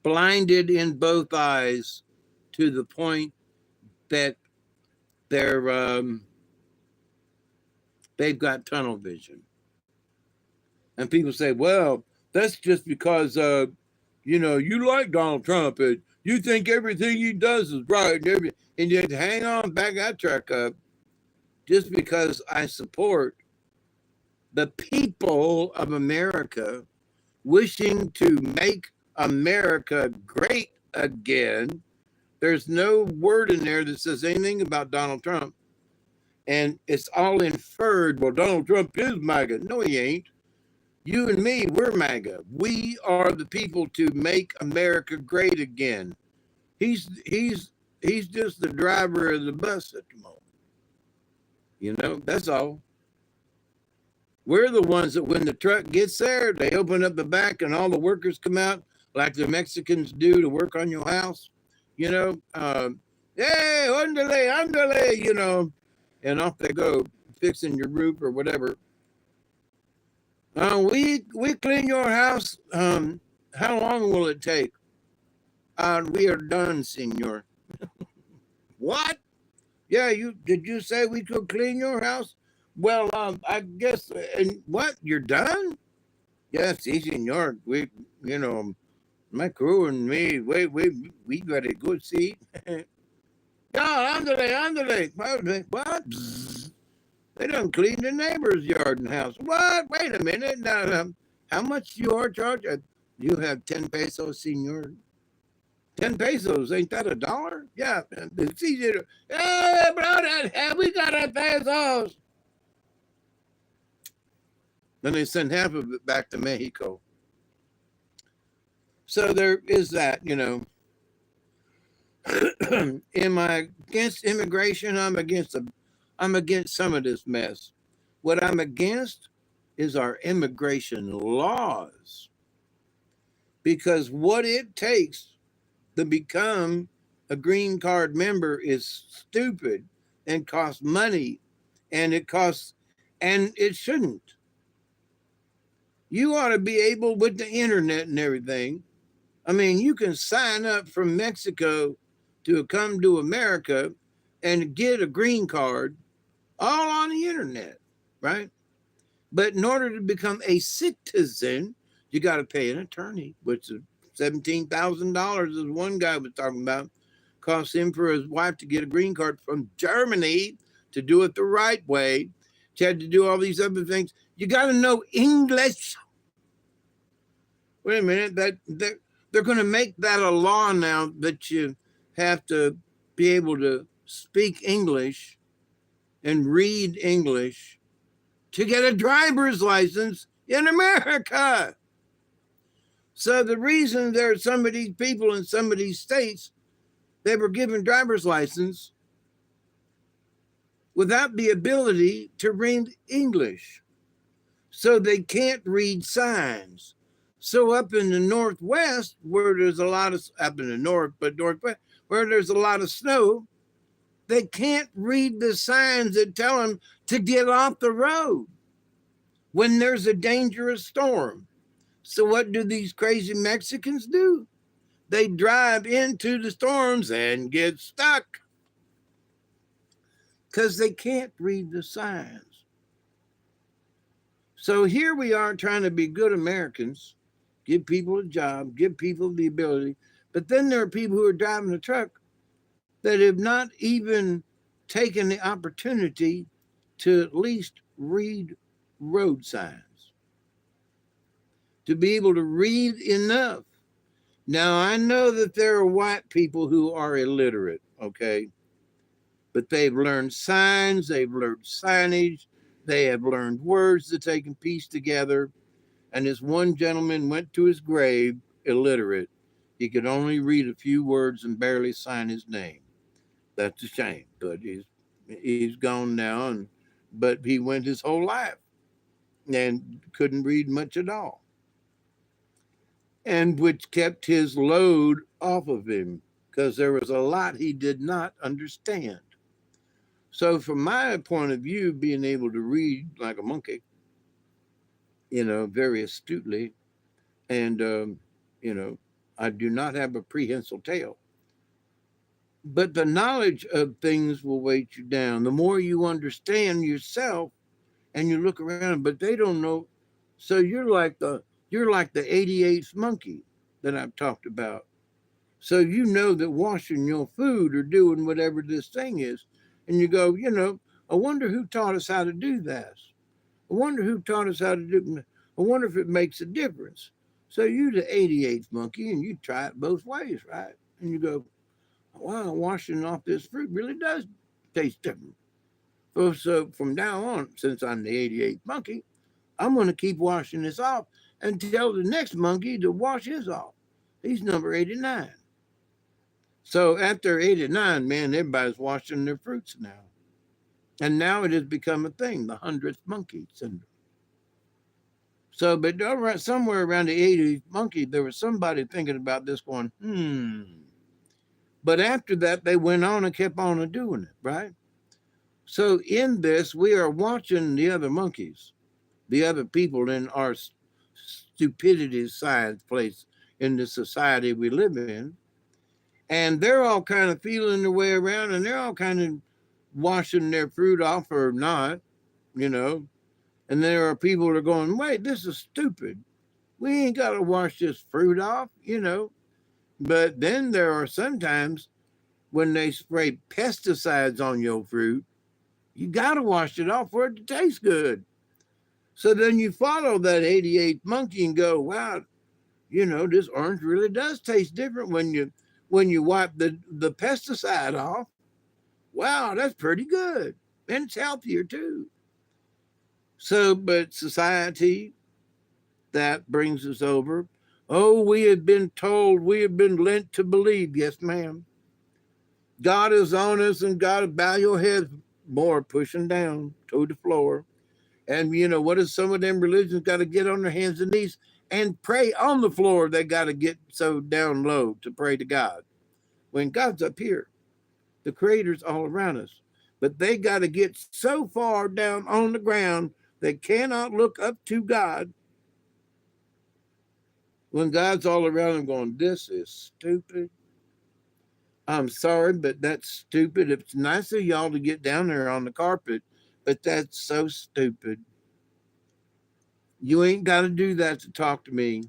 blinded in both eyes to the point that they've got tunnel vision. And people say, well, that's just because you like Donald Trump and you think everything he does is right and you hang on, back that truck up. Just because I support the people of America wishing to make America great again, there's no word in there that says anything about Donald Trump. And it's all inferred, well, Donald Trump is MAGA. No, he ain't. You and me, we're MAGA. We are the people to make America great again. He's just the driver of the bus at the moment. That's all. We're the ones that when the truck gets there, they open up the back and all the workers come out like the Mexicans do to work on your house. Hey, andale, and off they go fixing your roof or whatever. We clean your house. How long will it take? We are done, senor. What? Yeah, did you say we could clean your house? Well, I guess. And what? You're done? Yes, senor. We, my crew and me, we got a good seat. Yeah, andale. What? They don't clean the neighbor's yard and house. What? Wait a minute. Now, how much you are charging? You have 10 pesos, senor. 10 pesos, ain't that $1? Yeah. It's easy to, hey, brother, we got a pesos. Then they send half of it back to Mexico. So there is that, Am I against immigration? I'm against some of this mess. What I'm against is our immigration laws. Because what it takes to become a green card member is stupid and costs money, and it shouldn't. You ought to be able, with the internet and everything. I mean, you can sign up from Mexico to come to America and get a green card all on the internet, right? But in order to become a citizen, you got to pay an attorney, which is $17,000, as one guy was talking about. Cost him for his wife to get a green card from Germany to do it the right way. She had to do all these other things. You got to know English. Wait a minute, they're going to make that a law now that you have to be able to speak English and read English to get a driver's license in America. So the reason there are some of these people in some of these states, they were given driver's license without the ability to read English. So they can't read signs. So up in the Northwest, where there's a lot of, up in the North, but Northwest, where there's a lot of snow, they can't read the signs that tell them to get off the road when there's a dangerous storm. So what do these crazy Mexicans do? They drive into the storms and get stuck because they can't read the signs. So here we are trying to be good Americans, give people a job, give people the ability. But then there are people who are driving a truck that have not even taken the opportunity to at least read road signs, to be able to read enough. Now, I know that there are white people who are illiterate, okay? But they've learned signs, they've learned signage, they have learned words that they can piece together. And this one gentleman went to his grave illiterate. He could only read a few words and barely sign his name. That's a shame, but he's gone now, and but he went his whole life and couldn't read much at all, and which kept his load off of him because there was a lot he did not understand. So, from my point of view, being able to read like a monkey, very astutely, and you know, I do not have a prehensile tail. But the knowledge of things will weight you down. The more you understand yourself and you look around, but they don't know. So you're like the 88th monkey that I've talked about. So you know that washing your food or doing whatever this thing is, and you go, I wonder who taught us how to do this. I wonder who taught us how to do. I wonder if it makes a difference. So you the 88th monkey, and you try it both ways, right? And you go, wow, washing off this fruit really does taste different. So from now on, since I'm the 88th monkey, I'm going to keep washing this off and tell the next monkey to wash his off. He's number 89. So after 89, man, everybody's washing their fruits now. And now it has become a thing, the 100th monkey syndrome. So, but somewhere around the 80th monkey, there was somebody thinking about this going. But after that, they went on and kept on doing it, right? So in this, we are watching the other monkeys, the other people in our stupidity science place in the society we live in. And they're all kind of feeling their way around, and they're all kind of washing their fruit off or not, you know. And there are people that are going, wait, this is stupid. We ain't got to wash this fruit off. But then there are sometimes when they spray pesticides on your fruit, you got to wash it off for it to taste good. So then you follow that 88th monkey and go, wow, this orange really does taste different when you wipe the pesticide off. Wow, that's pretty good. And it's healthier too. So, but society, that brings us over. Oh, we have been told, we have been lent to believe. Yes, ma'am. God is on us, and God will bow your head more, pushing down to the floor. And what is some of them religions got to get on their hands and knees and pray on the floor? They got to get so down low to pray to God. When God's up here, the creator's all around us. But they got to get so far down on the ground they cannot look up to God when God's all around them going, this is stupid. I'm sorry, but that's stupid. It's nice of y'all to get down there on the carpet, but that's so stupid. You ain't got to do that to talk to me.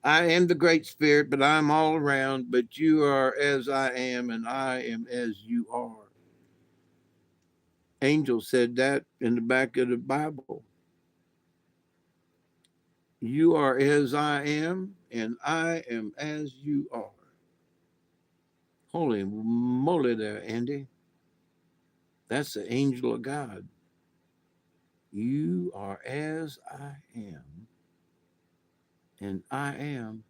I am the Great Spirit, but I'm all around, but you are as I am, and I am as you are. Angel said that in the back of the Bible. You are as I am, and I am as you are. Holy moly there, Andy. That's the angel of God. You are as I am, and I am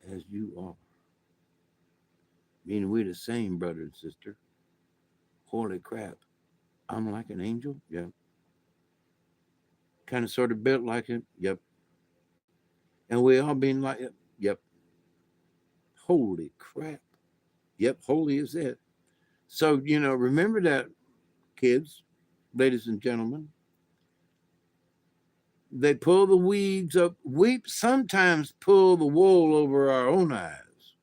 as you are. Meaning we're the same, brother and sister. Holy crap. I'm like an angel? Yep. Kind of sort of built like it? Yep. And we all been like it? Yep. Holy crap. Yep, holy is it. So, remember that, kids, ladies and gentlemen. They pull the weeds up. We sometimes pull the wool over our own eyes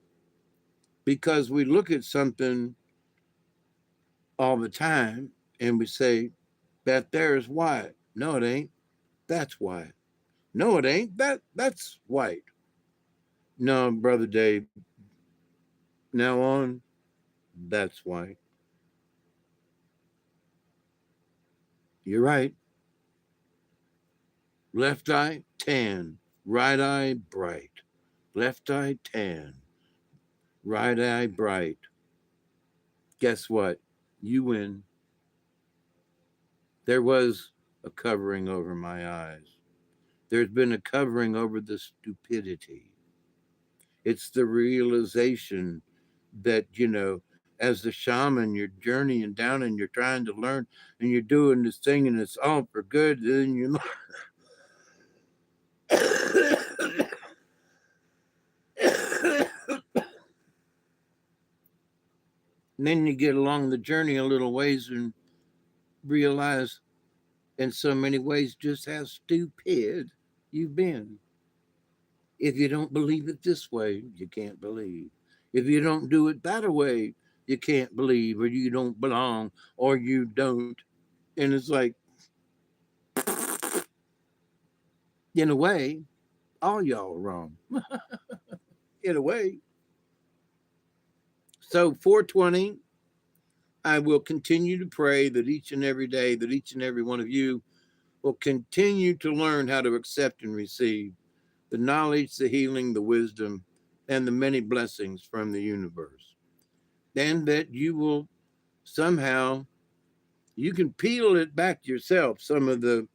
because we look at something all the time and we say, that there is white. No, it ain't. That's white. No, it ain't. That's white. No, brother Dave. Now on, that's white. You're right. Left eye, tan. Right eye, bright. Left eye, tan. Right eye, bright. Guess what? You win. There was a covering over my eyes. There's been a covering over the stupidity. It's the realization that, as the shaman, you're journeying down and you're trying to learn and you're doing this thing and it's all for good. Then and then you get along the journey a little ways and realize in so many ways just how stupid you've been. If you don't believe it this way, you can't believe. If you don't do it that way, you can't believe, or you don't belong, or you don't. And it's like, in a way, all y'all are wrong. In a way. So 420, I will continue to pray that each and every day, that each and every one of you will continue to learn how to accept and receive the knowledge, the healing, the wisdom, and the many blessings from the universe. And that you will somehow, you can peel it back yourself, some of the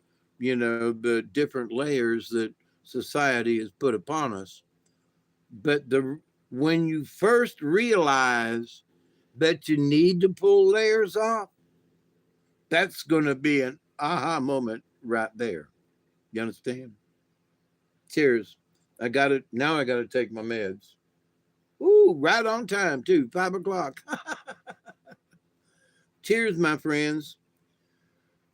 different layers that society has put upon us. But when you first realize that you need to pull layers off, that's going to be an aha moment right there. You understand? Cheers. I got it. Now I got to take my meds. Ooh, right on time too. 5 o'clock. Cheers, my friends.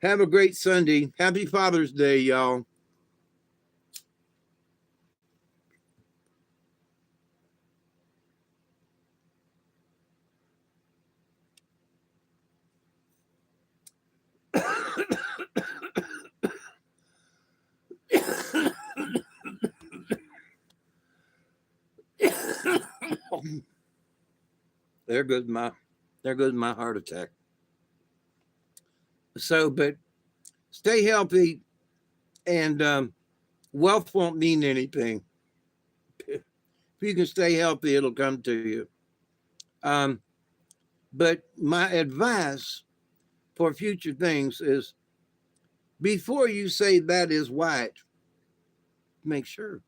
Have a great Sunday. Happy Father's Day, y'all. there goes my there goes my heart attack. So, but stay healthy, and wealth won't mean anything. If you can stay healthy, it'll come to you. Um, but my advice for future things is, before you say that is white, make sure.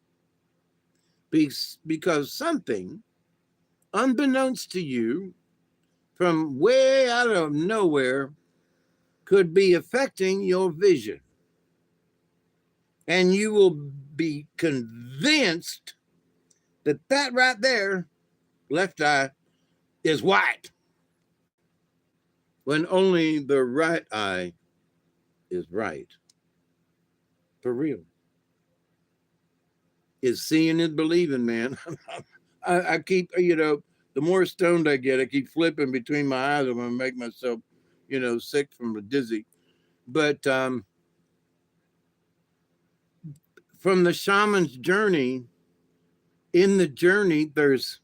Because something, unbeknownst to you, from way out of nowhere, could be affecting your vision. And you will be convinced that that right there, left eye, is white, when only the right eye is right. For real. Is seeing is believing, man. I keep, the more stoned I get, I keep flipping between my eyes. I'm going to make myself, sick from the dizzy. But from the shaman's journey, in the journey, there's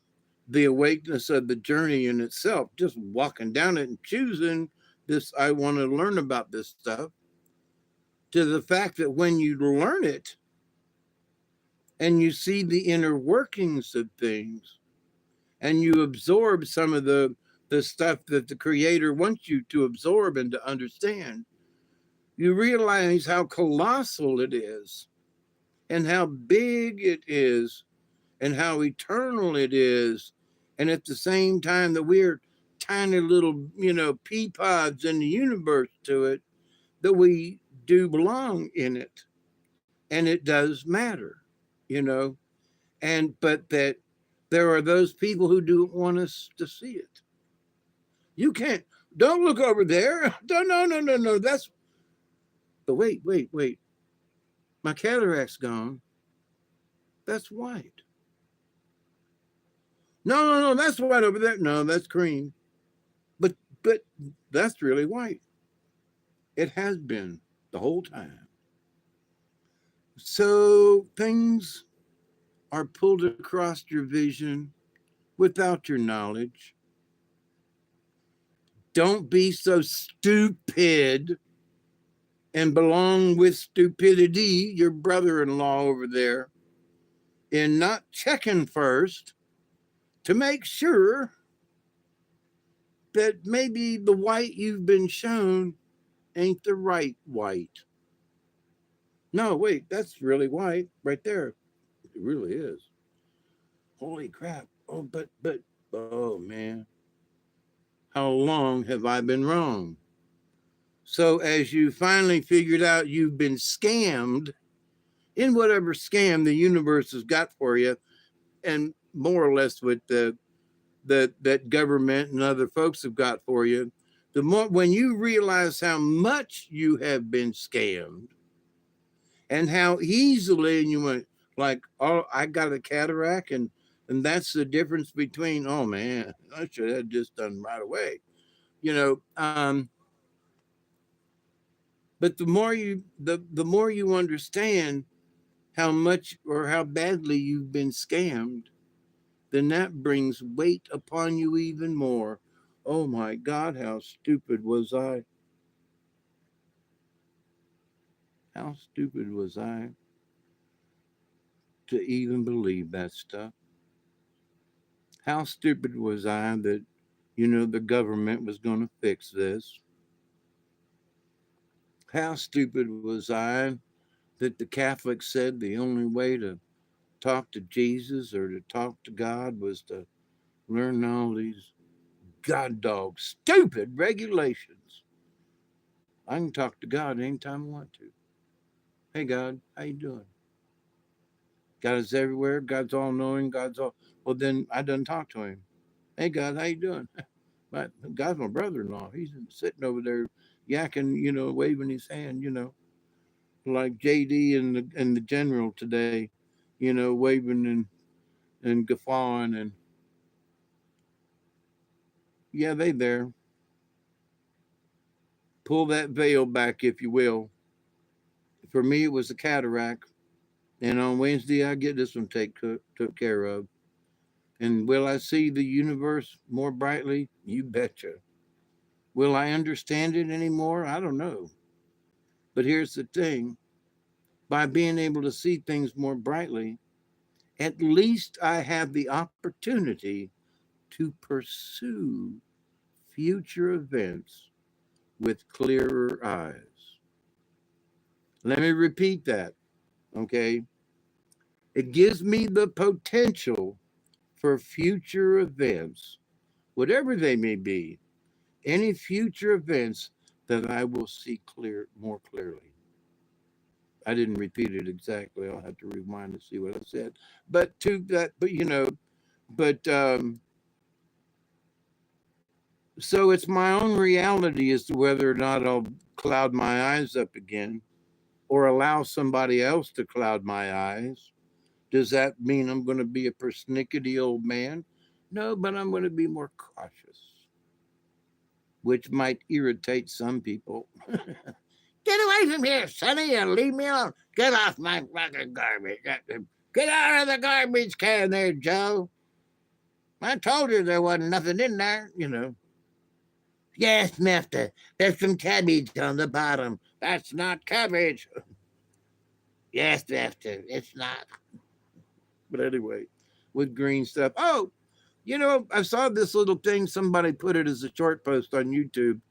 the awakeness of the journey in itself, just walking down it and choosing this. I want to learn about this stuff, to the fact that when you learn it and you see the inner workings of things and you absorb some of the stuff that the creator wants you to absorb and to understand, you realize how colossal it is and how big it is and how eternal it is. And at the same time that we're tiny little, pea pods in the universe to it, that we do belong in it. And it does matter, but that there are those people who don't want us to see it. You can't, don't look over there. No. But wait. My cataract's gone. That's white. No, that's white over there. No, that's cream. But that's really white. It has been the whole time. So things are pulled across your vision without your knowledge. Don't be so stupid and belong with stupidity, your brother-in-law over there, in not checking first to make sure that maybe the white you've been shown ain't the right white. No, wait, that's really white right there. It really is. holy crap. Oh man, how long have I been wrong? So as you finally figured out you've been scammed in whatever scam the universe has got for you, and more or less what that government and other folks have got for you, the more when you realize how much you have been scammed and how easily, and you went like, oh, I got a cataract, and that's the difference between, oh man, I should have just done right away, you know. But the more you understand how much or how badly you've been scammed, then that brings weight upon you even more. Oh my God, how stupid was I? How stupid was I to even believe that stuff? How stupid was I that, the government was going to fix this? How stupid was I that the Catholics said the only way to talk to Jesus or to talk to God was to learn all these god dog stupid regulations? I can talk to God anytime I want to. Hey God, how you doing? God is everywhere. God's all knowing. God's all. Well, then I done talk to him. Hey God, how you doing? God's my brother-in-law. He's sitting over there yakking, waving his hand, like JD and the general today, waving and guffawing, and yeah, they there. Pull that veil back, if you will. For me, it was a cataract, and on Wednesday I get this one took care of. And will I see the universe more brightly? You betcha. Will I understand it anymore? I don't know. But here's the thing, by being able to see things more brightly, at least I have the opportunity to pursue future events with clearer eyes. Let me repeat that, okay? It gives me the potential for future events, whatever they may be, any future events that I will see more clearly. I didn't repeat it exactly. I'll have to rewind to see what I said. But to that, but so it's my own reality as to whether or not I'll cloud my eyes up again or allow somebody else to cloud my eyes. Does that mean I'm going to be a persnickety old man? No, but I'm going to be more cautious, which might irritate some people. Get away from here, Sonny, and leave me alone. Get off my fucking garbage. Get out of the garbage can there, Joe. I told you there wasn't nothing in there. Yes, mister, there's some cabbage on the bottom. That's not cabbage. Yes, mister, it's not. But anyway, with green stuff. Oh, I saw this little thing. Somebody put it as a short post on YouTube.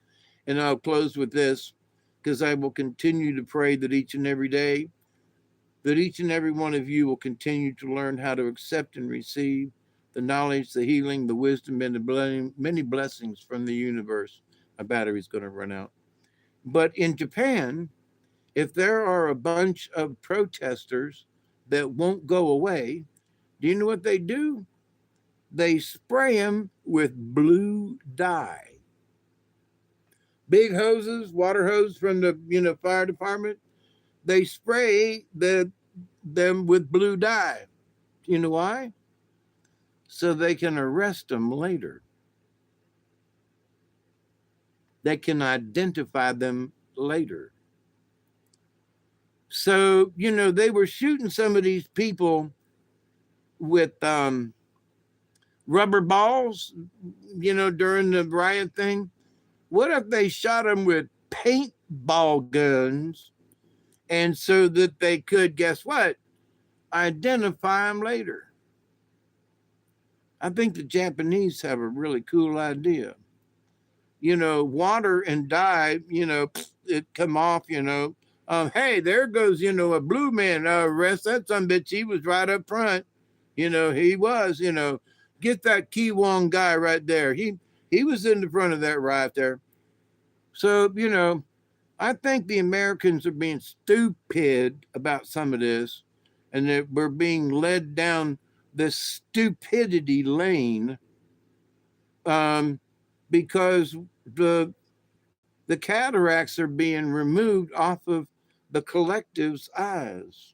And I'll close with this, because I will continue to pray that each and every day, that each and every one of you will continue to learn how to accept and receive the knowledge, the healing, the wisdom, and the many blessings from the universe. My battery's going to run out. But in Japan, if there are a bunch of protesters that won't go away, do you know what they do? They spray them with blue dye. Big hoses, water hose from the fire department. They spray them with blue dye. You know why? So they can arrest them later. They can identify them later. So, they were shooting some of these people with rubber balls, during the riot thing. What if they shot them with paintball guns, and so that they could, guess what? Identify them later. I think the Japanese have a really cool idea. Water and dye, it come off, hey, there goes, a blue man, arrest that son bitch. He was right up front. He was, get that Kiwong guy right there. He was in the front of that right there. So, I think the Americans are being stupid about some of this, and that we're being led down this stupidity lane, um, because the cataracts are being removed off of the collective's eyes.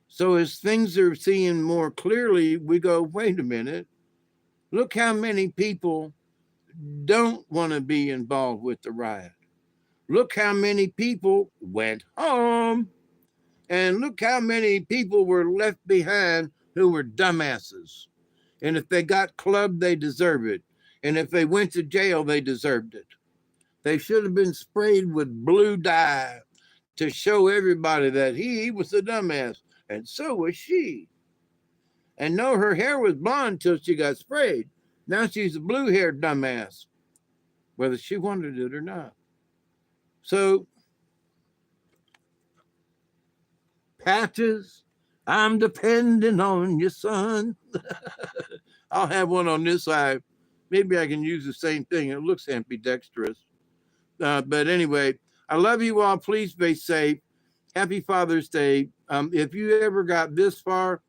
So as things are seeing more clearly, we go, wait a minute, look how many people don't want to be involved with the riot. Look how many people went home. And look how many people were left behind who were dumbasses. And if they got clubbed, they deserve it. And if they went to jail, they deserved it. They should have been sprayed with blue dye to show everybody that he was a dumbass. And so was she. And no, her hair was blonde till she got sprayed. Now she's a blue-haired dumbass, whether she wanted it or not. So, Patches, I'm depending on you, son. I'll have one on this side. Maybe I can use the same thing. It looks ambidextrous. But anyway, I love you all. Please be safe. Happy Father's Day. If you ever got this far,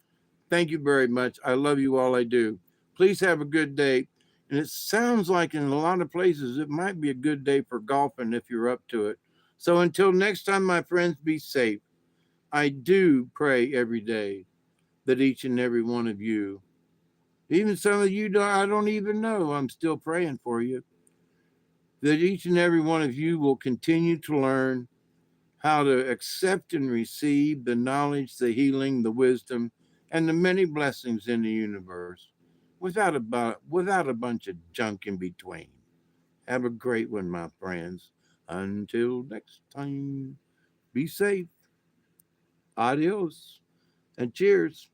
thank you very much. I love you all. I do. Please have a good day. And it sounds like in a lot of places, it might be a good day for golfing if you're up to it. So until next time, my friends, be safe. I do pray every day that each and every one of you, even some of you I don't even know, I'm still praying for you, that each and every one of you will continue to learn how to accept and receive the knowledge, the healing, the wisdom, and the many blessings in the universe without a bunch of junk in between. Have a great one, my friends. Until next time, be safe. Adios and cheers.